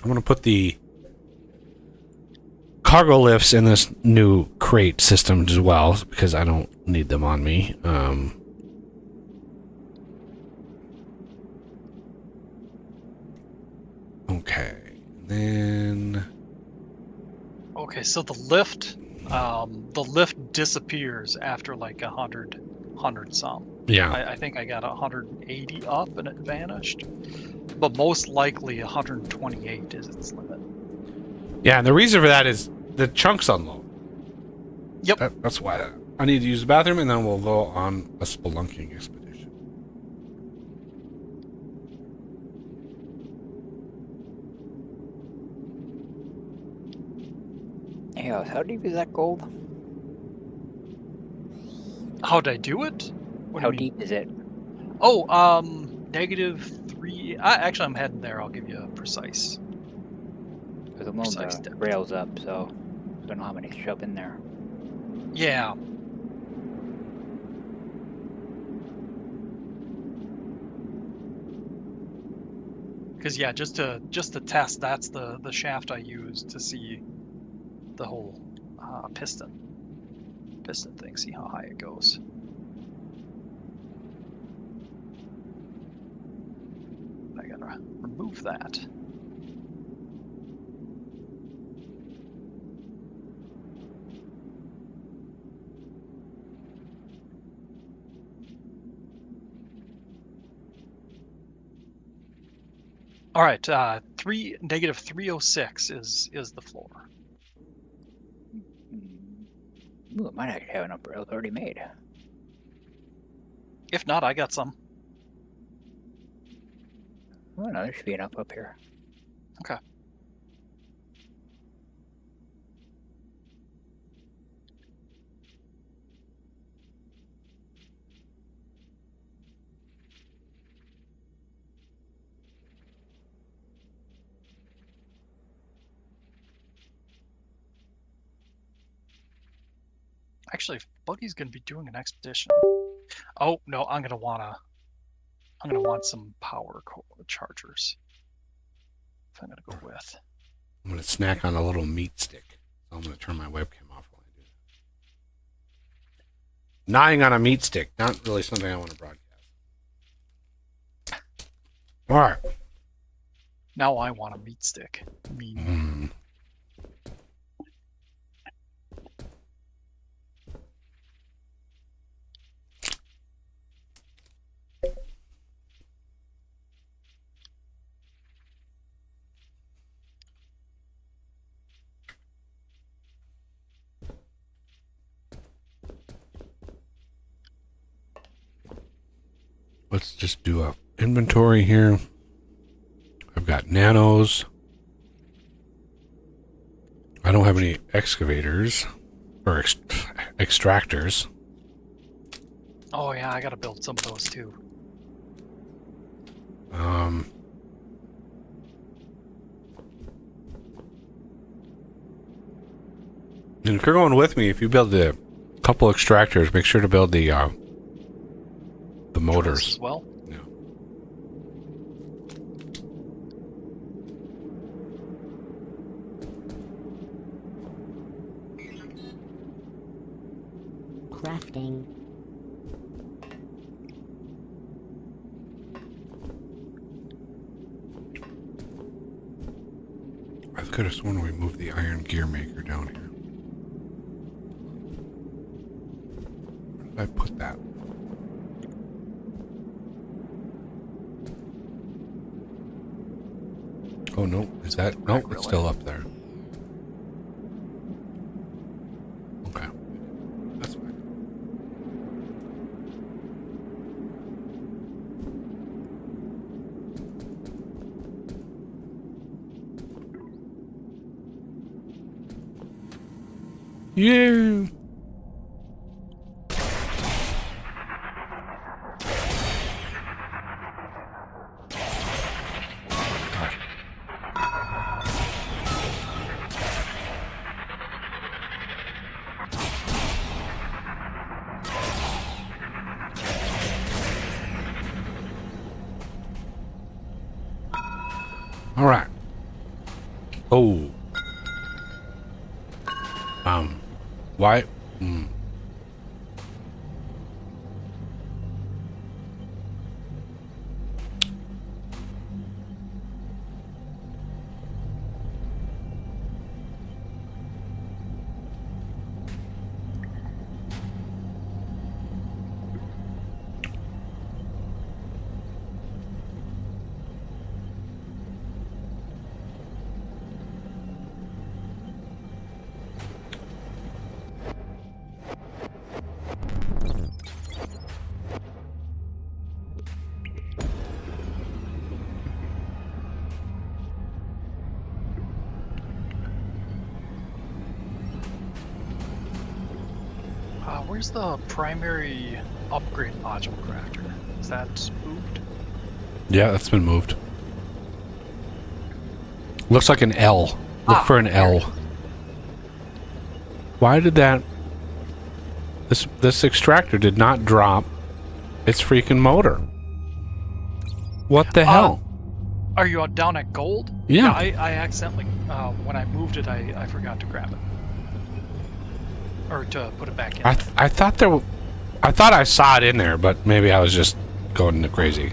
going to put the cargo lifts in this new crate system as well, because I don't need them on me. Okay. Then... Okay, so the lift disappears after like 100 some. Yeah. I think I got 180 up and it vanished. But most likely 128 is its limit. Yeah, and the reason for that is the chunks unload. Yep. That's why I need to use the bathroom, and then we'll go on a spelunking expedition. Yeah, how deep is that gold? How'd I do it? What do How you mean? deep is it? Oh, -3. Actually, I'm heading there. I'll give you a precise. Because I'm loading Precise the depth. rails up, so I don't know how many to shove in there. Yeah. Because yeah, just to test, that's the shaft I used to see the whole piston thing. See how high it goes. I gotta remove that. All right, negative 306 is the floor. Ooh, it might actually have enough rails already made. If not, I got some. Oh no, there should be enough up here. Okay. Actually, if Buggy's gonna be doing an expedition. Oh no, I'm gonna want some power chargers. If I'm gonna go with. I'm gonna snack on a little meat stick. So I'm gonna turn my webcam off while I do that. Gnawing on a meat stick, not really something I want to broadcast. All right. Now I want a meat stick. Mm. Let's just do a inventory here. I've got nanos. I don't have any excavators or extractors. Oh yeah, I gotta build some of those too. And if you're going with me, if you build a couple extractors, make sure to build the motors as well. Yeah. Crafting. I could have sworn we moved the iron gear maker down here. Where did I put that? Oh no, is that? No, it's still up there. Okay. That's fine. Yeah. All right. Oh. Why? Where's the primary upgrade module crafter? Is that moved? Yeah, that's been moved. Looks like an L. Look for an L. Why did that? This extractor did not drop its freaking motor. What the hell? Are you down at gold? Yeah. I accidentally, when I moved it, I forgot to grab it. Or to put it back in. I thought there. I thought I saw it in there, but maybe I was just going crazy.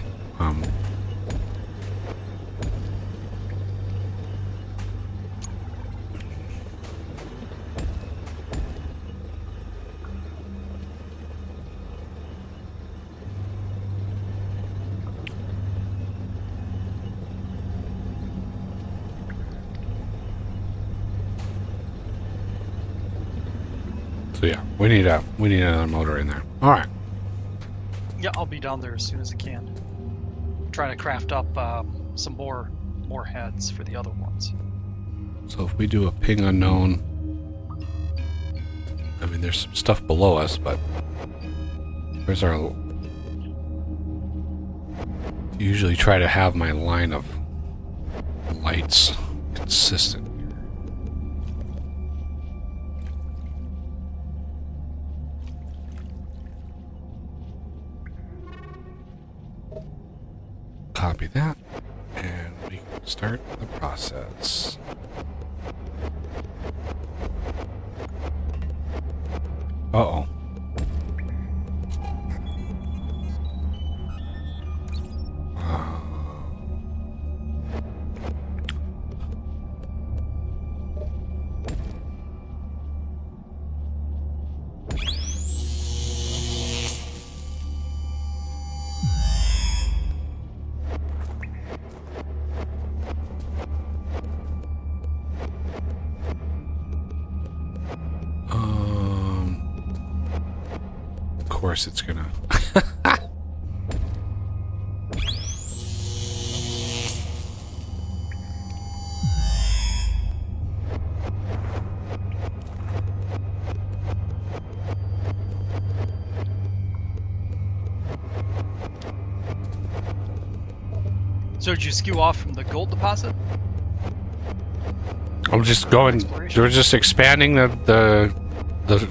So yeah, we need another motor in there. All right. Yeah, I'll be down there as soon as I can. Trying to craft up some more heads for the other ones. So if we do a ping unknown, I mean, there's some stuff below us, but where's our? Usually try to have my line of lights consistent. Copy that, and we can start the process. Uh-oh. Of course it's gonna. So did you skew off from the gold deposit? I'm just going. We're just expanding the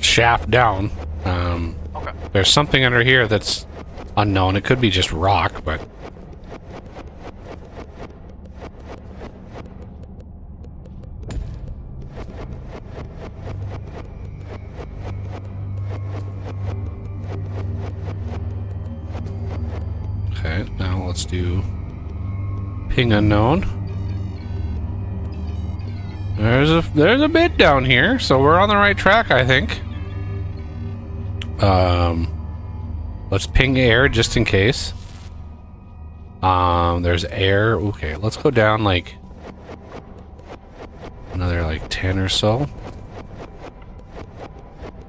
shaft down. Okay. There's something under here that's unknown. It could be just rock, but okay. Now let's do ping unknown. There's a bit down here, so we're on the right track, I think. Let's ping air just in case. There's air. Okay, let's go down like another like 10 or so.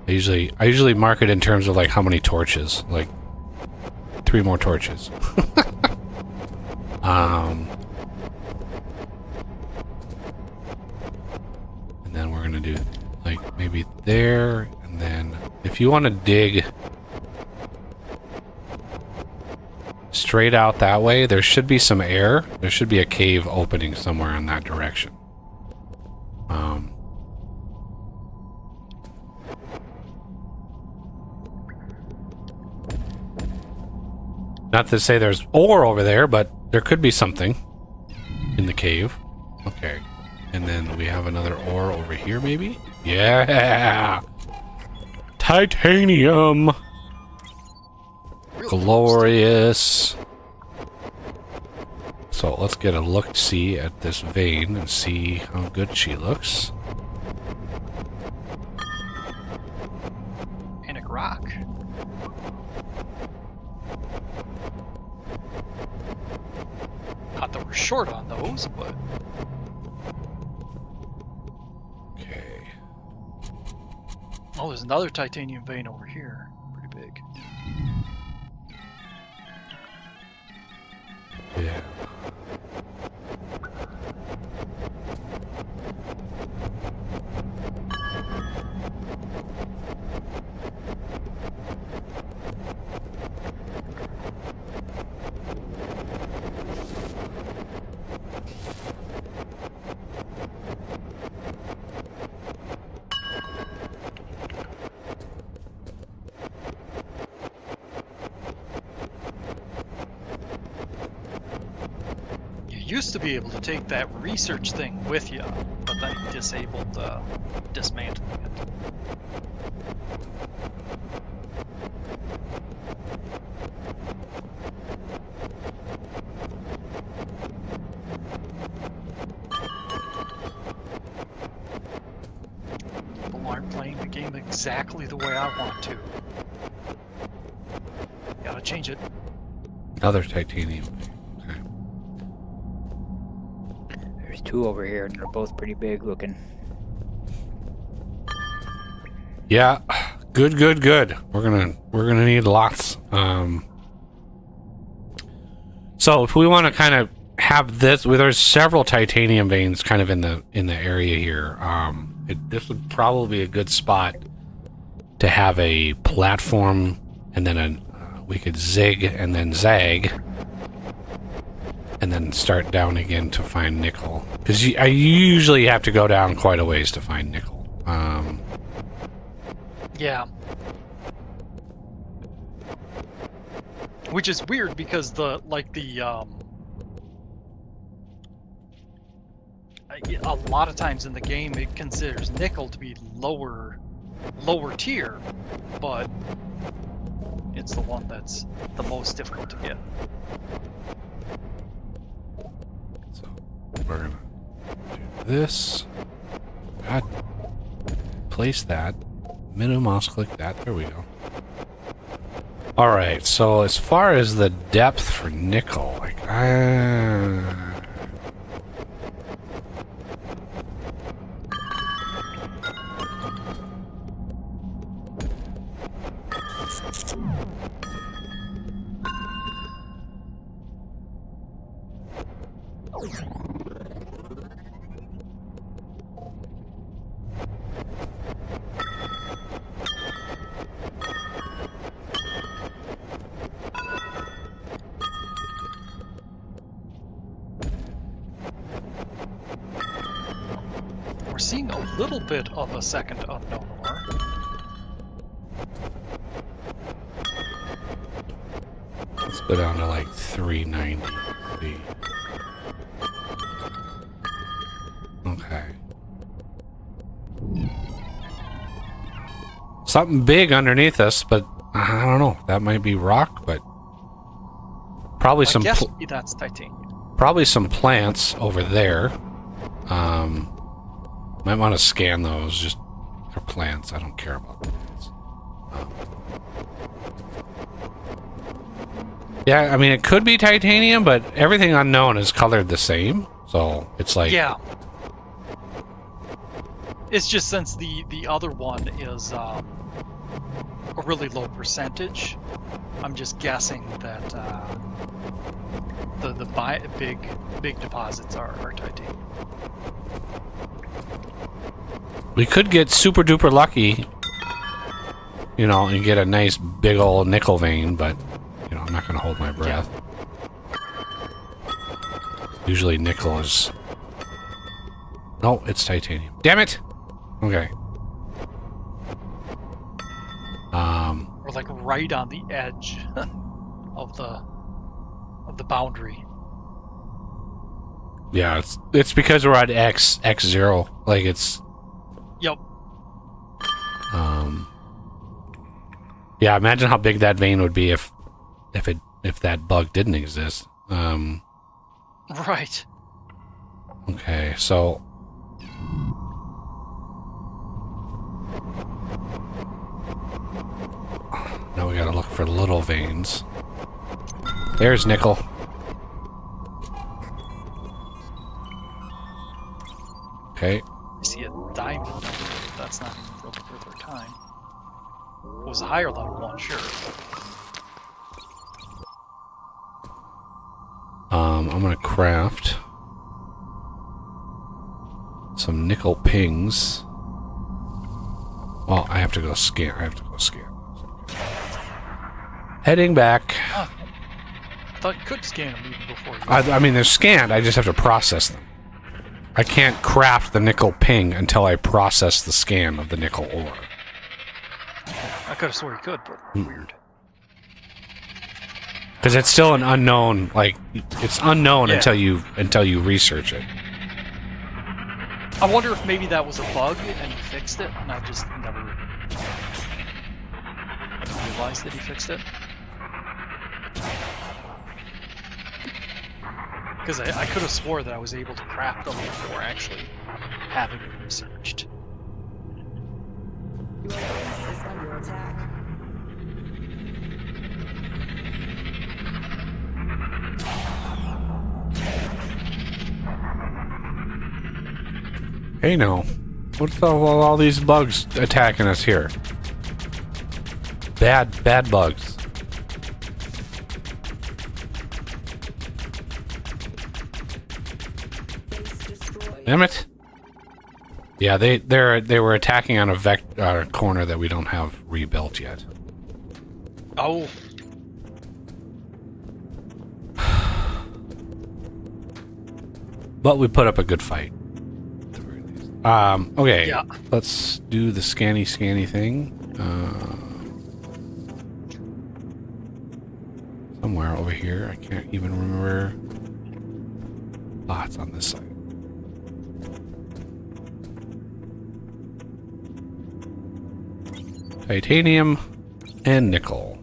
I usually mark it in terms of like how many torches, like 3 more torches. And then we're gonna do like maybe there, and then if you want to dig straight out that way, there should be some air. There should be a cave opening somewhere in that direction. Not to say there's ore over there, but there could be something in the cave. Okay. And then we have another ore over here, maybe? Yeah! Titanium! Really Glorious! So let's get a look-see at this vein and see how good she looks. Panic rock. Not that we're short on those, but Okay. oh, there's another titanium vein over here. Pretty big. Yeah. You used to be able to take that research thing with you, but then you disabled dismantling it. People aren't playing the game exactly the way I want to. Gotta change it. Another titanium. Okay. There's 2 over here, and they're both pretty big looking. Yeah, Good, good, good. We're gonna need lots. So if we want to kind of have this, well, there's several titanium veins kind of in the area here. This would probably be a good spot to have a platform, and then we could zig and then zag, and then start down again to find nickel. Because you usually have to go down quite a ways to find nickel. Yeah. Which is weird because a lot of times in the game it considers nickel to be lower tier, but it's the one that's the most difficult to get. So we're gonna do this. That. Place that. Minimum mouse click that. There we go. Alright, so as far as the depth for nickel, like, We're seeing a little bit of a second unknown ore. let's go down to like 390. Okay. Something big underneath us, but I don't know. That might be rock, but probably I guess maybe that's titanium. probably some plants over there. Might want to scan those. Just they're plants. I don't care about plants. Yeah, I mean it could be titanium, but everything unknown is colored the same, so it's like Yeah. It's just since the other one is a really low percentage, I'm just guessing that the big deposits are titanium. we could get super duper lucky, you know, and get a nice big old nickel vein, but you know, I'm not gonna hold my breath. Usually nickel is... No, it's titanium. Damn it! Okay. We're like right on the edge of the boundary. Yeah, it's because we're at X0. Like it's... Yep. Yeah, imagine how big that vein would be if that bug didn't exist. Right. Okay, so now we gotta look for little veins. There's nickel. Okay. I see a diamond. That's not even really worth our time. It was a higher level one, sure. I'm gonna craft some nickel pings. Well, I have to go scan. Heading back. I thought you could scan them even before you... I mean, they're scanned. I just have to process them. I can't craft the nickel ping until I process the scan of the nickel ore. I could have swore you could, but weird. Because it's still an unknown. Like it's unknown Yeah. until you research it. I wonder if maybe that was a bug and he fixed it, and I just never realized that he fixed it. Because I could have swore that I was able to craft them before actually having it researched. Your base is under attack. Hey, now, what's all these bugs attacking us here? bad bugs. Base destroyed. Damn it. Yeah, they were attacking on a corner that we don't have rebuilt yet. Oh, But we put up a good fight. At the very least. Okay. Yeah. Let's do the scanny thing. Somewhere over here. I can't even remember. Ah, it's on this side. Titanium and nickel.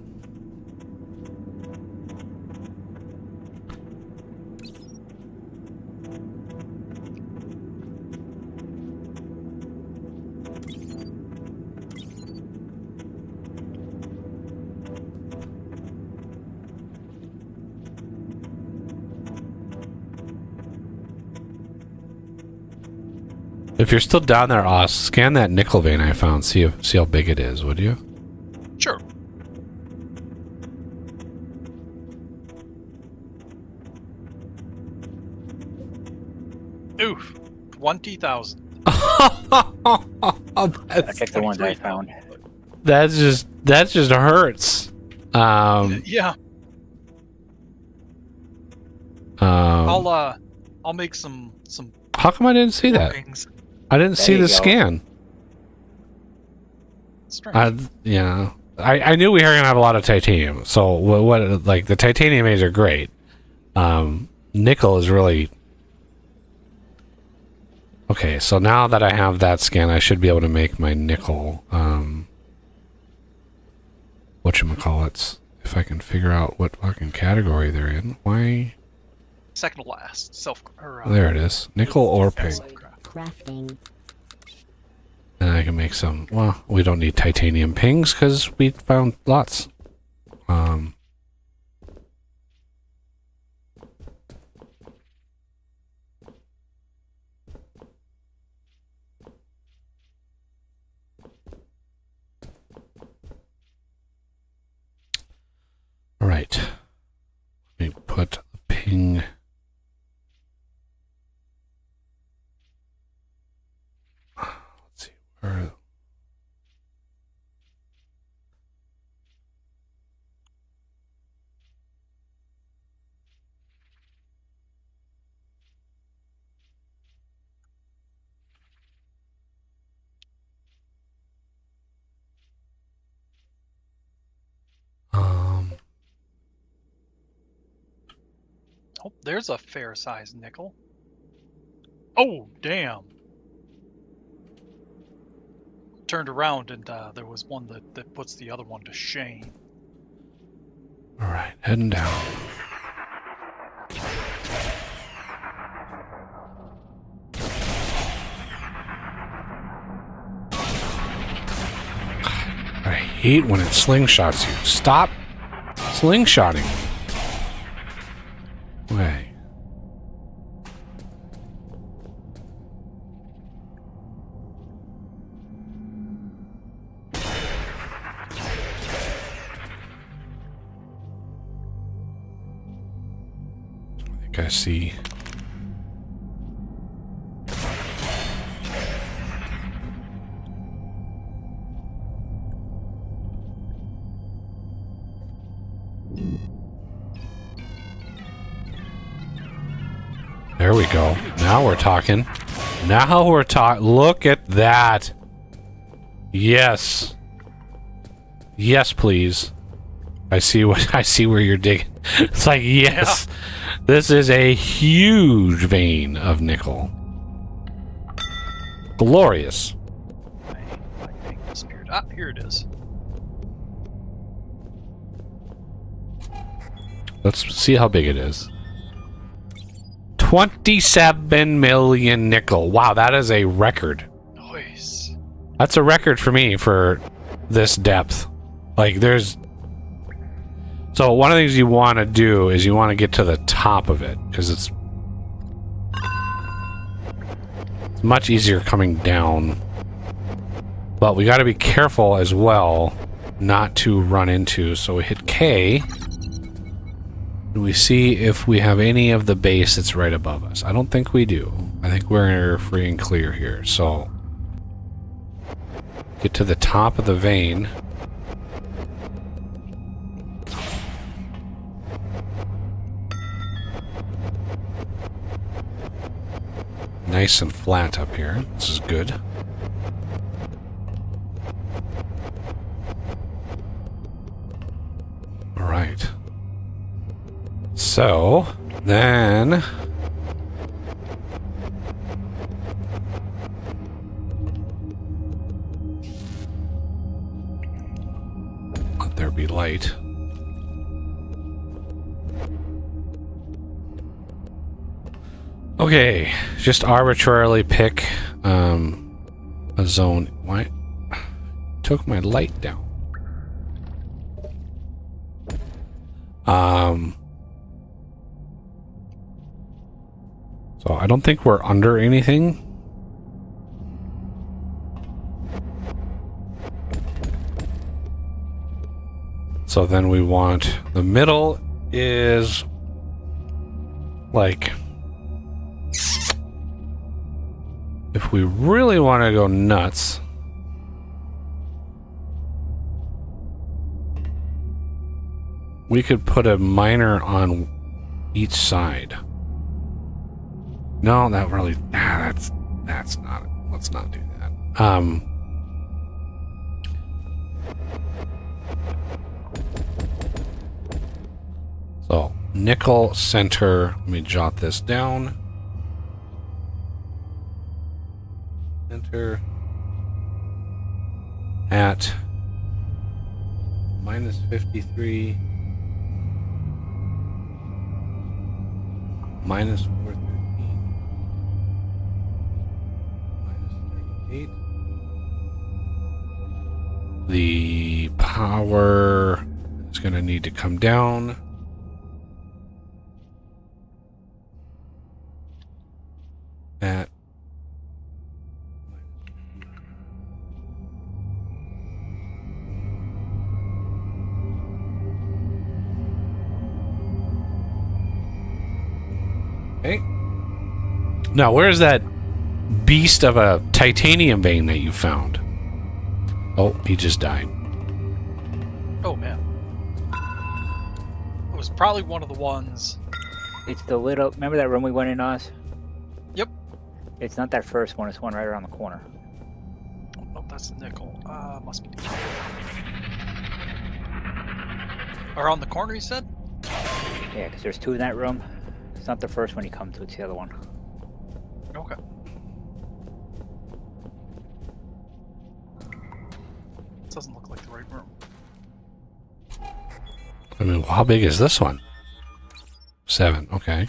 If you're still down there, Oz, scan that nickel vein I found. See how big it is, would you? sure. Oof, 20,000. I checked the ones I found. That just hurts. Yeah, I'll make some How come I didn't see that? things. I didn't There see you the go. scan. Strange. Yeah, I knew we were gonna have a lot of titanium. So what like the titanium A's are great. Nickel is really okay. So now that I have that scan, I should be able to make my nickel. Whatchamacallits, if I can figure out what fucking category they're in. Why? Second to last, There it is. Nickel or pig. Crafting. And I can make some. Well, we don't need titanium pings because we found lots. All right. Let me put the ping. Let's see where. Oh, there's a fair-sized nickel. Oh, damn. Turned around and there was one that puts the other one to shame. All right, heading down. I hate when it slingshots you. Stop slingshotting. Okay. I think I see. There we go. Now we're talking. Now we're talking. Look at that. Yes. Yes, please. I see what I see where you're digging. It's like, yes. This is a huge vein of nickel. Glorious. My thing disappeared. Ah, here it is. Let's see how big it is. 27 million nickel. Wow, that is a record. Nice. That's a record for me for this depth. Like, there's... So, one of the things you want to do is you want to get to the top of it, because it's much easier coming down. But we got to be careful as well not to run into. So we hit K. And we see if we have any of the base that's right above us. I don't think we do. I think we're free and clear here. So get to the top of the vein. Nice and flat up here. This is good. All right. So, then... let there be light. Okay, just arbitrarily pick a zone. Why? Took my light down. So I don't think we're under anything. So then we want the middle is like, if we really want to go nuts, we could put a miner on each side. No, that really, that's not it. Let's not do that. So nickel center, let me jot this down. Center at minus 53, minus 413, minus 38. The power is going to need to come down. At okay. Now, where's that beast of a titanium vein that you found? Oh, he just died. Oh man. It was probably one of the ones. It's the little. Remember that room we went in, Oz? Yep. It's not that first one. It's one right around the corner. Oh, that's the nickel. Must be. Around the corner, you said? Yeah, because there's two in that room. It's not the first one you come to. It's the other one. Okay. Doesn't look like the right room. I mean, how big is this one? 7, okay.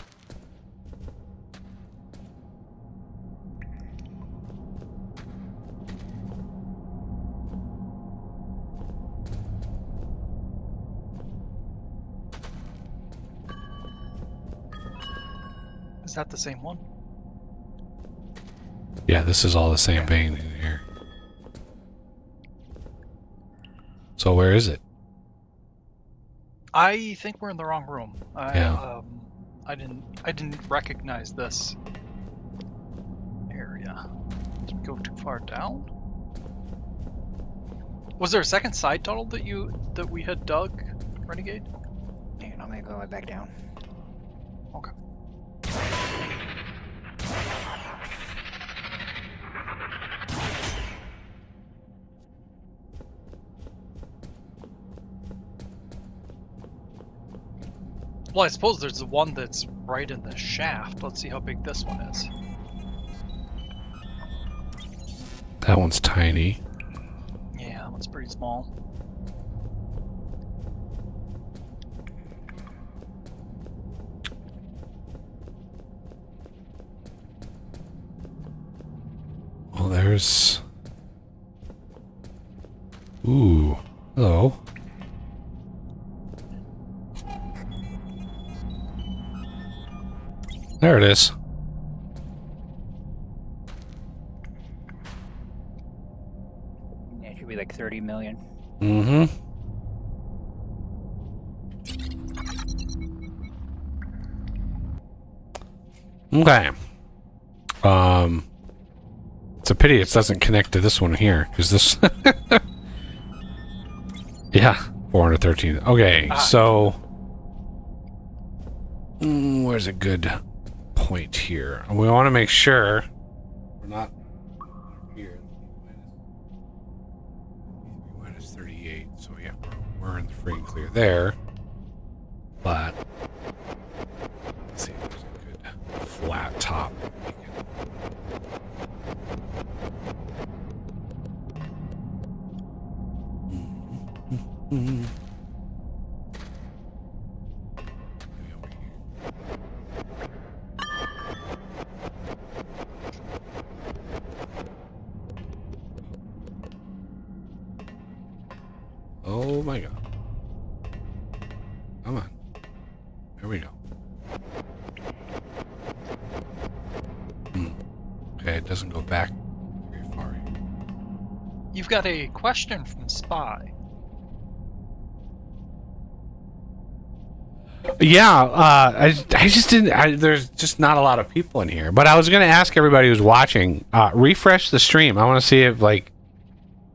Is that the same one? Yeah, this is all the same vein in here. So where is it? I think we're in the wrong room. Yeah. I didn't recognize this area. Did we go too far down? Was there a second side tunnel that we had dug, Renegade? Hang on, I'm gonna go right back down. Okay. Well, I suppose there's the one that's right in the shaft. Let's see how big this one is. That one's tiny. Yeah, that one's pretty small. Well, there's... Ooh. Hello. There it is. Yeah, it should be like 30 million. Mm-hmm. Okay. It's a pity it doesn't connect to this one here, because this... yeah, 413. Okay, so... where's a good point here? We want to make sure we're not here. Minus 38, so yeah, we're in the free and clear there. But... let's see if there's a good flat top. Maybe over here. Oh my god. Come on. There we go. Okay, it doesn't go back very far. You've got a question from Spy. Yeah, I just didn't. There's just not a lot of people in here. But I was going to ask everybody who's watching, refresh the stream. I want to see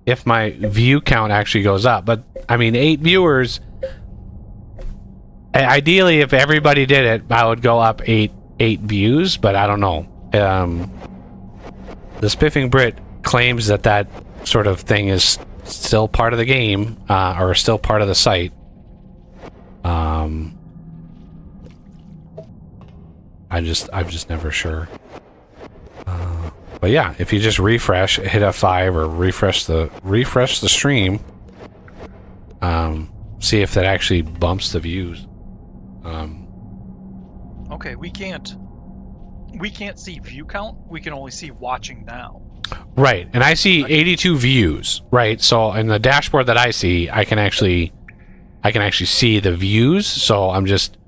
if my view count actually goes up. But I mean, 8 viewers. Ideally, if everybody did it, I would go up 8 views. But I don't know. The Spiffing Brit claims that sort of thing is still part of the game, or still part of the site. I'm just never sure. But yeah, if you just refresh, hit F5 or refresh the stream, see if that actually bumps the views. Okay, we can't see view count. We can only see watching now. Right, and I see 82 views. Right, so in the dashboard that I see, I can actually see the views. So I'm just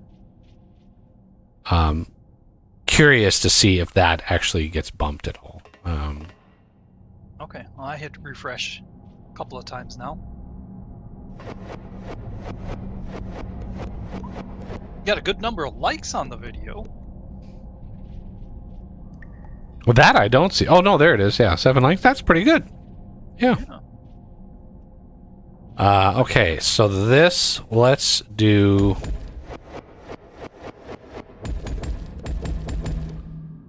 curious to see if that actually gets bumped at all. Okay, well, I hit refresh a couple of times now. Got a good number of likes on the video. Well, that I don't see. Oh no, there it is. Yeah, 7 likes. That's pretty good. Yeah. Okay, so this, let's do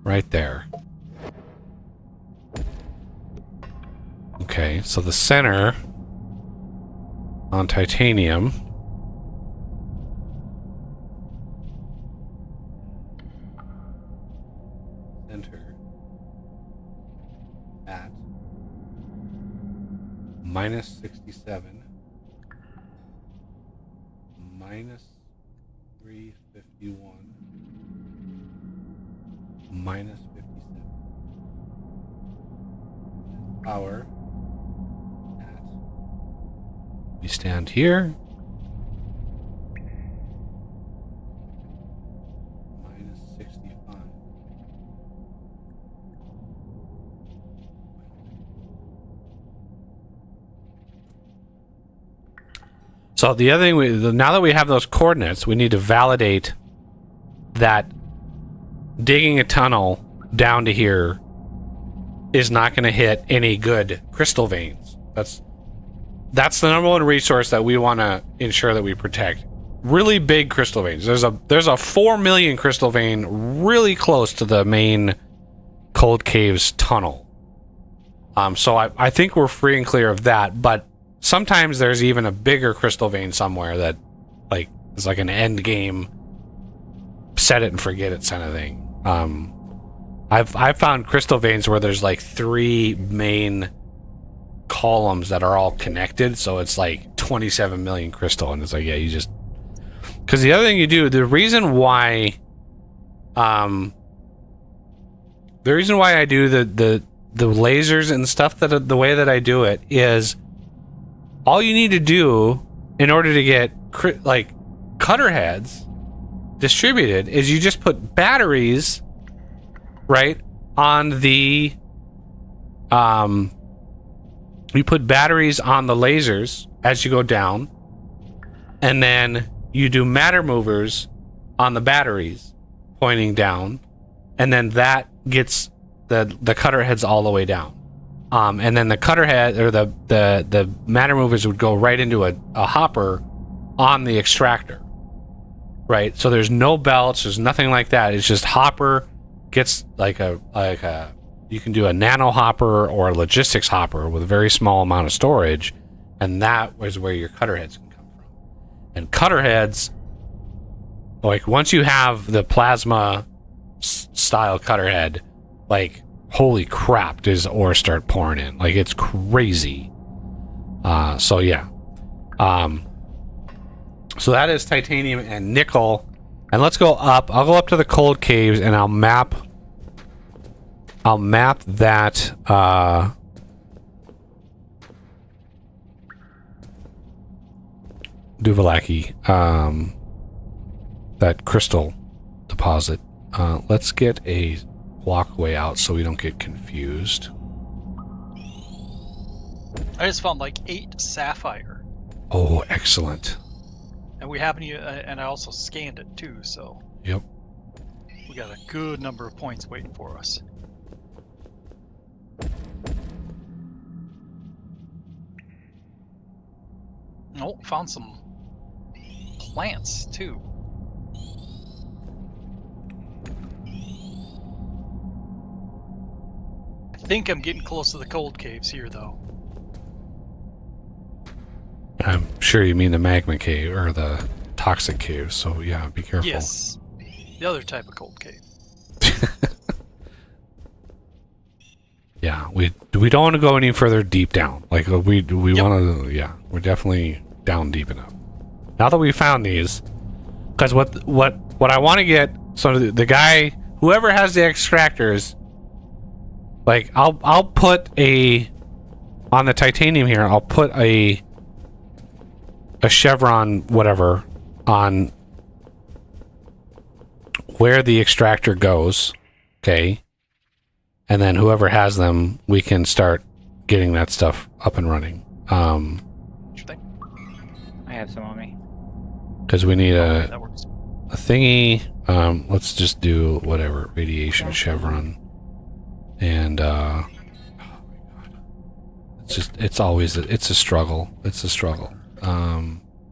right there. Okay, so the center on titanium. Center at minus 67. Minus 351. Minus 57. Power at. We stand here. Minus 65. So the other thing, now that we have those coordinates, we need to validate that digging a tunnel down to here is not going to hit any good crystal veins. That's the number one resource that we want to ensure that we protect. Really big crystal veins. There's a 4 million crystal vein really close to the main Cold Caves tunnel. So I think we're free and clear of that, but sometimes there's even a bigger crystal vein somewhere that is like an end game set it and forget it kind of thing. I've found crystal veins where there's like 3 main columns that are all connected, so it's like 27 million crystal, and it's like, yeah, you just, because the other thing you do, the reason why I do the lasers and stuff that the way that I do it is, all you need to do in order to get cutter heads distributed is you just put batteries right on the you put batteries on the lasers as you go down, and then you do matter movers on the batteries pointing down, and then that gets the cutter heads all the way down. And then the cutter head or the matter movers would go right into a hopper on the extractor. Right? So there's no belts, there's nothing like that. It's just hopper gets like a you can do a nano hopper or a logistics hopper with a very small amount of storage, and that is where your cutter heads can come from. And cutter heads, like once you have the plasma style cutter head, like holy crap, does ore start pouring in. Like it's crazy. So yeah. So that is titanium and nickel. And let's go up. I'll go up to the cold caves and I'll map that Duvalaki, that crystal deposit. Let's get a walkway out so we don't get confused. I just found like 8 sapphire, Oh, excellent. and we haven't even, and I also scanned it too, so Yep. we got a good number of points waiting for us. Oh, found some plants too. I think I'm getting close to the cold caves here, though. I'm sure you mean the magma cave or the toxic cave, so yeah, be careful. Yes, the other type of cold cave. Yeah, we don't want to go any further deep down. Like we Yep. want to. Yeah, we're definitely down deep enough. Now that we found these, because what I want to get. So the guy, whoever has the extractors, like I'll put a on the titanium here. I'll put a chevron whatever on where the extractor goes. Okay. And then whoever has them, we can start getting that stuff up and running. Sure thing. I have some on me. Because we need a That works. thingy. Let's just do whatever radiation chevron, and oh my god, it's a struggle. It's a struggle.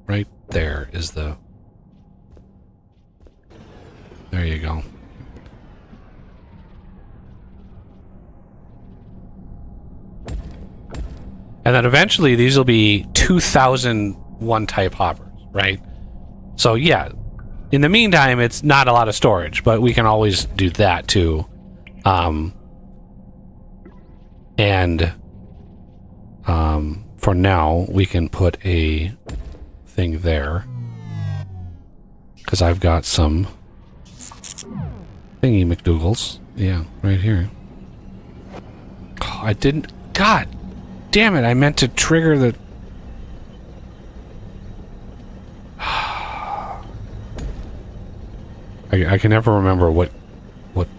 Right there is the. There you go. And then eventually these will be 2001 type hoppers, right? So yeah, in the meantime, it's not a lot of storage, but we can always do that too. For now, we can put a thing there because I've got some thingy McDougal's. Yeah, right here. Oh, I didn't. God damn it! I meant to trigger the. I can never remember what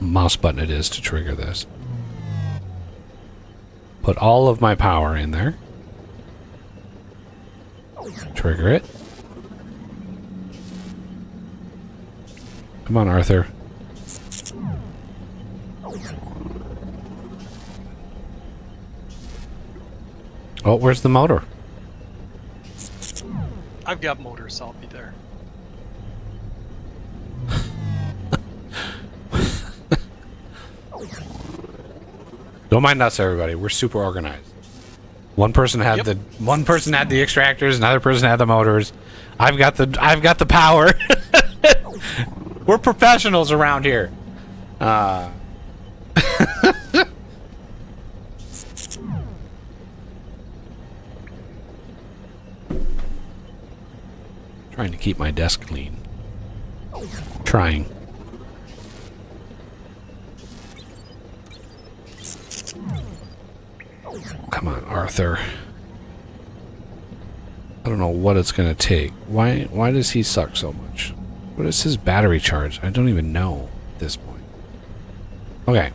mouse button it is to trigger this. Put all of my power in there. Trigger it. Come on, Arthur. Oh, where's the motor? I've got motors, so I'll be there. Don't mind us, everybody. We're super organized. One person had the extractors, another person had the motors. I've got the power. We're professionals around here. Trying to keep my desk clean. Trying. Come on, Arthur. I don't know what it's gonna take. Why does he suck so much? What is his battery charge? I don't even know at this point. Okay.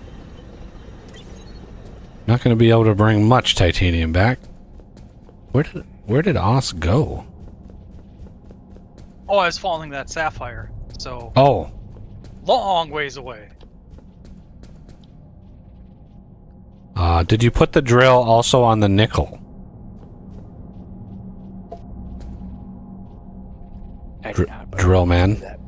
Not gonna be able to bring much titanium back. Where did Oz go? Oh, I was following that sapphire. So Oh, long ways away. did you put the drill also on the nickel? I did not, but Drill I'll man. do that.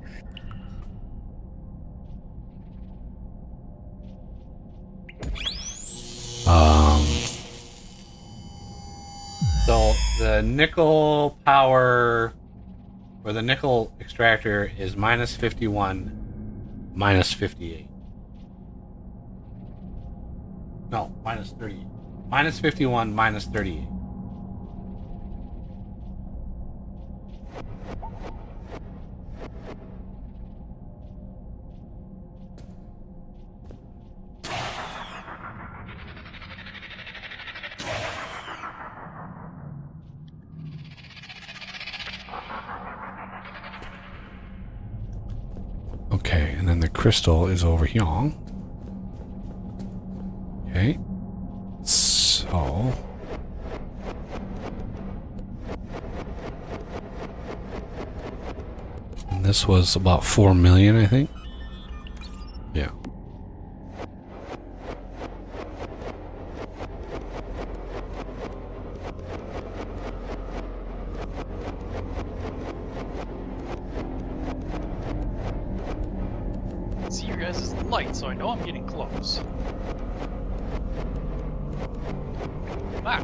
So the nickel power or the nickel extractor is minus 51, minus 58. No, minus 38. Minus 51, minus 38. Okay, and then the crystal is over here. Okay. So... And this was about 4 million, I think. Yeah. See your guys' light, so I know I'm getting close. Ah.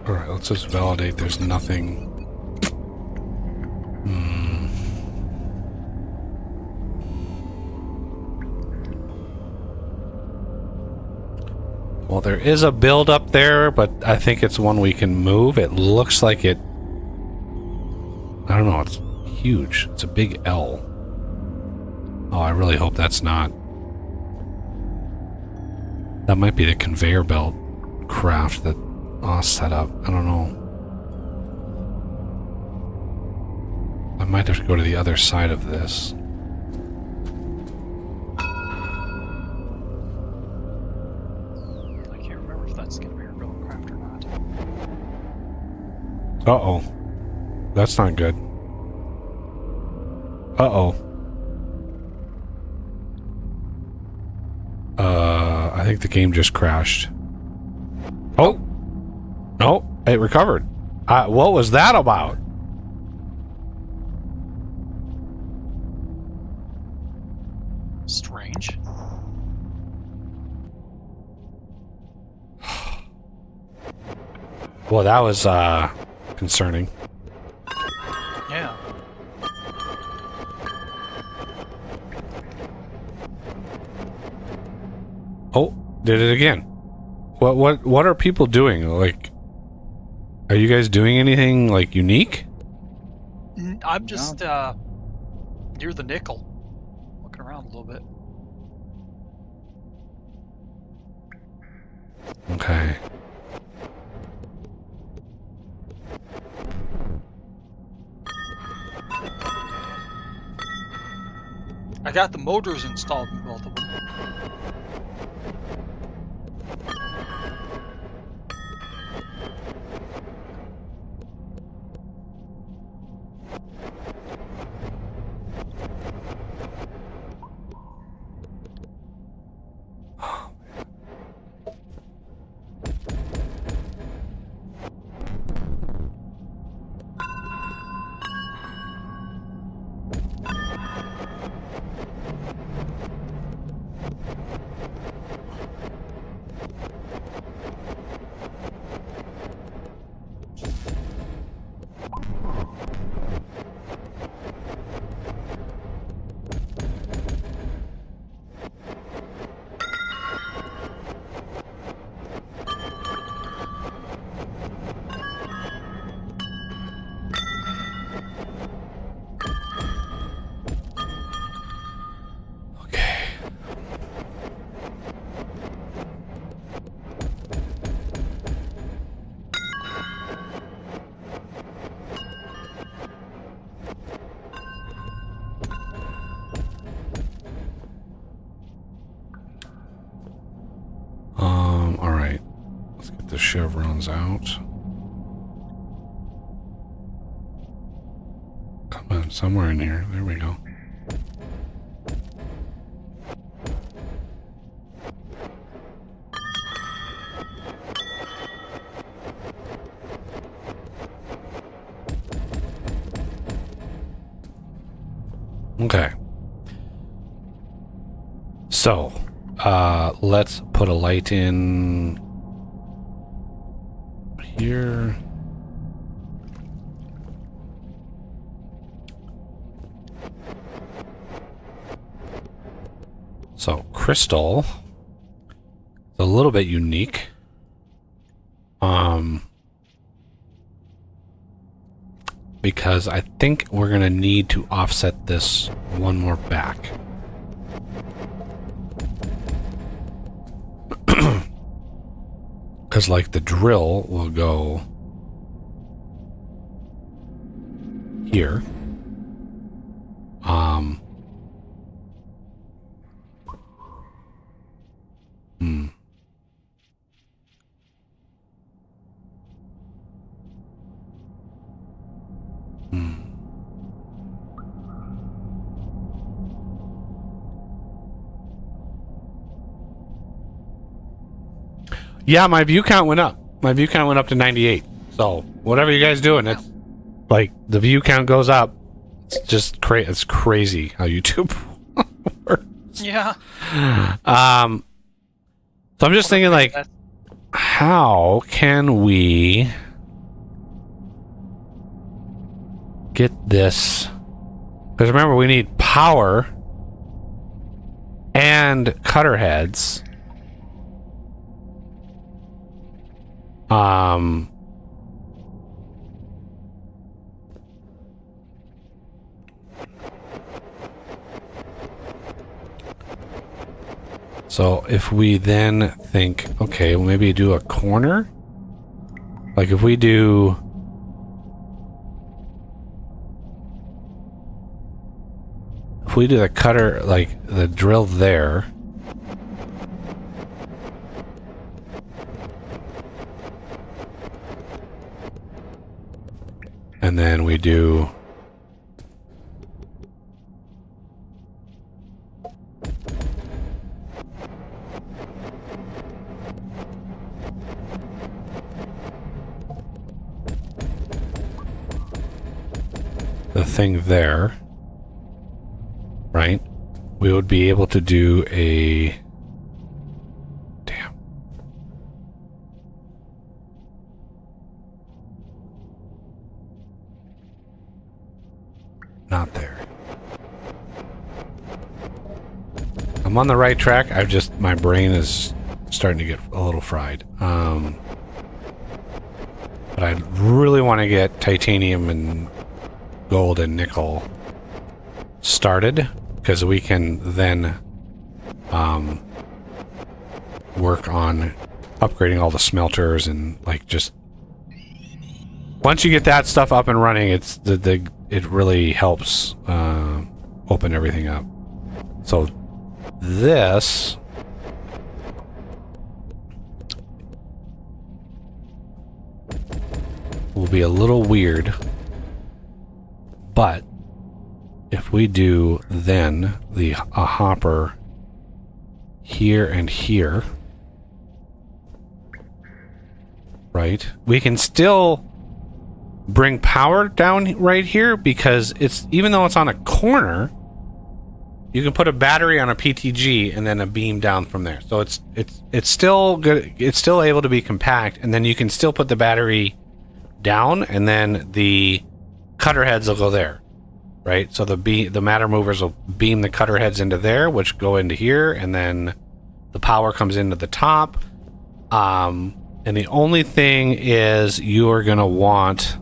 Alright, let's just validate there's nothing. Well, there is a build up there, but I think it's one we can move. It looks like it... I don't know, it's huge. It's a big L. Oh, I really hope that's not... That might be the conveyor belt craft that Oz set up. I don't know. I might have to go to the other side of this. I can't remember if that's conveyor belt craft or not. Uh-oh. That's not good. Uh-oh. I think the game just crashed. Oh! No, it recovered. What was that about? Strange. Well, that was, concerning. Yeah. Oh, did it again. What are people doing? Like, are you guys doing anything, like, unique? I'm just, near the nickel. Looking around a little bit. Okay. I got the motors installed in both of them. the chevrons out. Come on, somewhere in here. There we go. Okay. So, let's put a light in here. So, crystal is a little bit unique. Because I think we're going to need to offset this one more back. Because, like, the drill will go here. Yeah, my view count went up. My view count went up to 98. So, whatever you guys doing, it's like the view count goes up. It's just it's crazy how YouTube works. Yeah. So I'm just thinking, like, how can we get this? Because remember, we need power and cutter heads. So if we then think, okay, well, maybe do a corner. Like if we do the cutter, like the drill there. And then we do the thing there, right? We would be able to do a not there. I'm on the right track. My brain is starting to get a little fried. But I really want to get titanium and gold and nickel started, because we can then work on upgrading all the smelters and like just once you get that stuff up and running, it's it really helps open everything up. So this will be a little weird, but if we do then a hopper here and here, right, we can still bring power down right here, because it's, even though it's on a corner, you can put a battery on a PTG and then a beam down from there. So it's still good. It's still able to be compact, and then you can still put the battery down, and then the cutter heads will go there, right? So the matter movers will beam the cutter heads into there, which go into here, and then the power comes into the top. And the only thing is you're gonna want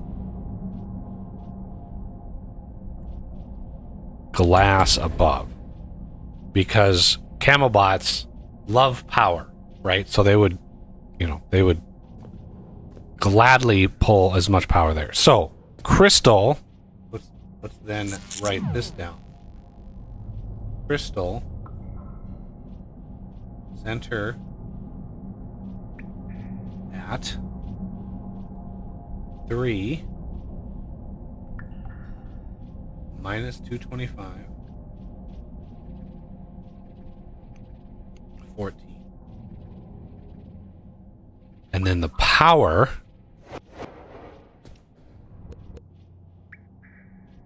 glass above, because Camelbots love power, right? So they would gladly pull as much power there. So crystal, let's then write this down. Crystal center at at 3 minus 225 14. And then the power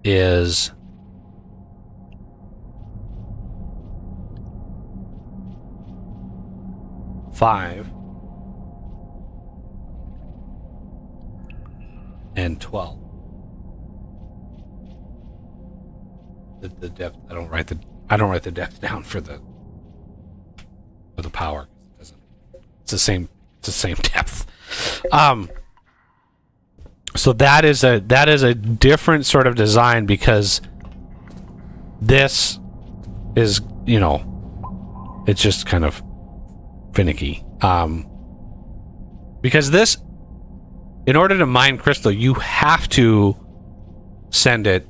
is 5 and 12. The depth. I don't write the depth down for the power. It doesn't. It's the same. It's the same depth. So that is a different sort of design, because this is, it's just kind of finicky. Because this, in order to mine crystal, you have to send it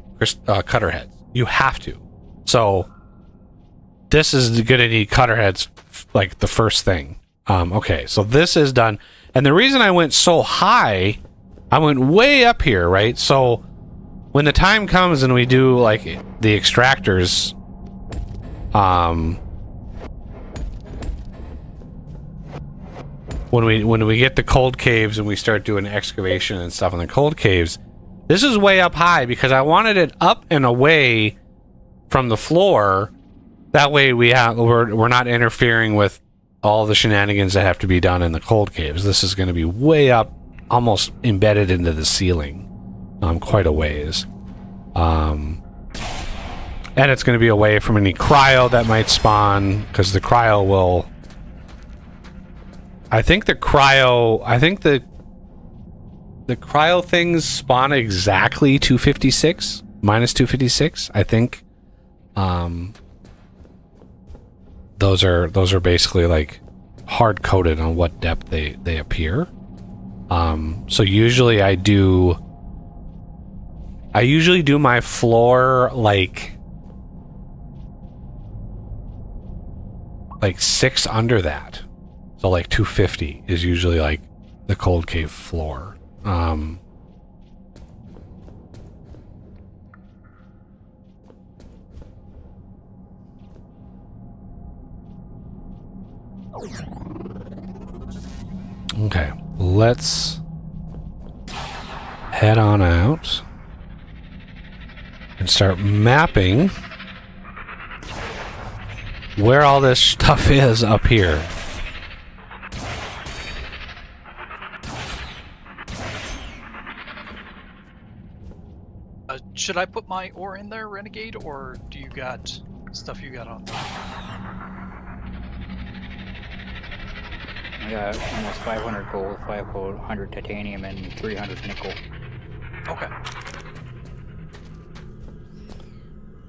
cutter heads. You have to. So this is going to need cutter heads like the first thing. Okay, so this is done. And the reason I went so high, I went way up here, right? So when the time comes and we do like the extractors, when we get the cold caves and we start doing excavation and stuff in the cold caves, this is way up high because I wanted it up and away from the floor. That way we're not interfering with all the shenanigans that have to be done in the cold caves. This is going to be way up, almost embedded into the ceiling, quite a ways. And it's going to be away from any cryo that might spawn, because the cryo will... I think the cryo things spawn exactly 256, minus 256, I think. Those are basically like hard coded on what depth they appear. So usually I usually do my floor like 6 under that. So like 250 is usually like the cold cave floor. Okay, let's head on out and start mapping where all this stuff is up here. Should I put my ore in there, Renegade, or do you got stuff you got on there? I got almost 500 gold, 500 titanium, and 300 nickel. Okay.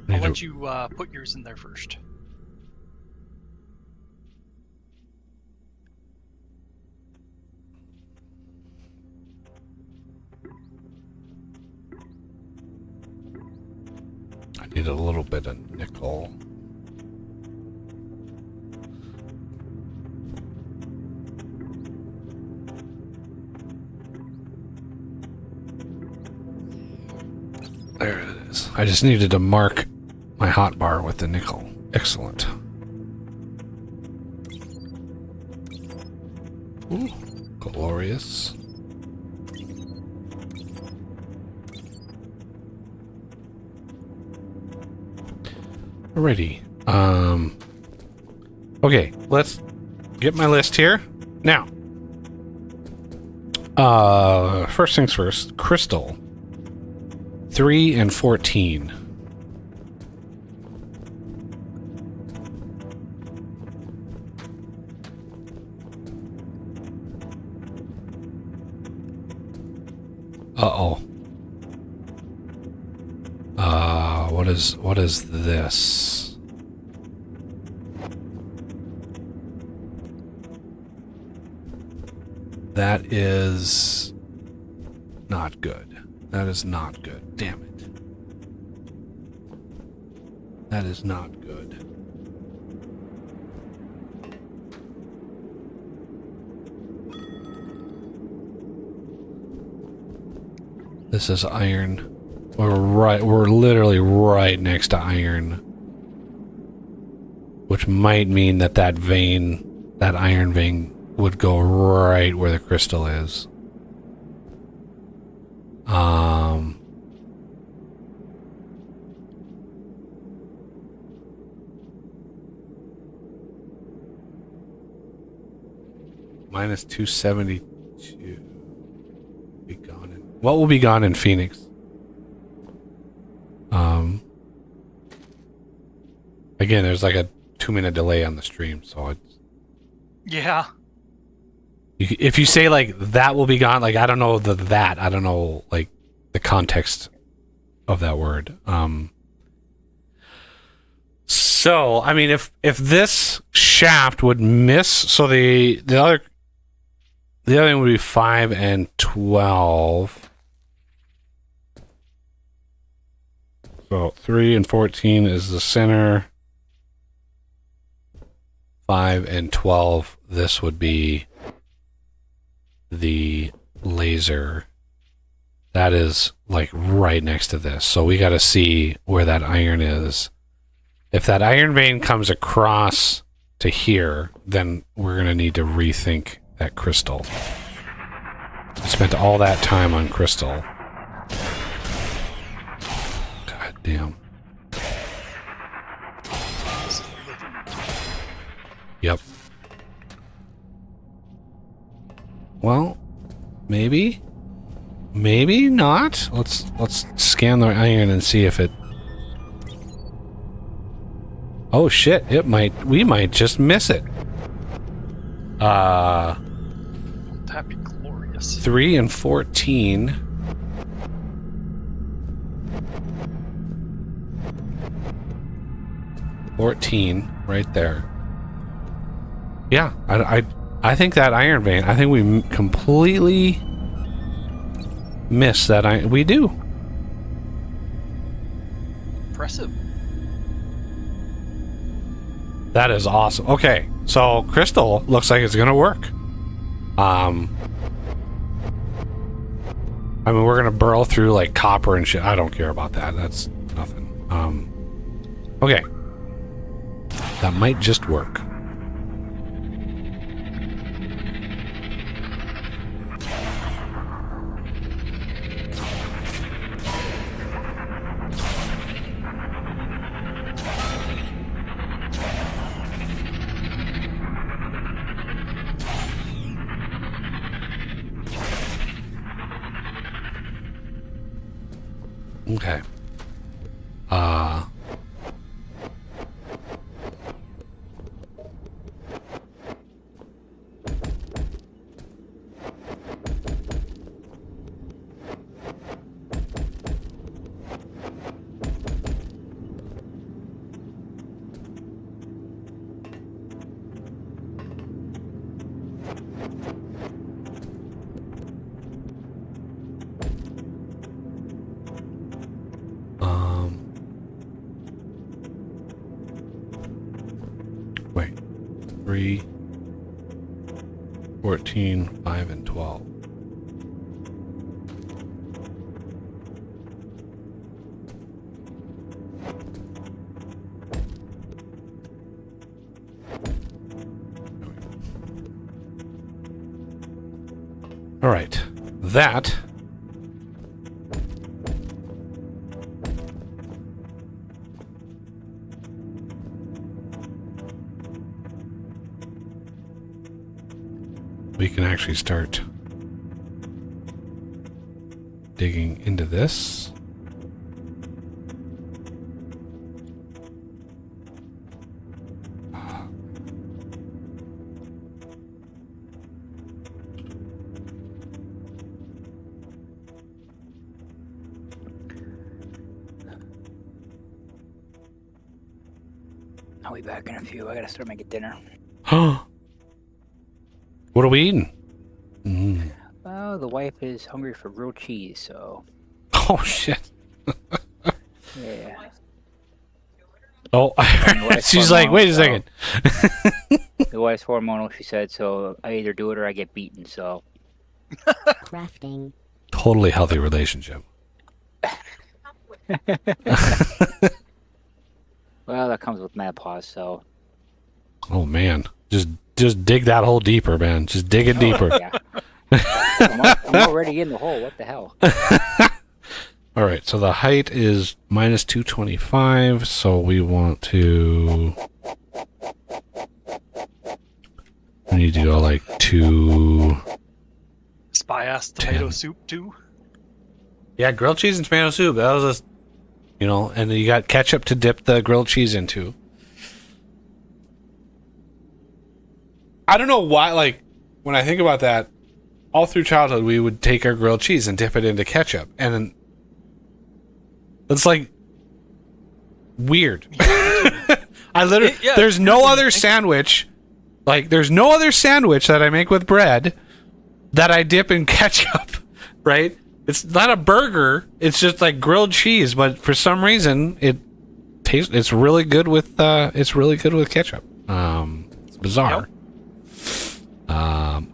I'll let you put yours in there first. I need a little bit of nickel. There it is. I just needed to mark my hotbar with the nickel. Excellent. Ooh, glorious. Alrighty. Okay, let's get my list here. Now, first things first, crystal. 3 and 14. Uh-oh. What is this? That is not good. That is not good. Damn it. That is not good. this is iron. We're literally right next to iron. Which might mean that vein, that iron vein, would go right where the crystal is. Minus 272. Be gone in, what will be gone in Phoenix? Again, there's like a 2-minute delay on the stream, so it's... Yeah. If you say, like, that will be gone, like, I don't know I don't know, like, the context of that word. So, I mean, if this shaft would miss, so the other thing would be 5 and 12. So 3 and 14 is the center. 5 and 12, this would be the laser. That is like right next to this. So we got to see where that iron is. If that iron vein comes across to here, then we're going to need to rethink that crystal. I spent all that time on crystal. God damn. Yep. Well, maybe not. Let's scan the iron and see if it... Oh shit, we might just miss it. That'd be glorious. 3 and 14. Right there. Yeah, I think that iron vein, I think we completely missed that iron. We do. Impressive. That is awesome. Okay, so crystal looks like it's gonna work. I mean, we're gonna burrow through like copper and shit. I don't care about that. That's nothing. Okay. That might just work. Okay. Wait. 3, 14, 5, and 12. All right. That we can actually start digging into this. I'll be back in a few. I gotta start making dinner. What are we eating? Mm. Well, the wife is hungry for grilled cheese, so Oh shit. yeah. Oh, wife's she's like, hormonal, wait a so- second. The wife's hormonal, she said, so I either do it or I get beaten, so Crafting. Totally healthy relationship. Well, that comes with menopause, so Oh man, just dig that hole deeper, man. Just dig it deeper. yeah. I'm already in the hole. What the hell? All right, so the height is minus 225, so we want to... We need to go like 2... Spy ass tomato 10. soup too. Yeah, grilled cheese and tomato soup. That was a... You know, and then you got ketchup to dip the grilled cheese into. I don't know why, like, when I think about that, all through childhood, we would take our grilled cheese and dip it into ketchup. And it's like weird. I literally, Yeah, there's it's no weird when other you think- sandwich, like, there's no other sandwich that I make with bread that I dip in ketchup, right? It's not a burger, it's just like grilled cheese, but for some reason, it's really good with, ketchup. It's bizarre.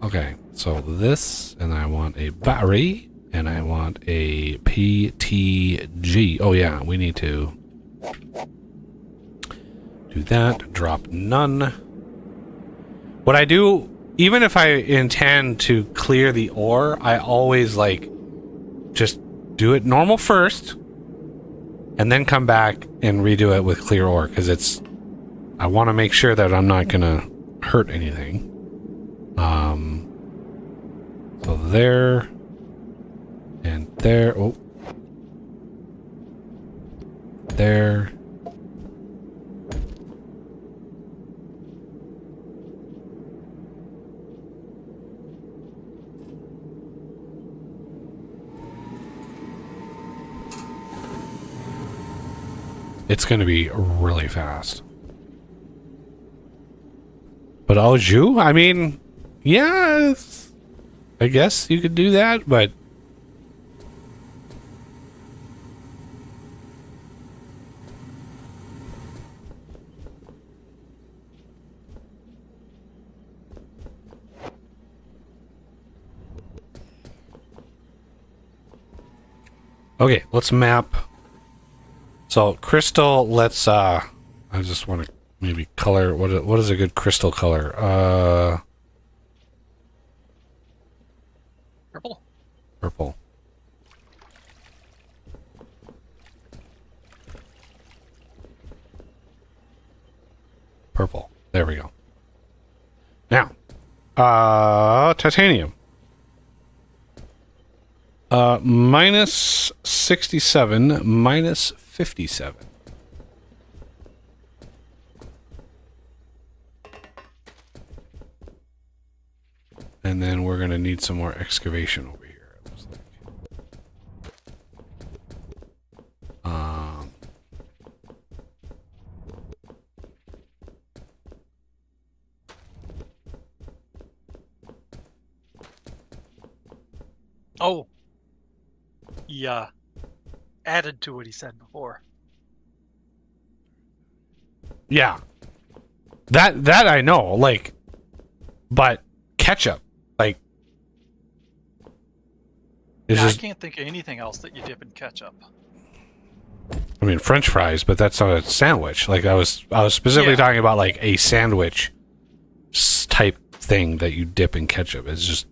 Okay, so this, and I want a battery, and I want a PTG. Oh yeah, we need to do that. Drop none. What I do, even if I intend to clear the ore, I always like just do it normal first, and then come back and redo it with clear ore, because I want to make sure that I'm not gonna hurt anything. So there and there. Oh, there. It's going to be really fast. But au jus? I mean, yeah, I guess you could do that, but... Okay, let's map. So, crystal, let's, I just want to maybe color, what is a good crystal color? Purple. Purple. Purple. There we go. Now, titanium. Minus 67, minus 57. And then we're going to need some more excavation over here, it looks like. Oh. He added to what he said before. Yeah. That I know, like, but ketchup, like, is Yeah, just, I can't think of anything else that you dip in ketchup. I mean, French fries, but that's not a sandwich. Like, I was specifically Yeah. talking about like a sandwich type thing that you dip in ketchup. It's just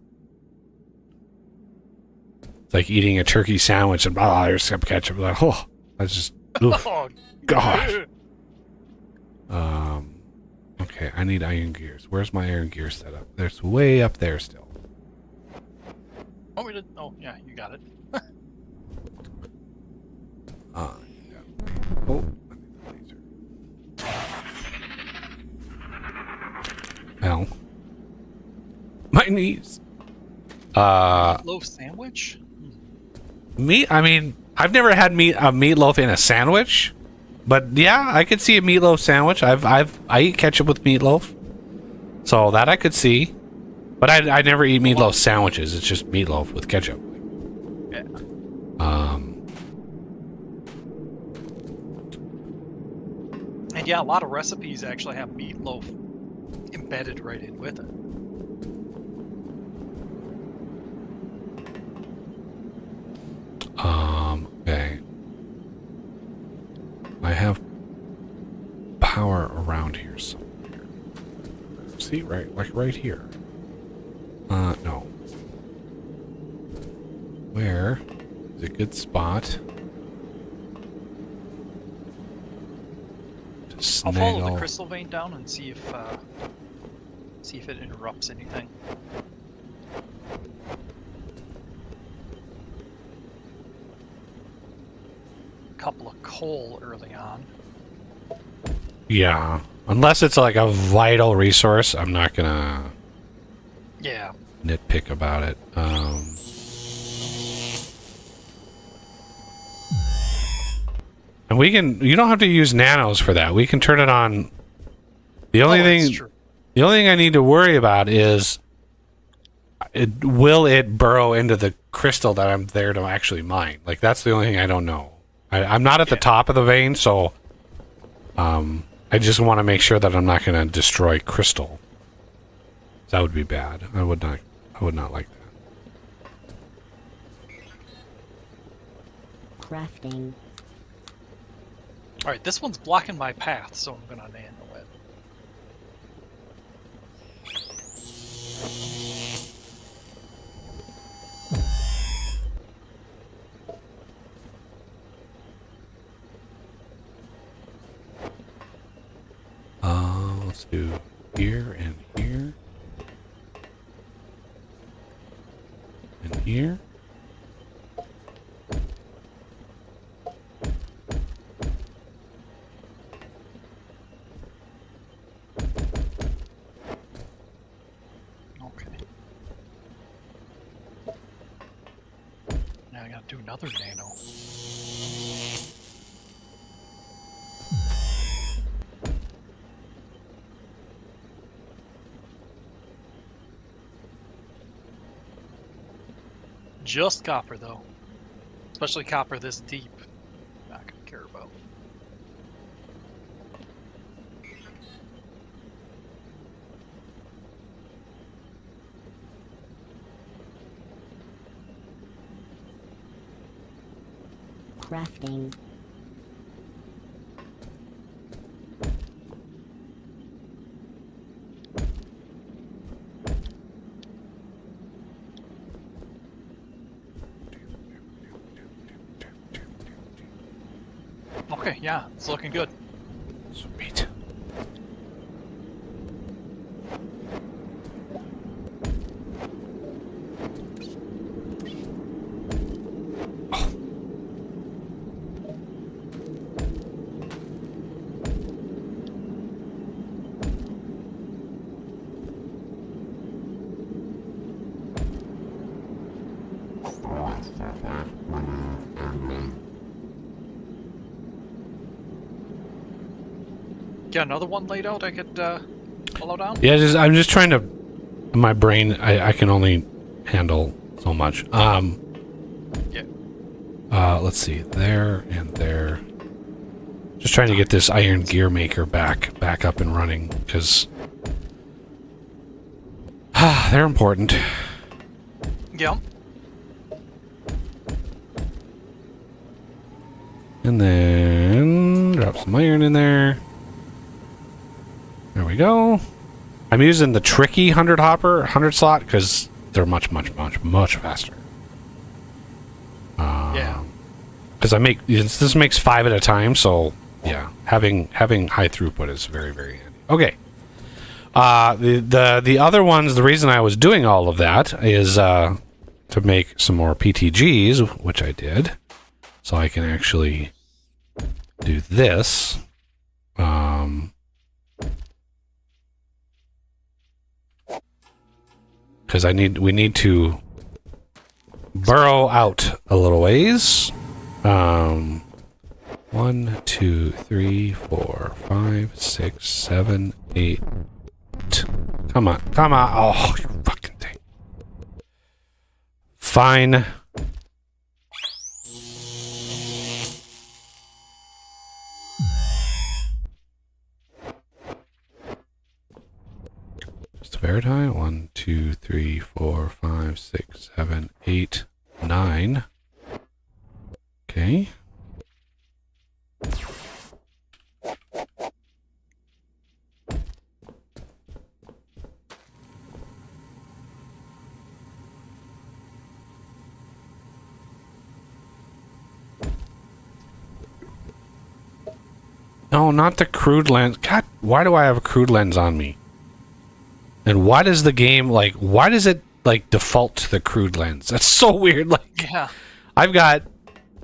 it's like eating a turkey sandwich and there's some ketchup. Like, oh, that's just oof. Oh, gosh. Okay, I need iron gears. Where's my iron gear setup? There's way up there still. Oh, we did. Oh, yeah, you got it. Yeah. Oh, I need the laser. Ow. My knees. Loaf sandwich? Meat. I mean, I've never had a meatloaf in a sandwich, but yeah, I could see a meatloaf sandwich. I eat ketchup with meatloaf, so that I could see. But I never eat meatloaf sandwiches. It's just meatloaf with ketchup. Yeah. And yeah, a lot of recipes actually have meatloaf embedded right in with it. Okay. power around here somewhere. See, right here. No. Where is a good spot to I'll snaggle? follow the crystal vein down and see if it interrupts anything. Couple of coal early on. Yeah, unless it's like a vital resource, I'm not gonna Yeah. nitpick about it. And you don't have to use nanos for that. We can turn it on. The only that's thing, true. the only thing I need to worry about is, will it burrow into the crystal that I'm there to actually mine? Like, that's the only thing I don't know. I'm not at the top of the vein, so I just want to make sure that I'm not going to destroy crystal. That would be bad. I would not like that. Crafting. Alright, this one's blocking my path, so I'm gonna nano it. Let's do here and here. And here. Okay. Now I gotta do another nano. Just copper, though. Especially copper this deep. Not gonna care about. Crafting. Okay, yeah, it's looking good. Sweet. Got another one laid out I could follow down? Yeah, I'm just trying to. My brain, I can only handle so much. Yeah. Let's see, there and there. Just trying to get this iron gear maker back up and running because they're important. Yeah. And then drop some iron in there. There we go. I'm using the tricky 100 slot because they're much faster. Yeah. Because this makes 5 at a time, so yeah, having high throughput is very handy. Okay. The other ones, the reason I was doing all of that is to make some more PTGs, which I did, so I can actually do this. Because we need to burrow out a little ways. 1, 2, 3, 4, 5, 6, 7, 8. Come on. Oh, you fucking thing. Fine. Just verify. 1, 2, 3, 4, 5, 6, 7, 8, 9. Okay. No, not the crude lens. God, why do I have a crude lens on me? And why does the game, like, why does it, like, default to the crude lens? That's so weird. Like, Yeah. I've got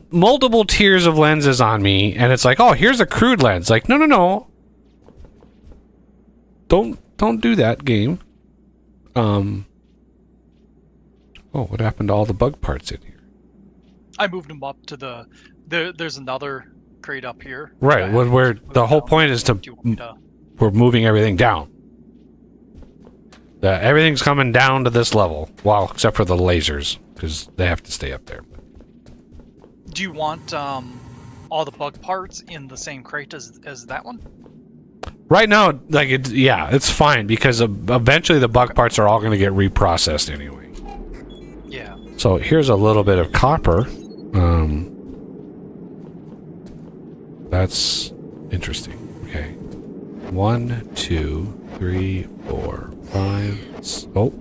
multiple tiers of lenses on me, and it's like, oh, here's a crude lens. Like, no, no, no. Don't do that, game. Oh, what happened to all the bug parts in here? I moved them up to the. There's another crate up here. Right, that I where moved the whole down. point is to, Do you want me to- we're moving everything down. Everything's coming down to this level, well, except for the lasers, because they have to stay up there. Do you want all the bug parts in the same crate as that one? Right now, like, it's fine, because eventually the bug parts are all going to get reprocessed anyway. Yeah. So here's a little bit of copper. That's interesting. Okay. 1, 2, 3, 4, 5. Oh.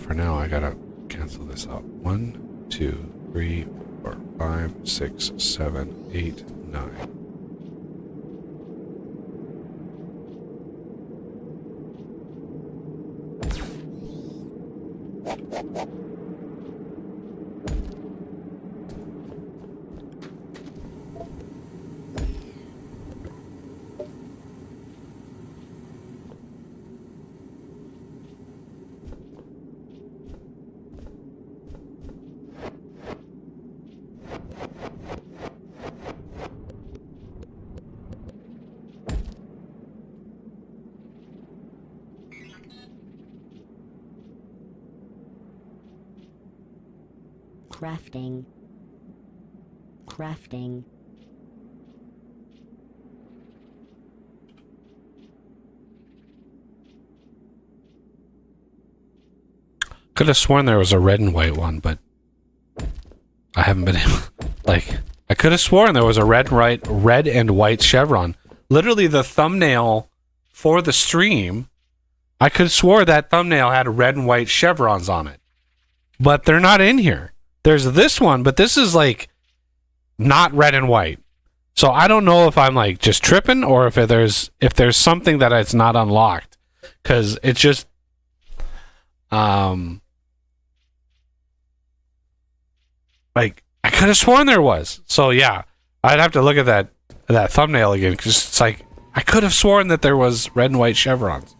For now, I gotta cancel this out. 1, 2, 3, 4, 5, 6, 7, 8, 9. Crafting. Crafting. Could have sworn there was a red and white one, but I haven't been able. Like, I could have sworn there was a red and white chevron. Literally, the thumbnail for the stream, I could have swore that thumbnail had red and white chevrons on it, but they're not in here. There's this one, but this is like not red and white. So I don't know if I'm like just tripping or if there's something that it's not unlocked, because it's just like I could have sworn there was. So yeah, I'd have to look at that thumbnail again, because it's like I could have sworn that there was red and white chevrons.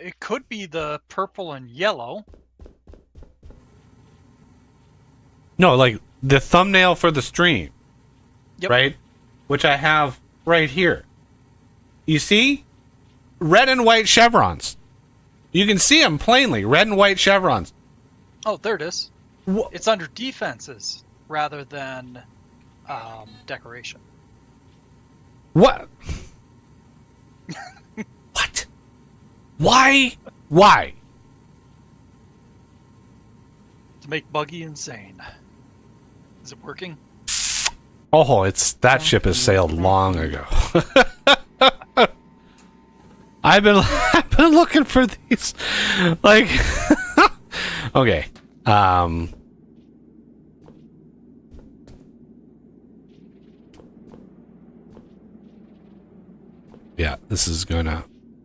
It could be the purple and yellow. No, like the thumbnail for the stream. Yep. Right? Which I have right here. You see? Red and white chevrons. You can see them plainly. Red and white chevrons. Oh, there it is. Wha- It's under defenses rather than decoration. What? What? Why? Why? To make Buggy insane. Is it working? Oh, it's that ship has sailed long ago. I've been looking for these. Like, okay. Yeah, this is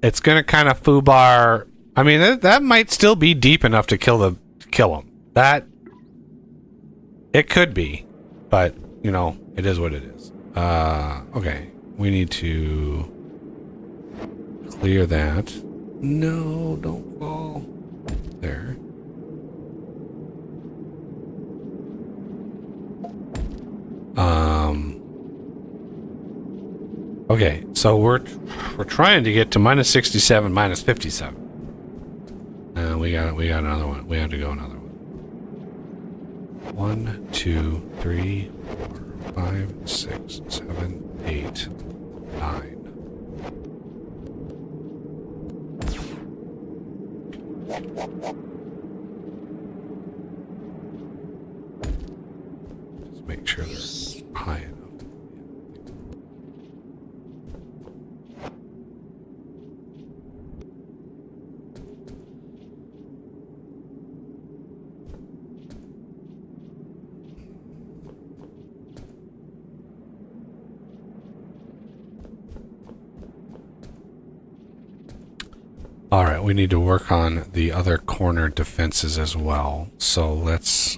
it's gonna kind of foobar. I mean, that might still be deep enough to kill him. That it could be, but you know, it is what it is. Okay, we need to clear that. No, don't fall there. Okay, so we're trying to get to minus 67, minus 57. We got another one. We have to go another one. 1, 2, 3, 4, 5, 6, 7, 8, 9. Just make sure they're high enough. All right, we need to work on the other corner defenses as well. So let's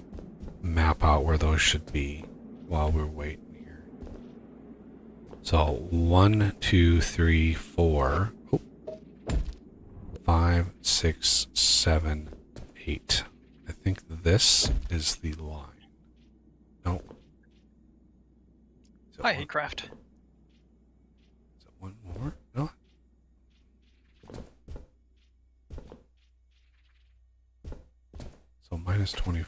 map out where those should be while we're waiting here. So 1, 2, 3, 4, 5, 6, 7, 8. I think this is the line. No. Is it Hi, one- Haycraft. Is it one more? No. So minus 24.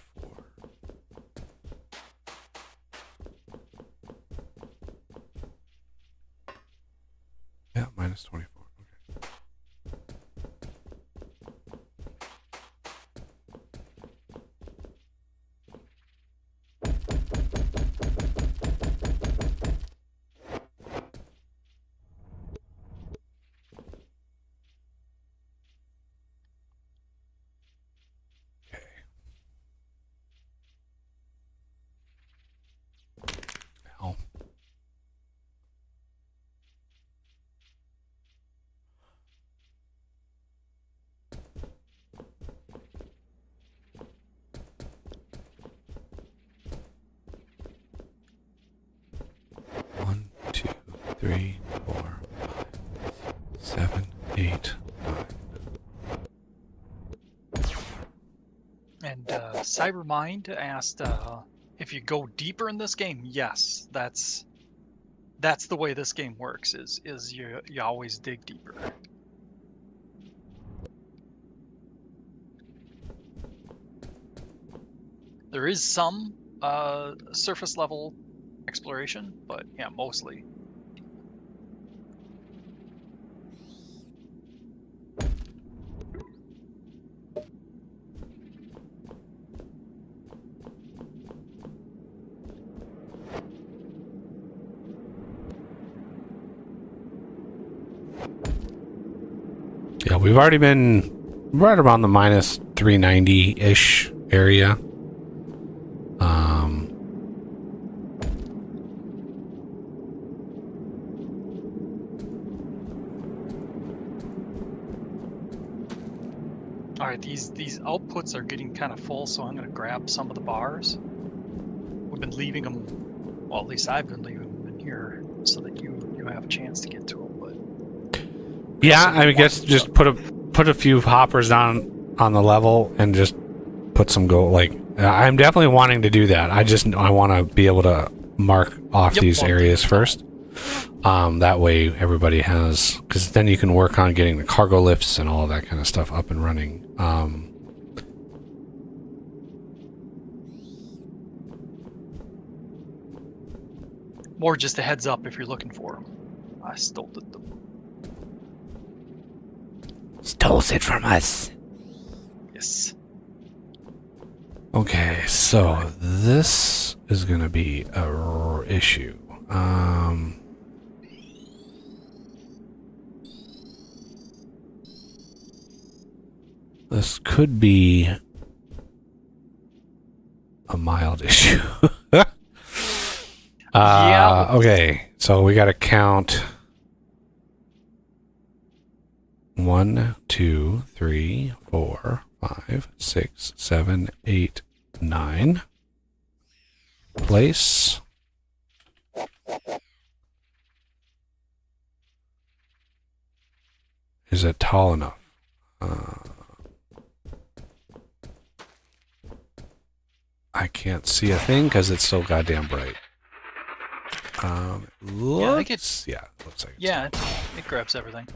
Yeah, minus 24. Okay. Hell. One, two, three, 4, 5, 7, 8, 9. And Cybermind asked if you go deeper in this game. Yes, that's the way this game works. Is you always dig deeper. There is some surface level exploration, but yeah, mostly. Yeah, we've already been right around the minus 390-ish area. All right, these outputs are getting kind of full, so I'm gonna grab some of the bars. We've been leaving them, well, at least I've been leaving them in here so that you have a chance to get to them. But Yeah, I guess just put a few hoppers down on the level and just put some I'm definitely wanting to do that. I want to be able to mark off these areas first. That way everybody has, because then you can work on getting the cargo lifts and all that kind of stuff up and running. more just a heads up if you're looking for them. I stole them. Stole it from us. Yes. Okay, so this is gonna be a issue. This could be a mild issue. Yeah. Okay, so we got to count 1, 2, 3, 4, 5, 6, 7, 8, 9. Place. Is it tall enough? I can't see a thing because it's so goddamn bright. Looks, yeah, looks like it's Yeah, it grabs everything.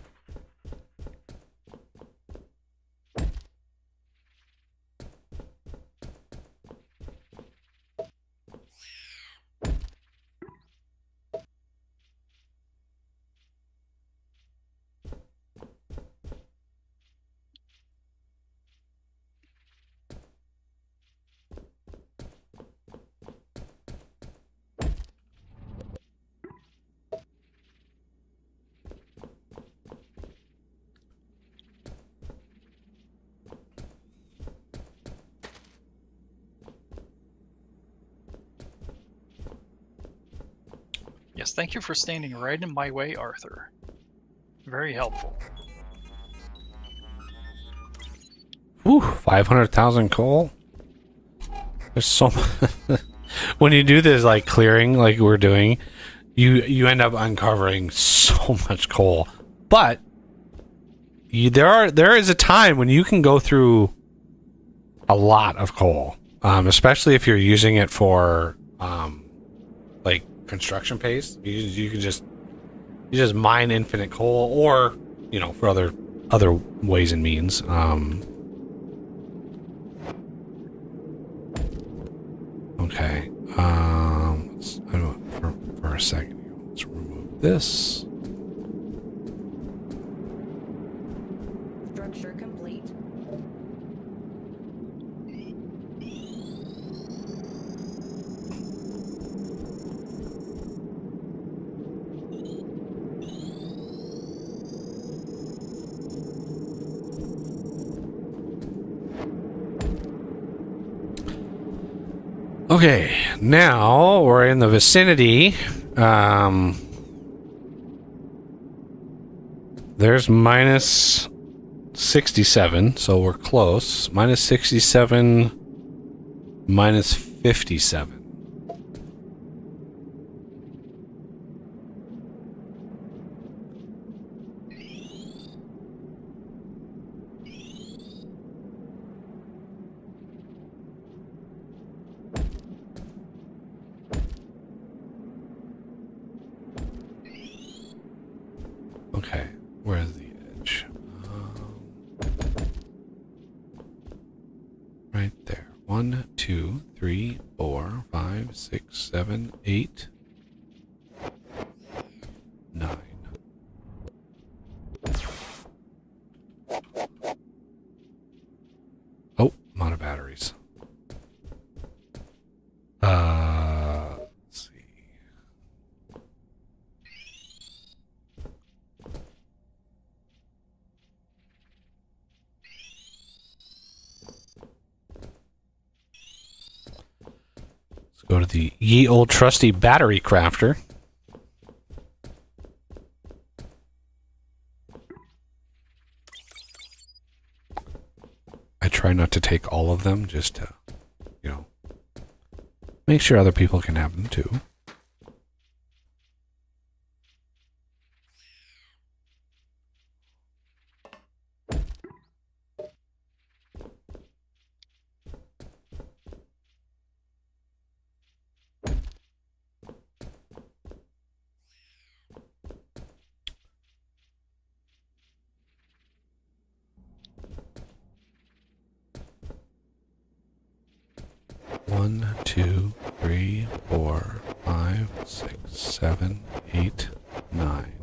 Yes, thank you for standing right in my way, Arthur. Very helpful. Whew, 500,000 coal. There's so when you do this like clearing like we're doing, you end up uncovering so much coal. But there is a time when you can go through a lot of coal, especially if you're using it for like construction paste. You can just mine infinite coal, or for other ways and means. Okay. For a second here, let's remove this. Structure complete. Okay, now we're in the vicinity. There's minus 67, so we're close. Minus 67, minus 57. Okay, where's the edge? Right there. 1, 2, 3, 4, 5, 6, 7, 8, 9. Oh, I'm out of batteries. Let's see. Let's go to the ye old trusty battery crafter. I try not to take all of them, just to, make sure other people can have them too. One, 2, 3, 4, 5, 6, 7, 8, 9.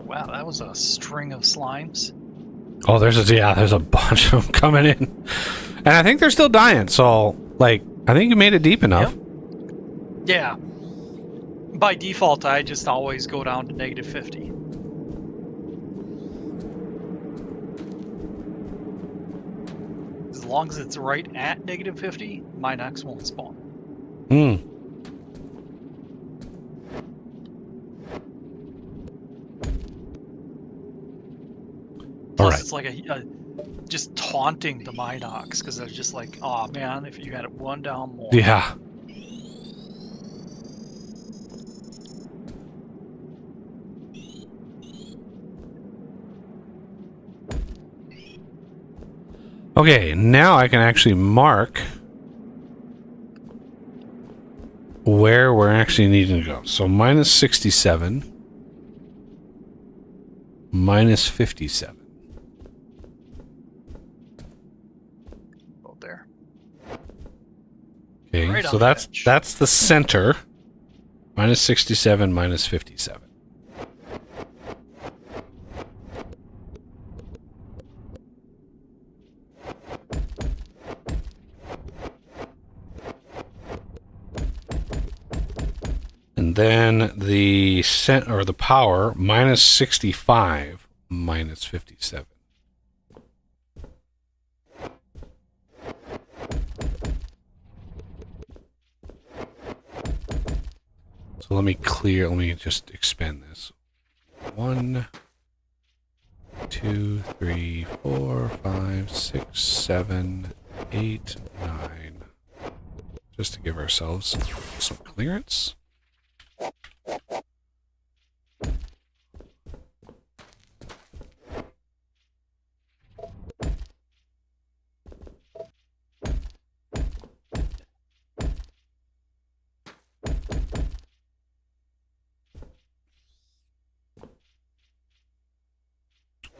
Wow, that was a string of slimes. Oh, there's a bunch of them coming in, and I think they're still dying. So, I think you made it deep enough. Yep. Yeah. By default, I just always go down to negative 50. As long as it's right at negative 50, my next won't spawn. Hmm. Plus, Right. it's like just taunting the Minox, because they're just like, oh man, if you had it one down more. Yeah. Okay, now I can actually mark where we're actually needing to go. So minus 67. minus 57. Oh, there. Okay, Right on so the that's edge. that's the center. Minus 67, minus 57. And then the the power, minus 65, minus 57. So let me just expand this. 1, 2, 3, 4, 5, 6, 7, 8, 9. Just to give ourselves some clearance.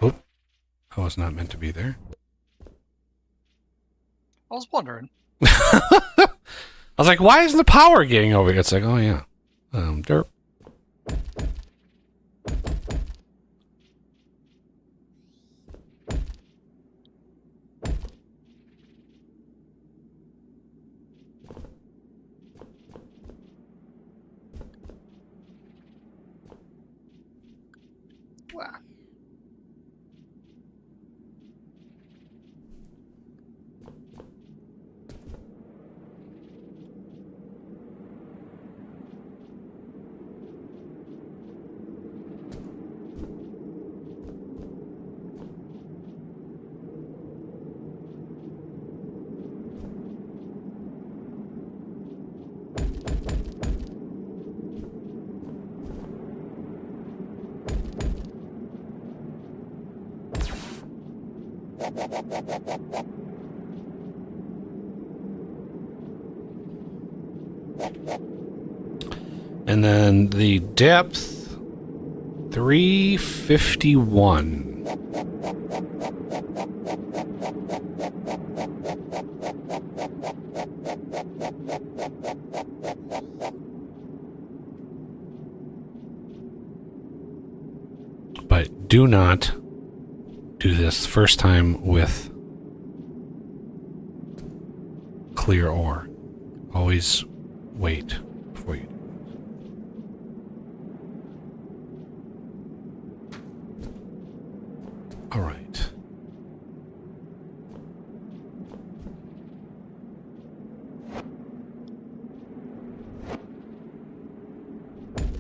Oh, I was not meant to be there. I was wondering. I was like, why isn't the power getting over here? It's like, oh yeah. Derp. Wow. And then the depth, 351. But do not do this first time with clear ore. Always wait before you do. All right.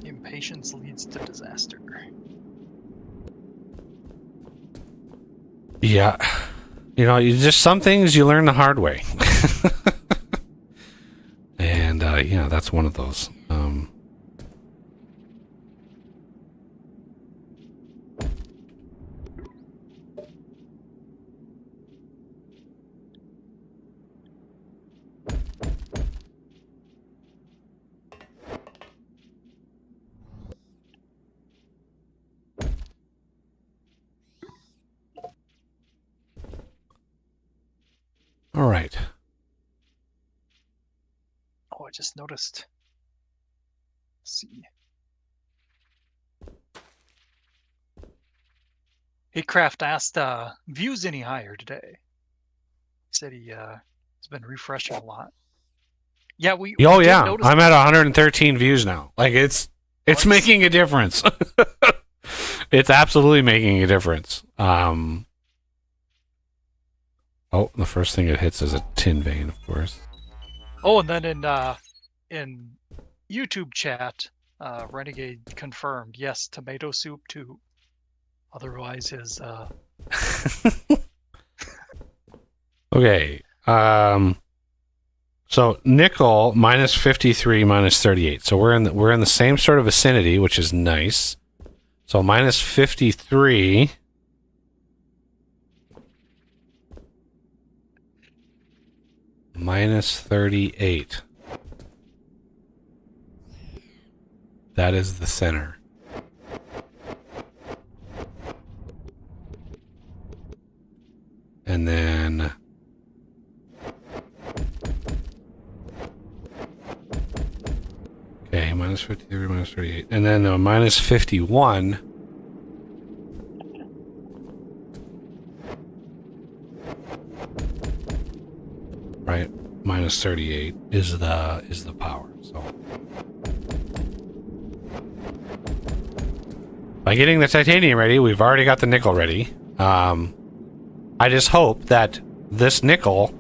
Impatience leads to disaster. Yeah. You know, just some things you learn the hard way. And, yeah, that's one of those. All right. Oh, I just noticed. Let's see. Haycraft asked, views any higher today? He said he has been refreshing a lot. Yeah, we Oh did yeah, notice I'm at 113 views now. Like it's Nice. making a difference. It's absolutely making a difference. Oh, the first thing it hits is a tin vein, of course. Oh, and then in YouTube chat, Renegade confirmed, yes, tomato soup too. Otherwise, his Okay. So nickel minus 53 minus 38. So we're in the same sort of vicinity, which is nice. So minus 53. Minus 38. That is the center. and then okay, minus 53, minus 38, and then minus 51. Right, minus 38 is the power. So by getting the titanium ready, we've already got the nickel ready. I just hope that this nickel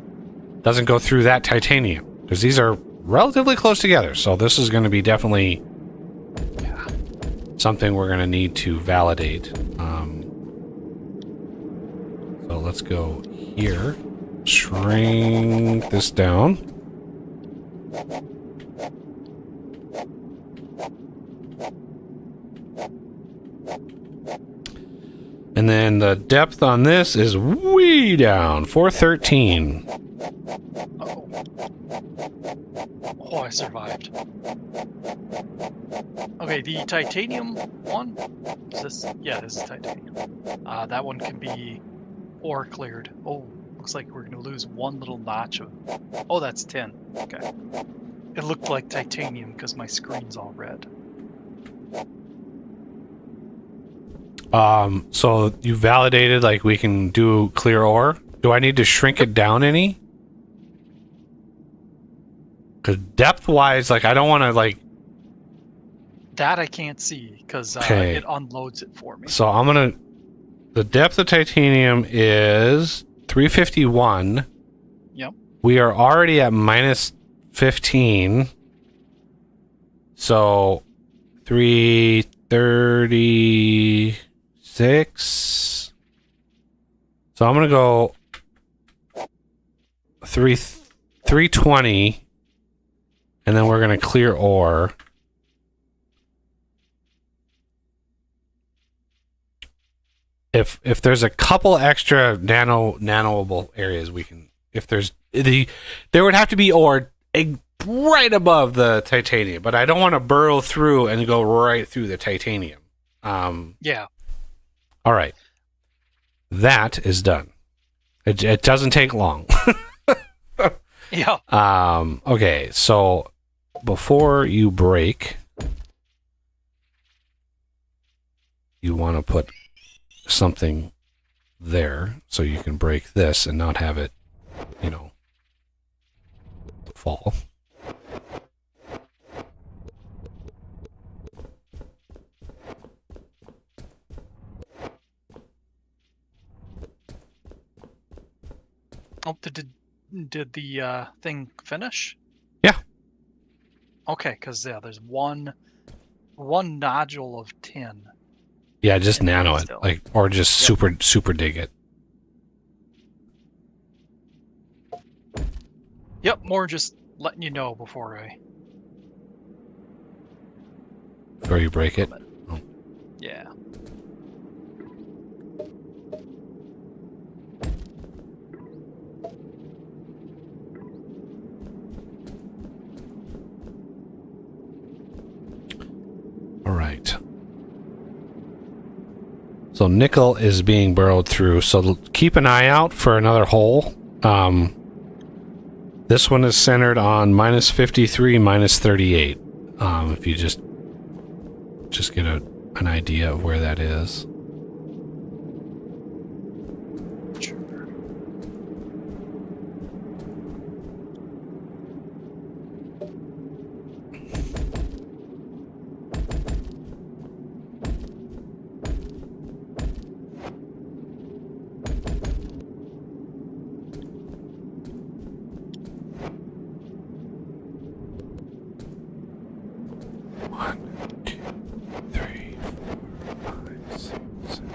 doesn't go through that titanium, because these are relatively close together. So this is going to be definitely something we're going to need to validate. So let's go here. Shrink this down. And then the depth on this is way down, 413. Oh. Oh, I survived. Okay, the titanium one. Is this? Yeah, this is titanium. That one can be ore cleared. Oh, looks like we're gonna lose one little notch of. Oh, that's 10. Okay. It looked like titanium because my screen's all red. So you validated like we can do clear ore. Do I need to shrink it down any? Because depth-wise, like I don't want to like. That I can't see because Okay. it unloads it for me. So I'm gonna. The depth of titanium is 351. Yep. We are already at minus 15. So 336. So I'm gonna go 320, and then we're gonna clear ore. If there's a couple extra nanoable areas, we can. If there's there would have to be ore right above the titanium, but I don't want to burrow through and go right through the titanium. Yeah. All right, that is done. It doesn't take long. Yeah. Okay, so before you break, you want to put something there so you can break this and not have it, fall. Oh, did the thing finish? Yeah. Okay, because there's one nodule of tin. Yeah, just And nano it, still. or just Yep. super dig it. Yep, more just letting you know before Before you break it. yeah. All right. So nickel is being burrowed through. So keep an eye out for another hole. This one is centered on minus 53, minus 38. If you just get an idea of where that is. Sure. One, two, three, 4, 5, 6, 7.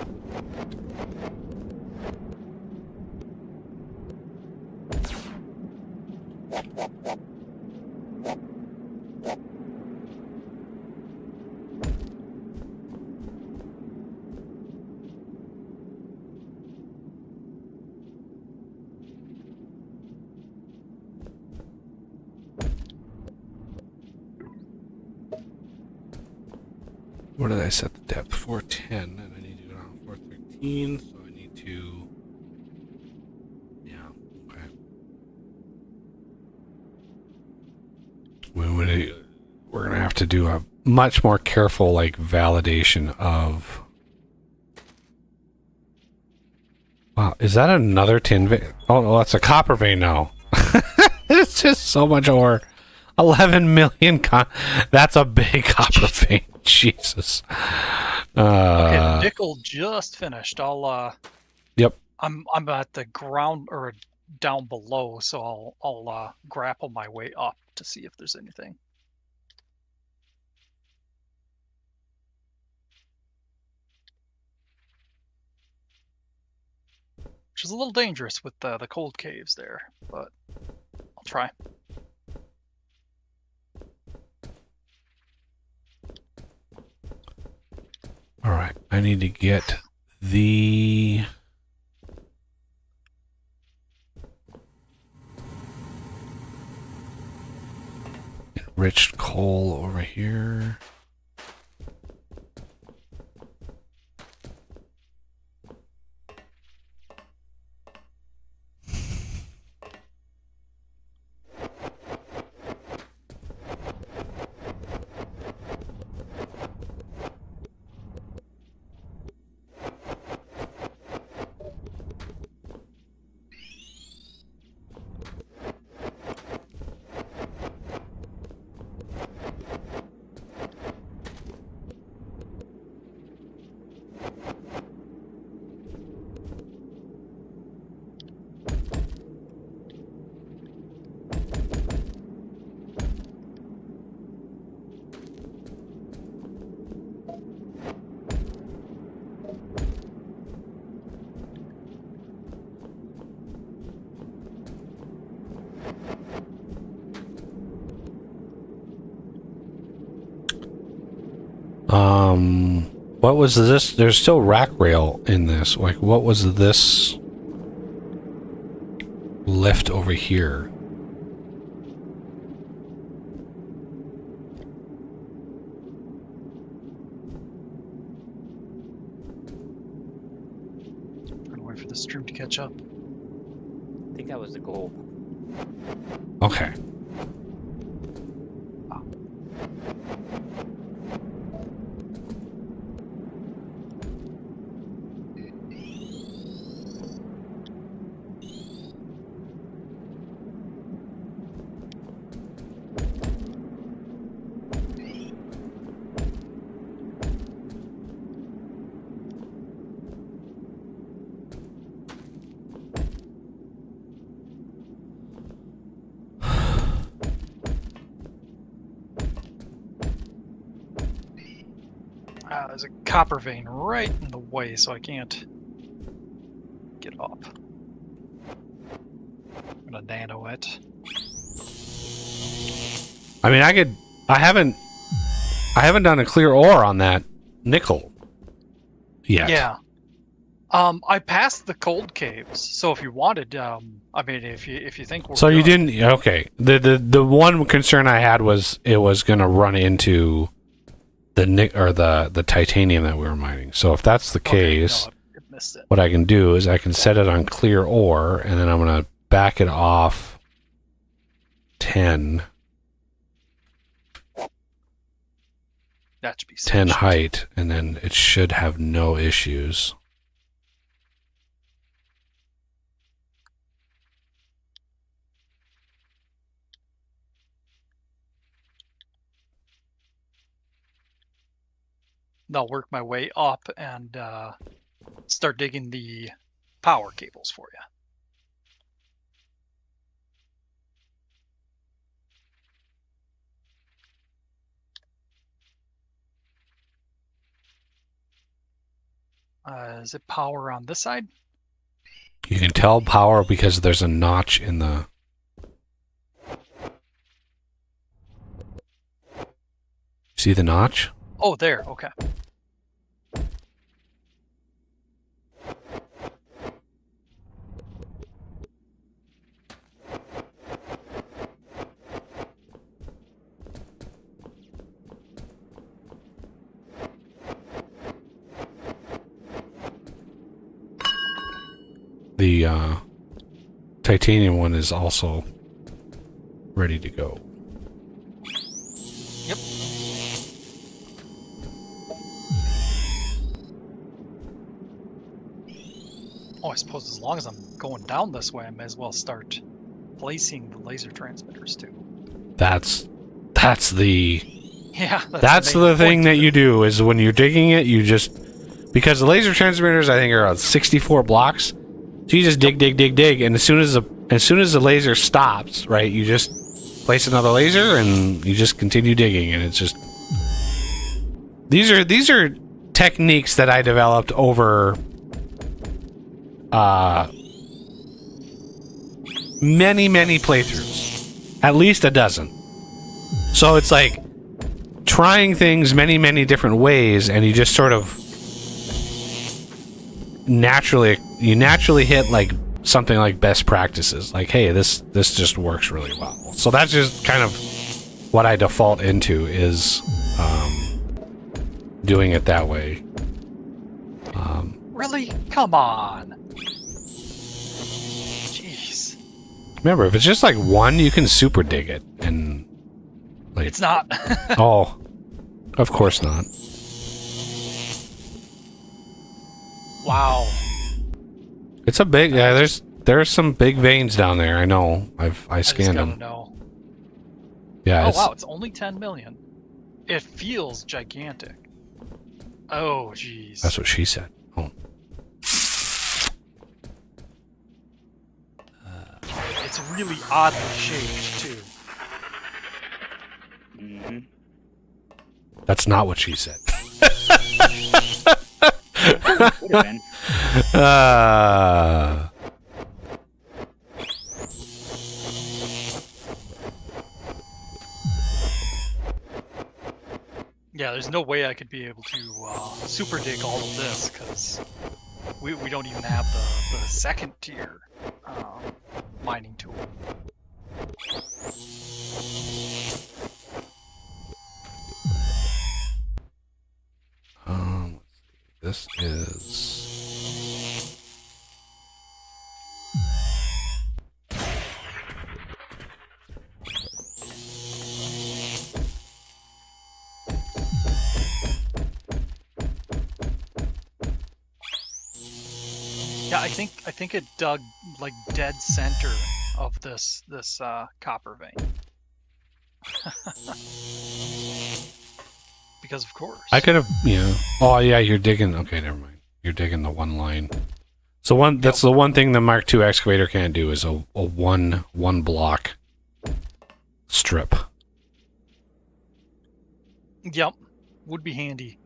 What did I set the depth? 410, and I need to go down 413, so I need to we're gonna have to do a much more careful like validation of. Wow, is that another tin vein? Oh no, that's a copper vein now. It's just so much ore. 11 million. That's a big copper vein. Jesus. Okay, the nickel just finished. Yep. I'm at the ground or down below, so I'll grapple my way up to see if there's anything. Which is a little dangerous with the cold caves there, but I'll try. All right, I need to get the enriched coal over here. What was this? There's still rack rail in this. Like, what was this lift over here? I'm gonna wait for the stream to catch up. I think that was the goal. Okay. There's a copper vein right in the way, so I can't get up. I'm gonna nano it. I mean, I haven't done a clear ore on that nickel yet. Yeah. I passed the cold caves, so if you wanted, I mean, if you think we're So you good- didn't. Okay. The one concern I had was it was going to run into the titanium that we were mining. So if that's the Okay, case, no, I missed it. what I can do is I can set it on clear ore, and then I'm going to back it off 10 That should be 10 sufficient. height, and then it should have no issues. I'll work my way up and start digging the power cables for you. Is it power on this side? You can tell power because there's a notch in the... See the notch? Oh, there. Okay. The titanium one is also ready to go. Oh, I suppose as long as I'm going down this way, I may as well start placing the laser transmitters too. That's the Yeah, that's main the thing point that of you it. do is when you're digging it, you just because the laser transmitters I think are on 64 blocks, so you just dig, and as soon as the laser stops, right, you just place another laser and you just continue digging, and it's just these are techniques that I developed over many playthroughs, at least a dozen. So it's like trying things many different ways, and you just sort of naturally hit like something like best practices, like, hey, this just works really well. So that's just kind of what I default into is doing it that way. Really? Come on. Jeez. Remember, if it's just like one, you can super dig it, and like It's not. oh, of course not. Wow. It's a big there's some big veins down there. I know. I I scanned just gotta them. know. Yeah, Oh it's wow, it's only 10 million. It feels gigantic. Oh jeez. that's what she said. Oh. It's really oddly shaped too. Mm-hmm. That's not what she said. Would have been. Yeah, there's no way I could be able to super dig all of this because we don't even have the second tier mining tool. Let's see. This is Yeah, I think it dug like dead center of this copper vein. Because of course. I could have, Oh yeah, you're digging. Okay, never mind. You're digging the one line. So that's the one thing the Mark II excavator can't do is a one block strip. Yep, would be handy.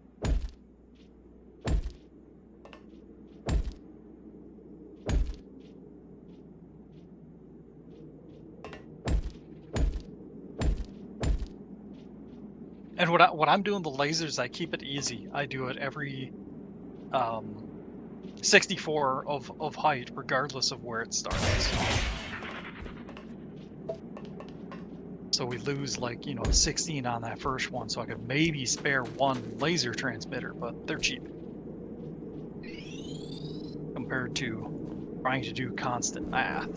And what I'm doing the lasers, I keep it easy. I do it every 64 of height, regardless of where it starts. So we lose like 16 on that first one, so I could maybe spare one laser transmitter, but they're cheap compared to trying to do constant math.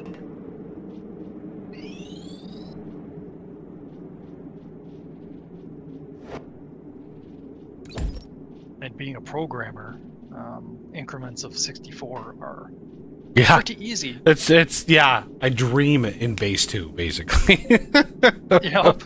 And being a programmer, increments of 64 are Yeah, pretty easy. it's yeah. I dream in base 2, basically. Yep.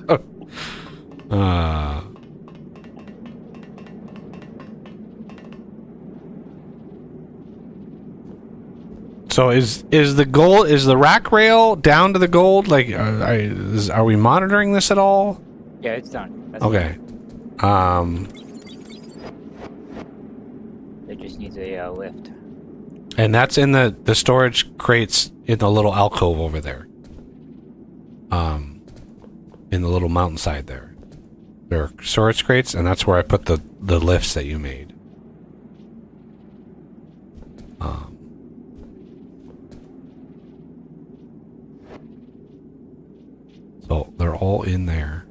So is the rack rail down to the gold? Like, are we monitoring this at all? Yeah, it's done. That's Okay. It just needs a lift. And that's in the storage crates in the little alcove over there. In the little mountainside there. There are storage crates, and that's where I put the lifts that you made. So they're all in there.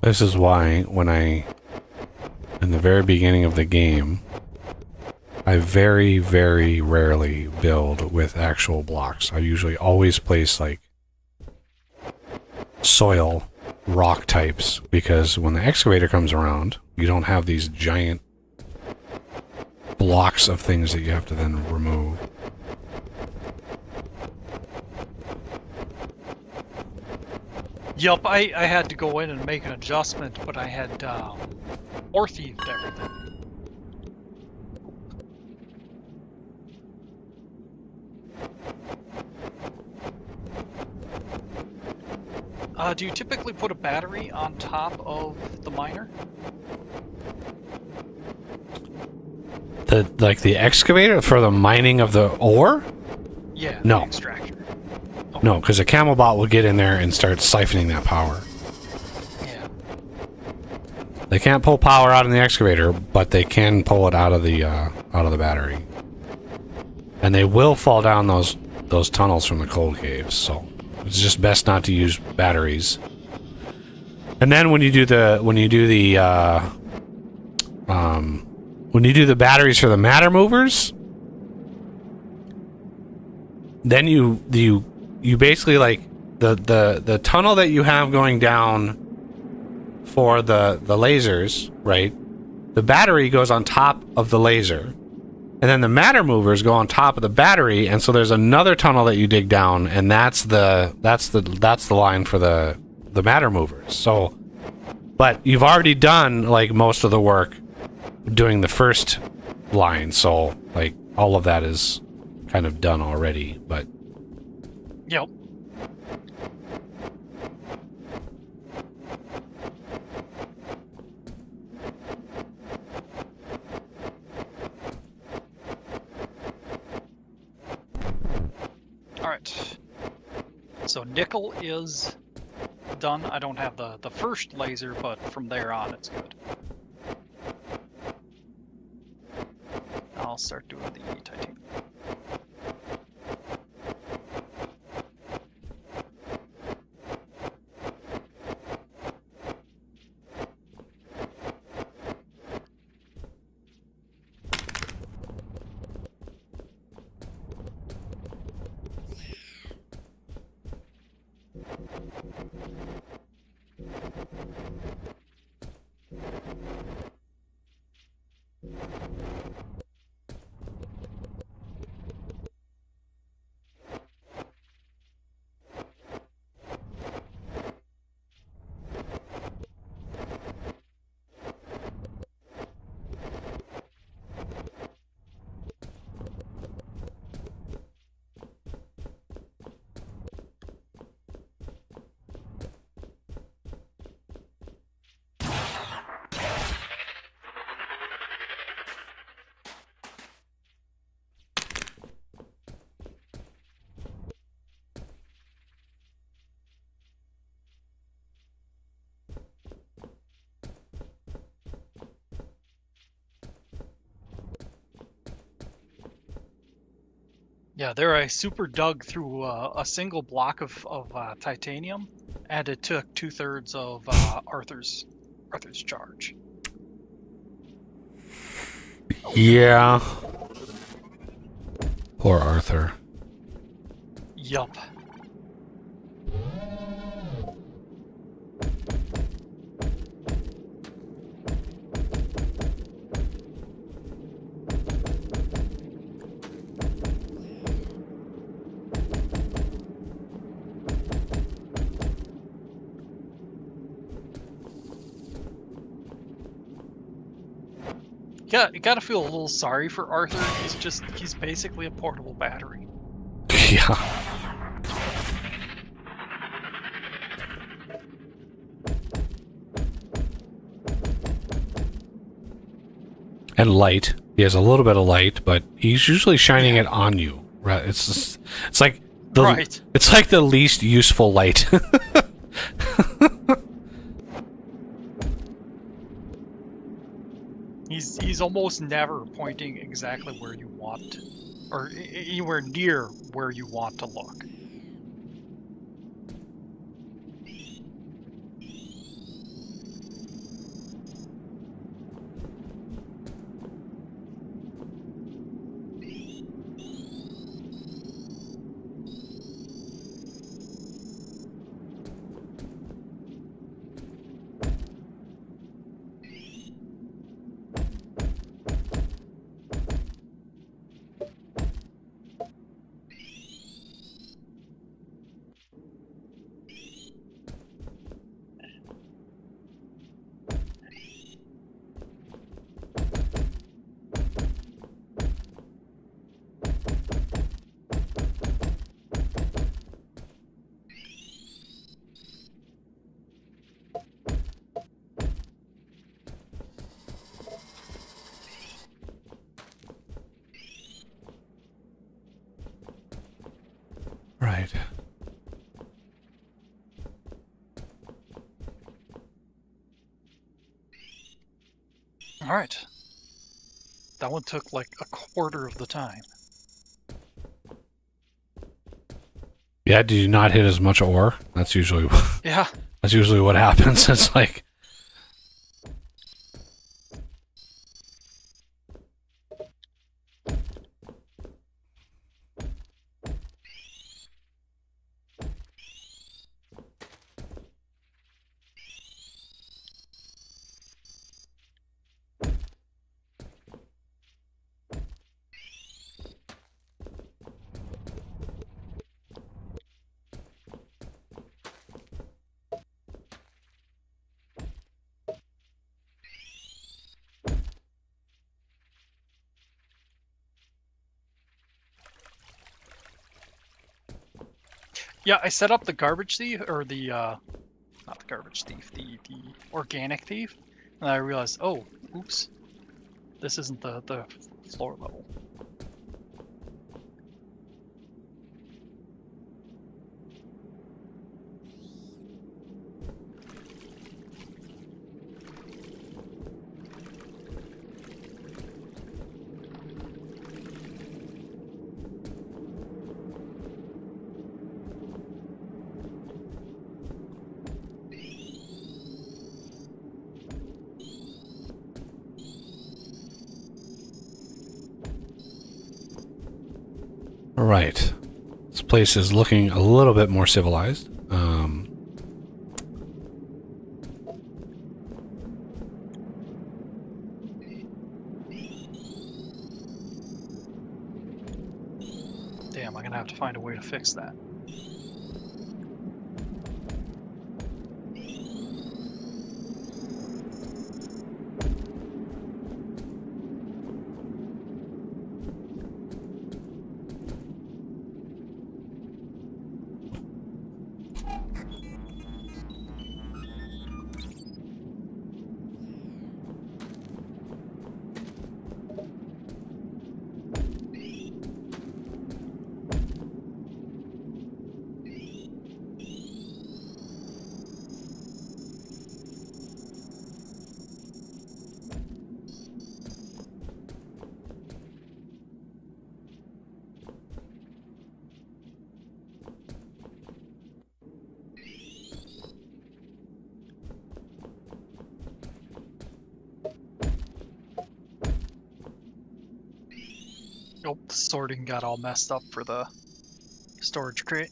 This is why when in the very beginning of the game, I very, very rarely build with actual blocks. I usually always place like soil rock types, because when the excavator comes around, you don't have these giant blocks of things that you have to then remove. Yup, I had to go in and make an adjustment, but I had ore thieved everything. Do you typically put a battery on top of the miner? The excavator for the mining of the ore? Yeah, No. the extractor. No, because a Camelbot will get in there and start siphoning that power. Yeah. They can't pull power out of the excavator, but they can pull it out of the battery. And they will fall down those tunnels from the coal caves, so it's just best not to use batteries. And then when you do the batteries for the matter movers, then you basically, like, the tunnel that you have going down for the lasers, right? The battery goes on top of the laser. And then the matter movers go on top of the battery, and so there's another tunnel that you dig down, and that's the line for the matter movers. So, but you've already done like most of the work doing the first line, so like all of that is kind of done already. But Yep. Alright. So nickel is done. I don't have the first laser, but from there on it's good. I'll start doing the titanium. Yeah, there I super dug through a single block of titanium, and it took 2/3 of Arthur's charge. yeah, poor Arthur. Yup. Yeah, you gotta feel a little sorry for Arthur. He's basically a portable battery. Yeah. And light. He has a little bit of light, but he's usually shining it on you. Right? It's like Right. It's like the least useful light. He's almost never pointing exactly where you want, or anywhere near where you want to look. right. All right. That one took like a quarter of the time. Yeah, did you not hit as much ore? That's usually Yeah. what happens. It's like Yeah, I set up the garbage thief, or the, not the garbage thief, the organic thief, and I realized, oh, oops, this isn't the floor level. all right. This place is looking a little bit more civilized. Damn, I'm gonna have to find a way to fix that. Oh, the sorting got all messed up for the storage crate.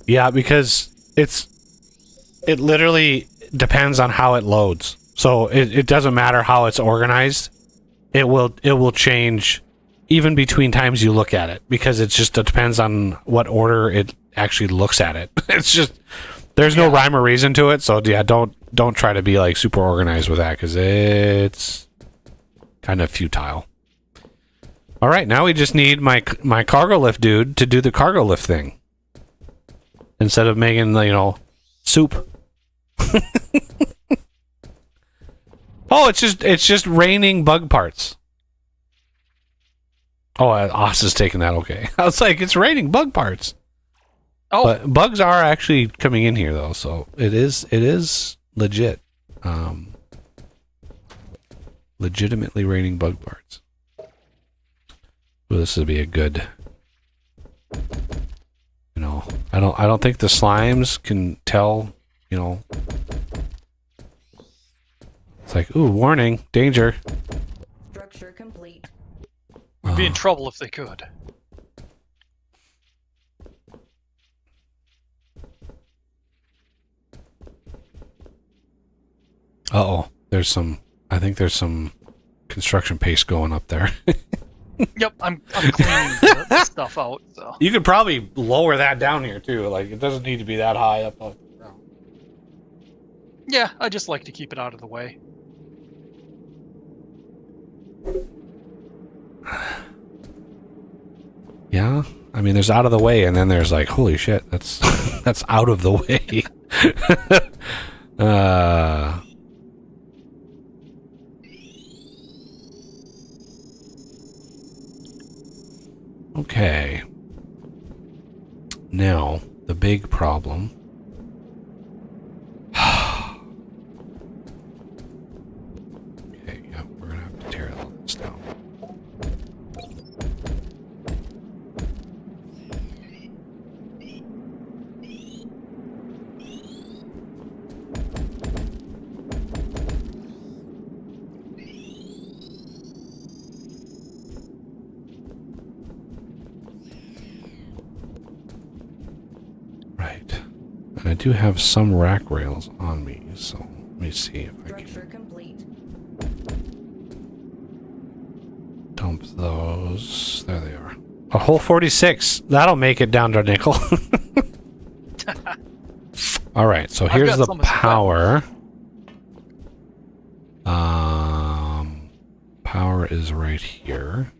Yeah, because it literally depends on how it loads. So it doesn't matter how it's organized. It will change even between times you look at it, because it depends on what order it actually looks at it. It's just there's no rhyme or reason to it. So yeah, don't try to be like super organized with that, because it's kind of futile. All right, now we just need my cargo lift dude to do the cargo lift thing instead of making soup. Oh, it's just raining bug parts. Oh, Oz is taking that. Okay, I was like, it's raining bug parts. Oh, But bugs are actually coming in here though, so it is legit. Legitimately raining bug parts. Well, this would be a good. I don't think the slimes can tell. It's like, ooh, warning, danger. Structure complete. we'd be in trouble if they could. Uh-oh, I think there's some construction paste going up there. Yep, I'm cleaning the stuff out, so. You could probably lower that down here too. Like, it doesn't need to be that high up off the ground. Yeah, I just like to keep it out of the way. Yeah, I mean, there's out of the way, and then there's like, holy shit, that's that's out of the way. Okay. Now, the big problem. Okay, yeah, we're gonna have to tear all this down. Right. And I do have some rack rails on me, so let me see if I can Structure complete. dump those. There they are. A whole 46. That'll make it down to nickel. All right, so I've here's got the some as well. power. Power is right here.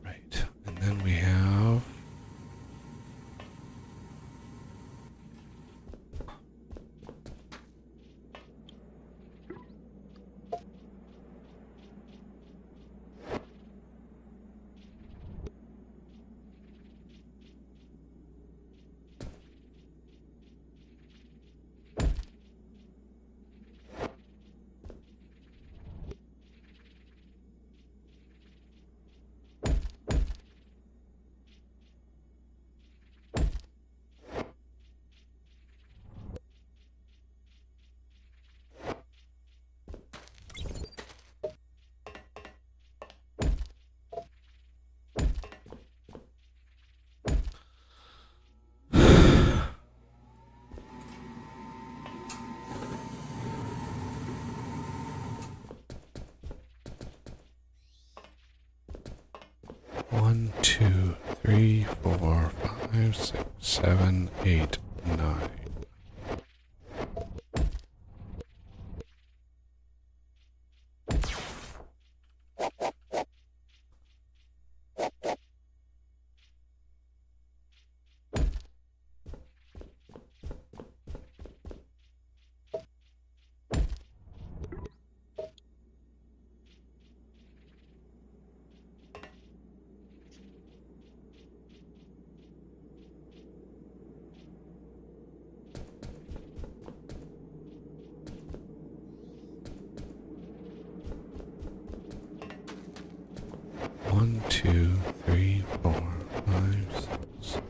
Right, and then we have. One, two, three, 4, 5, 6, 7, 8, 9. One, two, three, 4, 5, 6.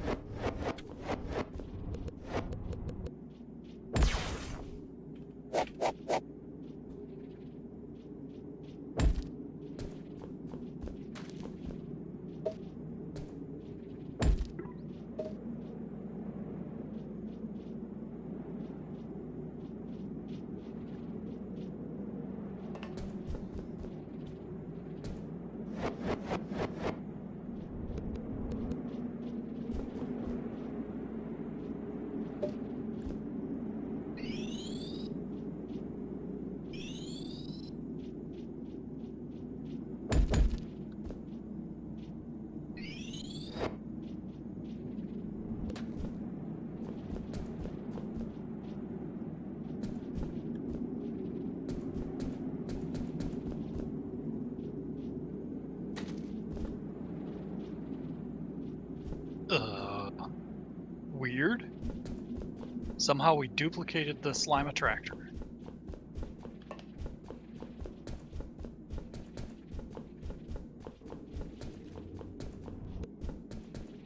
Weird. Somehow we duplicated the slime attractor.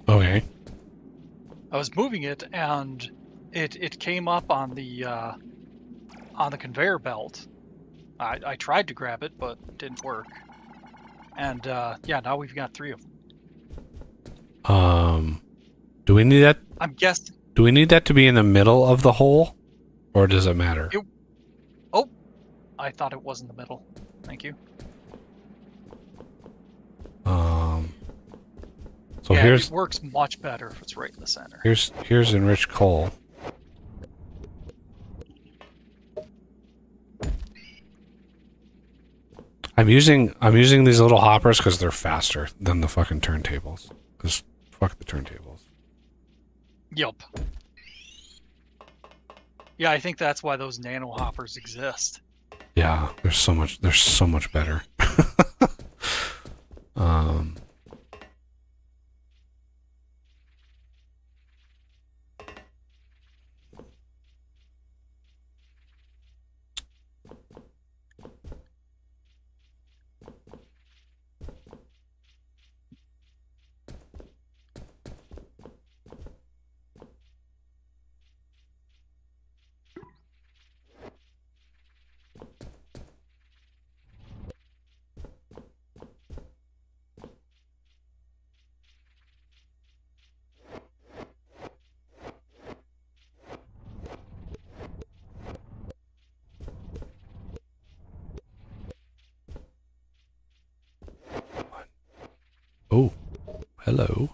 Okay. I was moving it and it came up on the conveyor belt. I tried to grab it, but it didn't work. And yeah, now we've got 3 of them. Do we need that? I'm guessing. Do we need that to be in the middle of the hole, or does it matter? Oh, I thought it was in the middle. Thank you. So yeah, here's it works much better if it's right in the center. here's enriched coal. I'm using these little hoppers because they're faster than the fucking turntables. Because fuck the turntables. Yup. Yeah, I think that's why those nano hoppers exist. Yeah, they're so much better. Oh, hello.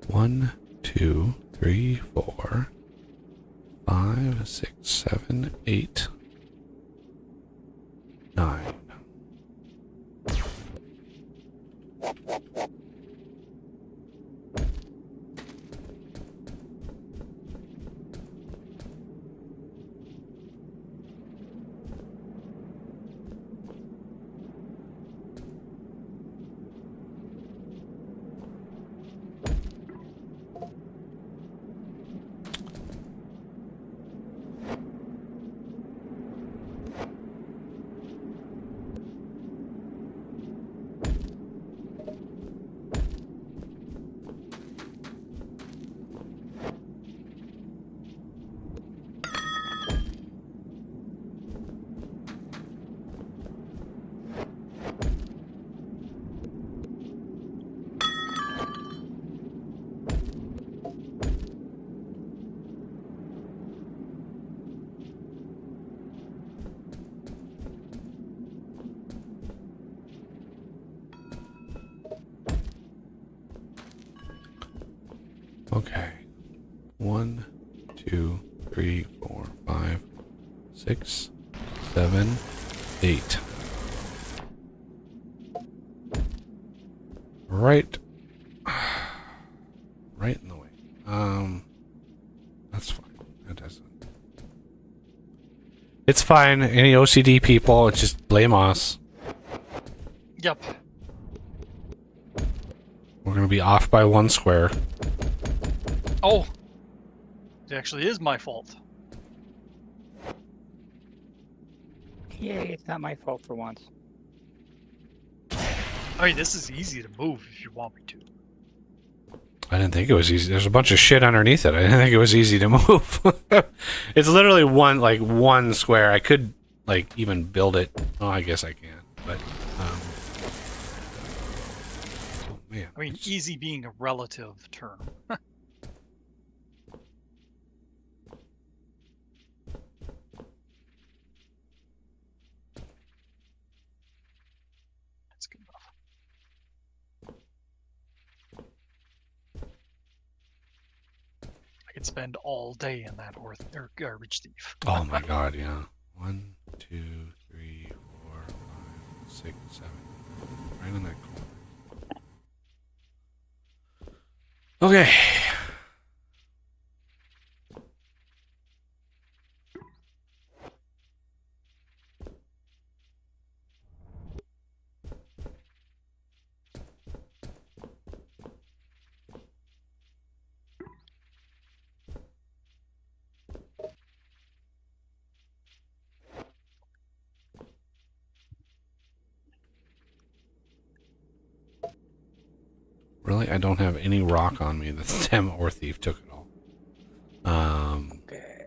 One, 2, 3, 4, 5, 6, 7, 8, 9. Okay. 1, 2, 3, 4, 5, 6, 7, 8. Right. Right in the way. That's fine. That doesn't. It's fine. Any OCD people, it's just blame us. Yep. We're gonna be off by 1 square. Oh! It actually is my fault. Yay, it's not my fault for once. I mean, this is easy to move if you want me to. I didn't think it was easy. There's a bunch of shit underneath it. I didn't think it was easy to move. It's literally one square. I could even build it. Oh, I guess I can. But oh man. I mean, easy being a relative term. That's good enough. I could spend all day in that garbage thief. Oh my god, yeah. 1, 2, 3, 4, 5, 6, 7. Right in that corner. Okay. Really? I don't have any rock on me. The stem or thief took it all. Okay.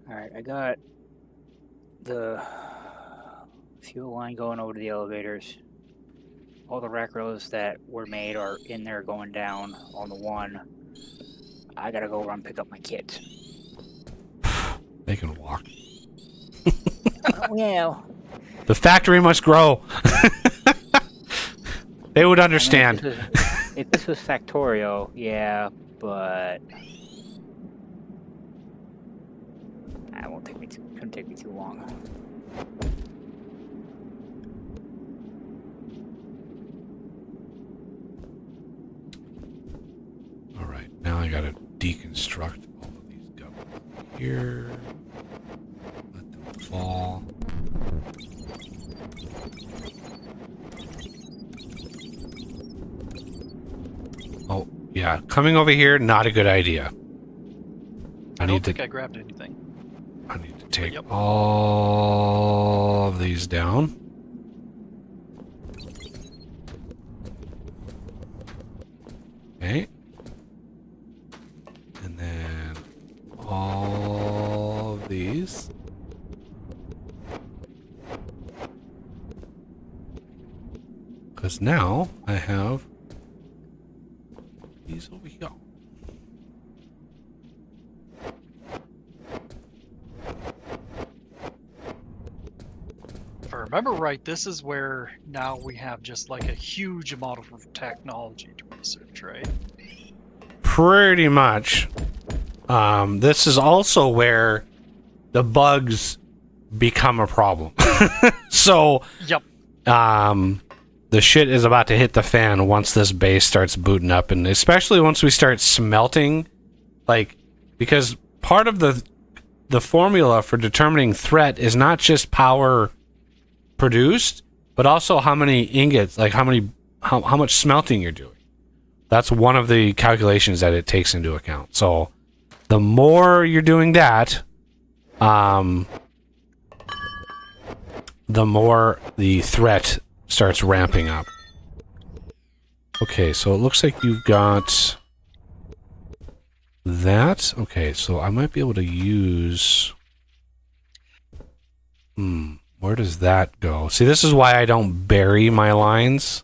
Alright, I got the fuel line going over to the elevators. All the rack rows that were made are in there going down on the 1. I gotta go run pick up my kids. They can walk. Well, The factory must grow. They would understand. I mean, If this was Factorio, yeah, but that won't take me too. Couldn't take me too long. All right, now I gotta deconstruct all of these guns here. Let them fall. Oh, yeah, coming over here, not a good idea. I I don't need think to I grabbed anything. I need to take Yep. all of these down. Okay. And then all of these. Because now I have these over here. If I remember right, this is where now we have just like a huge amount of technology to research, right? Pretty much. This is also where the bugs become a problem. So, Yep. the shit is about to hit the fan once this base starts booting up, and especially once we start smelting, like, because part of the formula for determining threat is not just power produced, but also how many ingots, like how much smelting you're doing. That's one of the calculations that it takes into account. So the more you're doing that, the more the threat starts ramping up. Okay, so it looks like you've got that. Okay, so I might be able to use... where does that go? See, this is why I don't bury my lines.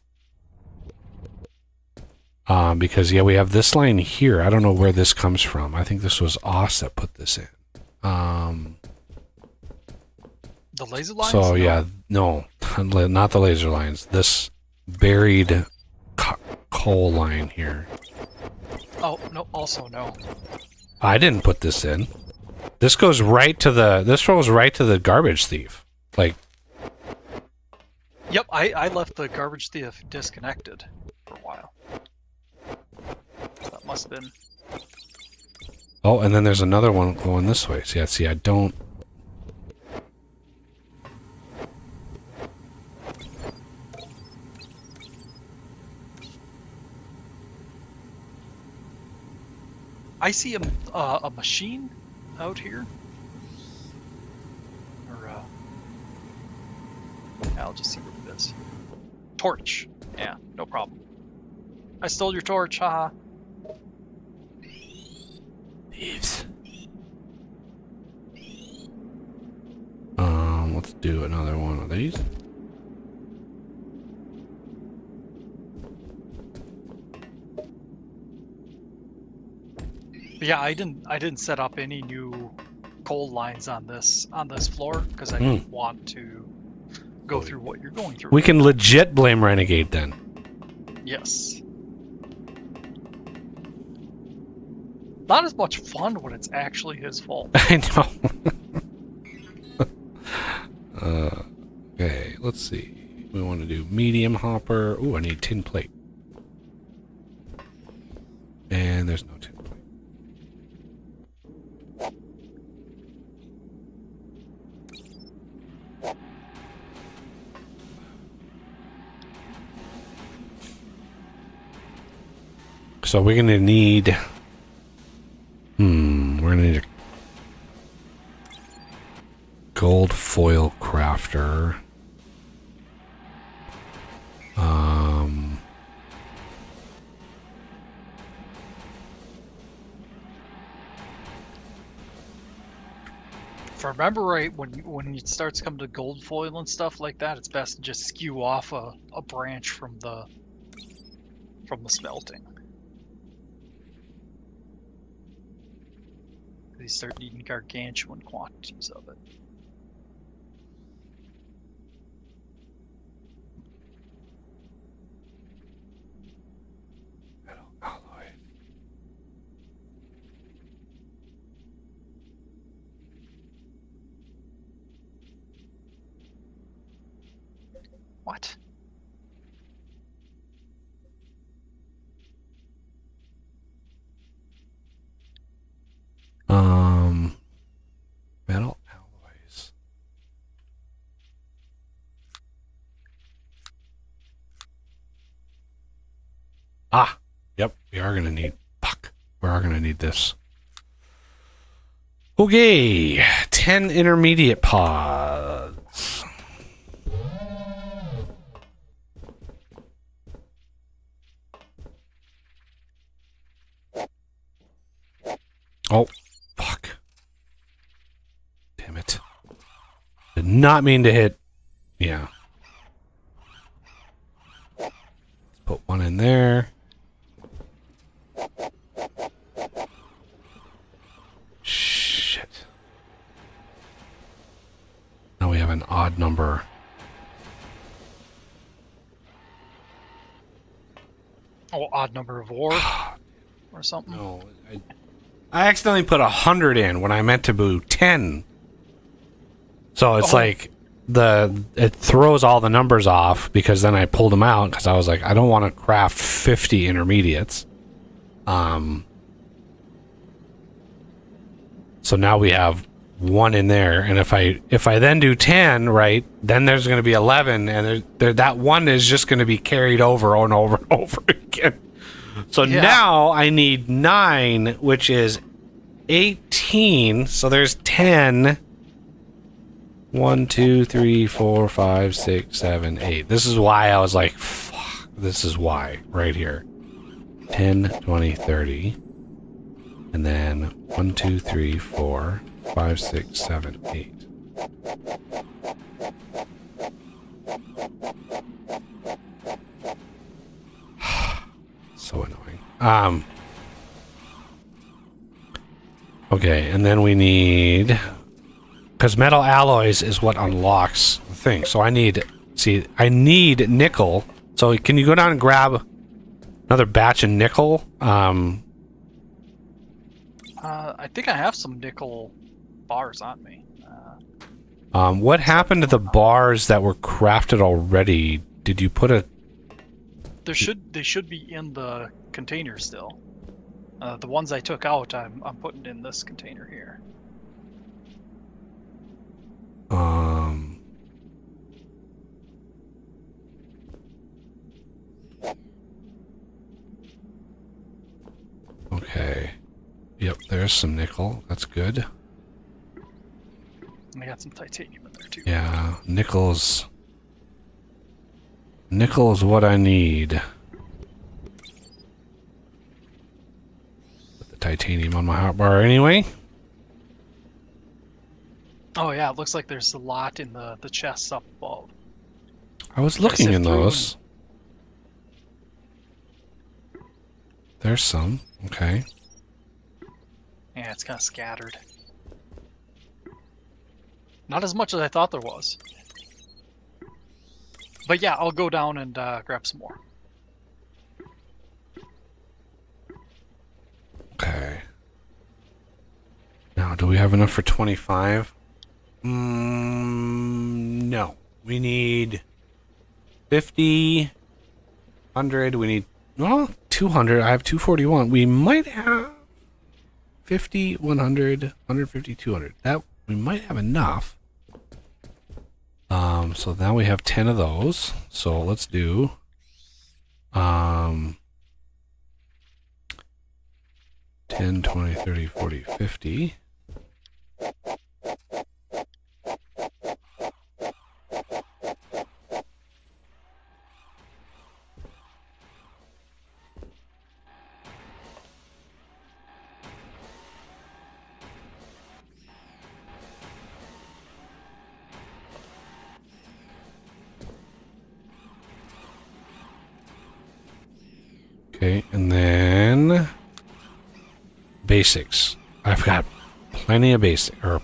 Because, yeah, we have this line here. I don't know where this comes from. I think this was Oz that put this in. The laser lines? So, yeah, no, not the laser lines. This buried coal line here. Oh, no, also no. I didn't put this in. This goes right to the garbage thief. Like, Yep, I left the garbage thief disconnected for a while. That must have been... oh, and then there's another one going this way. So, yeah, see, I don't... I see a machine out here. Or, I'll just see what it is. Torch. Yeah, no problem. I stole your torch, haha. Thieves. Let's do another one of these. But yeah, I didn't set up any new coal lines on this floor because I didn't want to go through what you're going through. We can legit blame Renegade then. Yes. Not as much fun when it's actually his fault. I know. Okay, let's see. We want to do medium hopper. Ooh, I need tin plate. And there's no tin plate. So we're gonna need... we're gonna need a gold foil crafter. If I remember right, when it starts coming to gold foil and stuff like that, it's best to just skew off a branch from the smelting. You start needing gargantuan quantities of it. Ah, yep, we are gonna need. Fuck, we are gonna need this. Okay, 10 intermediate pods. Oh, fuck. Damn it. Did not mean to hit. Yeah. Let's put one in there. Shit. Now we have an odd number. Oh, odd number of ore or something. No, I accidentally put 100 in when I meant to do 10. So it's like it throws all the numbers off because then I pulled them out because I was like, I don't want to craft 50 intermediates. So now we have one in there, and if I then do 10, right, then there's going to be 11, and that one is just going to be carried over and over and over again. So now I need 9, which is 18. So there's 10. 1, 2, 3, 4, 5, 6, 7, 8. This is why I was like, fuck, this is why, right here. 10, 20, 30. And then 1, 2, 3, 4, 5, 6, 7, 8. So annoying. Okay, and then we need, because metal alloys is what unlocks the thing. So I need nickel. So can you go down and grab another batch of nickel? I think I have some nickel bars on me. What happened to the bars that were crafted already? Did you put a... They should be in the container still. The ones I took out, I'm putting in this container here. Okay. Yep, there's some nickel. That's good. And I got some titanium in there too. Yeah, nickel's what I need. Put the titanium on my hotbar anyway. Oh yeah, it looks like there's a lot in the chests up above. I was looking in those. There's some. Okay. Yeah, it's kind of scattered. Not as much as I thought there was. But yeah, I'll go down and grab some more. Okay. Now, do we have enough for 25? No. We need 50, 100. We need, well, 200. I have 241. We might have 50, 100, 150, 200. That, we might have enough. So now we have 10 of those. So let's do, 10, 20, 30, 40, 50. Okay, and then basics. I've got plenty of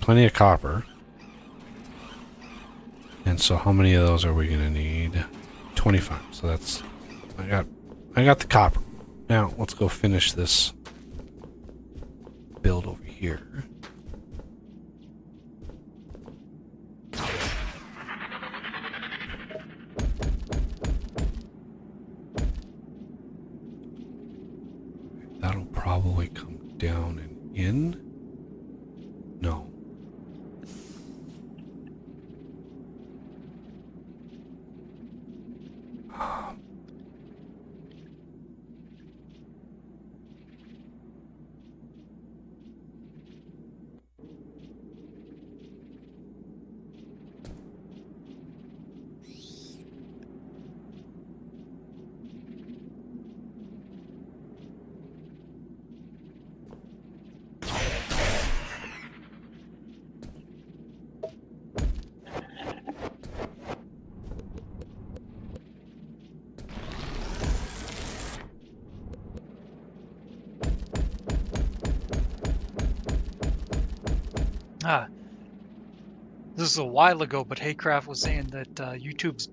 plenty of copper. And so how many of those are we gonna need? 25. So that's I got the copper. Now let's go finish this build over here. That'll probably come down and in. No. This is a while ago, but Haycraft was saying that YouTube's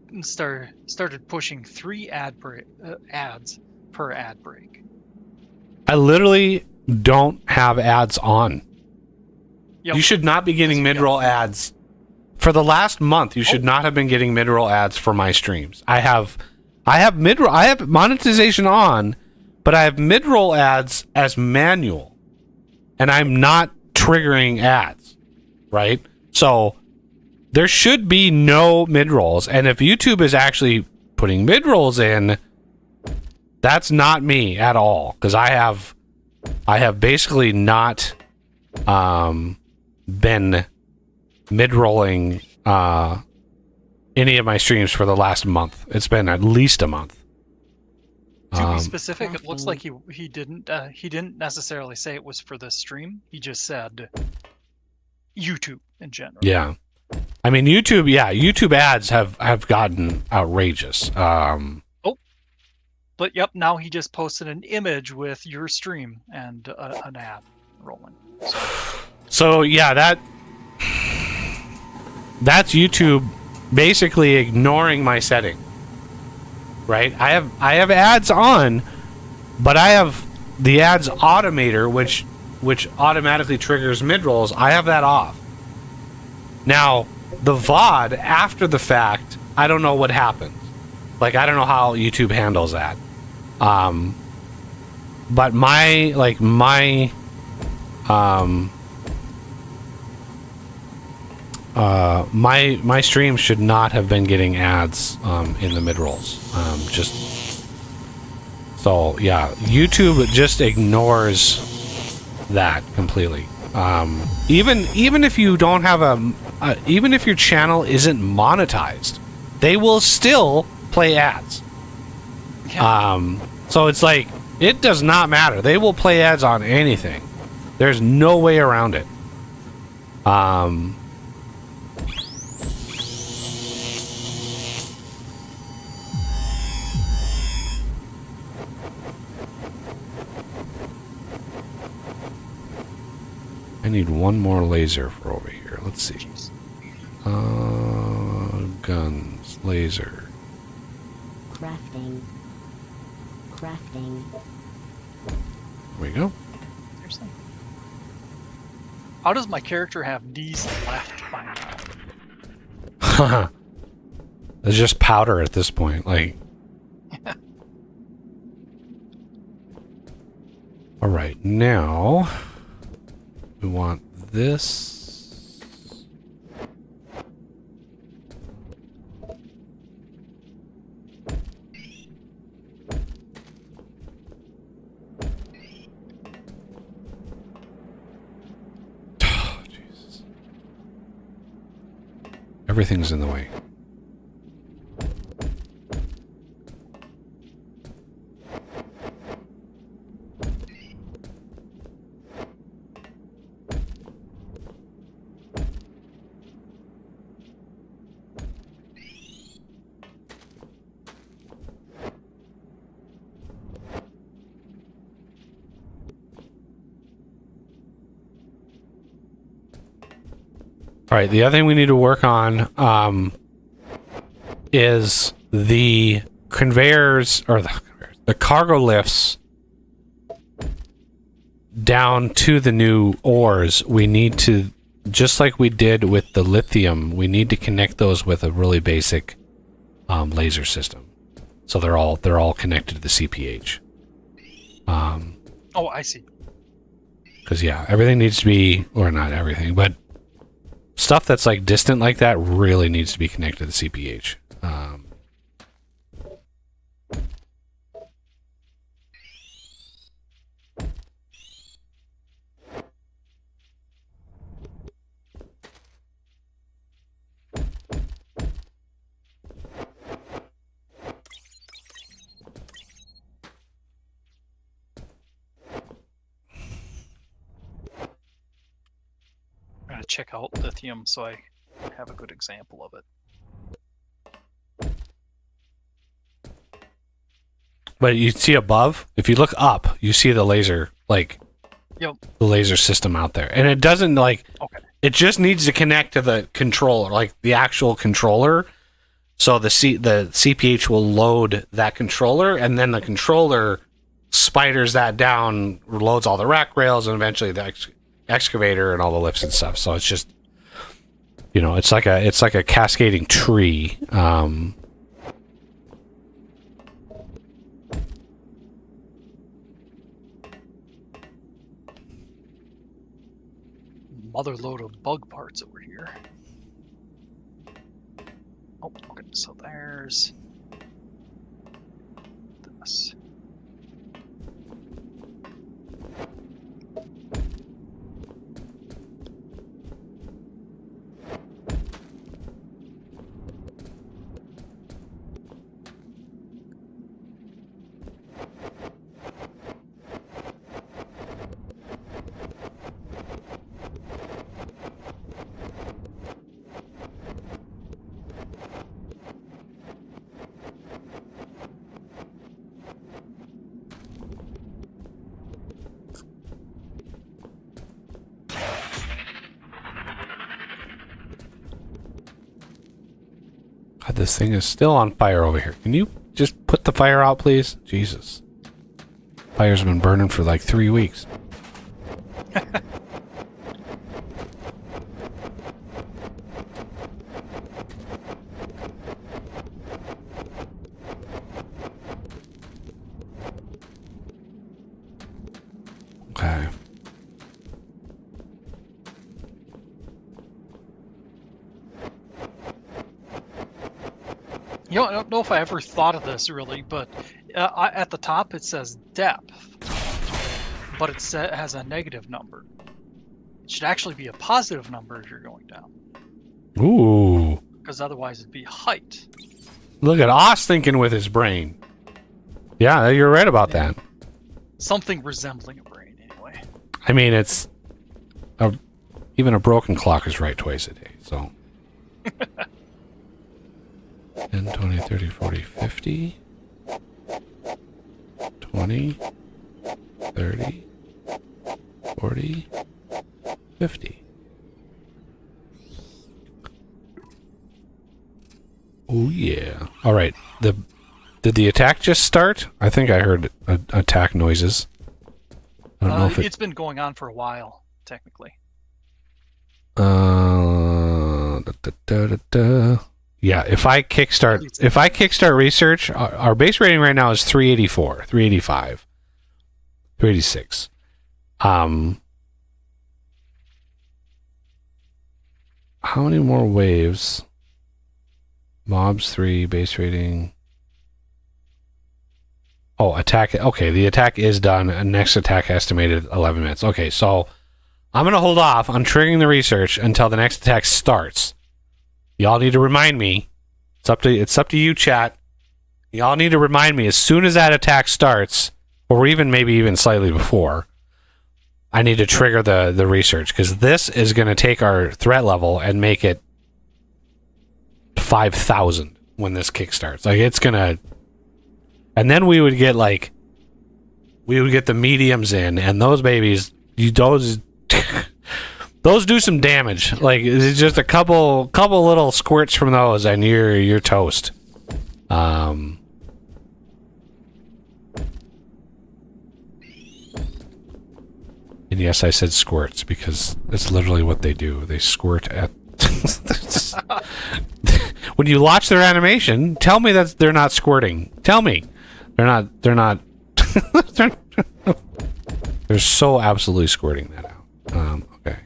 started pushing 3 ads per ad break. I literally don't have ads on. Yep. You should not be getting mid-roll ads. For the last month, you should not have been getting mid-roll ads for my streams. I have monetization on, but I have mid-roll ads as manual. And I'm not triggering ads, right? So there should be no mid-rolls. And if YouTube is actually putting mid-rolls in, that's not me at all. Because I have basically not been mid-rolling any of my streams for the last month. It's been at least a month. To be specific, it looks like he didn't necessarily say it was for this stream. He just said YouTube in general. Yeah. I mean, YouTube ads have gotten outrageous. But yep, now he just posted an image with your stream and an ad rolling. So yeah, that's YouTube basically ignoring my setting. Right? I have ads on, but I have the ads automator, which automatically triggers mid-rolls. I have that off. Now, the VOD after the fact, I don't know what happens. Like, I don't know how YouTube handles that. But my stream should not have been getting ads in the mid-rolls. Just so yeah, YouTube just ignores that completely. Even if you don't have even if your channel isn't monetized, they will still play ads. Yeah. So it's like, it does not matter. They will play ads on anything. There's no way around it. I need one more laser for over here. Let's see. Guns, laser. Crafting. Crafting. There we go. Seriously. How does my character have D's left by now? It's just powder at this point. Like. All right, now we want this. Oh, Jesus. Everything's in the way. All right, the other thing we need to work on is the conveyors, or the cargo lifts down to the new ores. We need to, just like we did with the lithium, we need to connect those with a really basic laser system. So they're all connected to the CPH. Oh, I see. Because yeah, everything needs to be, or not everything, but stuff that's like distant like that really needs to be connected to the CPH. I'm gonna check out lithium so I have a good example of it. But you see above, if you look up, you see the laser, like Yep. the laser system out there, and it doesn't like Okay. It just needs to connect to the controller, like the actual controller. So the CPH will load that controller, and then the controller spiders that down, loads all the rack rails, and eventually the excavator and all the lifts and stuff. So it's just, it's like a cascading tree. Mother load of bug parts over here. Oh, okay, so there's this. God, this thing is still on fire over here. Can you just put the fire out, please? Jesus. Fire's been burning for like 3 weeks. Okay. I don't know if I ever thought of this really, but at the top it says depth, but it has a negative number. It should actually be a positive number as you're going down, Ooh. because otherwise it'd be height. Look at Oz thinking with his brain. Yeah, you're right about that. Something resembling a brain, anyway. I mean, even a broken clock is right twice a day, so. 10, 20, 30, 40, 50. 20, 30, 40, 50. Oh, yeah. All right. Did the attack just start? I think I heard attack noises. I don't know if it's been going on for a while, technically. Yeah, if I kickstart research, our base rating right now is 384, 385, 386. How many more waves? Mobs 3, base rating. Oh, attack. Okay, the attack is done. And next attack estimated 11 minutes. Okay, so I'm going to hold off on triggering the research until the next attack starts. Y'all need to remind me. It's up to you, chat. Y'all need to remind me as soon as that attack starts, or maybe even slightly before. I need to trigger the research, because this is going to take our threat level and make it 5,000 when this kick starts. Like, it's going to... And then we would get the mediums in, and those babies, those do some damage. Like, it's just a couple little squirts from those, and you're toast. And yes, I said squirts because that's literally what they do. They squirt at. When you watch their animation, tell me that they're not squirting. Tell me they're not. They're so absolutely squirting that out. Okay.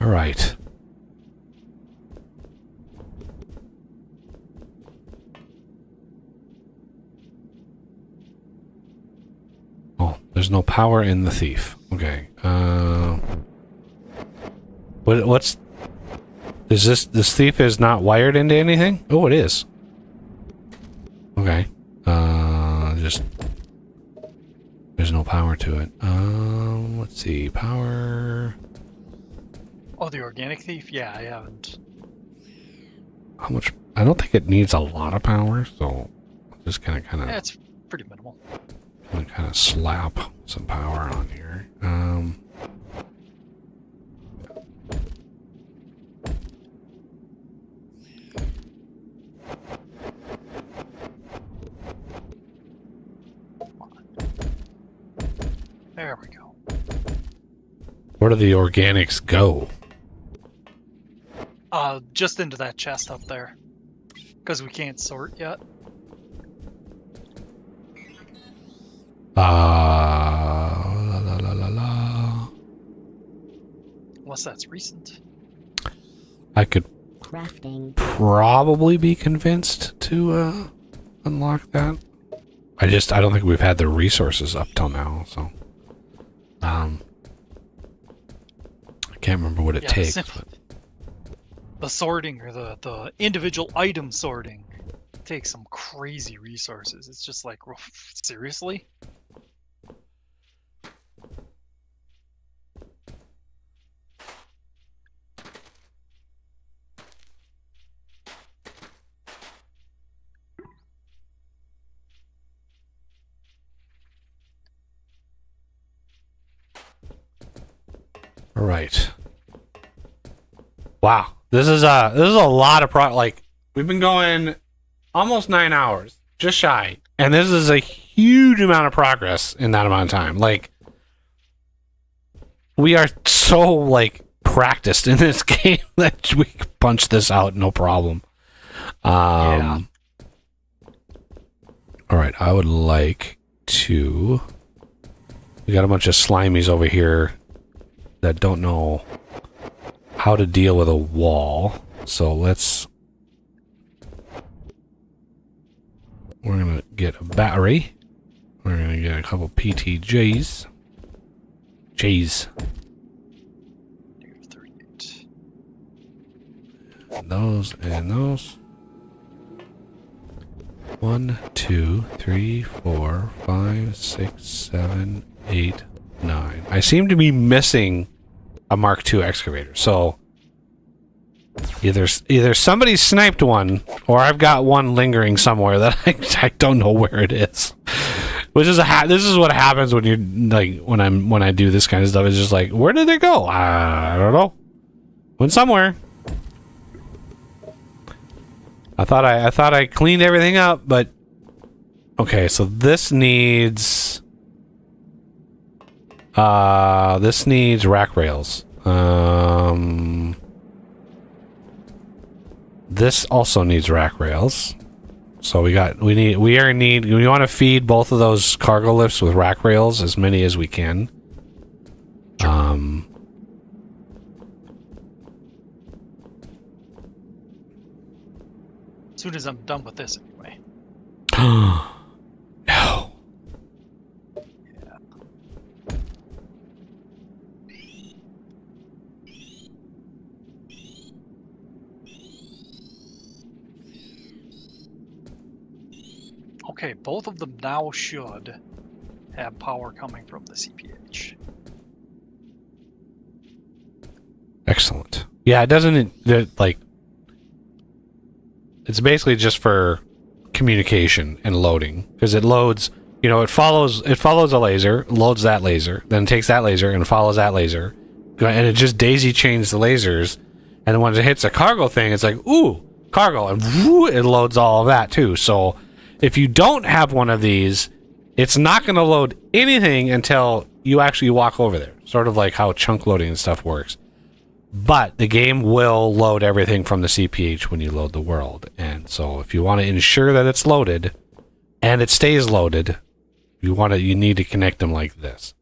All right. Oh, there's no power in the thief. Okay. What's... Is this thief is not wired into anything? Oh, it is. Okay. Just... There's no power to it. Let's see. Power... Oh, the organic thief? Yeah, I haven't how much. I don't think it needs a lot of power, so I'm just gonna kind Yeah, of it's pretty minimal. slap some power on here. There we go. Where do the organics go? Just into that chest up there. Because we can't sort yet. La la la la la. Unless that's recent. I could Crafting. probably be convinced to unlock that. I don't think we've had the resources up till now, so I can't remember what it Yeah, takes. the sorting or the individual item sorting takes some crazy resources. It's just like, seriously? All right. Wow, this is a lot of like we've been going almost 9 hours, just shy, and this is a huge amount of progress in that amount of time. Like we are so like practiced in this game that we can punch this out no problem. Yeah. All right, I would like to. We got a bunch of slimies over here that don't know how to deal with a wall. So we're gonna get a battery. We're gonna get a couple PTJs. J's. -38. And those and those. 1, 2, 3, 4, 5, 6, 7, 8, 9. I seem to be missing a Mark II excavator. So either somebody sniped one, or I've got one lingering somewhere that I don't know where it is. Which is this is what happens when you're like when I do this kind of stuff. It's just like, where did it go? I don't know. Went somewhere. I thought I cleaned everything up, but okay. So this needs rack rails. This also needs rack rails. So we want to feed both of those cargo lifts with rack rails, as many as we can. As soon as I'm done with this, anyway. No. Okay, both of them now should have power coming from the CPH. Excellent. Yeah, it doesn't like. It's basically just for communication and loading, because it loads. You know, it follows a laser, loads that laser, then takes that laser and follows that laser, and it just daisy chains the lasers. And then when it hits a cargo thing, it's like, ooh, cargo, and whoo, it loads all of that too. So if you don't have one of these, it's not going to load anything until you actually walk over there. Sort of like how chunk loading and stuff works. But the game will load everything from the CPH when you load the world. And so if you want to ensure that it's loaded and it stays loaded, you need to connect them like this.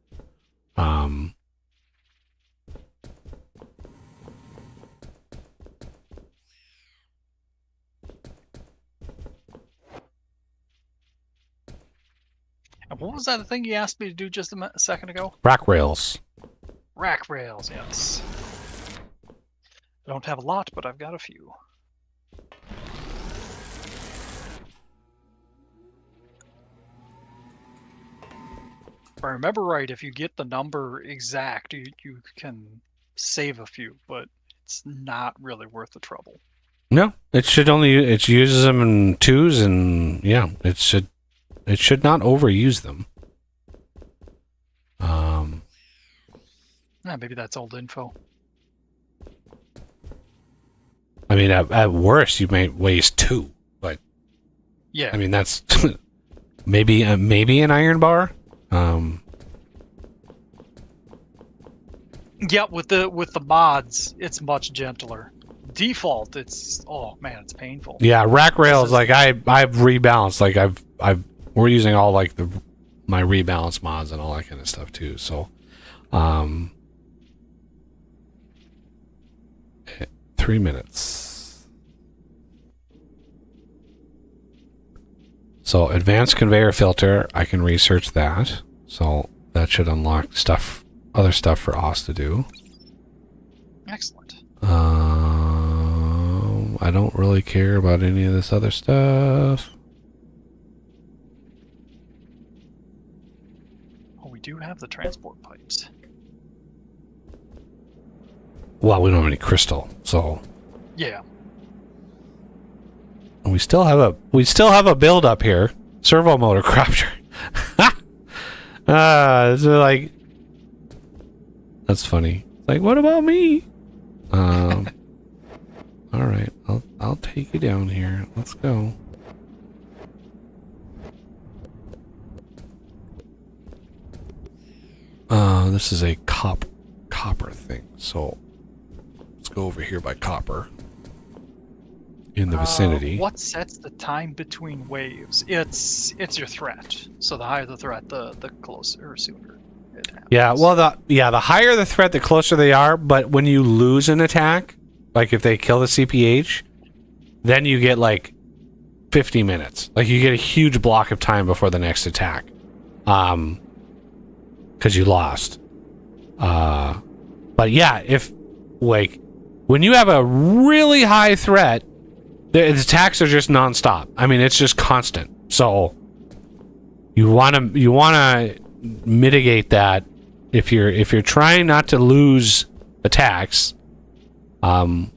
And what was that thing you asked me to do just a second ago? Rack rails. Rack rails, yes. I don't have a lot, but I've got a few. If I remember right, if you get the number exact, you can save a few, but it's not really worth the trouble. No, it uses them in 2s, and yeah, it should not overuse them. Maybe that's old info. I mean, at worst, you may waste 2, but Yeah. I mean that's maybe an iron bar. Yeah, with the mods, it's much gentler. Default, it's it's painful. Yeah, rack rails, like I've rebalanced, like we're using all like my rebalance mods and all that kind of stuff too. So 3 minutes. So advanced conveyor filter, I can research that. So that should unlock other stuff for Oz to do. Excellent. I don't really care about any of this other stuff. Oh, we do have the transport pipes. Well, we don't have any crystal, so Yeah. we still have a build up here. Servo motor crafter. It's like that's funny. It's like, what about me? All right, I'll take you down here. Let's go. This is a copper thing. So let's go over here by copper. In the vicinity. What sets the time between waves? It's your threat. So the higher the threat, the closer or sooner it happens. Yeah, well, the higher the threat, the closer they are. But when you lose an attack, like if they kill the CPH, then you get like 50 minutes. Like you get a huge block of time before the next attack, because you lost. But yeah, if like when you have a really high threat, the attacks are just nonstop. I mean, it's just constant. So you want to mitigate that if you're trying not to lose attacks. You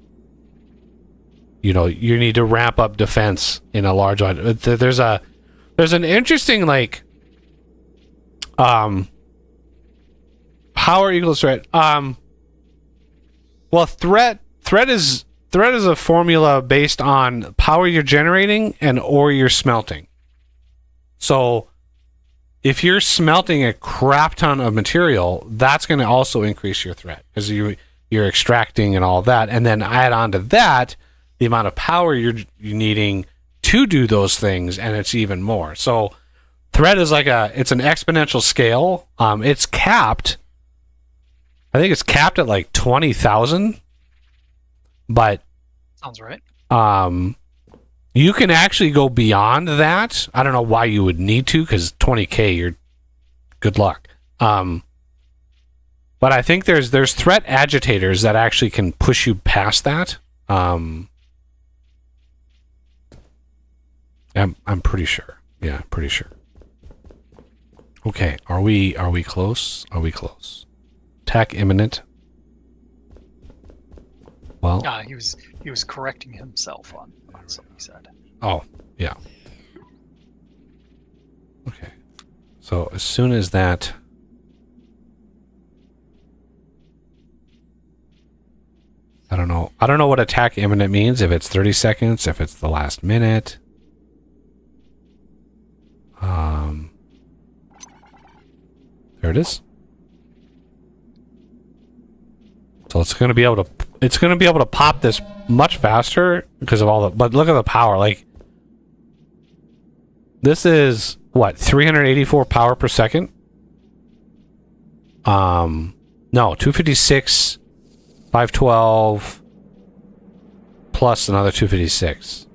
need to ramp up defense in a large one. There's an interesting like power equals threat. Well, threat is a formula based on power you're generating and ore you're smelting. So if you're smelting a crap ton of material, that's going to also increase your threat because you're extracting and all that. And then add on to that the amount of power you're needing to do those things, and it's even more. So threat is it's an exponential scale. It's capped. I think it's capped at like 20,000. But sounds right. You can actually go beyond that. I don't know why you would need to, because 20k, you're good luck. But I think there's threat agitators that actually can push you past that. I'm pretty sure. Yeah, pretty sure. Okay, are we close? Are we close? Attack imminent. Well, he was correcting himself on something he said. Oh, yeah. Okay. So as soon as that I don't know what attack imminent means, if it's 30 seconds, if it's the last minute. There it is. So it's going to be able to pop this much faster because of all the, but look at the power. Like this is what, 384 power per second? No, 256, 512 plus another 256.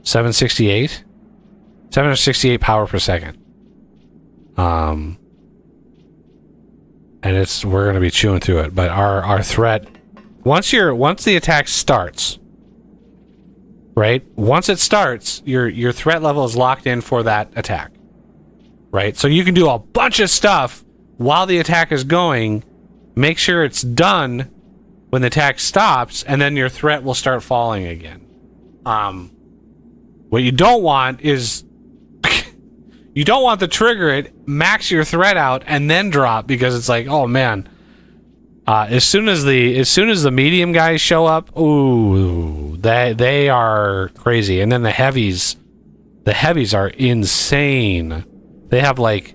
768 power per second. And we're going to be chewing through it, but our threat, once the attack starts, right? Once it starts, your threat level is locked in for that attack, right? So you can do a bunch of stuff while the attack is going, make sure it's done when the attack stops, and then your threat will start falling again. What you don't want is you don't want to trigger it, max your threat out, and then drop, because it's like, oh man. As soon as the medium guys show up, ooh, they are crazy. And then the heavies are insane. They have like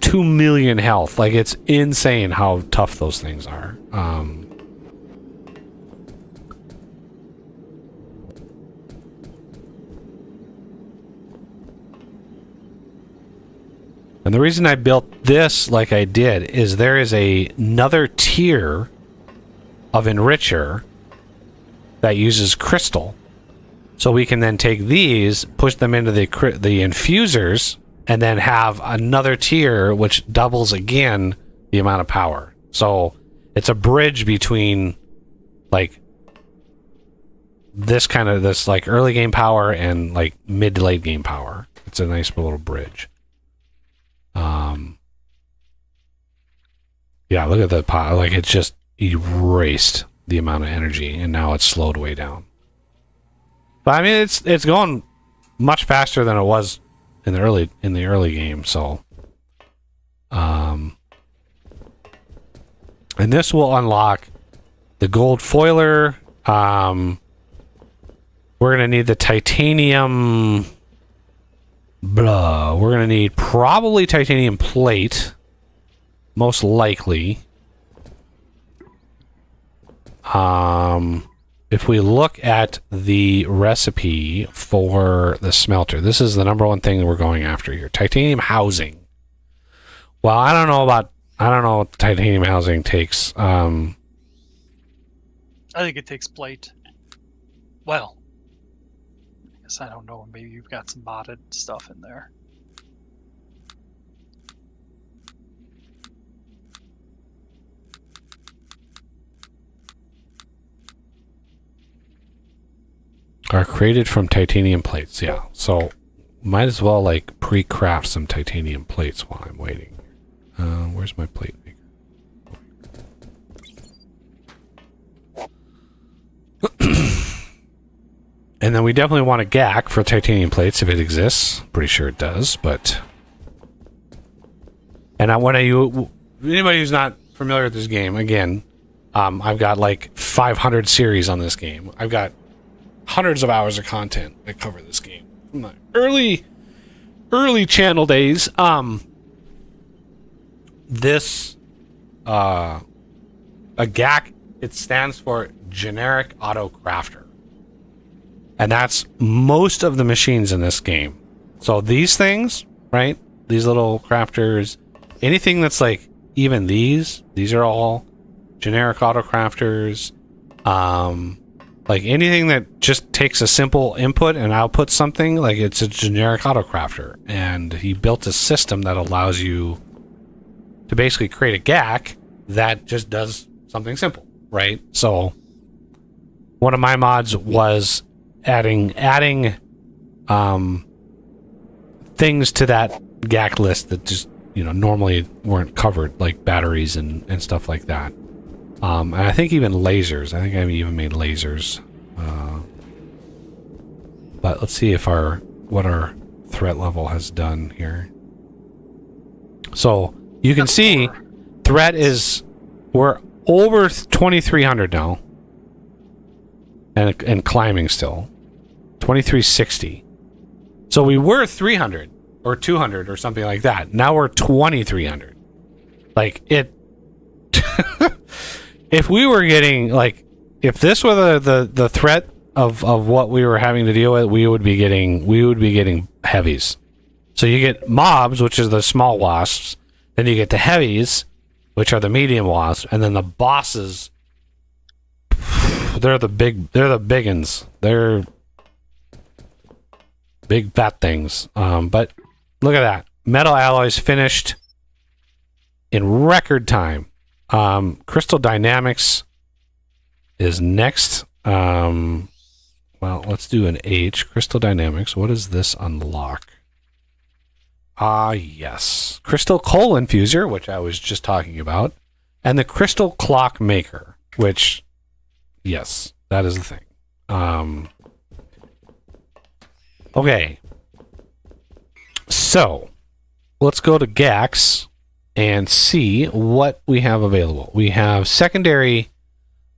2 million health. Like, it's insane how tough those things are. And the reason I built this like I did is there is another tier of enricher that uses crystal. So we can then take these, push them into the infusers, and then have another tier which doubles again the amount of power. So it's a bridge between like this like early game power and like mid to late game power. It's a nice little bridge. Yeah, look at the pot. Like, it's just erased the amount of energy, and now it's slowed way down. But I mean, it's going much faster than it was in the early game. So, and this will unlock the gold foiler. We're gonna need the titanium. We're gonna need probably titanium plate. Most likely. If we look at the recipe for the smelter, this is the number one thing that we're going after here. Titanium housing. Well, I don't know what titanium housing takes. I think it takes plate. Well, I guess I don't know. Maybe you've got some modded stuff in there. Are created from titanium plates, yeah. So might as well like pre-craft some titanium plates while I'm waiting. Where's my plate maker? And then we definitely want a GAC for titanium plates if it exists. Pretty sure it does, but and anybody who's not familiar with this game, again, I've got like 500 series on this game. I've got hundreds of hours of content that cover this game from the early channel days. This a GAC, it stands for generic auto crafter, and that's most of the machines in this game. So these things, right, these little crafters, anything that's like, even these are all generic auto crafters. Like anything that just takes a simple input and outputs something, like it's a generic autocrafter. And he built a system that allows you to basically create a GAC that just does something simple, right? So one of my mods was adding things to that GAC list that just, normally weren't covered, like batteries and stuff like that. And I think even lasers. I think I even made lasers. But let's see if what our threat level has done here. So you can see threat we're over 2,300 now, and climbing still. 2,360. So we were 300 or 200 or something like that. Now we're 2,300. Like it. If we were getting, like, if this were the threat of what we were having to deal with, we would be getting heavies. So you get mobs, which is the small wasps, then you get the heavies, which are the medium wasps, and then the bosses, they're the biggins. They're big fat things. But look at that. Metal alloys finished in record time. Crystal Dynamics is next. Well, let's do an H. Crystal Dynamics. What does this unlock? Yes. Crystal Coal Infuser, which I was just talking about. And the Crystal Clock Maker, which, yes, that is the thing. Okay. So, let's go to GAX and see what we have available. We have secondary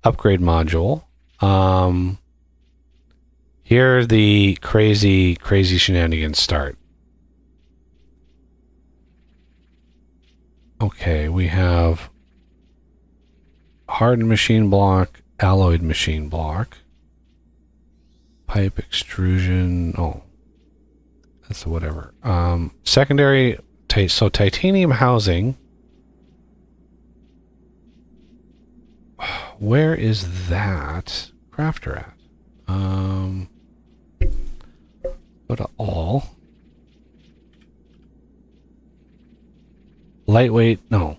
upgrade module. Here the crazy shenanigans start. Okay, we have hardened machine block, alloyed machine block, pipe extrusion. Oh, that's whatever. Secondary, so titanium housing. Where is that crafter at? Go to all. Lightweight, no.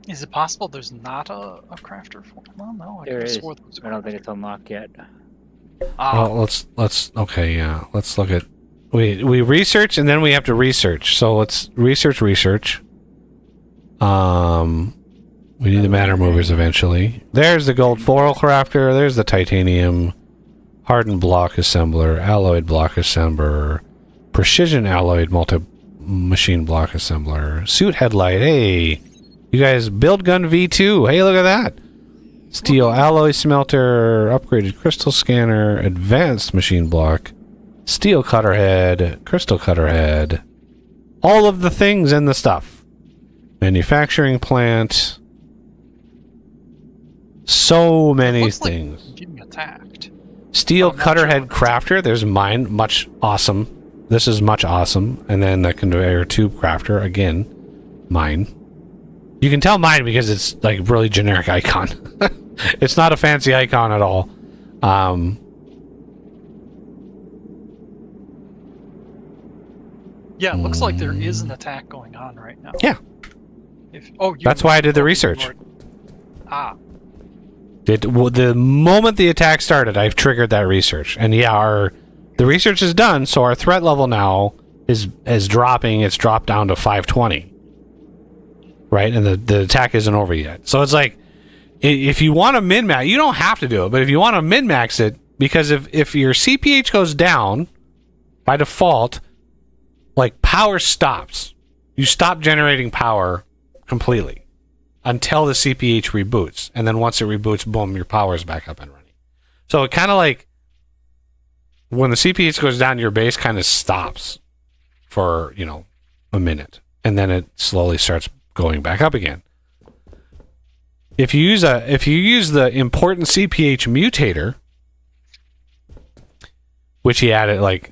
Is it possible there's not a crafter for? Well, no, I There could have is. swore there was a I don't think crafter. it's unlocked yet. Ah, Well, let's okay, yeah. Let's look at we research and then we have to research. So let's research. We need the matter movers eventually. There's the gold foil crafter, there's the titanium hardened block assembler, alloyed block assembler, precision alloyed multi-machine block assembler, suit headlight. Hey, you guys build gun V2. Hey, look at that. Steel alloy smelter, upgraded crystal scanner, advanced machine block, steel cutter head, crystal cutter head. All of the things in the stuff. Manufacturing plant. So many looks like things. getting attacked. Steel I'm not cutter sure head what- crafter. There's mine. Much awesome. This is much awesome. And then the conveyor tube crafter. Again, mine. You can tell mine because it's like really generic icon. It's not a fancy icon at all. Yeah, it looks like there is an attack going on right now. Yeah. You That's why I did the research. Ah, The moment the attack started, I've triggered that research. And yeah, the research is done, so our threat level now is dropping. It's dropped down to 520. Right? And the attack isn't over yet. So it's like, if you want to min-max, you don't have to do it, but if you want to min-max it, because if your CPH goes down, by default, like power stops. You stop generating power completely until the CPH reboots. And then once it reboots, boom, your power is back up and running. So it kind of like, when the CPH goes down, your base kind of stops for, a minute. And then it slowly starts going back up again. If you use the important CPH mutator, which he added, like,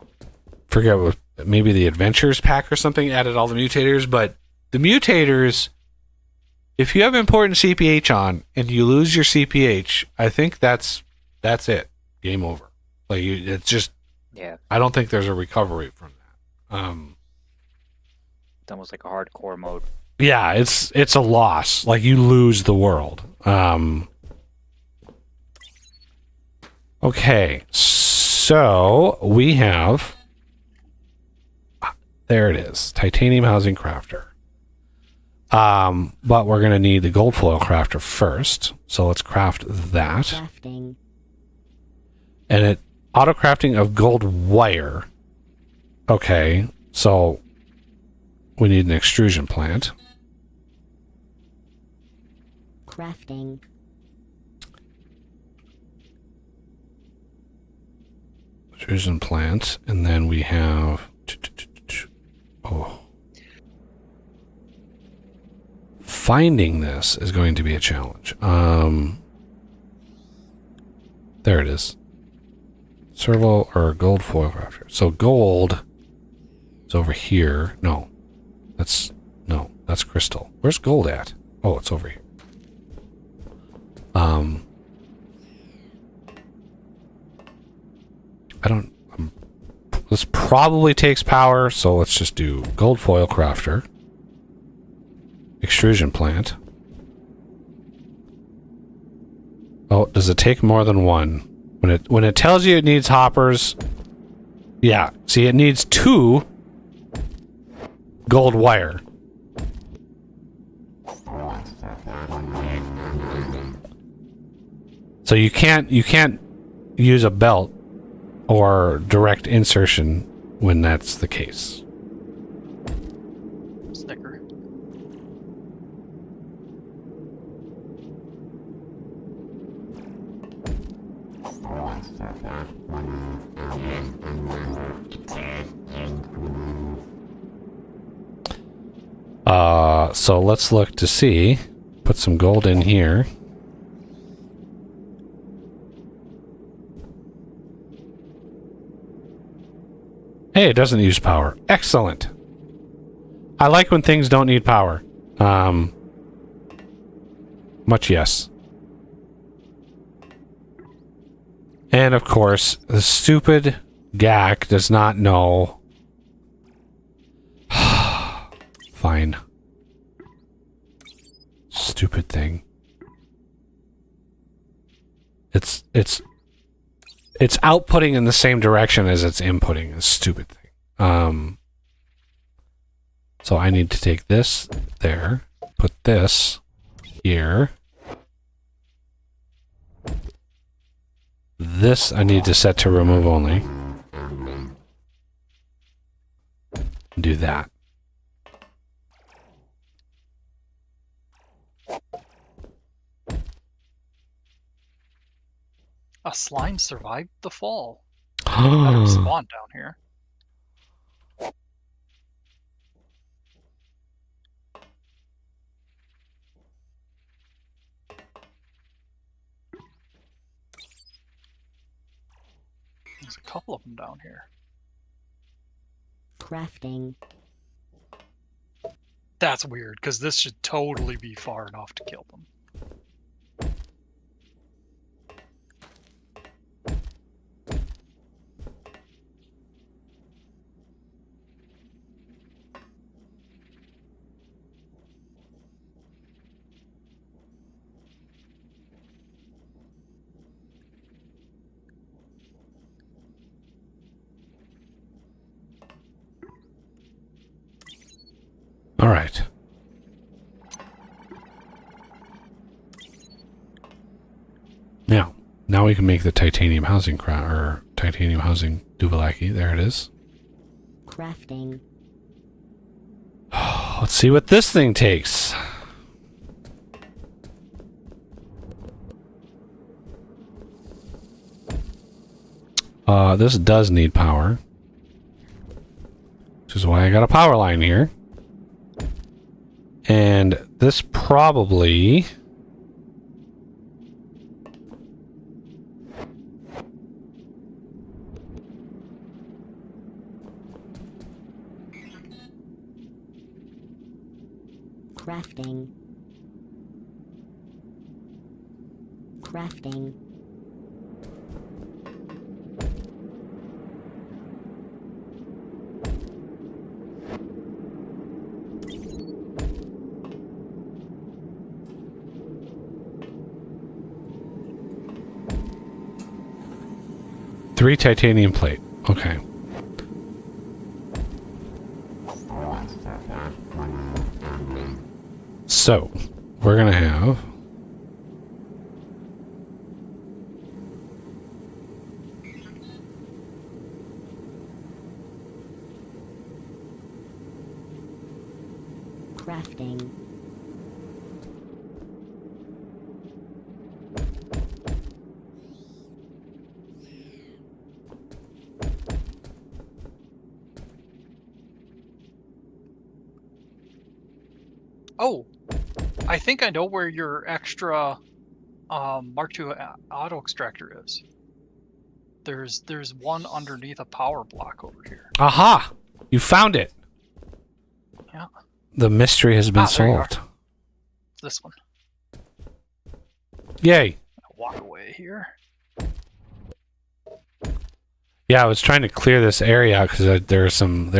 forget what, maybe the Adventures pack or something added all the mutators, but the mutators, if you have important CPH on and you lose your CPH, I think that's it. Game over. Like it's just, Yeah, I don't think there's a recovery from that. it's almost like a hardcore mode. Yeah, it's a loss. Like you lose the world. Okay, so we have, there it is, titanium housing crafter. But we're gonna need the gold foil crafter first. So let's craft that. Crafting. And it auto crafting of gold wire. Okay, so we need an extrusion plant. Crafting. Extrusion plant, and then we have finding this is going to be a challenge. There it is. Servo or gold foil crafter. So gold is over here. No, that's crystal. Where's gold at? Oh, it's over here. This probably takes power, so let's just do gold foil crafter. Extrusion plant. Oh, does it take more than one? When it tells you it needs hoppers, yeah. See, it needs 2 gold wire. So you can't use a belt or direct insertion when that's the case. Snicker. So let's look to see. Put some gold in here. Hey, it doesn't use power. Excellent. I like when things don't need power. Much yes. And of course, the stupid GAC does not know. Fine. Stupid thing. It's outputting in the same direction as it's inputting. A stupid thing. So I need to take this there, put this here. This I need to set to remove only. Do that. A slime survived the fall. That was spawned down here. There's a couple of them down here. Crafting. That's weird, because this should totally be far enough to kill them. All right. Now we can make the titanium housing or titanium housing Duvalaki. There it is. Crafting. Let's see what this thing takes. This does need power, which is why I got a power line here. And this probably... Crafting. Crafting. Three titanium plate. Okay. So, we're gonna have... Crafting. Oh, I think I know where your extra Mark II auto extractor is. There's one underneath a power block over here. Aha! You found it! Yeah. The mystery has been There you are. solved. This one. Yay! I'll walk away here. Yeah, I was trying to clear this area out because there were some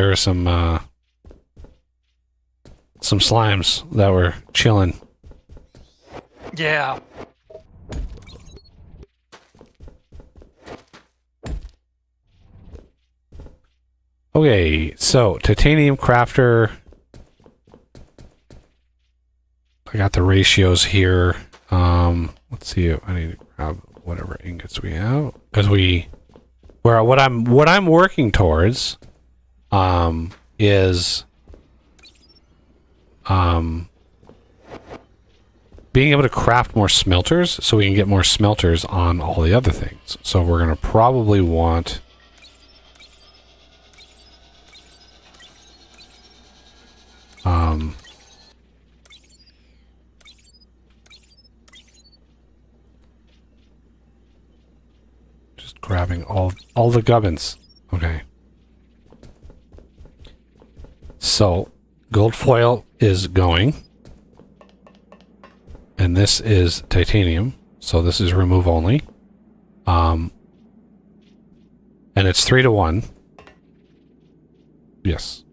slimes that were chilling. Yeah. Okay, so titanium crafter. I got the ratios here. Let's see. I need to grab whatever ingots we have, because what I'm working towards is being able to craft more smelters so we can get more smelters on all the other things. So we're going to probably want just grabbing all the gubbins. Okay. So gold foil is going. And this is titanium, so this is remove only. And it's 3-to-1. Yes.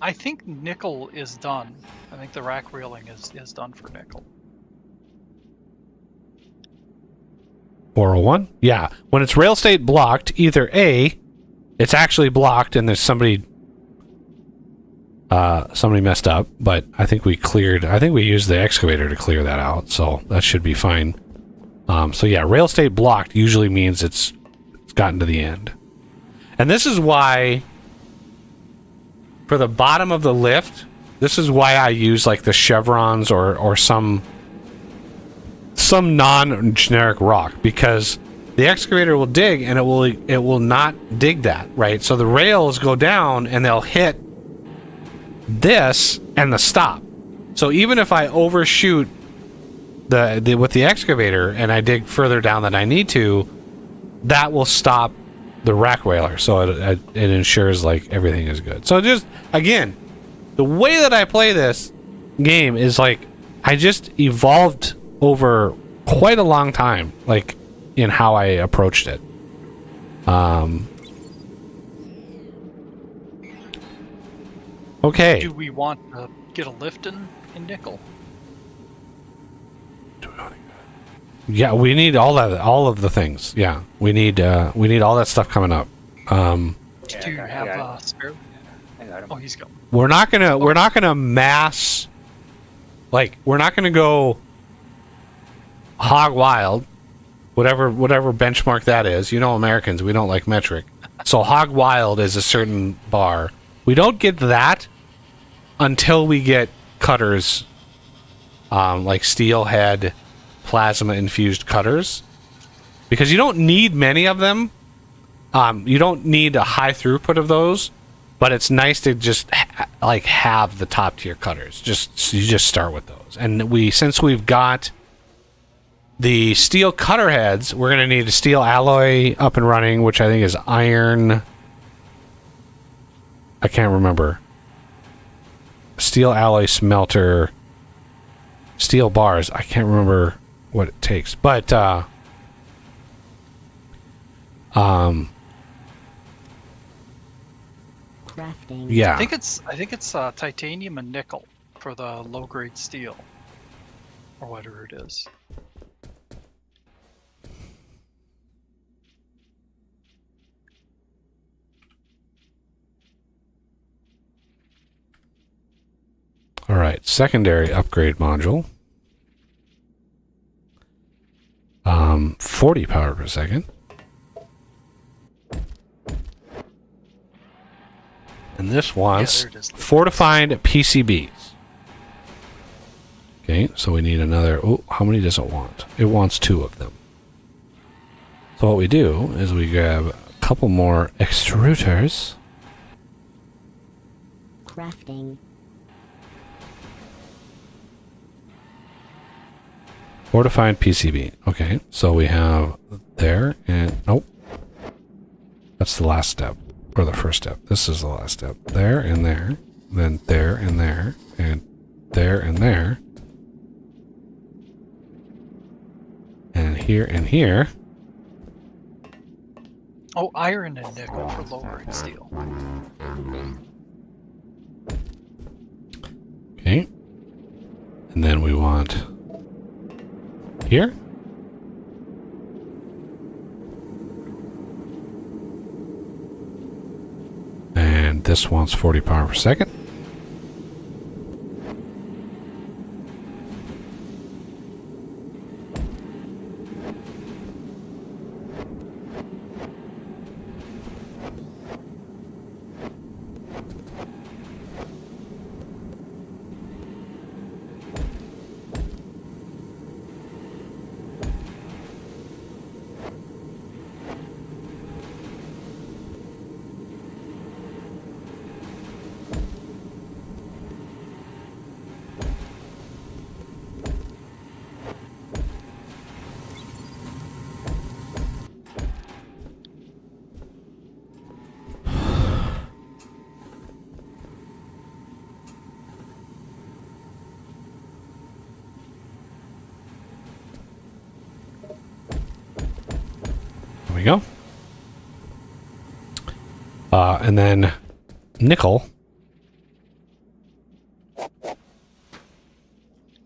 I think nickel is done. I think the rack railing is done for nickel. 401. Yeah. When it's rail state blocked, either A, it's actually blocked and there's somebody messed up, but I think we used the excavator to clear that out, so that should be fine. So yeah, rail state blocked usually means it's gotten to the end. And this is why for the bottom of the lift, this is why I use like the chevrons or some non-generic rock, because the excavator will dig and it will not dig that, right? So the rails go down and they'll hit this and the stop. So even if I overshoot with the excavator and I dig further down than I need to, that will stop the rack railer. So it ensures like everything is good. So just again, the way that I play this game is like I just evolved over quite a long time, like in how I approached it. Okay. Do we want to get a lift in nickel? Yeah, we need all of the things. Yeah, we need all that stuff coming up. Do you have spare? I got him. Oh, he's gone. We're not gonna mass, like we're not gonna go hog wild, whatever benchmark that is. You know, Americans, we don't like metric. So hog wild is a certain bar. We don't get that until we get cutters, like steelhead, plasma infused cutters, because you don't need many of them. You don't need a high throughput of those, but it's nice to just have the top tier cutters. You just start with those. And since we've got the steel cutter heads, we're going to need a steel alloy up and running, which I think is iron. I can't remember. Steel alloy smelter, steel bars. I can't remember what it takes, but Crafting. yeah. I think it's titanium and nickel for the low grade steel, or whatever it is. All right, secondary upgrade module. 40 power per second. And this wants there it is. fortified PCBs. Okay, so we need another. Oh, how many does it want? It wants 2 of them. So what we do is we grab a couple more extruders. Crafting. Fortified PCB. Okay, so we have there and nope. That's the last step, or the first step. This is the last step. There and there, then there and there, and there and there, and here and here. Oh, iron and nickel for low grade steel. Okay, and then we want here. And this wants 40 power per second. go. And then nickel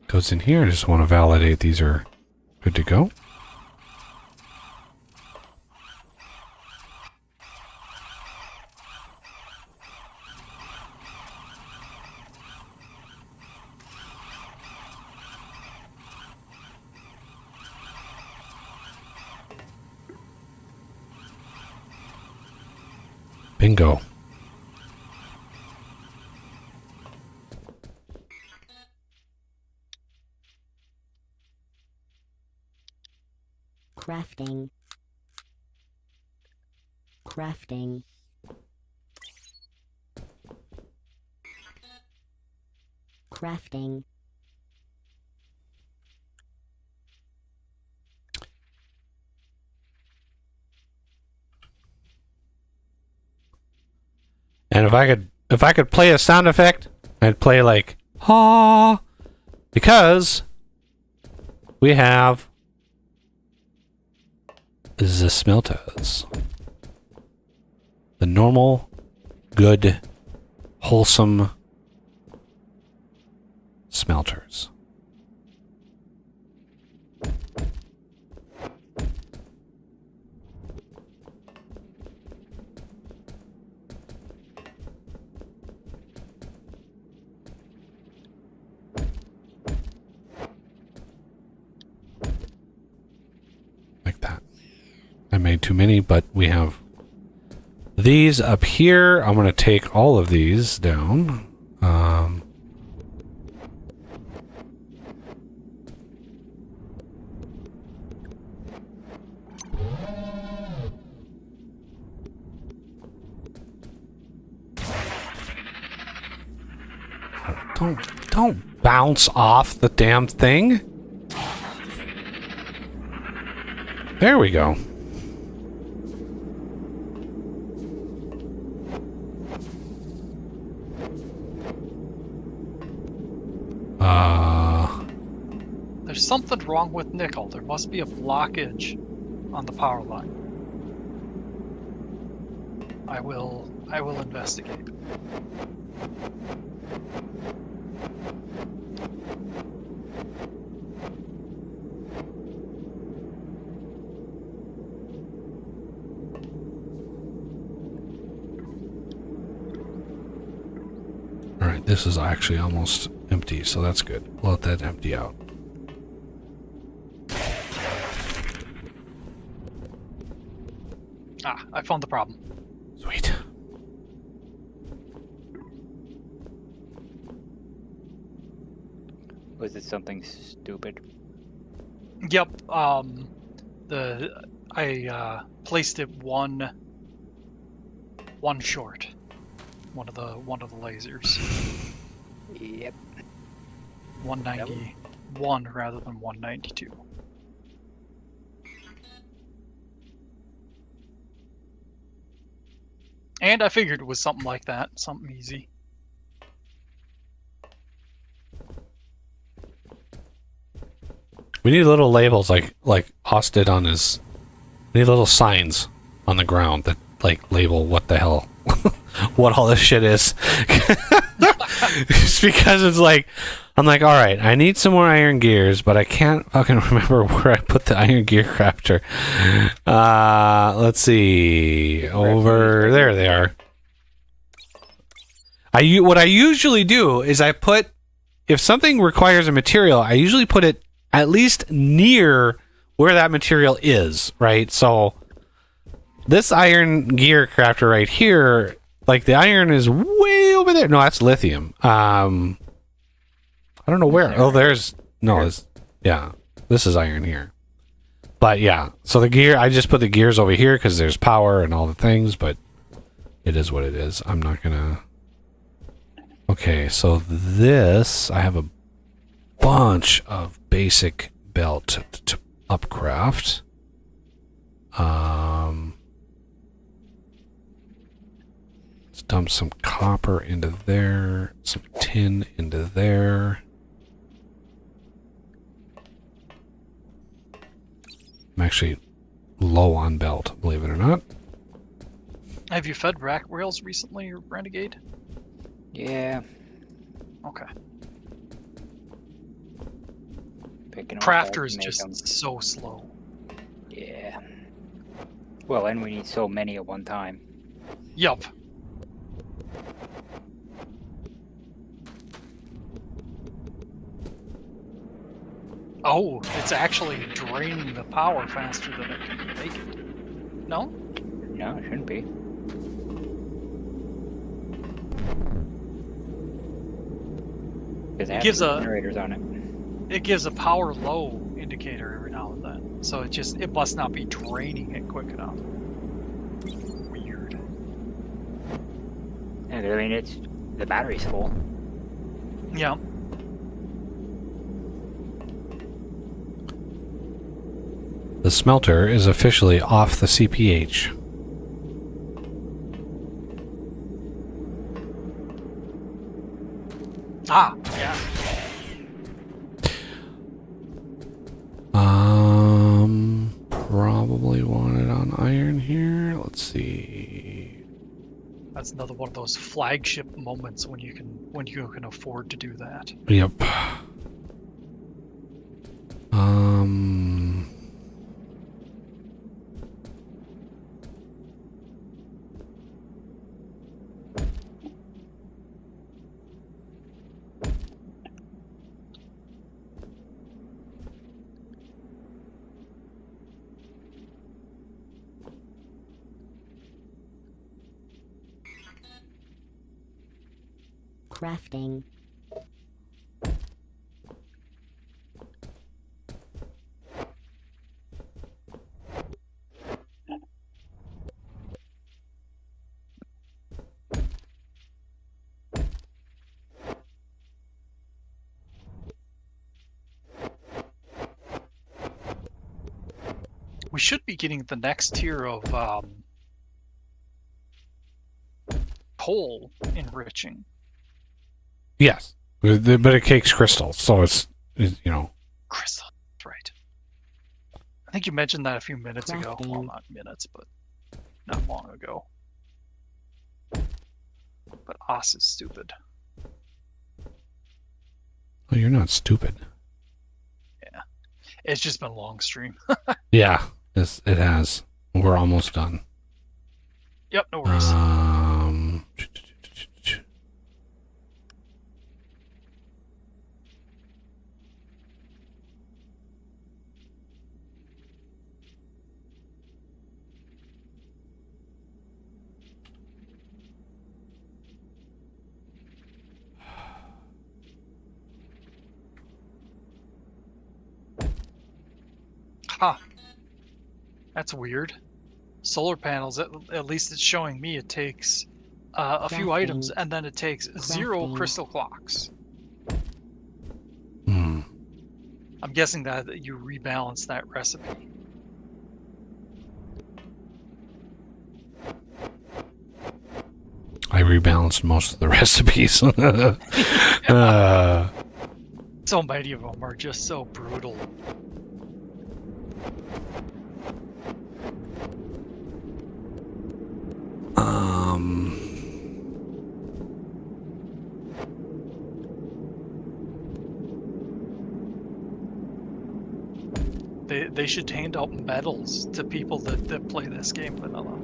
goes in here. I just want to validate these are good to go. Bingo. Crafting. Crafting. Crafting. And if I could play a sound effect, I'd play like ha, because we have the smelters. The normal, good, wholesome smelters. Like that. I made too many, but we have these up here. I'm going to take all of these down. Don't bounce off the damn thing. There we go. There's something wrong with nickel. There must be a blockage on the power line. I will investigate. Alright, this is actually almost empty, so that's good. We'll let that empty out. Ah, I found the problem. Sweet. Was it something stupid? Yep. I placed it one short. One of the lasers. Yep. 191 rather than 192. And I figured it was something like that, something easy. We need little labels like Oz did on his. We need little signs on the ground that like label what the hell, what all this shit is. Just because it's like, I'm like, all right, I need some more iron gears, but I can't fucking remember where I put the iron gear crafter. Let's see, over there they are. What I usually do is I put, if something requires a material, I usually put it at least near where that material is, right? So this iron gear crafter right here, like the iron is way over there. No, that's lithium. I don't know where. Oh, there's no. Yeah, this is iron here. But yeah, so the gear, I just put the gears over here because there's power and all the things. But it is what it is. I'm not gonna. Okay, so this I have a bunch of basic belt to upcraft. Let's dump some copper into there, some tin into there. I'm actually low on belt, believe it or not. Have you fed rack rails recently, Renegade? Yeah, Okay. picking 'em up Crafter as is we make just 'em. so slow. Yeah. Well, and we need so many at one time. Yup. Oh, it's actually draining the power faster than it can make it. No? No, it shouldn't be. 'Cause it has gives two a- generators on it. It gives a power low indicator every now and then. So it must not be draining it quick enough. Weird. Yeah, 'cause I mean, the battery's full. Yeah. The smelter is officially off the CPH. Ah, yeah. Probably want it on iron here. Let's see. That's another one of those flagship moments when you can afford to do that. Yep. Crafting. We should be getting the next tier of coal enriching. Yes, but it takes crystals, so it's you know. Crystal, that's right. I think you mentioned that a few minutes ago. Well, Crafting. not minutes, but not long ago. But Os is stupid. Oh, you're not stupid. It's just been a long stream. Yeah, it has. We're almost done. Yep, no worries. Huh. That's weird. Solar panels, at least it's showing me it takes a few Crafting. items and then it takes 0 Crafting. crystal clocks. Hmm. I'm guessing that you rebalance that recipe. I rebalanced most of the recipes. So many of them are just so brutal. They should hand out medals to people that play this game vanilla.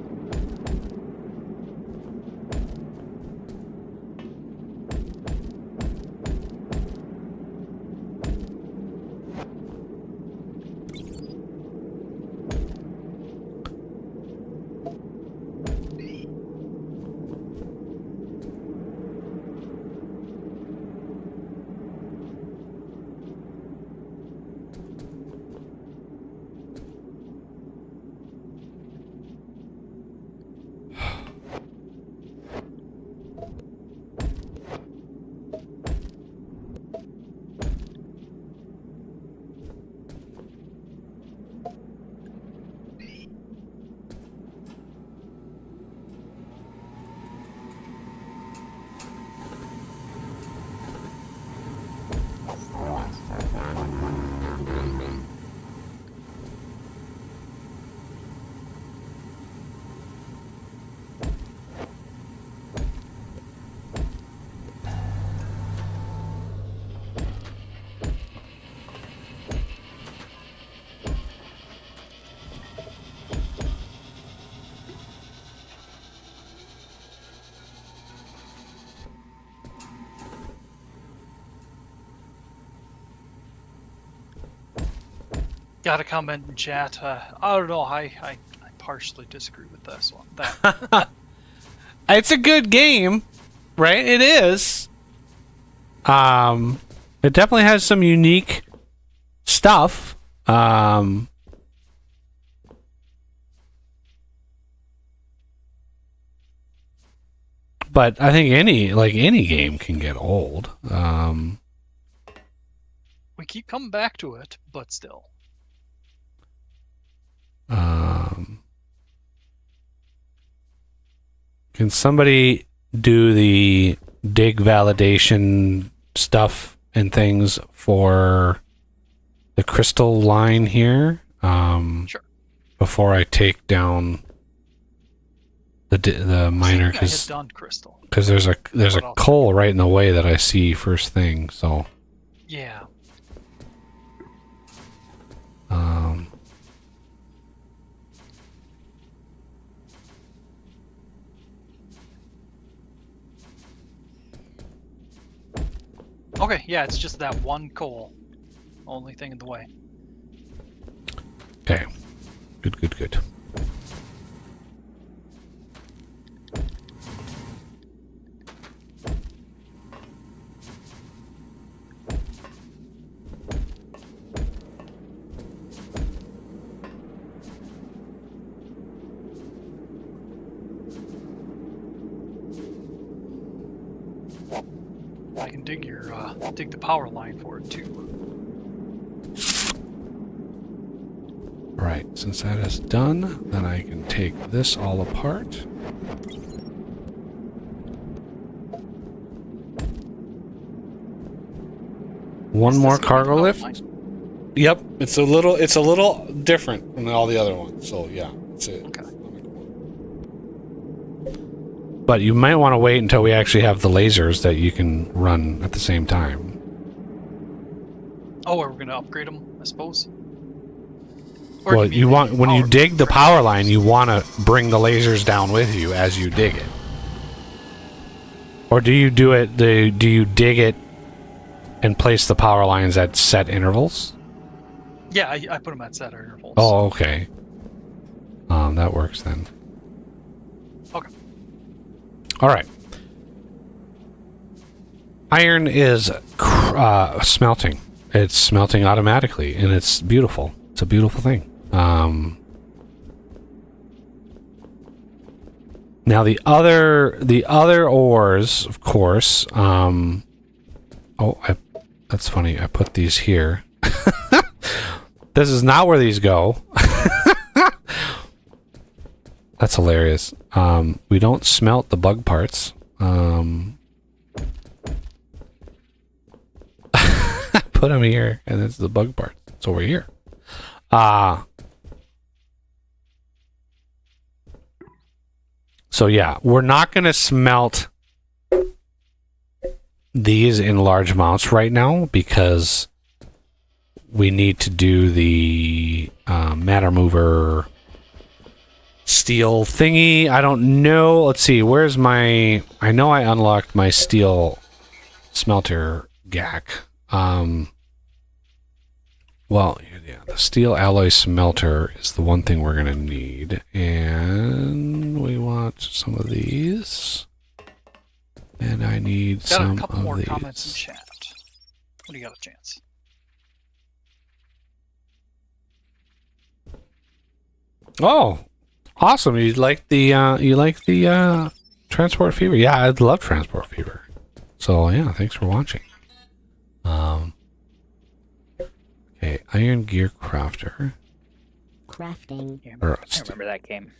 Got a comment in chat. I don't know. I partially disagree with this one. That It's a good game, right? It is. It definitely has some unique stuff. But I think any game can get old. we keep coming back to it, but still. Can somebody do the dig validation stuff and things for the crystal line here? Sure. Before I take down the miner, I had because done crystal. there's a What else? coal right in the way that I see first thing. So Yeah. Okay, yeah, it's just that one coal. Only thing in the way. okay, good. I can dig dig the power line for it too. Right, since that is done, then I can take this all apart. One Is more this gonna be cargo the power lift. line? Yep, it's a little different from all the other ones. So yeah, that's it. Okay. But you might want to wait until we actually have the lasers that you can run at the same time. Oh, are we gonna upgrade them? I suppose. Or Well, do mean you the want when you power dig the line? power line, you want to bring the lasers down with you as you dig it. Or do you do it? Do you dig it and place the power lines at set intervals? Yeah, I put them at set intervals. Oh, okay. That works then. Okay. All right. Iron is smelting. It's smelting automatically, and it's beautiful. It's a beautiful thing. Now the other ores, of course. That's funny. I put these here. This is not where these go. That's hilarious. We don't smelt the bug parts. Put them here, and it's the bug part. It's over here. So yeah, we're not going to smelt these in large amounts right now because we need to do the matter mover steel thingy. I don't know. Let's see. Where's my... I know I unlocked my steel smelter GAC. Well, yeah, the steel alloy smelter is the one thing we're going to need. And we want some of these. And I need Got some a couple of more these. comments in chat. What do you got a chance? Oh, awesome! You like the Transport Fever? Yeah, I love Transport Fever. So yeah, thanks for watching. Okay, Iron Gear Crafter. Crafting. Yeah, Or I remember that game.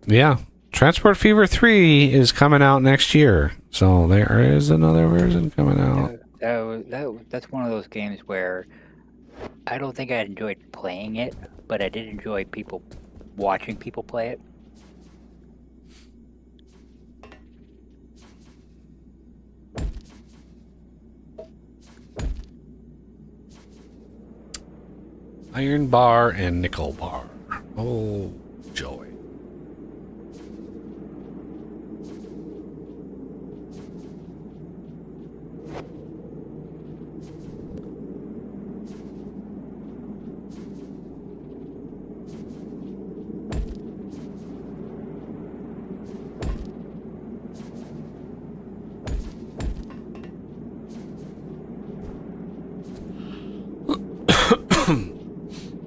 Yeah, Transport Fever 3 is coming out next year. So there is another version coming out. That's one of those games where I don't think I enjoyed playing it, but I did enjoy watching people play it. Iron Bar and Nickel Bar. Oh, joy.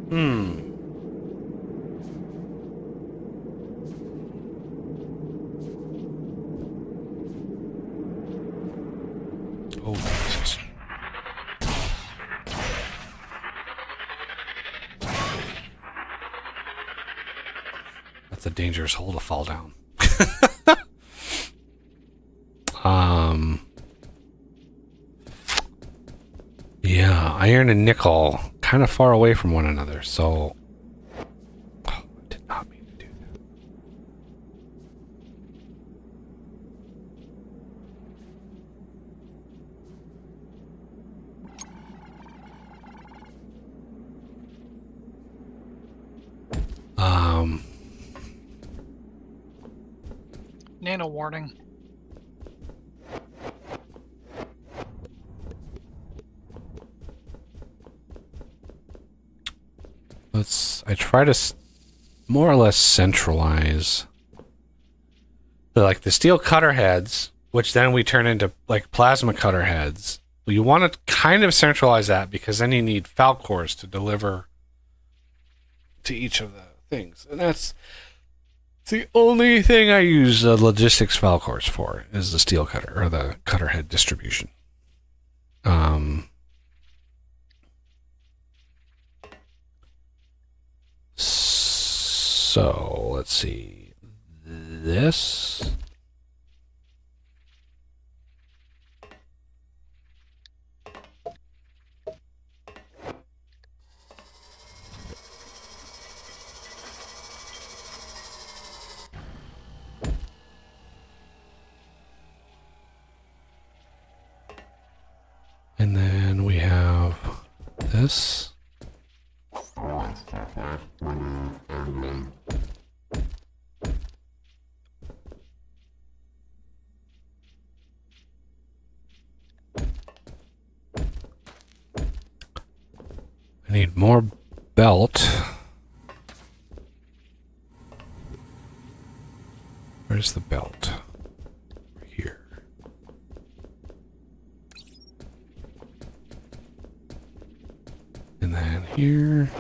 Hmm. Oh, Jesus. That's a dangerous hole to fall down. Yeah, iron and nickel kind of far away from one another, so I did not mean to do that. Nano warning. I try to more or less centralize the steel cutter heads, which then we turn into like plasma cutter heads. Well, you want to kind of centralize that because then you need Falcors to deliver to each of the things, and that's the only thing I use logistics Falcors for is the steel cutter or the cutter head distribution. So let's see this. And then we have this. I need more belt. Where's the belt? Here. And then here.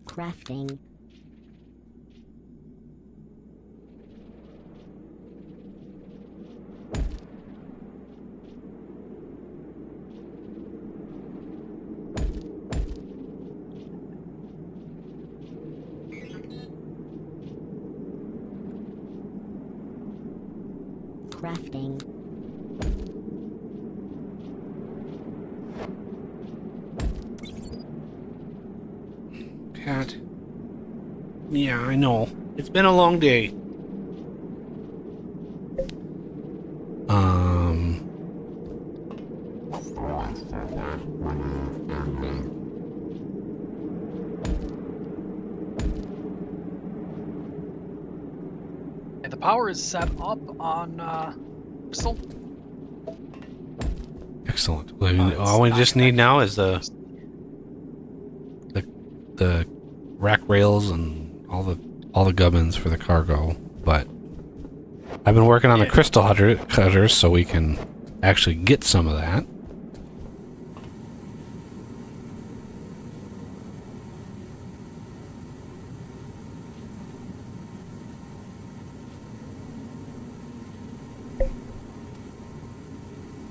Crafting. Crafting. Cat. Yeah, I know. It's been a long day. And the power is set up on Crystal. Excellent. All we just need now is the rack rails and all the gubbins for the cargo. But I've been working on the crystal cutters so we can actually get some of that.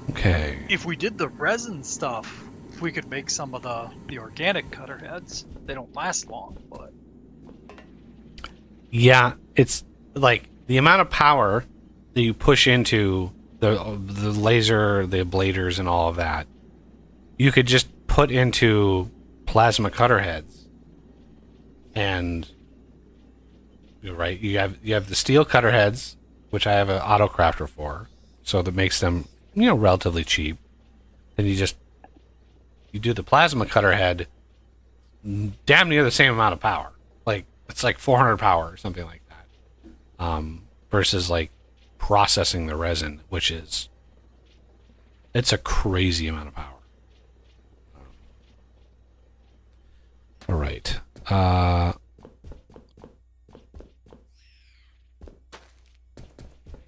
Okay. If we did the resin stuff, we could make some of the organic cutter heads. They don't last long, but Yeah, it's like the amount of power that you push into the laser, the ablators, and all of that. You could just put into plasma cutter heads, and you're right. You have the steel cutter heads, which I have an auto crafter for, so that makes them relatively cheap. Then you do the plasma cutter head, damn near the same amount of power. Like it's like 400 power or something like that. Versus like processing the resin, which it's a crazy amount of power. All right.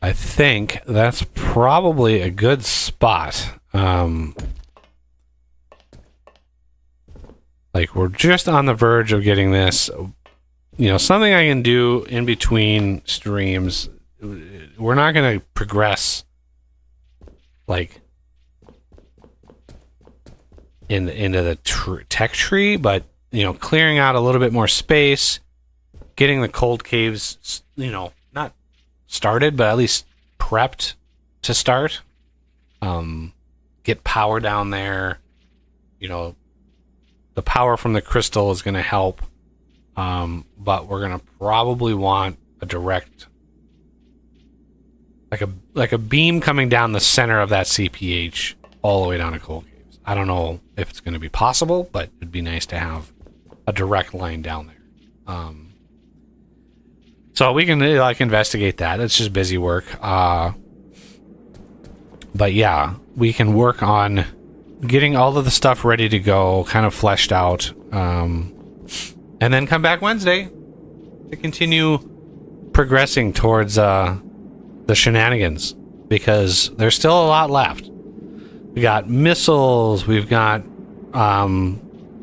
I I think that's probably a good spot. Like, we're just on the verge of getting this. You know, something I can do in between streams. We're not going to progress, like, into the tech tree, but, you know, clearing out a little bit more space, getting the cold caves, you know, not started, but at least prepped to start. Get power down there. You know, the power from the crystal is going to help. But we're going to probably want a direct, like a beam coming down the center of that CPH all the way down to cold caves. I don't know if it's going to be possible, but it'd be nice to have a direct line down there. So we can like investigate that. It's just busy work. But yeah, we can work on getting all of the stuff ready to go, kind of fleshed out, and then come back Wednesday to continue progressing towards the shenanigans, because there's still a lot left. We got missiles, we've got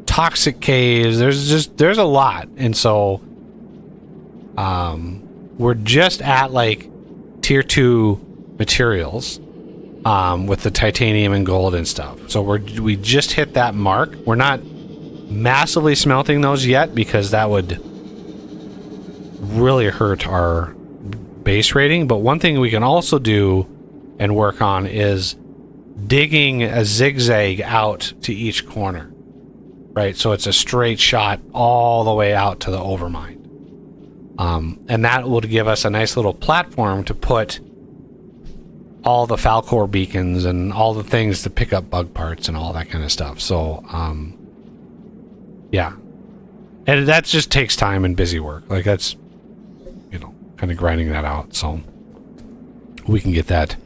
toxic caves, there's a lot, and so we're just at like tier 2 materials with the titanium and gold and stuff. So we just hit that mark. We're not massively smelting those yet because that would really hurt our base rating. But one thing we can also do and work on is digging a zigzag out to each corner, right? So it's a straight shot all the way out to the overmind. And that would give us a nice little platform to put all the Falcor beacons and all the things to pick up bug parts and all that kind of stuff. So, yeah. And that just takes time and busy work. Like, that's, you know, kind of grinding that out. So we can get that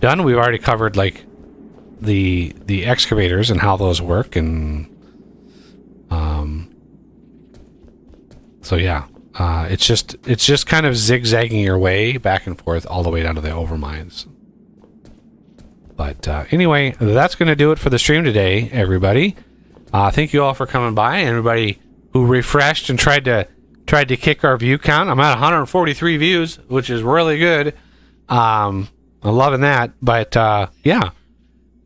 done. We've already covered, like, the excavators and how those work. And, so yeah. It's just kind of zigzagging your way back and forth all the way down to the overmines. But anyway, that's going to do it for the stream today, everybody. Thank you all for coming by. Everybody who refreshed and tried to kick our view count. I'm at 143 views, which is really good. I'm loving that. But yeah,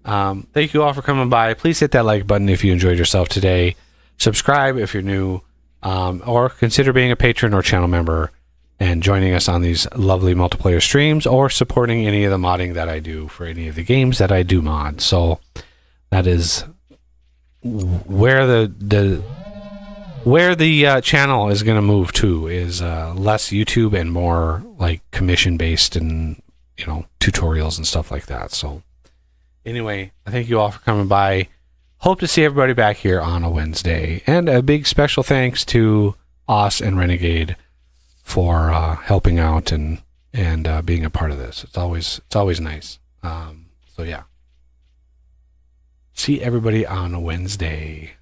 thank you all for coming by. Please hit that like button if you enjoyed yourself today. Subscribe if you're new, or consider being a patron or channel member and joining us on these lovely multiplayer streams, or supporting any of the modding that I do for any of the games that I do mod. So that is where the channel is going to move to, is less YouTube and more like commission based and, you know, tutorials and stuff like that. So anyway, I thank you all for coming by. Hope to see everybody back here on a Wednesday, and a big special thanks to Os and Renegade for helping out and being a part of this. It's always nice. So yeah, see everybody on a Wednesday.